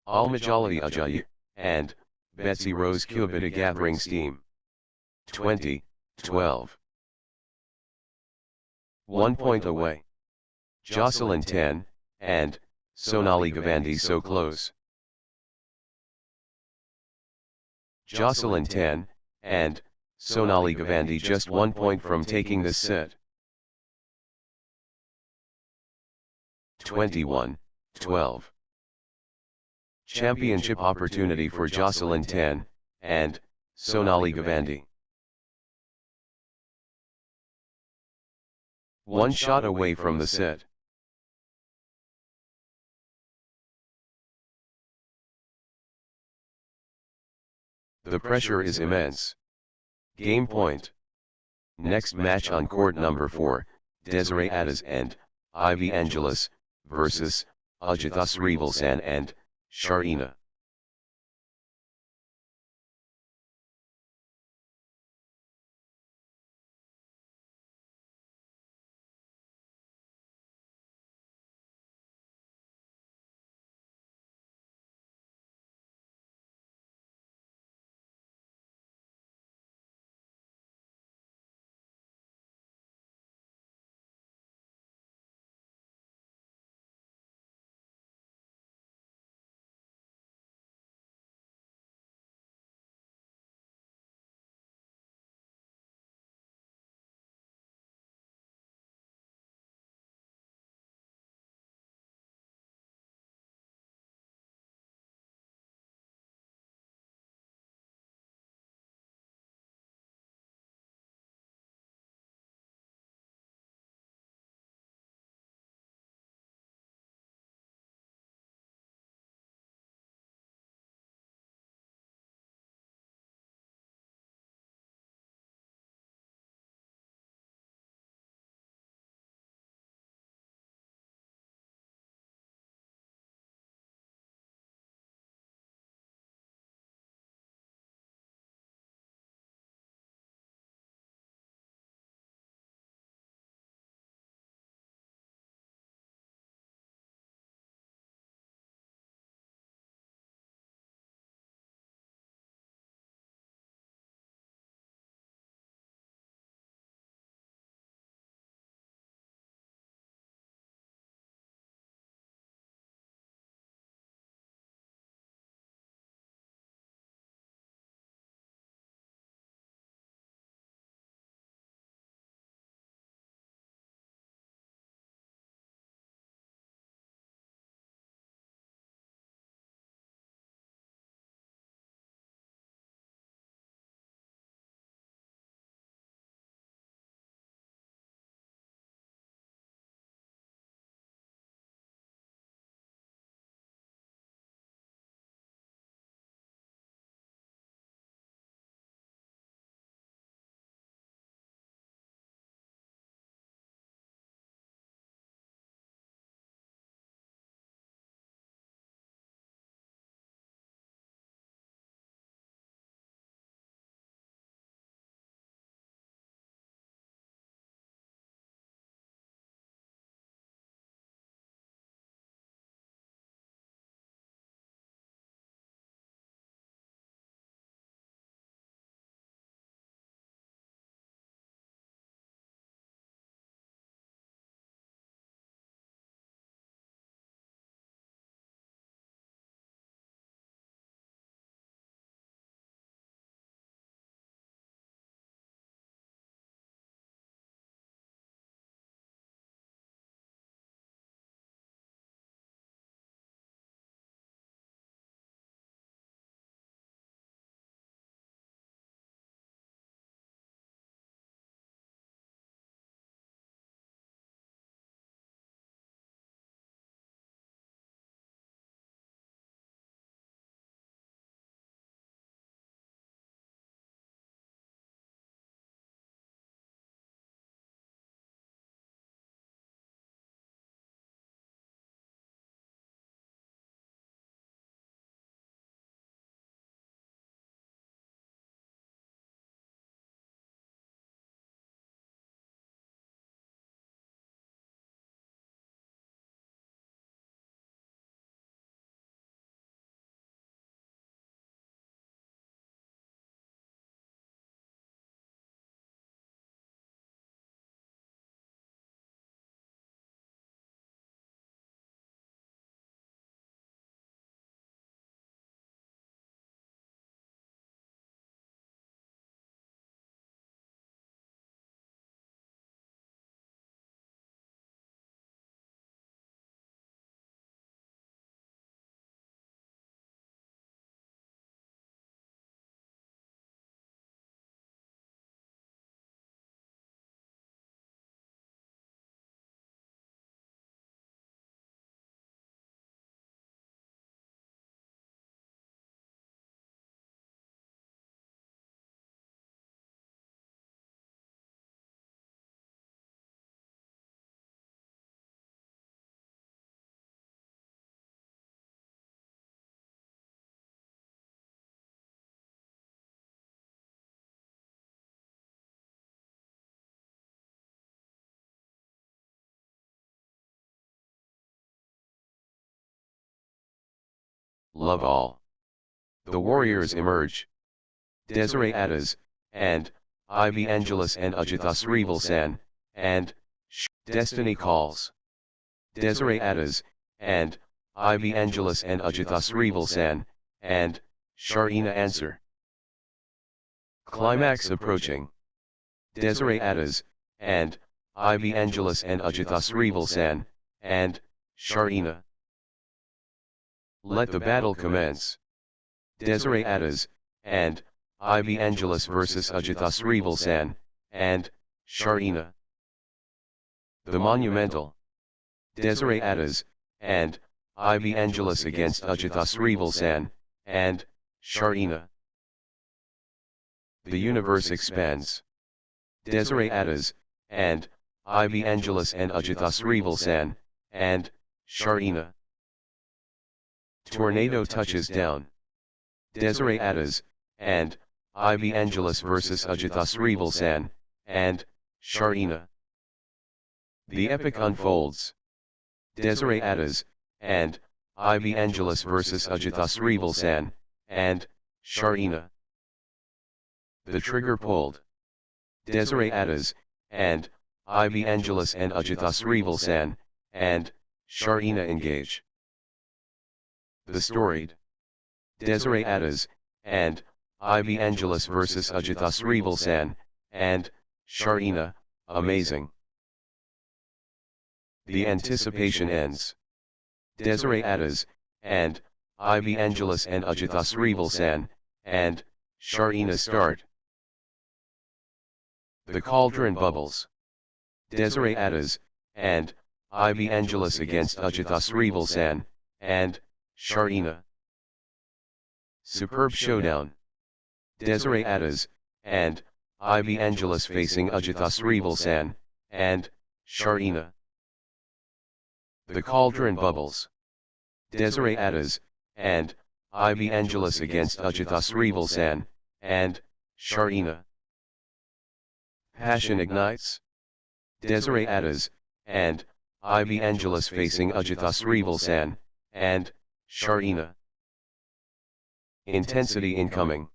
Al-Majali Ajayi, and Betsy Rose Cubita gathering steam. 20, 12. 1 point away. Joselyn 10, and Sonali Gavandi so close. Joselyn 10, and Sonali Gavandi just 1 point from taking this set. 21, 12. Championship opportunity for Joselyn 10, and Sonali Gavandi. 1 shot away from the set. The pressure is immense. Game point. Next match on court number 4, Desiree Adas and Ivy Angelis versus Ajitas Rebalsan and Sharina. love all. The warriors emerge. Desiree Atas, and Ivy Angelus and Ajitas Rivalsan, and Destiny Calls. Desiree Atas, and Ivy Angelus and Ajitas Rivalsan, and Sharina answer. Climax approaching. Desiree Atas, and Ivy Angelus and Ajitas Rivalsan, and Sharina. Let the battle commence. Desiree Atas, and Ivy Angelus vs Ajitas Rivalsan, and Sharina. The Monumental. Desiree Atas, and Ivy Angelus against Ajitas Rivalsan, and Sharina. The universe expands. Desiree Atas, and Ivy Angelus and Ajitas Rivalsan, and Sharina. Tornado touches down. Desiree Atas, and Ivy Angelus vs Ajitas Rivalsan, and Sharina. The epic unfolds. Desiree Atas, and Ivy Angelus vs Ajitas Rivalsan, and Sharina. The trigger pulled. Desiree Atas, and Ivy Angelus and Ajitas Rivalsan, and Sharina engage. The storied. Desiree Atas, and Ivy Angelus vs Ajitas Rivalsan, and Sharina, amazing. The anticipation ends. Desiree Atas, and Ivy Angelus and Ajitas Rivalsan, and Sharina start. The cauldron bubbles. Desiree Atas, and Ivy Angelus against Ajitas Rivalsan, and Sharina. Superb showdown. Desiree Atas, and Ivy Angelus facing Ajitas Rivalsan, and Sharina. The cauldron bubbles. Desiree Atas, and Ivy Angelus against Ajitas Rivalsan, and Sharina. Passion ignites. Desiree Atas, and Ivy Angelus facing Ajitas Rivalsan, and Sharina. Intensity incoming.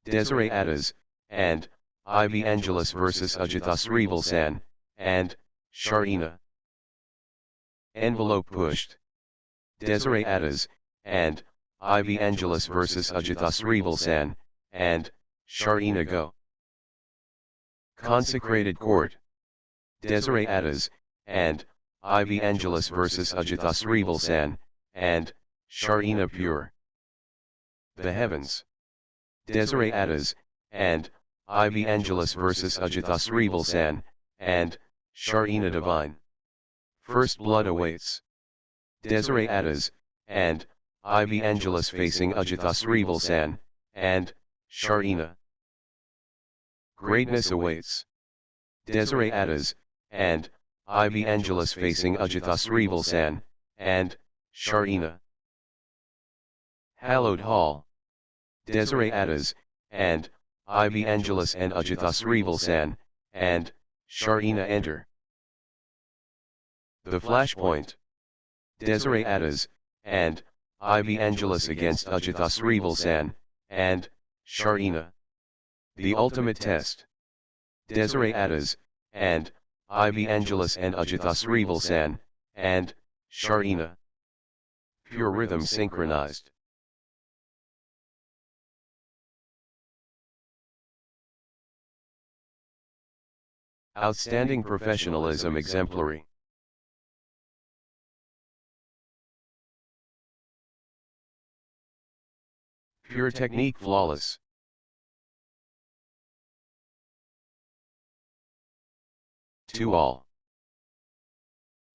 Desiree Atas, and Ivy Angelus vs Ajitas Rivalsan, and Sharina. Envelope pushed. Desiree Atas, and Ivy Angelus vs Ajitas Rivalsan, and Sharina go. Consecrated court. Desiree Atas, and Ivy Angelus vs Ajitas Rivalsan, and Sharina pure. The heavens. Desiree Atas, and Ivy Angelus vs Ajitas Rivalsan, and Sharina divine. First blood awaits. Desiree Atas, and Ivy Angelus facing Ajitas Rivalsan, and Sharina. Greatness awaits. Desiree Atas, and Ivy Angelus facing Ajitas Rivalsan, and Sharina. Hallowed Hall. Desiree Atas, and Ivy Angelus and Ajitas Rivalsan, and Sharina enter. The flashpoint. Desiree Atas, and Ivy Angelus against Ajitas Rivalsan, and Sharina. The ultimate test. Desiree Atas, and Ivy Angelus and Ajitas Rivalsan, and Sharina. Pure rhythm synchronized. Outstanding professionalism exemplary. Pure technique flawless. To all.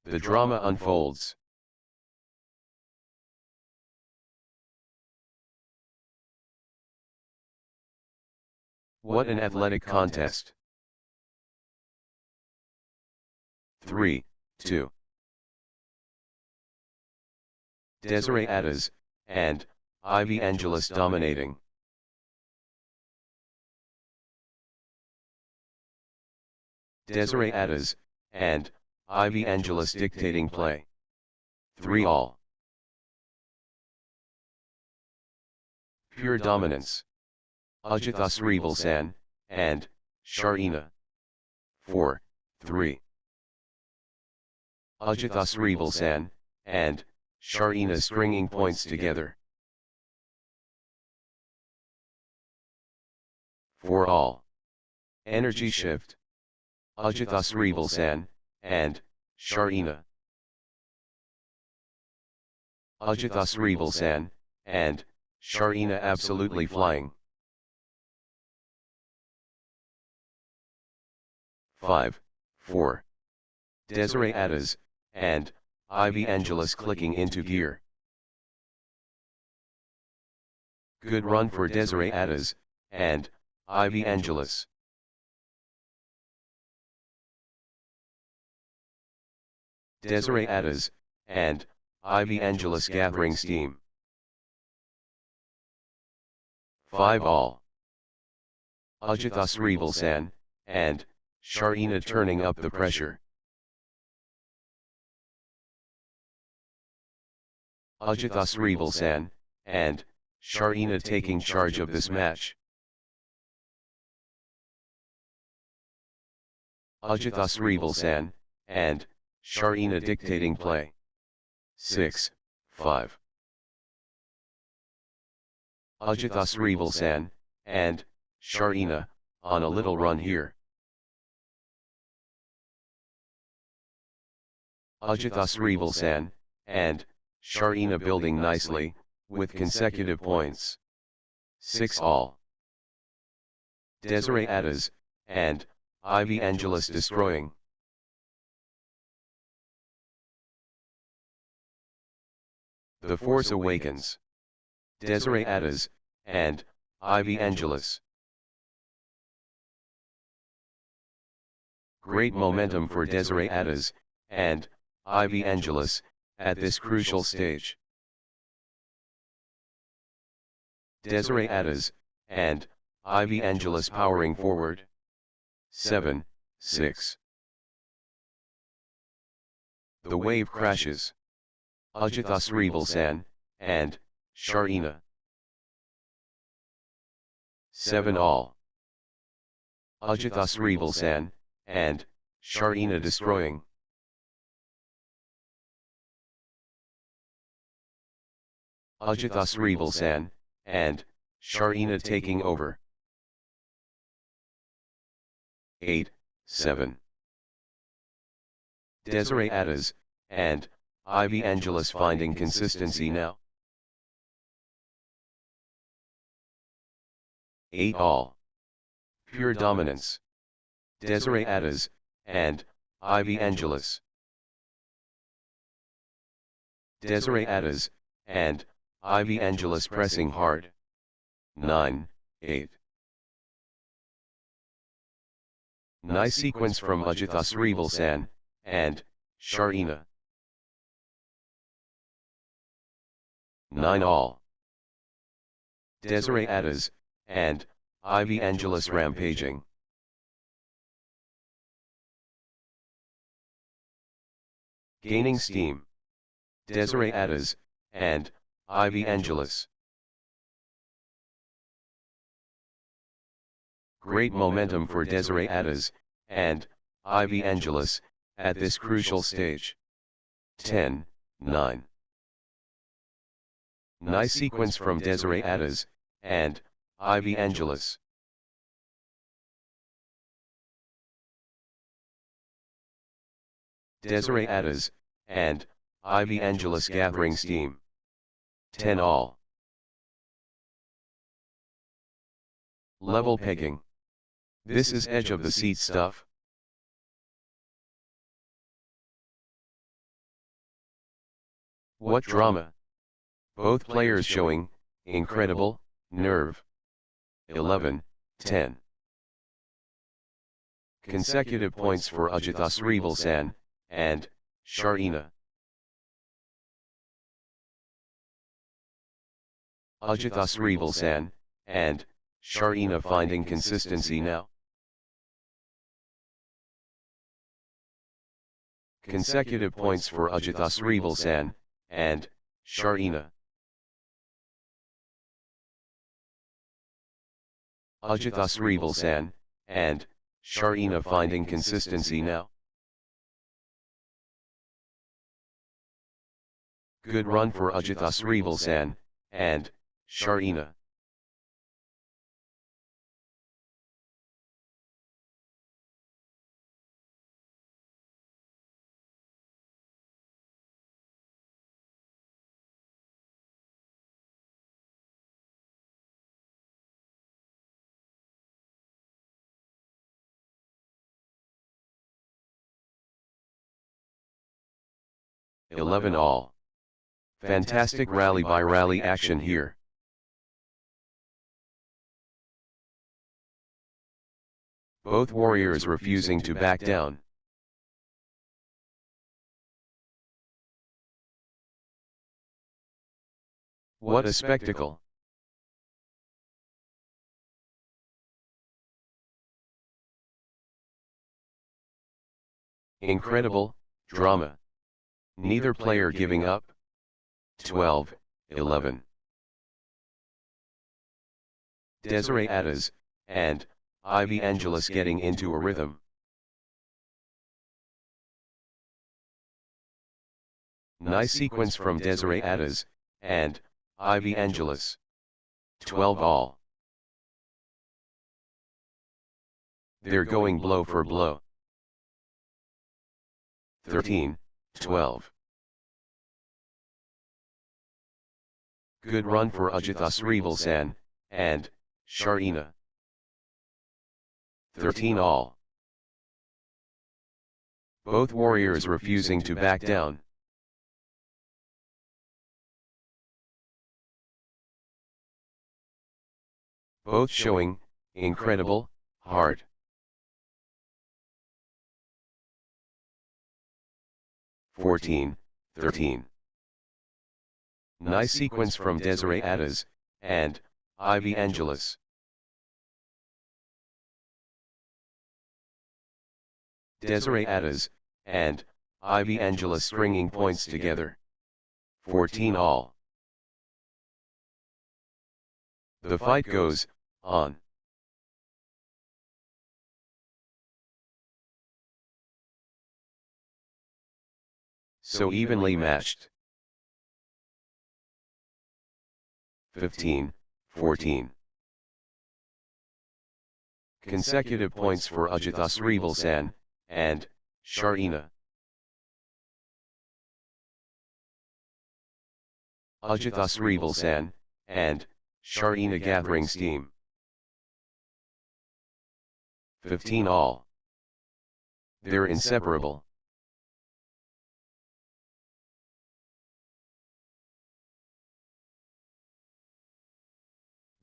The drama unfolds. What an athletic contest. 3, 2. Desiree Atas, and Ivy Angelus dominating. Desiree Atas, and Ivy Angelus dictating play. 3 all. Pure dominance. Ajitas Rivalsan, and Sharina. 4-3. Ajitas Rivalsan, and Sharina stringing points together. 4 all. Energy shift. Ajitas Rivalsan, and Sharina. Ajitas Rivalsan, and Sharina absolutely flying. 5-4. Desiree Atas, and Ivy Angelus clicking into gear. Good run for Desiree Atas, and Ivy Angelus. Desiree Atas, and Ivy Angelus gathering steam. 5 all. Ajitas Rivalsan, and Sharina turning up the pressure. Ajitas Rivalsan, and Sharina taking charge of this match. Ajitas Rivalsan, and Sharina dictating play. 6-5. Ajitas Rivalsan, and Sharina, on a little run here. Ajitas Rivalsan, and Sharina building nicely, with consecutive points. 6 all. Desiree Atas, and Ivy Angelus destroying. The Force Awakens. Desiree Atas, and Ivy Angelus. Great momentum for Desiree Atas, and Ivy Angelus, at this crucial stage. Desiree Atas, and Ivy Angelus powering forward. 7-6. The wave crashes. Ajitas Rivalsan, and Sharina. 7 all. Ajitas Rivalsan, and Sharina destroying. Ajitas Rivalsan, and Sharina taking over. 8-7. Desiree Atas, and Ivy Angelus finding consistency now. 8 all. Pure dominance. Desiree Atas, and Ivy Angelus. Desiree Atas, and Ivy Angelus pressing hard. 9-8. Nice sequence from Ajitas Rivalsan, and Sharina. 9 all. Desiree Atas, and Ivy Angelus rampaging. Gaining steam. Desiree Atas, and Ivy Angelus. Great momentum for Desiree Atas, and Ivy Angelus, at this crucial stage. 10-9. Nice sequence from Desiree Atas, and Ivy Angelus. Desiree Atas, and Ivy Angelus gathering steam. 10 all. Level pegging. This is edge of the seat stuff. What drama! Both players showing incredible nerve. 11-10. Consecutive points for Ajitas Rivalsan, and Sharina. Ajitas Rivalsan, and Sharina finding consistency now. Consecutive points for Ajitas Rivalsan, and Sharina. Ajitas Rivalsan, and Sharina finding consistency now. Good run for Ajitas Rivalsan, and Sharina. (11 all). Fantastic rally by rally action here. Both warriors refusing to back down. What a spectacle! Incredible drama. Neither player giving up. 12-11. Desiree Adas, and Ivy Angelus getting into a rhythm. Nice sequence from Desiree Adas, and Ivy Angelus. 12 all. They're going blow for blow. 13-12. Good run for Ajitas Rivalsan, and Sharina. 13 all. Both warriors refusing to back down. Both showing incredible heart. (14-13). Nice sequence from Desiree Adas, and Ivy Angelus. Desiree Adas, and Ivy Angelus stringing points together. 14 all. The fight goes on. So evenly matched. 15-14. Consecutive points for Ajitas Rivalsan, and Sharina. Ajitas Rivalsan, and Sharina gathering steam. 15 all. They're inseparable.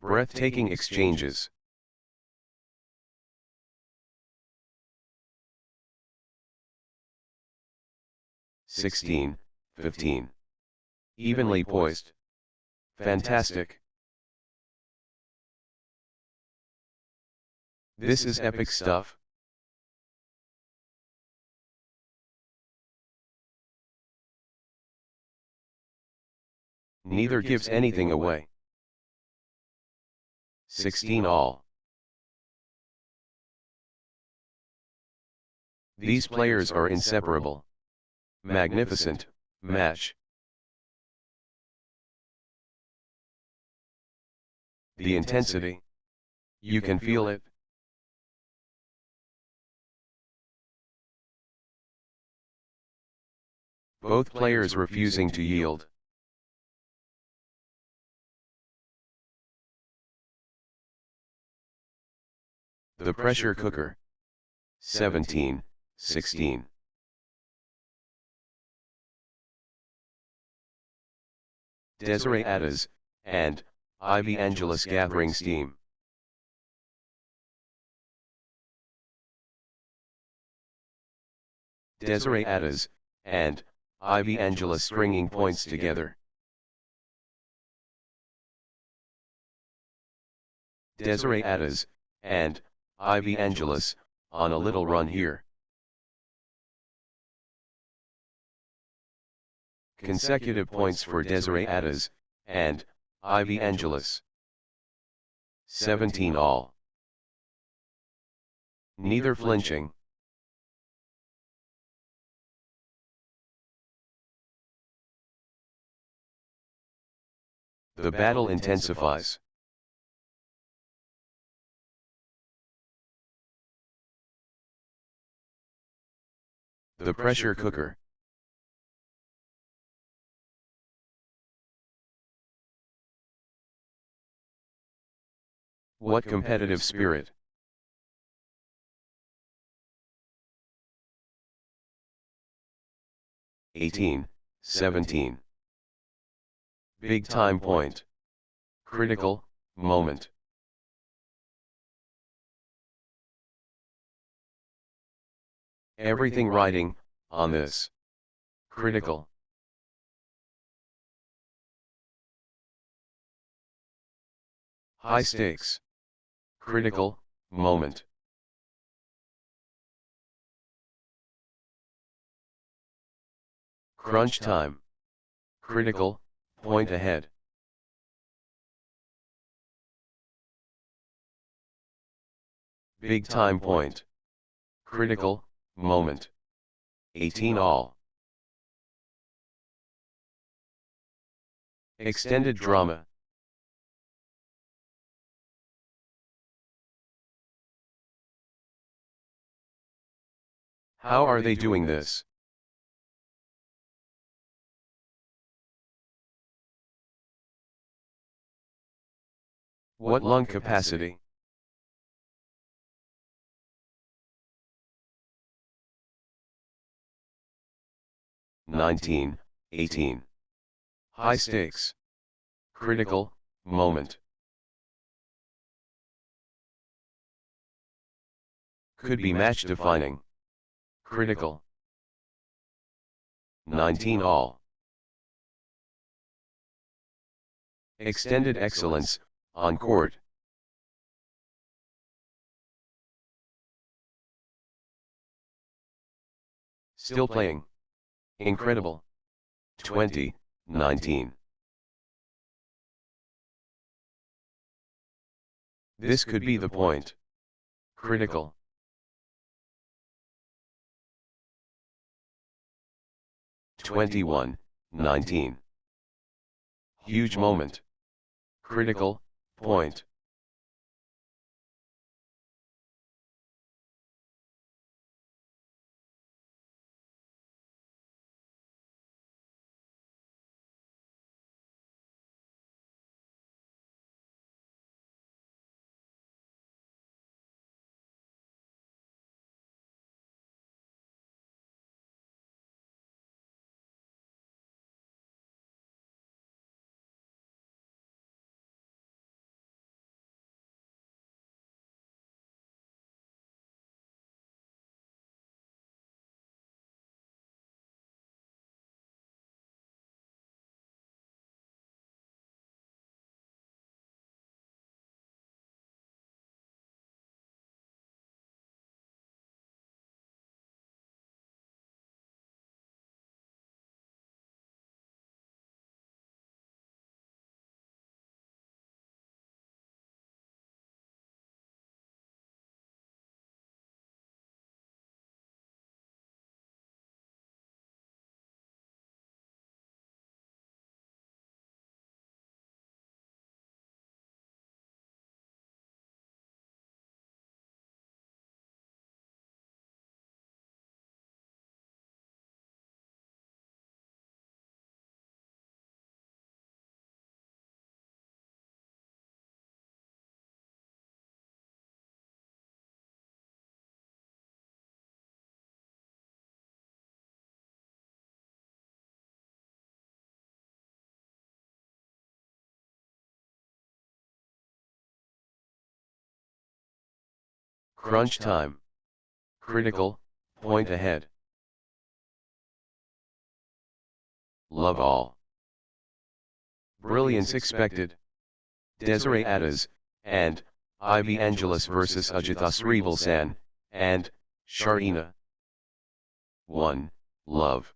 Breathtaking exchanges. (16-15). Evenly poised. Fantastic. This is epic stuff. Neither gives anything away. 16 all. These players are inseparable. Magnificent match. The intensity. You can feel it. Both players refusing to yield. The pressure cooker. 17-16. Desiree Adas, and Ivy Angelus gathering steam. Desiree Adas, and Ivy Angelus stringing points together. Desiree Adas, and Ivy Angelus, on a little run here. Consecutive points for Desiree Adas, and Ivy Angelus. 17 all. Neither flinching. The battle intensifies. The pressure cooker. What competitive spirit! (18, 17). Big time point. Critical moment. Everything riding on this. Critical. High stakes. Critical moment. Crunch time. Critical point ahead. Big time point. Critical moment. 18 all. Extended drama. How are they doing this? What lung capacity? (19, 18). High stakes. Critical moment. Could be match defining. Critical. 19 all. Extended excellence on court. Still playing. Incredible. 20, 19. This could be the point. Critical. (21, 19). Huge moment. Critical point. Crunch time. Critical point ahead. Love all. Brilliance expected. Desiree Adas, and Ivy Angelus vs Ajitas Rivalsan, and Sharina. 1. Love.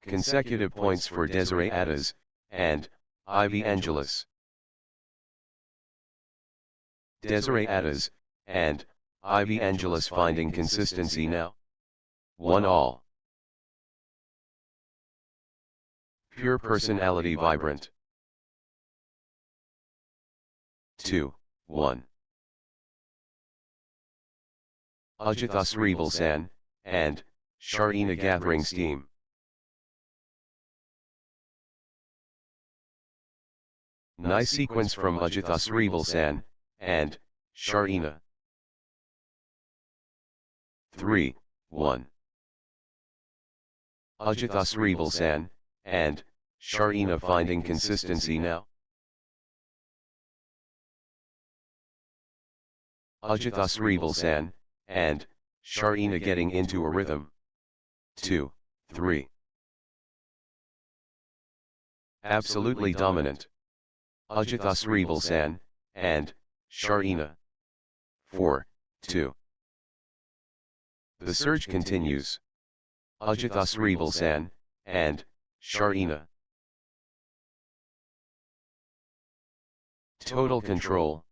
Consecutive points for Desiree Adas, and Ivy Angelus. Desiree Adas, and Ivy Angelus finding consistency now. 1-all. Pure personality vibrant. 2-1. Ajitas Rival-san, and Sharina gathering steam. Nice sequence from Ajitas Rival-san, and Sharina. 3-1. Ajitas Rival-san, and Sharina finding consistency now. Ajitas Rival-san, and Sharina getting into a rhythm. 2-3. Absolutely dominant. Ajitas Rival-san, and Sharina. 4-2. The surge continues. Ajitas Rival-san, and Sharina. Total control.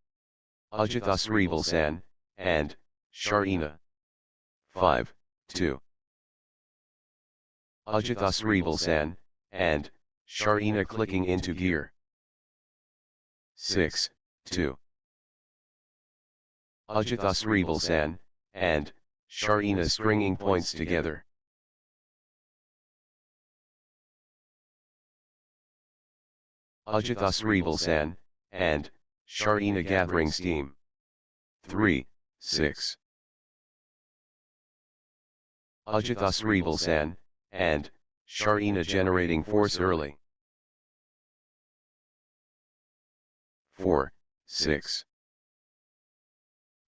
Ajitas Rival-san, and Sharina. 5-2. Ajitas Rival-san, and Sharina clicking into gear. 6-2. Ajitas Rival-san, and Sharina stringing points together. Ajitas Rival-san, and Sharina gathering steam. 3-6. Ajitas Rival-san, and Sharina generating force early. 4-6.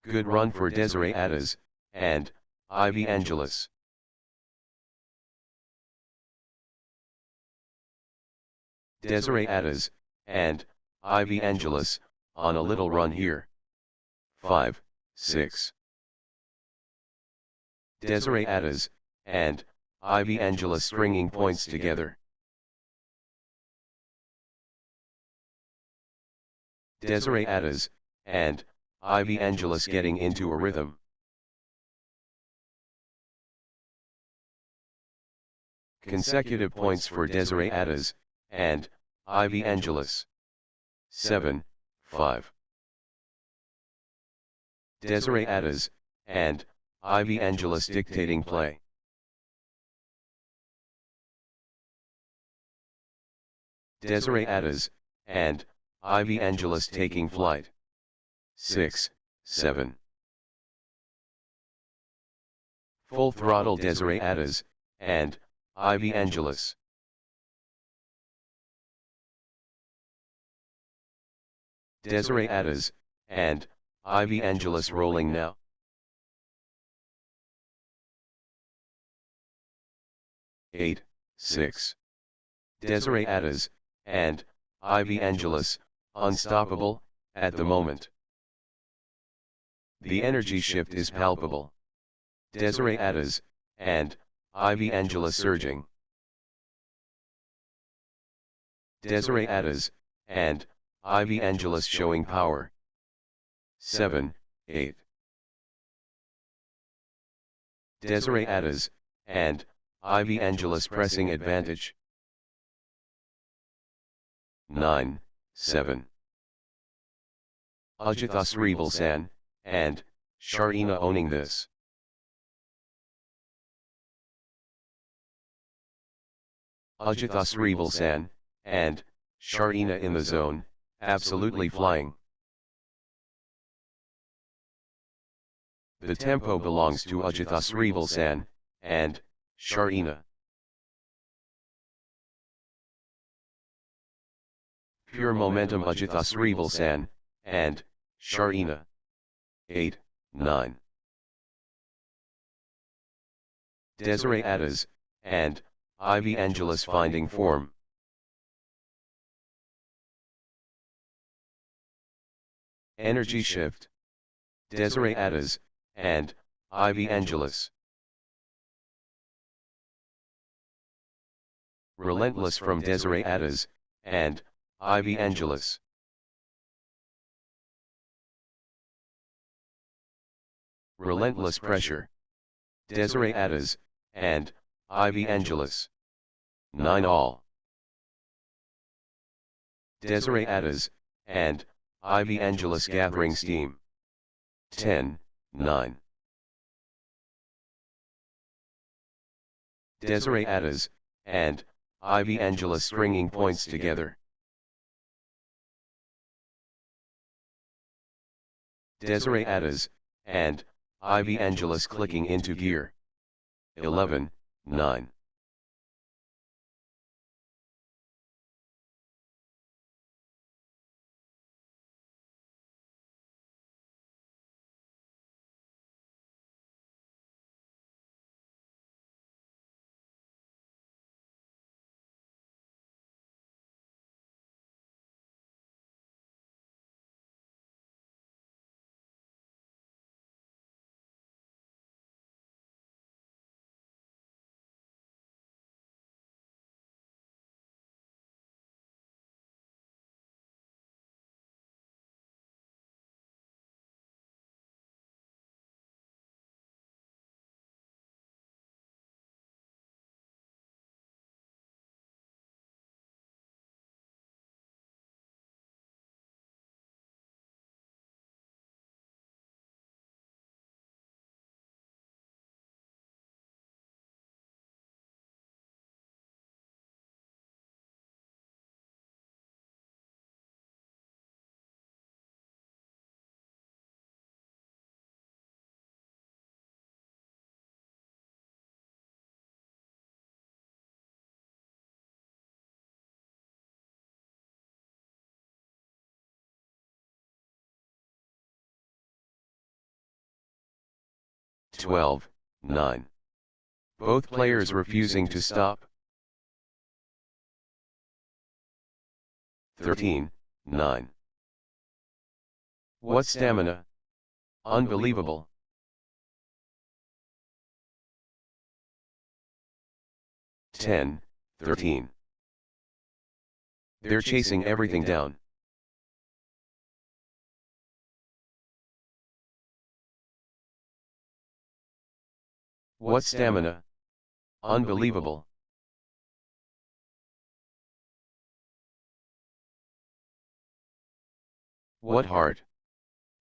Good run for Desiree Adas, and Ivy Angelus. Desiree Adas, and Ivy Angelus, on a little run here. 5-6. Desiree Adas, and Ivy Angelus stringing points together. Desiree Adas, and Ivy Angelus getting into a rhythm. Consecutive points for Desiree Adas, and Ivy Angelus. 7-5. Desiree Adas, and Ivy Angelus dictating play. Desiree Adas, and Ivy Angelus taking flight. 6-7. Full throttle Desiree Adas, and Ivy Angelus. Desiree Adas, and Ivy Angelus rolling now. Eight, 6. Desiree Adas, and Ivy Angelus, unstoppable, at the moment. The energy shift is palpable. Desiree Adas, and Ivy Angelus surging. Desiree Adas, and Ivy Angelus showing power. 7-8. Desiree Adas, and Ivy Angelus pressing advantage. 9-7. Ajitas Rival-san, and Sharina owning this. Ajitas Rival-san, and Sharina in the zone, absolutely flying. The tempo belongs to Ajitas Rival-san, and Sharina. Pure momentum Ajitas Rival-san, and Sharina. 8-9. Desiree Adas, and Ivy Angelus finding form. Energy shift. Desiree Adas, and Ivy Angelus. Relentless from Desiree Adas, and Ivy Angelus. Relentless Pressure. Desiree Adas, and Ivy Angelus. 9 all. Desiree Adas, and Ivy Angelus gathering steam. 10, 9. Desiree Adas, and Ivy Angelus stringing points together. Desiree Adas, and Ivy Angelus clicking into gear. 11, 9. Twelve, 9. Both players refusing to stop. 13, 9. What stamina! Unbelievable. 10, 13. They're chasing everything down. What stamina! Unbelievable. What heart!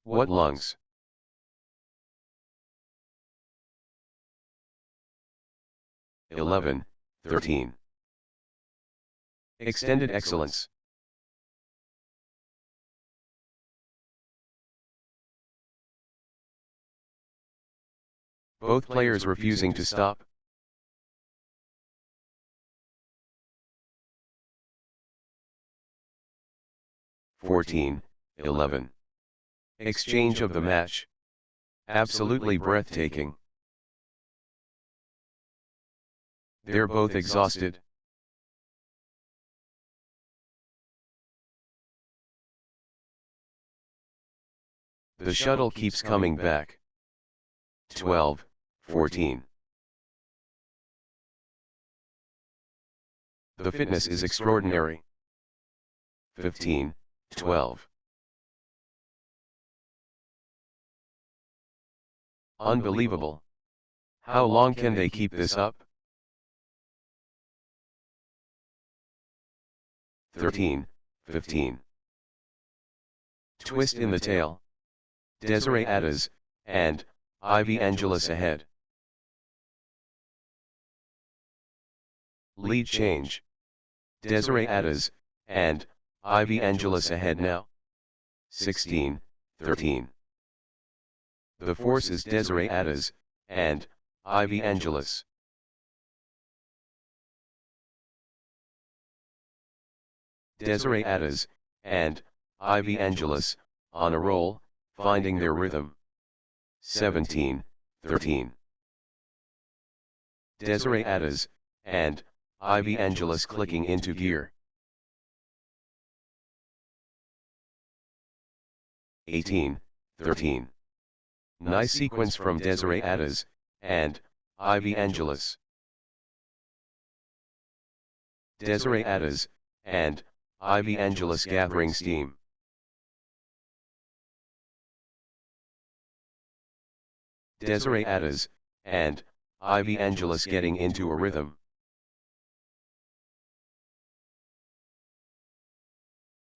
What lungs! 11, 13. Extended excellence. Both players refusing to stop. 14, 11. Exchange of the match. Absolutely breathtaking. They're both exhausted. The shuttle keeps coming back. 12, 14. The fitness is extraordinary. 15, 12. Unbelievable. How long can they keep this up? 13, 15. Twist in the tail. Desiree Adas, and Ivy Angelus ahead. Lead change. Desiree Adas, and Ivy Angelus ahead now. 16, 13. The force is Desiree Adas, and Ivy Angelus. Desiree Adas, and Ivy Angelus, on a roll, finding their rhythm. 17, 13. Desiree Adas, and Ivy Angelus clicking into gear. 18, 13. Nice sequence from Desiree Adas, and Ivy Angelus. Desiree Adas, and Ivy Angelus gathering steam. Desiree Adas, and Ivy Angelus getting into a rhythm.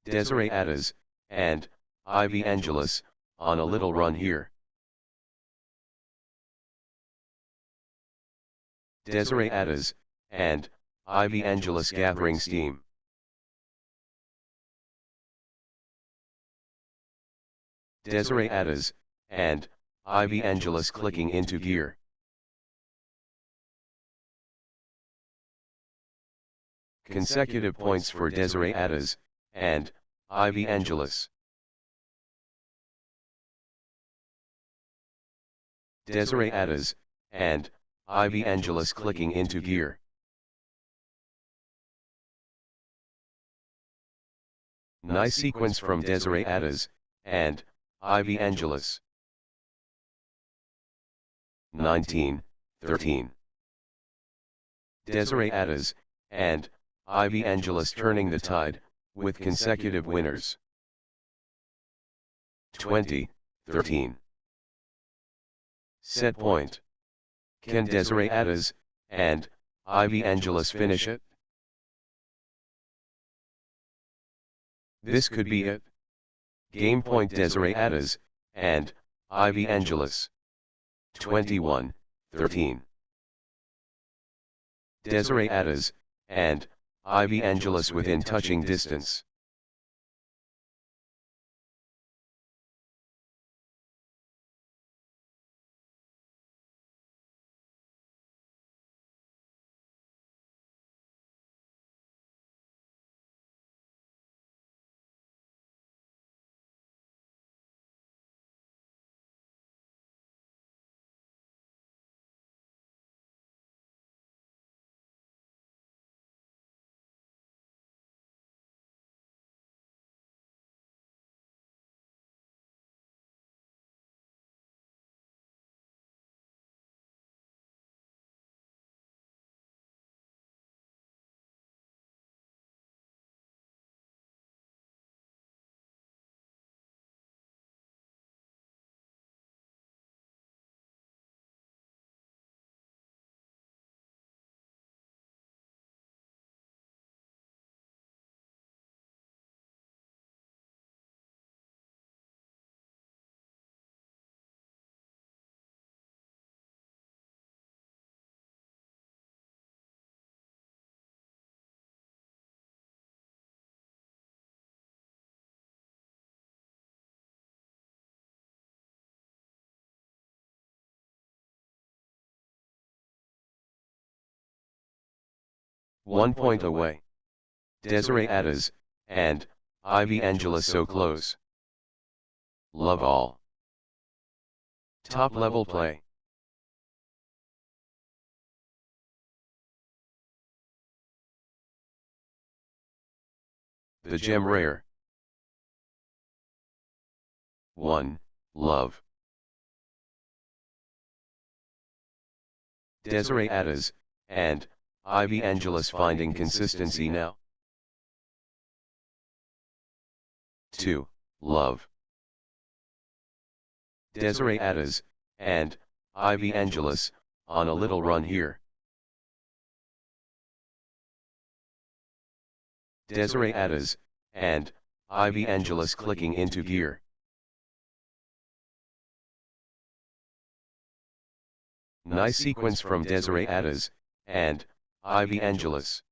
Desiree Adas, and Ivy Angelus, on a little run here. Desiree Adas, and Ivy Angelus gathering steam. Desiree Adas, and Ivy Angelus clicking into gear. Consecutive points for Desiree Adas, and Ivy Angelus. Desiree Adas, and Ivy Angelus clicking into gear. Nice sequence from Desiree Adas, and Ivy Angelus. 19-13. Desiree Adas, and Ivy Angelus turning the tide, with consecutive winners. 20-13. Set point. Can Desiree Adas, and Ivy Angelus finish it? This could be it. Game point Desiree Adas, and Ivy Angelus. 21-13. Desiree Adas, and Ivy Angelus within touching distance. One point away. Desiree Adas, and Ivy Angelus so close. Love all. Top level play. The gem rare. 1. Love. Desiree Adas, and Ivy Angelus finding consistency now. 2. Love. Desiree Adas, and Ivy Angelus, on a little run here. Desiree Adas, and Ivy Angelus clicking into gear. Nice sequence from Desiree Adas, and Ivy Angelus.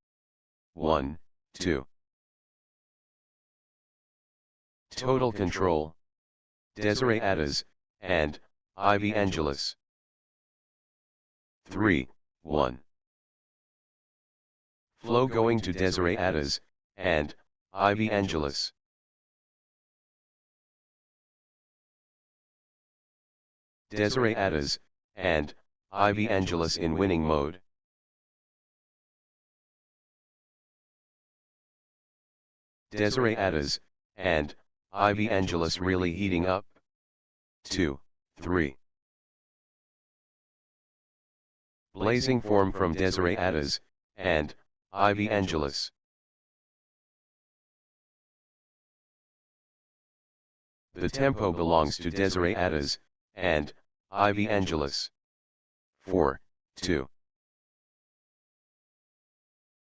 1, 2. Total control. Desiree Adas, and Ivy Angelus. 3, 1. Flow going to Desiree Adas, and Ivy Angelus. Desiree Adas, and Ivy Angelus in winning mode. Desiree Adas, and Ivy Angelus really heating up. 2, 3. Blazing form from Desiree Adas, and Ivy Angelus. The tempo belongs to Desiree Adas, and Ivy Angelus. 4, 2.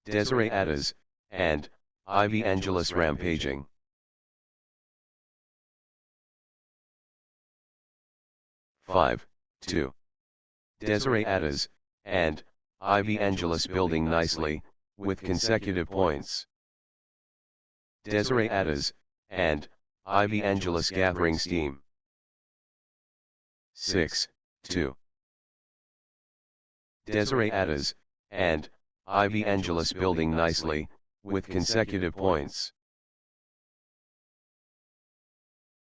Desiree Adas, and Ivy Angelus rampaging. 5, 2. Desiree Adas, and Ivy Angelus building nicely, with consecutive points. Desiree Adas, and Ivy Angelus gathering steam. 6, 2. Desiree Adas, and Ivy Angelus building nicely, with consecutive points.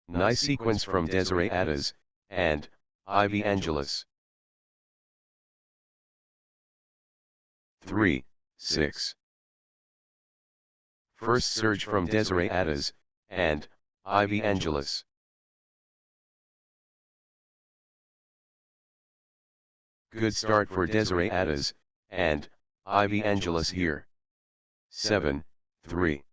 Nice sequence from Desiree Adas, and Ivy Angelus. 3, 6. First surge from Desiree Adas, and Ivy Angelus. Good start for Desiree Adas, and Ivy Angelus here. 7, 3.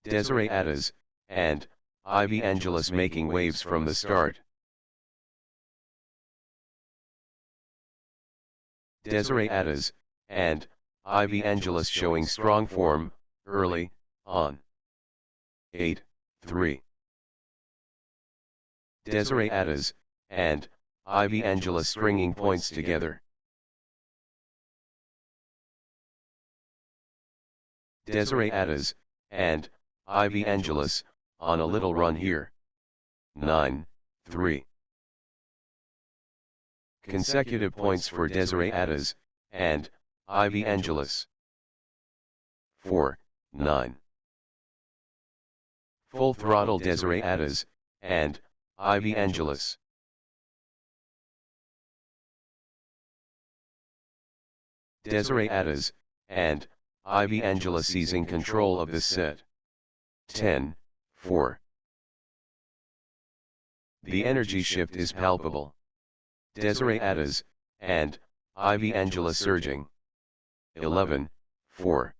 Desiree Adas, and Ivy Angelus making waves from the start. Desiree Adas, and Ivy Angelus showing strong form, early, on. 8, 3. Desiree Adas, and Ivy Angelus stringing points together. Desiree Adas, and Ivy Angelus, on a little run here. 9, 3. Consecutive points for Desiree Adas, and Ivy Angelus. 4, 9. Full throttle Desiree Adas, and Ivy Angelus. Desiree Adas, and Ivy Angelus seizing control of this set. 10, 4. The energy shift is palpable. Desiree Adas, and Ivy Angelus surging. 11, 4.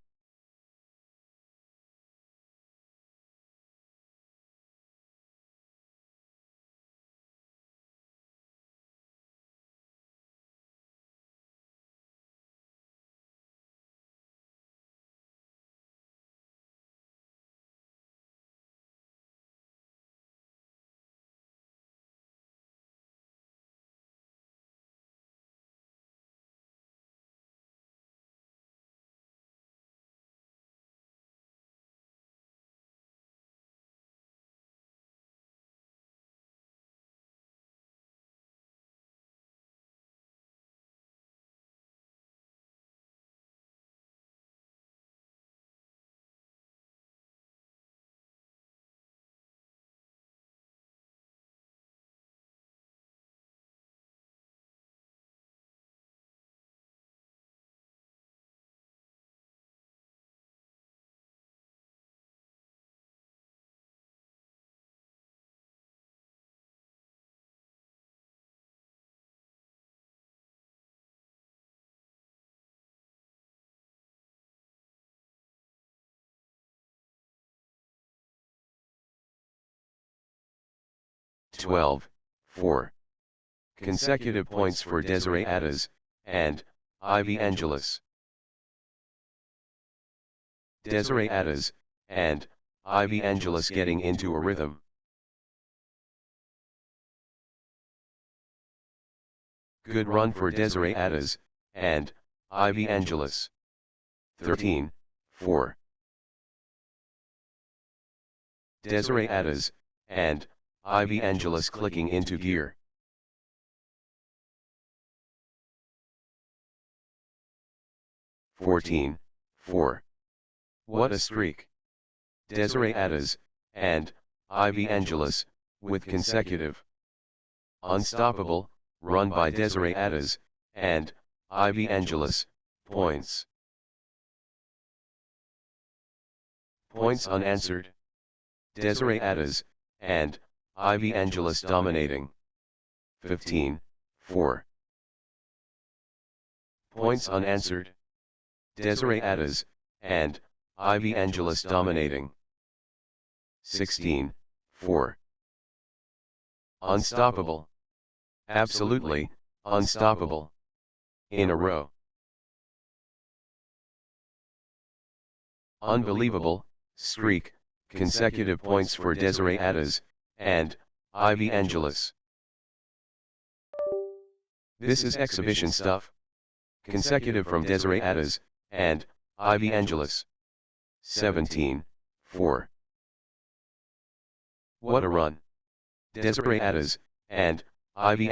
Twelve, 4. Consecutive points for Desiree Adas, and Ivy Angelus. Desiree Adas, and Ivy Angelus getting into a rhythm. Good run for Desiree Adas, and Ivy Angelus. 13, 4. Desiree Adas, and Ivy Angelus clicking into gear. 14, 4. What a streak. Desiree Adas, and Ivy Angelus, with consecutive. Unstoppable, run by Desiree Adas, and Ivy Angelus, points. Points unanswered. Desiree Adas, and Ivy Angelus dominating. 15, 4. Points unanswered. Desiree Adas, and Ivy Angelus dominating. 16, 4. Unstoppable. Absolutely, unstoppable. In a row. Unbelievable, streak, consecutive points for Desiree Adas, and Ivy Angelus. This is exhibition stuff. Consecutive from Desiree Adas, and Ivy Angelus. 17-4. What a run. Desiree Adas, and Ivy